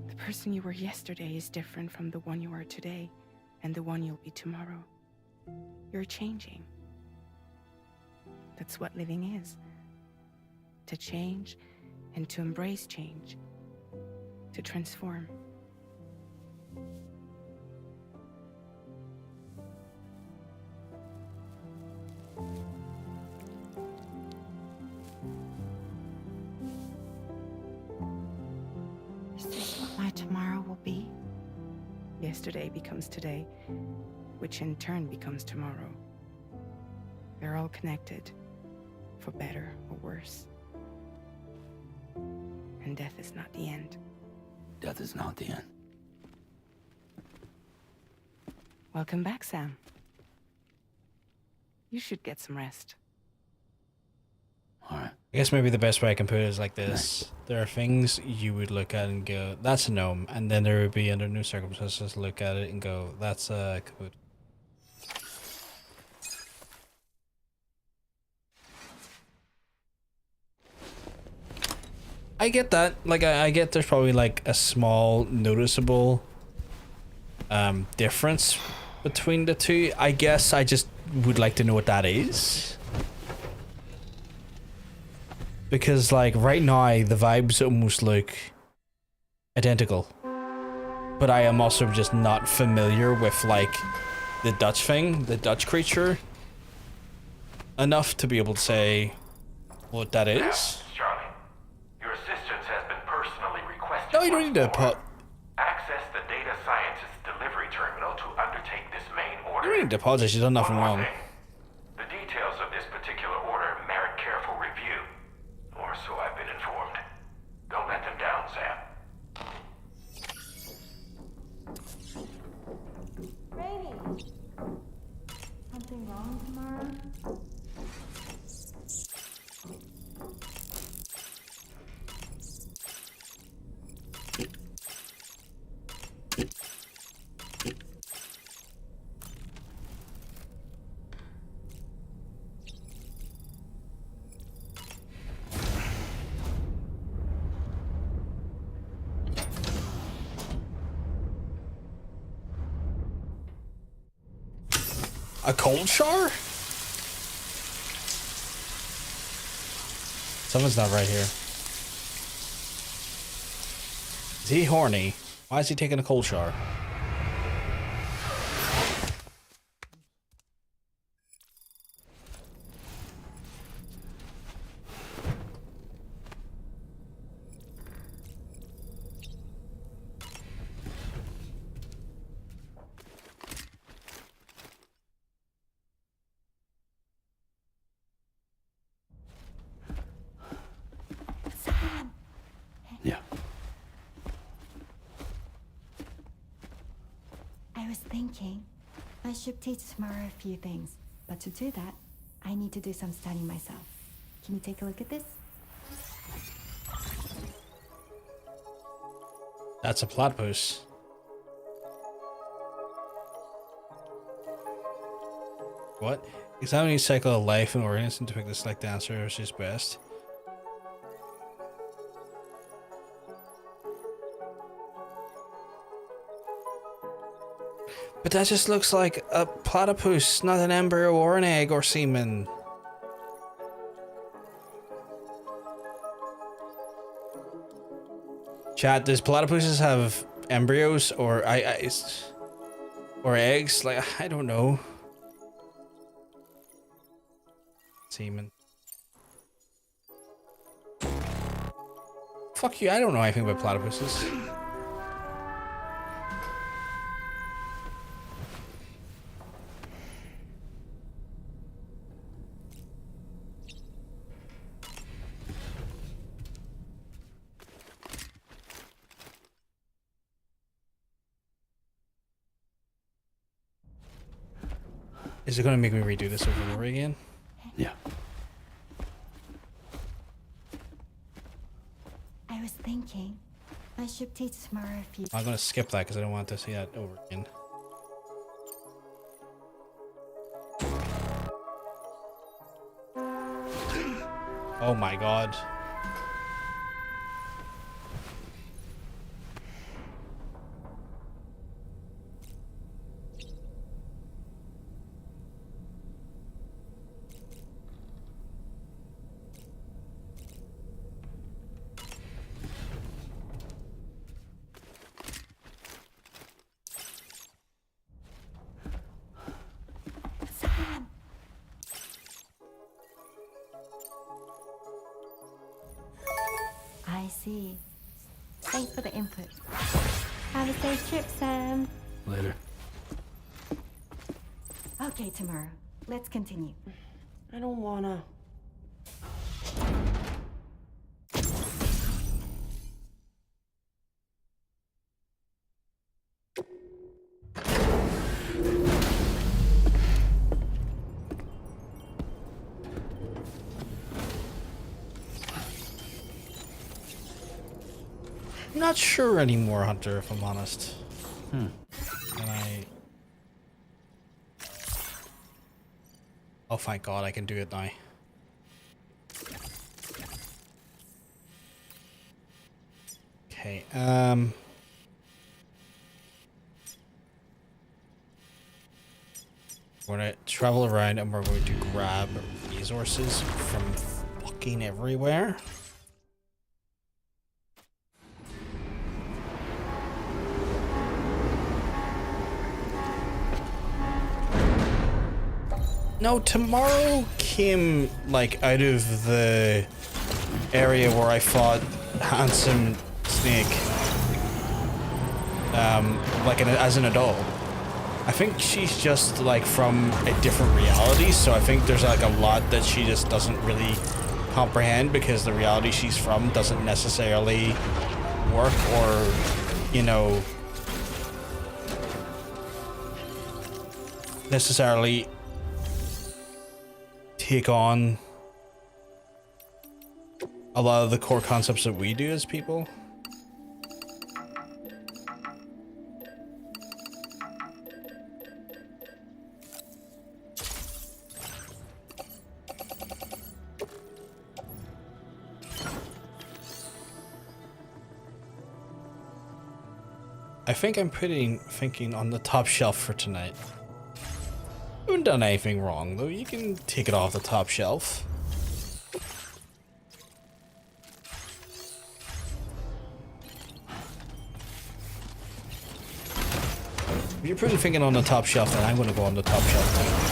The person you were yesterday is different from the one you are today, and the one you'll be tomorrow. You're changing. That's what living is. To change and to embrace change. To transform. Is this what my tomorrow will be? Yesterday becomes today, which in turn becomes tomorrow. They're all connected, for better or worse. And death is not the end. Death is not the end. Welcome back, Sam. You should get some rest. Alright. I guess maybe the best way I can put it is like this. There are things you would look at and go, that's a gnome. And then there would be, under new circumstances, look at it and go, that's a kaput. I get that. Like, I get there's probably like a small noticeable difference between the two. I guess I just would like to know what that is. Because like right now the vibes almost look identical. But I am also just not familiar with like the Dutch thing, the Dutch creature, enough to be able to say what that is. Charlie, your assistance has been personally requested. No, you don't need to put. Access the data sciences delivery terminal to undertake this main order. You don't need to apologize. You've done nothing One more wrong. thing. The details of this particular order merit careful review, or so I've been informed. Don't let them down, Sam. Rainy. Something wrong tomorrow? A cold shower? Someone's not right here. Is he horny? Why is he taking a cold shower? Yeah. I was thinking I should teach Tamara a few things, but to do that, I need to do some studying myself. Can you take a look at this? That's a platypus. What? Examining cycle of life and organism to pick the select answer is best. But that just looks like a platypus, not an embryo or an egg or semen. Chat, does platypuses have embryos or or eggs? Like, I don't know. Semen. Fuck you, I don't know anything about platypuses. Is it gonna make me redo this over and over again? Yeah. I was thinking I should teach Tamara a few. I'm gonna skip that because I don't want to see that over again. Oh my god. I see. Thanks for the input. Have a safe trip, Sam. Later. Okay, Tamara. Let's continue. I don't wanna. not sure anymore, Hunter, if I'm honest. Hmm. And oh, thank God, I can do it now. Okay, we're gonna travel around and we're going to grab resources from fucking everywhere. No, tomorrow came like out of the area where I fought Handsome Snake, like as an adult. I think she's just like from a different reality, so I think there's like a lot that she just doesn't really comprehend because the reality she's from doesn't necessarily work or, you know, necessarily take on a lot of the core concepts that we do as people. I think I'm putting thinking on the top shelf for tonight. I haven't done anything wrong though. You can take it off the top shelf. If you're putting thinking on the top shelf, then I'm going to go on the top shelf too.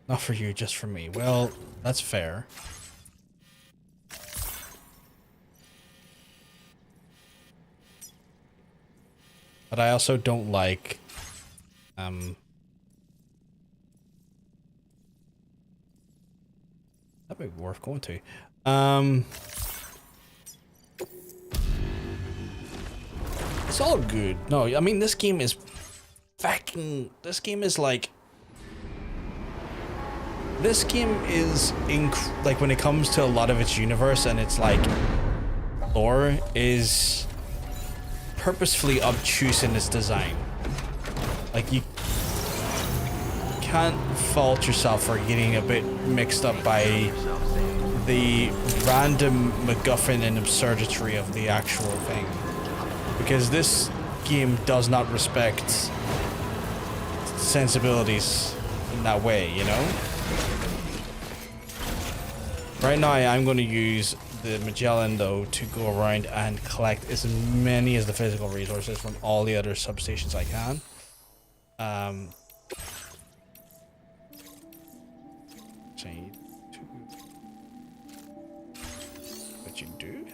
Not for you, just for me. Well, that's fair. But I also don't like, that might be worth going to. It's all good. No, I mean, this game is fucking, this game is like, this game is like when it comes to a lot of its universe and its like lore is purposefully obtuse in its design. Like you can't fault yourself for getting a bit mixed up by the random MacGuffin and absurdity of the actual thing, because this game does not respect sensibilities in that way, you know? Right now, I'm going to use the Magellan, though, to go around and collect as many as the physical resources from all the other substations I can. So you to what you do?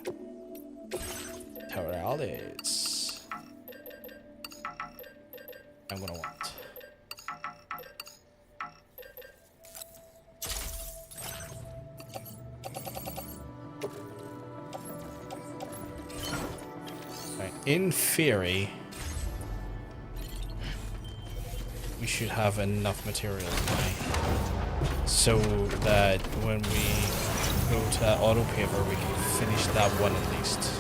Tower outlets. I'm going to want. In theory, we should have enough materials now, so that when we go to that auto paver, we can finish that one at least.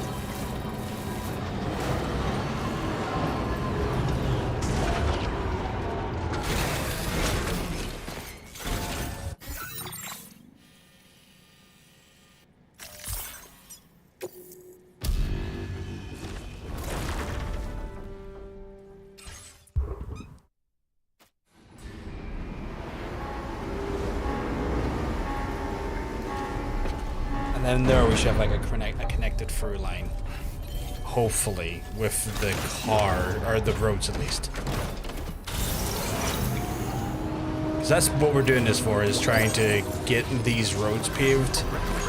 And there we should have like a connected through line, hopefully, with the car, or the roads at least. Because that's what we're doing this for, is trying to get these roads paved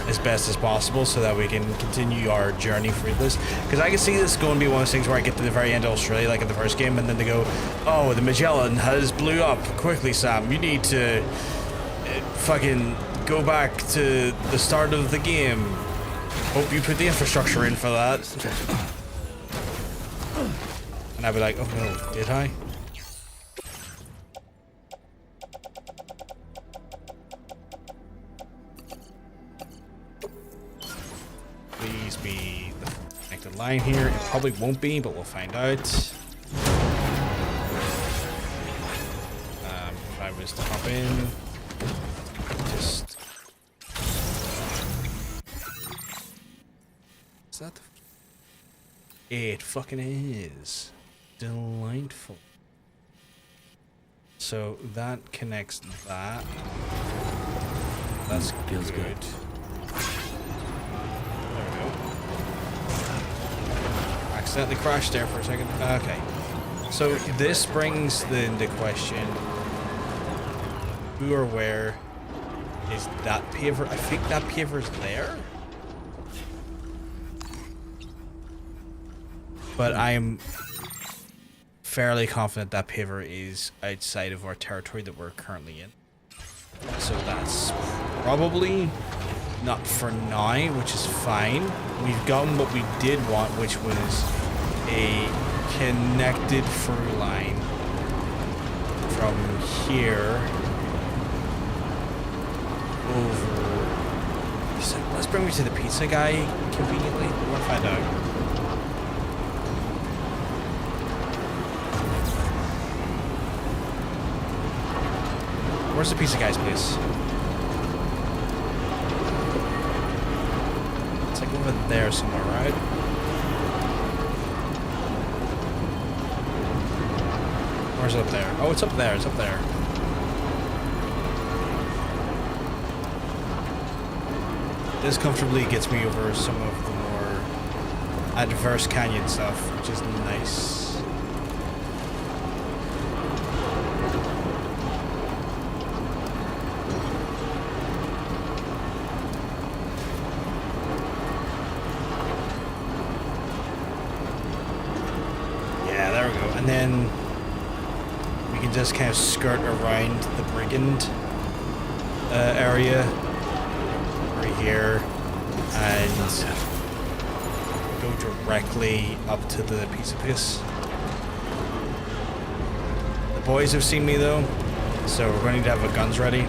as best as possible so that we can continue our journey through this. Because I can see this going to be one of those things where I get to the very end of Australia, like in the first game, and then they go, oh, the Magellan has blew up. Quickly, Sam, you need to fucking go back to the start of the game. Hope you put the infrastructure in for that. And I'd be like, oh no, did I? Please be the connected line here. It probably won't be, but we'll find out. If I was to hop in, just... Is that the... It fucking is. Delightful. So that connects that. That's feels good. There we go. Accidentally crashed there for a second. Okay. So this brings into question who or where is that paver? I think that paver's there. But I'm fairly confident that paver is outside of our territory that we're currently in. So that's probably not for now, which is fine. We've gotten what we did want, which was a connected through line from here over. So let's bring me to the pizza guy conveniently. We'll find out. Where's the pizza guy's place? It's like over there somewhere, right? Where's it up there? Oh, it's up there. It's up there. This comfortably gets me over some of the more adverse canyon stuff, which is nice. And then we can just kind of skirt around the brigand area right here and go directly up to the pizza place. The boys have seen me though, so we're going to need to have our guns ready.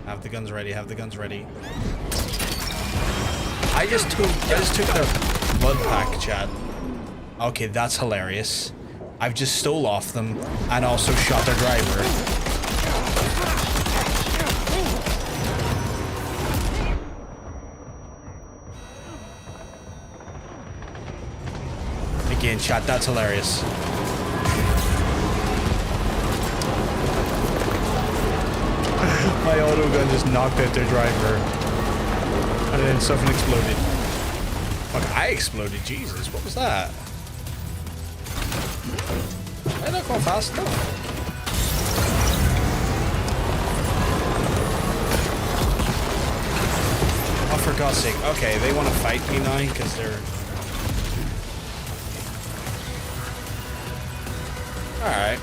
Have the guns ready, have the guns ready. I just took their blood pack, chat. Okay, that's hilarious. I've just stole off them and also shot their driver. Again, chat, that's hilarious. My auto gun just knocked out their driver. And then something exploded. Fuck, I exploded, Jesus, what was that? Why not go fast enough? Oh, for God's sake. Okay, they want to fight me now because they're... Alright.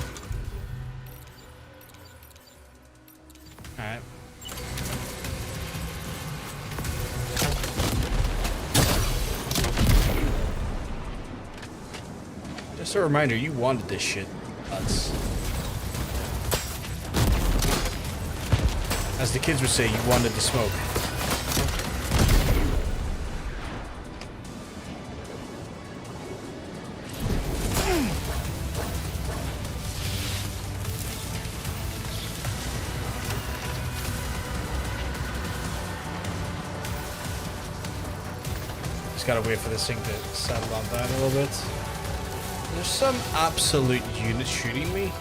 Alright. Just a reminder, you wanted this shit. As the kids would say, you wanted to smoke. Just gotta wait for this thing to settle on down a little bit. There's some absolute unit shooting me.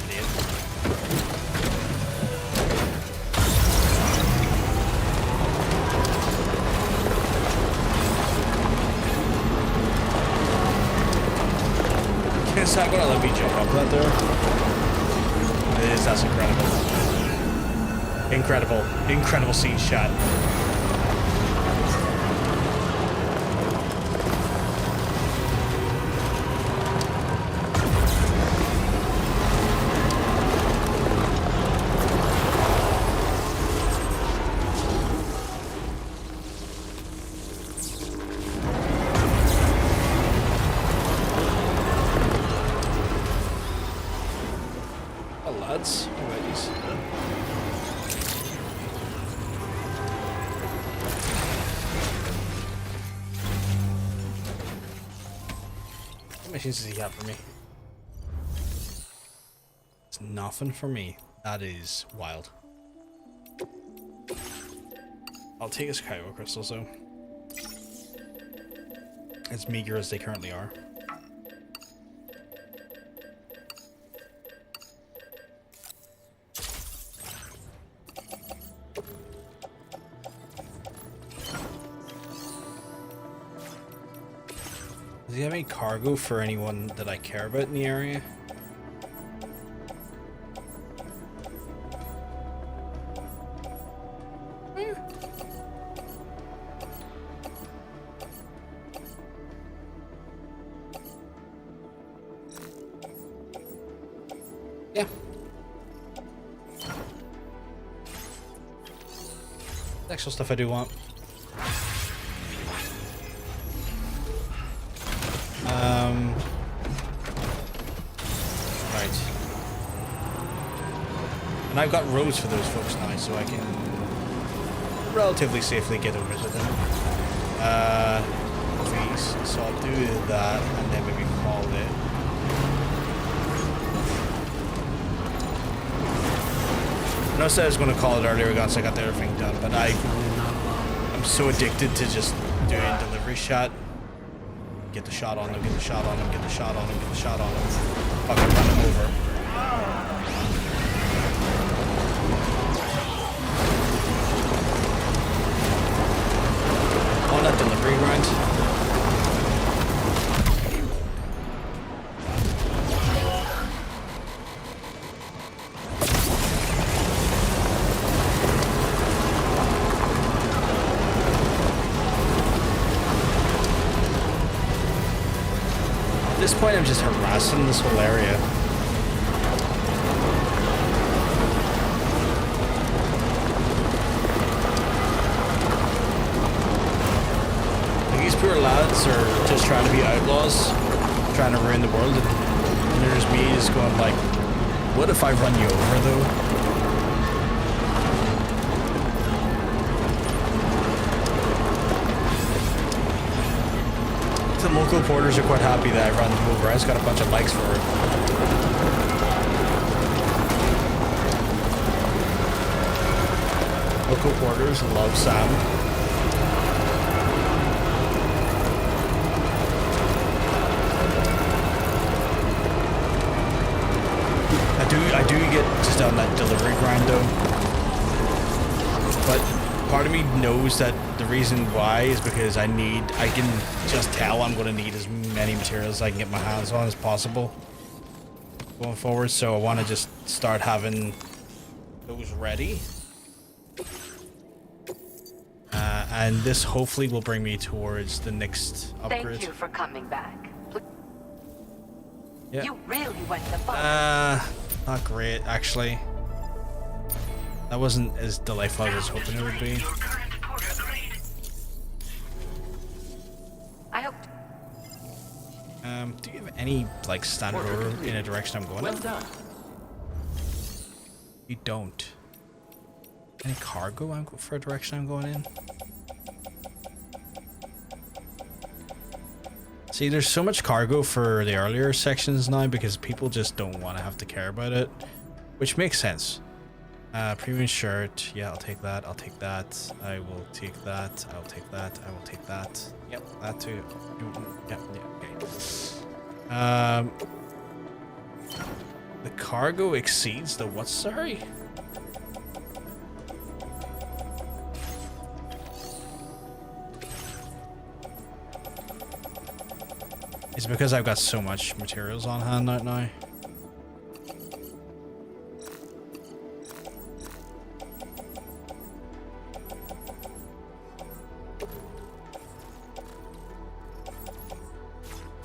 Idiot. It's not gonna let me jump up that there. It is, that's incredible. Incredible. Incredible scene shot. lads. What about these? What missions does he have for me? It's nothing for me. That is wild. I'll take his cryo crystals though. As meager as they currently are. Does he have any cargo for anyone that I care about in the area? Yeah. Actual stuff I do want. Right. And I've got roads for those folks now, so I can relatively safely get over to them. Please. So I'll do that and then maybe call it. I know I said I was going to call it earlier once I got everything done, but I'm so addicted to just doing delivery shot. Get the shot on them, get the shot on them, get the shot on them, get the shot on them. Fucking run them over. On that delivery grind. At this point, I'm just harassing this whole area. Like, these poor lads are just trying to be outlaws, trying to ruin the world, and there's me just going like, what if I run you over though? The local porters are quite happy that I run them over. I just got a bunch of likes for it. Local porters love Sam. I do get just on that delivery grind though. But part of me knows that the reason why is because I can just tell I'm going to need as many materials I can get my hands on as possible going forward, so I want to just start having those ready. And this hopefully will bring me towards the next upgrade. Thank you for coming back. Yeah. You really went the fuck. Not great, actually. That wasn't as delightful as I was hoping it would be. I hope. Do you have any like standard order in a direction I'm going in? Well done. You don't. Any cargo for a direction I'm going in? See, there's so much cargo for the earlier sections now because people just don't want to have to care about it, which makes sense. Premium shirt, yeah, I'll take that, I'll take that, I will take that, I'll take that, I will take that. Yep, that too. Yep, yeah, okay. The cargo exceeds the what, sorry? It's because I've got so much materials on hand right now.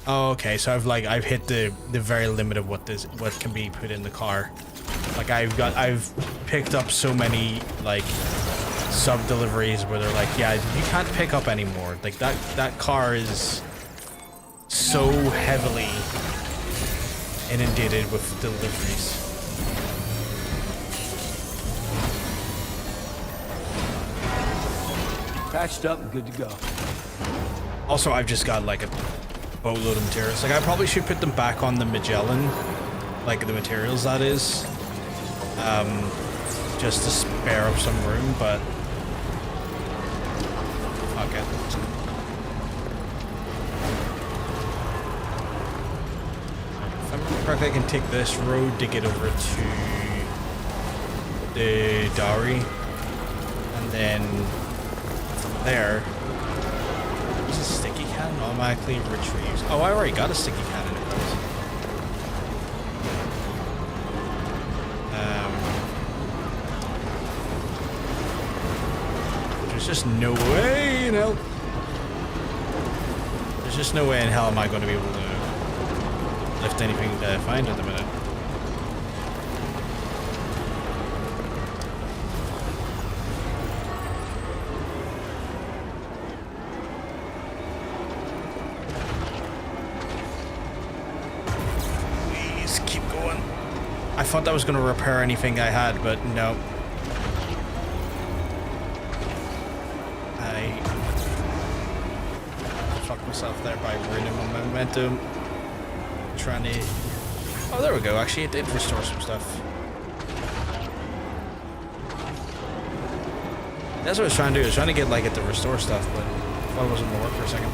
Oh, okay, so I've hit the very limit of what can be put in the car. Like I've picked up so many like sub deliveries where they're like, yeah, you can't pick up anymore. Like that car is so heavily inundated with deliveries. Patched up and good to go. Also, I've just got like a boatload of materials. Like, I probably should put them back on the Magellan, like the materials that is, just to spare up some room, but fuck it. If I remember correctly, I can take this road to get over to the Dowry, and then from there, there's a sticky can automatically retrieves. Oh, I already got a sticky can in it. There's just no way in hell. There's just no way in hell am I going to be able to lift anything that I find at the minute. Please keep going. I thought that was going to repair anything I had, but no. Myself there by ruining my momentum. Trying to... Oh, there we go. Actually, it did restore some stuff. That's what I was trying to do. I was trying to get like it to restore stuff, but I thought it wasn't going to work for a second.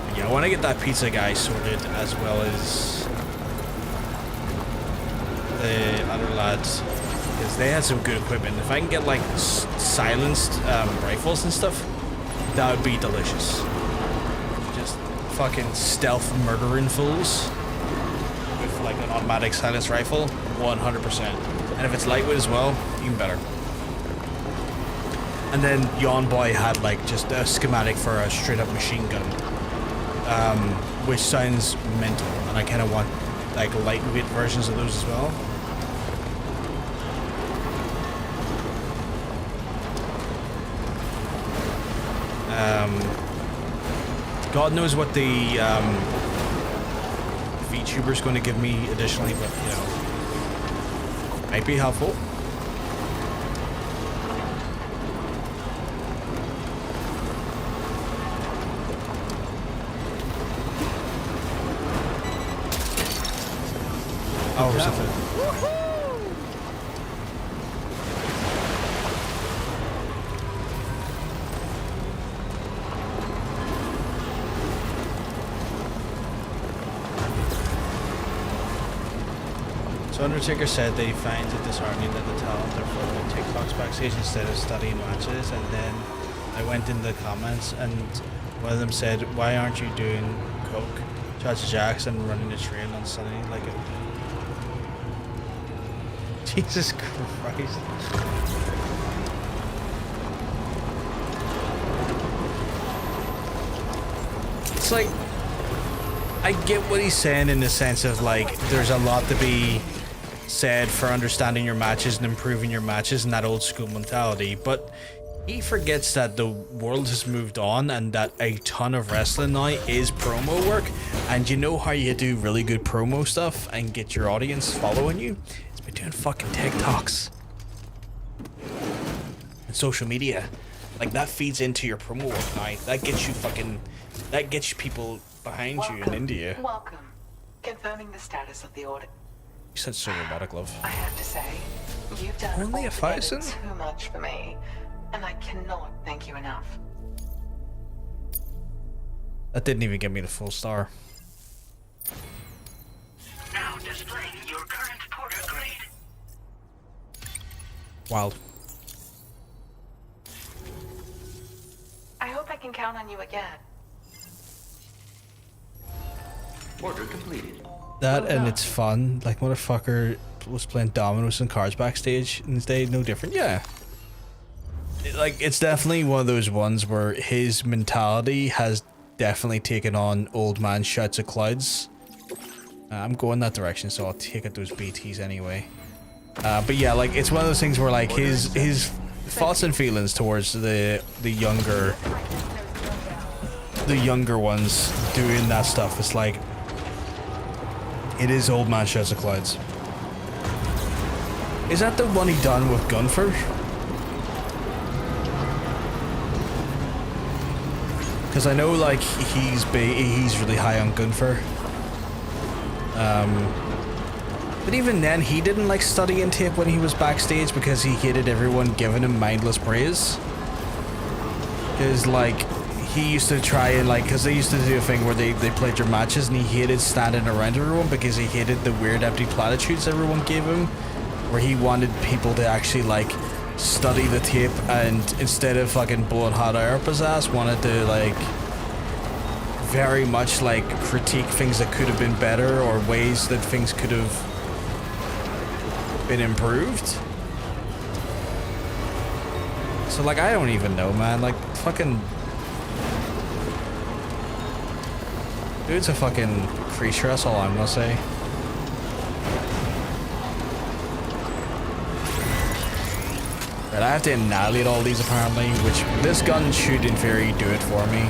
But yeah, I want to get that pizza guy sorted as well as the other lads. Because they had some good equipment. If I can get like silenced rifles and stuff, that would be delicious. Just fucking stealth murdering fools with like an automatic silenced rifle, 100%. And if it's lightweight as well, even better. And then Yawn Boy had like just a schematic for a straight up machine gun, which sounds mental. And I kind of want like lightweight versions of those as well. God knows what the VTuber's going to give me additionally, but you know, might be helpful. Oh, or something. So Undertaker said they find it disheartening that the talent are following TikToks backstage instead of studying matches, and then I went in the comments and one of them said, "Why aren't you doing coke, Judge Jackson running the train on Sunday like it?" Jesus Christ. It's like, I get what he's saying in the sense of like, there's a lot to be said for understanding your matches and improving your matches and that old school mentality, but he forgets that the world has moved on and that a ton of wrestling now is promo work, and you know how you do really good promo stuff and get your audience following you? It's by doing fucking TikToks and social media. Like, that feeds into your promo work now. That gets you people behind you in India. Welcome. Confirming the status of the audit. You said so robotic, love. I have to say, you've done Only a altogether $1,000? too much for me, and I cannot thank you enough. That didn't even give me the full star. Now displaying your current porter grade. Wild. I hope I can count on you again. Order completed. That and it's fun. Like, motherfucker was playing dominoes and cards backstage and they no different. Yeah. It's definitely one of those ones where his mentality has definitely taken on old man shouts at clouds. I'm going that direction, so I'll take out those BTs anyway. But yeah, like, it's one of those things where like his thoughts and feelings towards the younger ones doing that stuff, it's like, it is old man shouts at clouds. Is that the one he done with Gunford? Because I know like he's really high on Gunford. But even then, he didn't like study and tape when he was backstage because he hated everyone giving him mindless praise. Because like he used to try and like, because they used to do a thing where they played your matches and he hated standing around everyone because he hated the weird empty platitudes everyone gave him, where he wanted people to actually like study the tape and instead of fucking blowing hot air up his ass, wanted to like very much like critique things that could have been better or ways that things could have been improved. So like I don't even know, man. Like fucking dude's a fucking creature, that's all I'm gonna say. Right, I have to annihilate all these apparently, which this gun should in theory do it for me.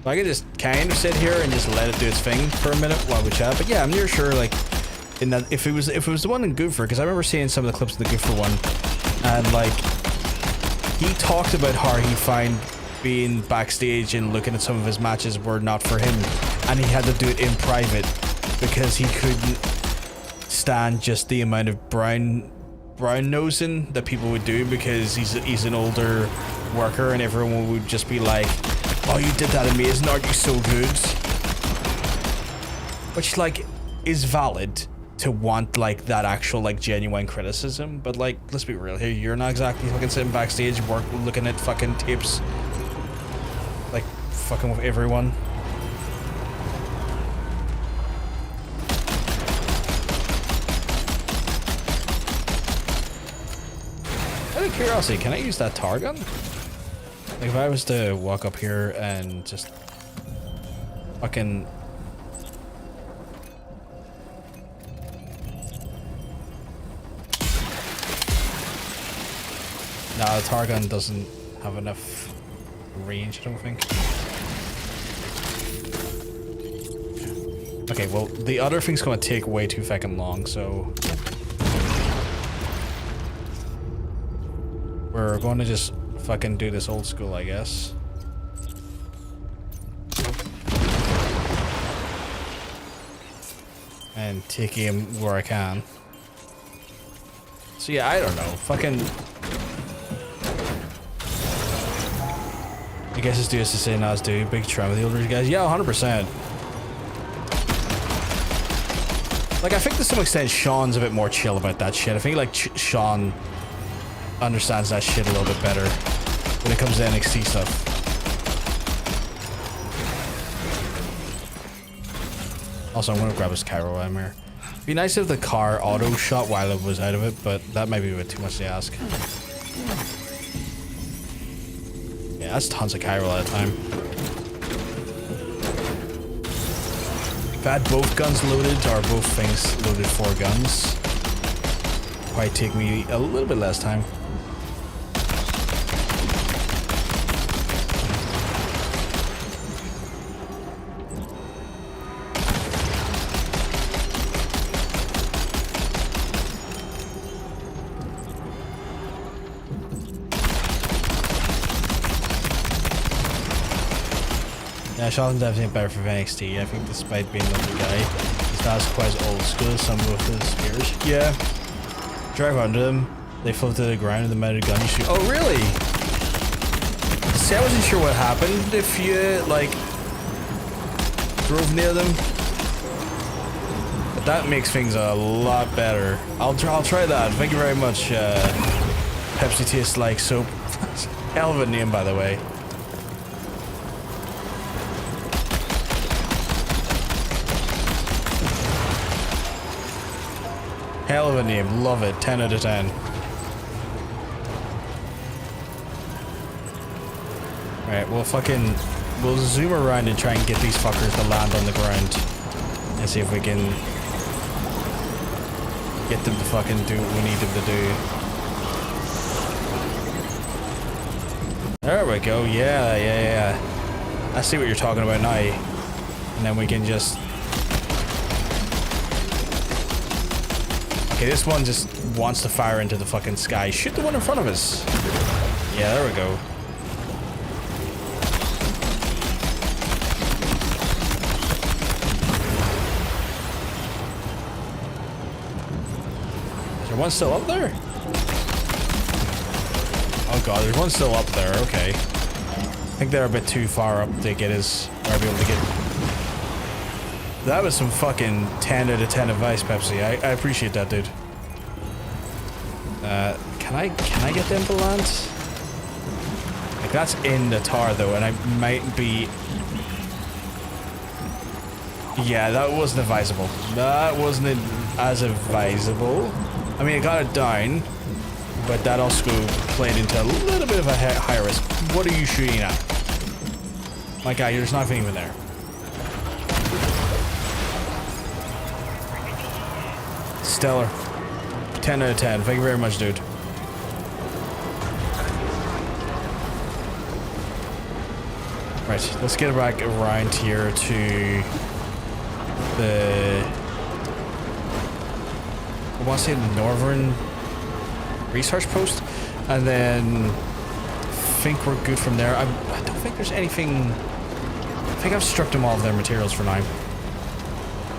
I could just kind of sit here and just let it do its thing for a minute while we chat. But yeah, I'm near sure like in that if it was the one in Goofer, because I remember seeing some of the clips of the Goofer one, and like he talked about how he found being backstage and looking at some of his matches were not for him, and he had to do it in private because he couldn't stand just the amount of brown nosing that people would do because he's an older worker and everyone would just be like, oh, you did that amazing, aren't you so good? Which, like, is valid to want, like, that actual, like, genuine criticism. But, like, let's be real here. You're not exactly fucking sitting backstage looking at fucking tapes. Like, fucking with everyone. Out of curiosity, can I use that tar gun? Like if I was to walk up here and just fucking nah, the tar gun doesn't have enough range, I don't think. Okay, well the other thing's gonna take way too fucking long, so we're going to just fucking do this old school, I guess. And take aim where I can. So yeah, I don't know. Fucking I guess it's due us to say Nas do big try with the older guys. Yeah, 100%. Like I think to some extent Sean's a bit more chill about that shit. I think like Sean understands that shit a little bit better when it comes to NXT stuff. Also, I'm gonna grab his Cairo while I'm here. Be nice if the car auto shot while it was out of it, but that might be a bit too much to ask. Yeah, that's tons of Cairo at a time. If I had both guns loaded, or both things loaded for guns, probably take me a little bit less time. Yeah, Sheldon's definitely better for NXT. I think despite being an older guy, he's not quite as old school as some of his peers. Yeah. Drive under them, they float to the ground and the mounted gun you shoot. Oh, really? See, I wasn't sure what happened if you, like, drove near them. But that makes things a lot better. I'll try that. Thank you very much, Pepsi tastes like soap. Hell of a name, by the way. Hell of a name, love it, 10 out of 10. Alright, we'll zoom around and try and get these fuckers to land on the ground. And see if we can get them to fucking do what we need them to do. There we go, yeah. I see what you're talking about now. And then we can just... Okay, this one just wants to fire into the fucking sky. Shoot the one in front of us. Yeah, there we go. Is there one still up there? Oh god, there's one still up there. Okay. I think they're a bit too far up to get us, or be able to get... That was some fucking 10 out of 10 advice, Pepsi. I appreciate that, dude. Can I get them to land? Like, that's in the tar, though, and I might be... Yeah, that wasn't advisable. That wasn't as advisable. I mean, I got it down, but that also played into a little bit of a high risk. What are you shooting at? My guy, there's nothing even there. Stellar. 10 out of 10. Thank you very much, dude. Right, let's get back around here to the... I want to say the Northern Research Post, and then I think we're good from there. I don't think there's anything... I think I've stripped them all of their materials for now.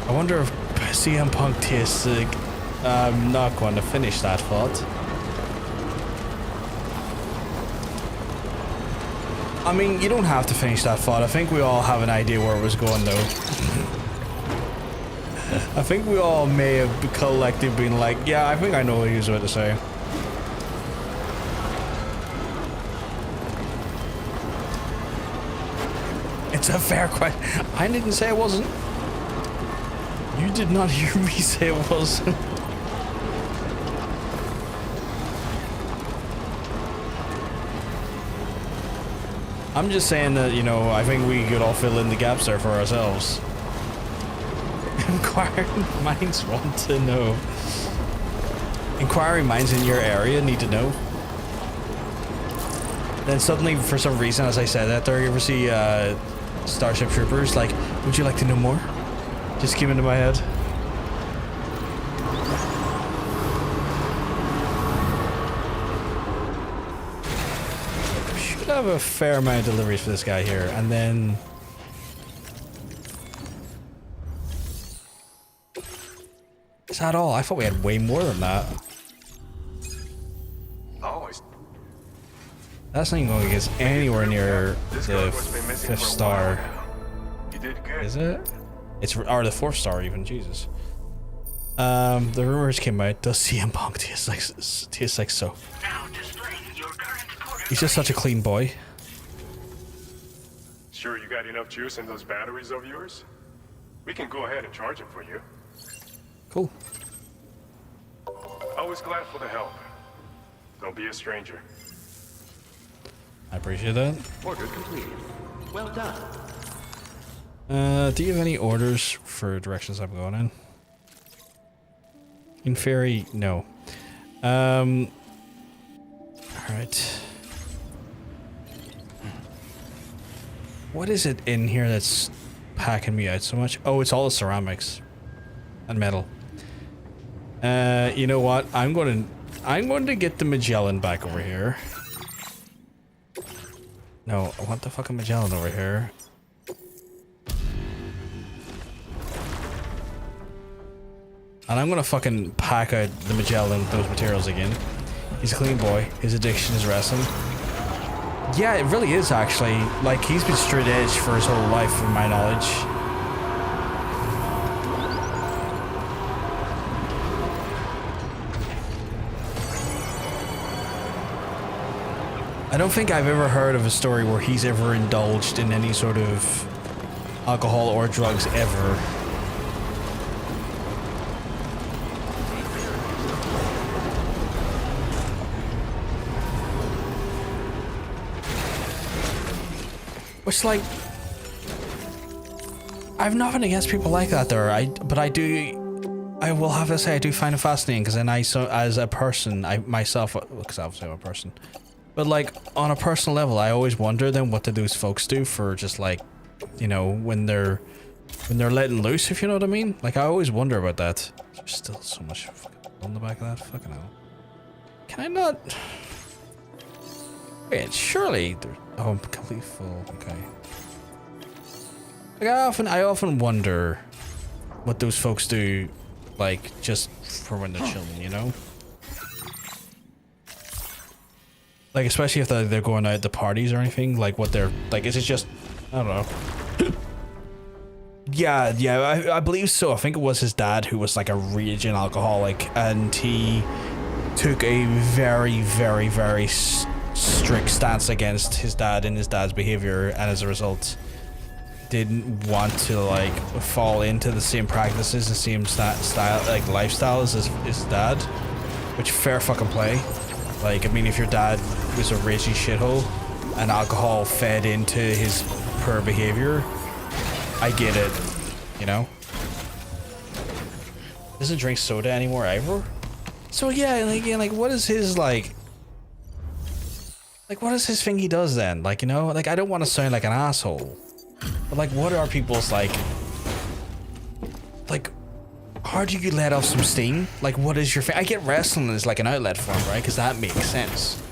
I wonder if CM Punk tastes like... I'm not going to finish that thought. I mean, you don't have to finish that thought. I think we all have an idea where it was going, though. I think we all may have collectively been like, yeah, I think I know what he was about to say. It's a fair question. I didn't say it wasn't. You did not hear me say it wasn't. I'm just saying that, you know, I think we could all fill in the gaps there for ourselves. Inquiring minds want to know. Inquiring minds in your area need to know. Then suddenly, for some reason, as I said that there, you ever see Starship Troopers, like, would you like to know more? Just came into my head. Should have a fair amount of deliveries for this guy here, and then... Is that all? I thought we had way more than that. Always. That's not even going to get us anywhere near the 5th star. You did good. Is it? It's or the 4th star even. Jesus. The rumors came out. Does CM Punk taste like so? He's just such a clean boy. Sure you got enough juice in those batteries of yours? We can go ahead and charge them for you. Cool. Always glad for the help. Don't be a stranger. I appreciate that. Order completed. Well done. Do you have any orders for directions I'm going in? In theory, no. Alright. What is it in here that's packing me out so much? Oh, it's all the ceramics and metal. You know what? I'm going to get the Magellan back over here. No, I want the fucking Magellan over here. And I'm gonna fucking pack out the Magellan with those materials again. He's a clean boy. His addiction is wrestling. Yeah, it really is actually. Like, he's been straight edge for his whole life, from my knowledge. I don't think I've ever heard of a story where he's ever indulged in any sort of alcohol or drugs ever. Which, like, I've nothing against people like that there. I will have to say I do find it fascinating, because then as a person, myself, because obviously I'm a person, but like on a personal level, I always wonder then what do those folks do for just, like, you know, when they're when they're letting loose, if you know what I mean. Like, I always wonder about that. There's still so much fucking on the back of that. Fucking hell. Can I not? Wait, surely. Oh, I'm completely full. Okay. Like, I often wonder what those folks do, like, just for when they're chilling, you know? Like, especially if they're going out to parties or anything, like, what they're, like, is it just, I don't know. Yeah, I believe so. I think it was his dad who was, like, a raging alcoholic, and he took a very, very, very strict stance against his dad and his dad's behavior, and as a result, didn't want to, like, fall into the same practices, the same style, like, lifestyle as his dad, which fair fucking play. Like, I mean, if your dad was a raging shithole and alcohol fed into his poor behavior, I get it, you know? Doesn't drink soda anymore ever? So yeah, and again, like, what is his, like, what is his thing he does then? Like, you know, like, I don't want to sound like an asshole, but, like, what are people's, like, how do you let off some steam? Like, what is your thing? I get wrestling as, like, an outlet for him, right? Because that makes sense.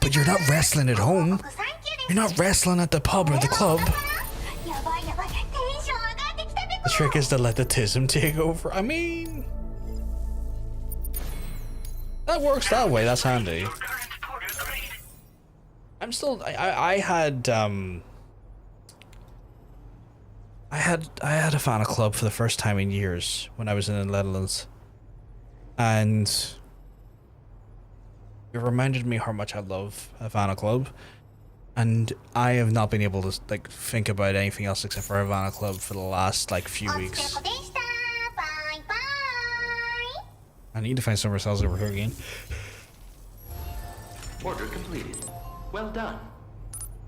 But you're not wrestling at home. You're not wrestling at the pub or the club. The trick is to let the tism take over. I mean, that works that way. That's handy. I'm still. I had a fan club for the first time in years when I was in the Netherlands, and it reminded me how much I love Havana Club, and I have not been able to, like, think about anything else except for Havana Club for the last, like, few weeks. I need to find somewhere else over here again. Order completed. Well done.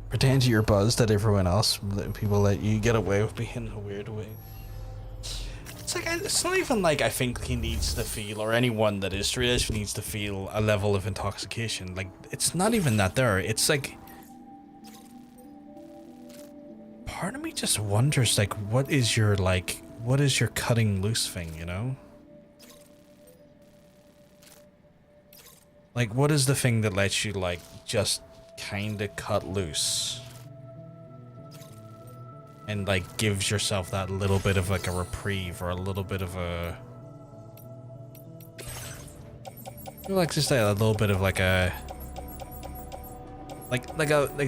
Pretend you're buzzed at everyone else. People let you get away with being in a weird way. It's like, it's not even like I think he needs to feel, or anyone that is straight edge needs to feel a level of intoxication. Like, it's not even that there. It's like, part of me just wonders, like, what is your cutting loose thing, you know? Like, what is the thing that lets you, like, just kind of cut loose and, like, gives yourself that little bit of, like, a reprieve, or a little bit of a, like, just a little bit of, like, a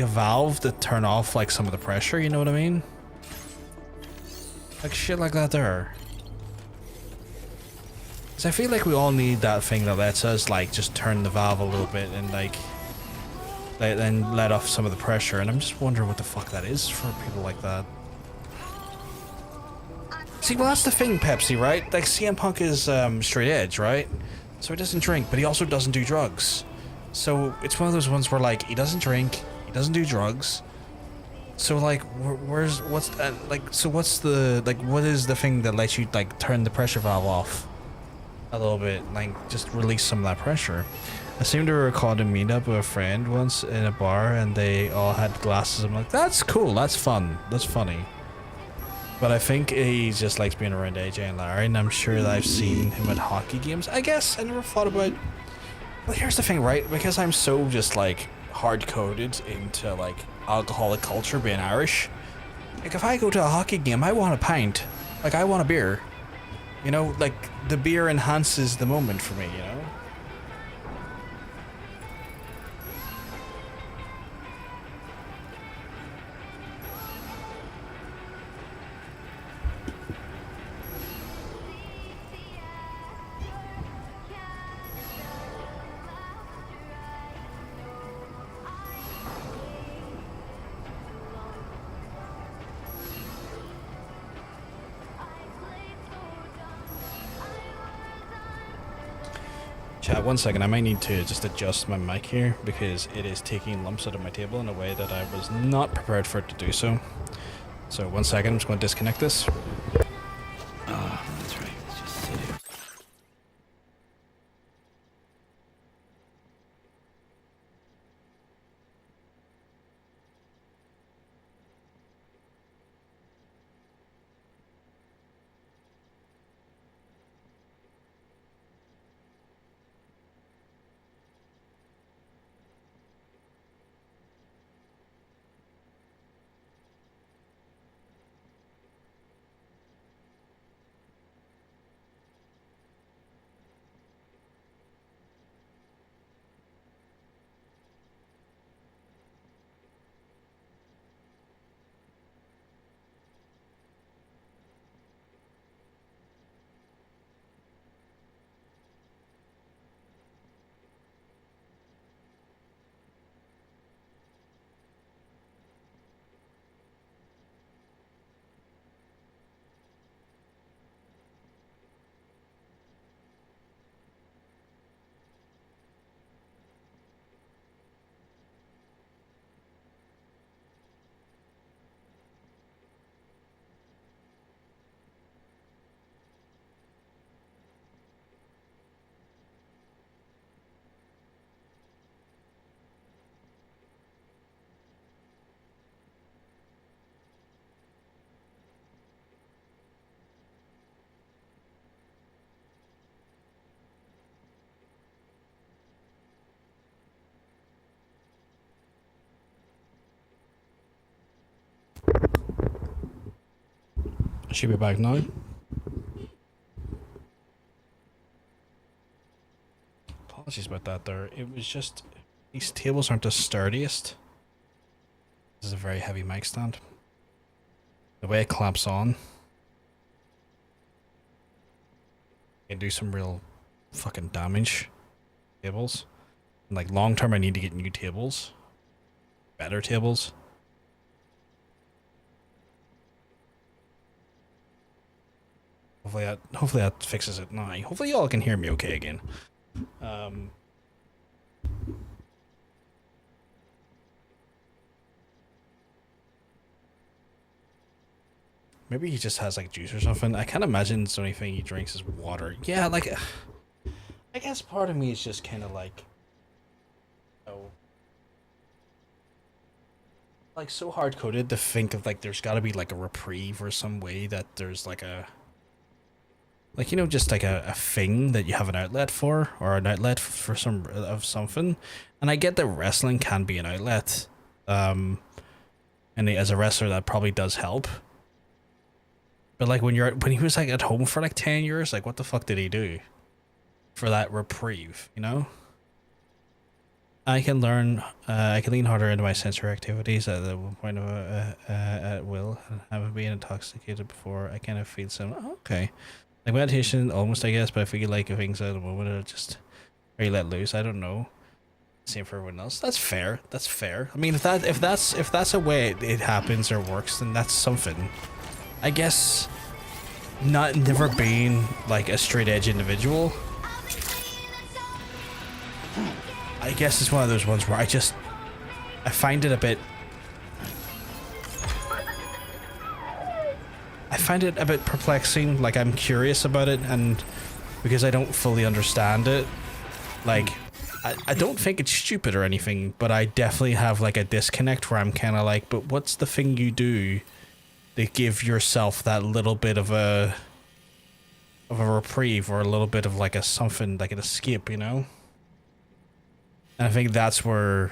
valve to turn off, like, some of the pressure, you know what I mean? Like, shit like that there. Because I feel like we all need that thing that lets us, like, just turn the valve a little bit and, like, then let off some of the pressure, and I'm just wondering what the fuck that is for people like that. See, well, that's the thing, Pepsi, right? Like, CM Punk is straight edge, right? So he doesn't drink, but he also doesn't do drugs. So it's one of those ones where, like, he doesn't drink, he doesn't do drugs. So, like, what is the thing that lets you, like, turn the pressure valve off a little bit, like, just release some of that pressure? I seem to recall a meetup with a friend once in a bar, and they all had glasses. I'm like, that's cool, that's fun, that's funny. But I think he just likes being around AJ and Larry, and I'm sure that I've seen him at hockey games. I guess I never thought about. But here's the thing, right? Because I'm so just, like, hard-coded into, like, alcoholic culture, being Irish. Like, if I go to a hockey game, I want a pint. Like, I want a beer. You know, like, the beer enhances the moment for me, you know? Chat, 1 second, I might need to just adjust my mic here because it is taking lumps out of my table in a way that I was not prepared for it to do so. So 1 second, I'm just going to disconnect this. That's right. Let's just sit here. Should be back now. Apologies about that there. It was just, these tables aren't the sturdiest. This is a very heavy mic stand. The way it clamps on, it can do some real fucking damage. Tables. And like long term I need to get new tables. Better tables. Hopefully that fixes it now. Hopefully y'all can hear me okay again. Maybe he just has like juice or something. I can't imagine the only thing he drinks is water. Yeah, like I guess part of me is just kind of like, oh, like so hard coded to think of like there's got to be like a reprieve or some way that there's like a, like, you know, just like a thing that you have an outlet for, or an outlet for some of something. And I get that wrestling can be an outlet, and as a wrestler that probably does help. But like when he was like at home for like 10 years, like what the fuck did he do for that reprieve, you know? I can lean harder into my sensory activities at the point of at will, and haven't been intoxicated before. I kind of feel some okay. Like meditation, almost, I guess, but I feel like if things at the moment are just very let loose. I don't know. Same for everyone else. That's fair. That's fair. I mean, if that's a way it happens or works, then that's something. I guess never being like a straight edge individual. I guess it's one of those ones where I find it a bit. I find it a bit perplexing, like I'm curious about it, and because I don't fully understand it, like I don't think it's stupid or anything, but I definitely have like a disconnect where I'm kind of like, but what's the thing you do to give yourself that little bit of a reprieve, or a little bit of like a something, like an escape, you know? And I think that's where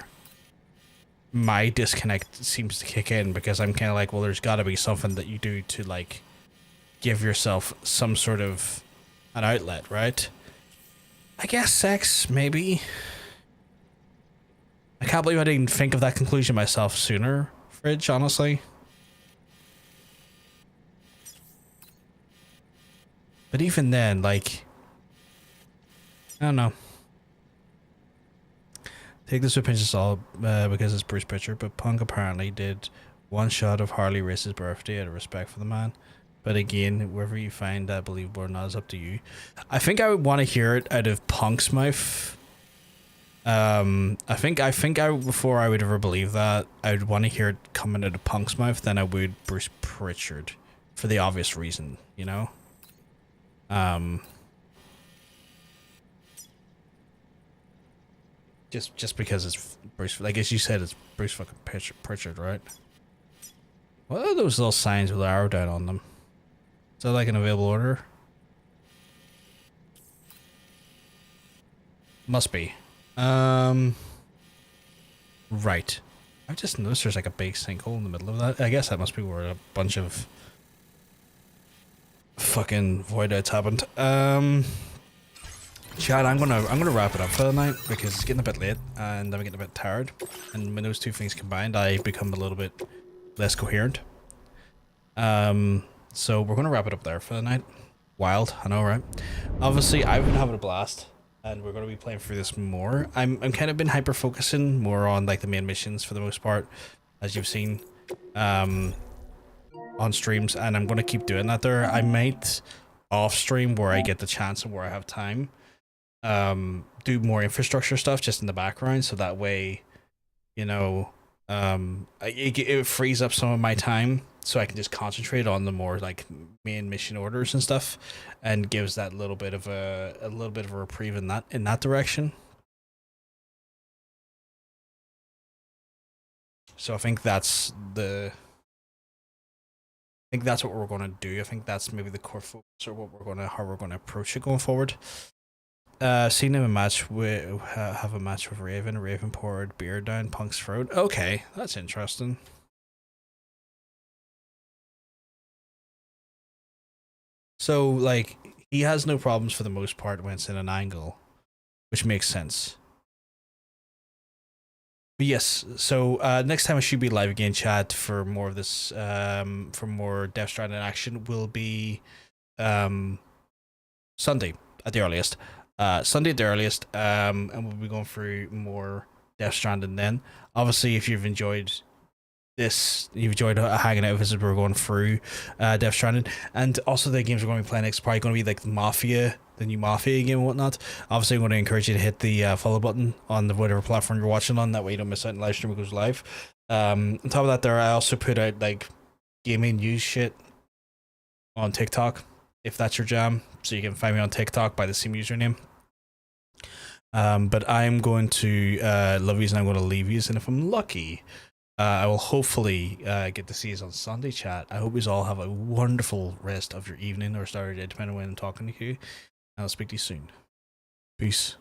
my disconnect seems to kick in, because I'm kind of like, well, there's got to be something that you do to like give yourself some sort of an outlet, right? I guess sex, maybe. I can't believe I didn't think of that conclusion myself sooner, Fridge, honestly. But even then, like, I don't know. Take this with a pinch of salt because it's Bruce Pritchard, but Punk apparently did one shot of Harley Race's birthday out of respect for the man. But again, wherever you find that believable or not is up to you. I think I would want to hear it out of Punk's mouth. I think before I would ever believe that, I would want to hear it coming out of Punk's mouth than I would Bruce Pritchard, for the obvious reason, you know. Just because it's Bruce, like as you said, it's Bruce fucking Pritchard, right? What are those little signs with the arrow down on them? Is that like an available order? Must be. Right. I've just noticed there's like a big sinkhole in the middle of that. I guess that must be where a bunch of fucking void outs happened. Chad, I'm gonna wrap it up for the night because it's getting a bit late and I'm getting a bit tired. And when those two things combined, I become a little bit less coherent. So we're gonna wrap it up there for the night. Wild, I know, right? Obviously, I've been having a blast, and we're gonna be playing through this more. I'm kind of been hyper focusing more on like the main missions for the most part, as you've seen, on streams, and I'm gonna keep doing that there. I might off stream where I get the chance and where I have time. Do more infrastructure stuff just in the background, so that way, you know, it frees up some of my time so I can just concentrate on the more like main mission orders and stuff, and gives that little bit of a reprieve in that direction. So I think that's what we're going to do. I think that's maybe the core focus, or how we're going to approach it going forward. Seen him have a match with Raven. Raven poured beer down Punk's throat. Okay, that's interesting. So like he has no problems for the most part when it's in an angle, which makes sense. But yes, so next time I should be live again, chat, for more of this, for more Death Stranding action will be Sunday at the earliest. Sunday at the earliest, and we'll be going through more Death Stranding then. Obviously, if you've enjoyed this, you've enjoyed hanging out with us as we're going through Death Stranding, and also the games we're going to be playing next, probably going to be like the Mafia, the new Mafia game and whatnot. Obviously, I'm going to encourage you to hit the follow button on the whatever platform you're watching on. That way you don't miss out on live stream when it goes live. On top of that, there I also put out like gaming news shit on TikTok, if that's your jam. So you can find me on TikTok by the same username. But I'm going to love yous and I'm going to leave yous, and if I'm lucky, I will hopefully get to see you on Sunday, chat. I hope you all have a wonderful rest of your evening or start of your day, depending on when I'm talking to you. And I'll speak to you soon. Peace.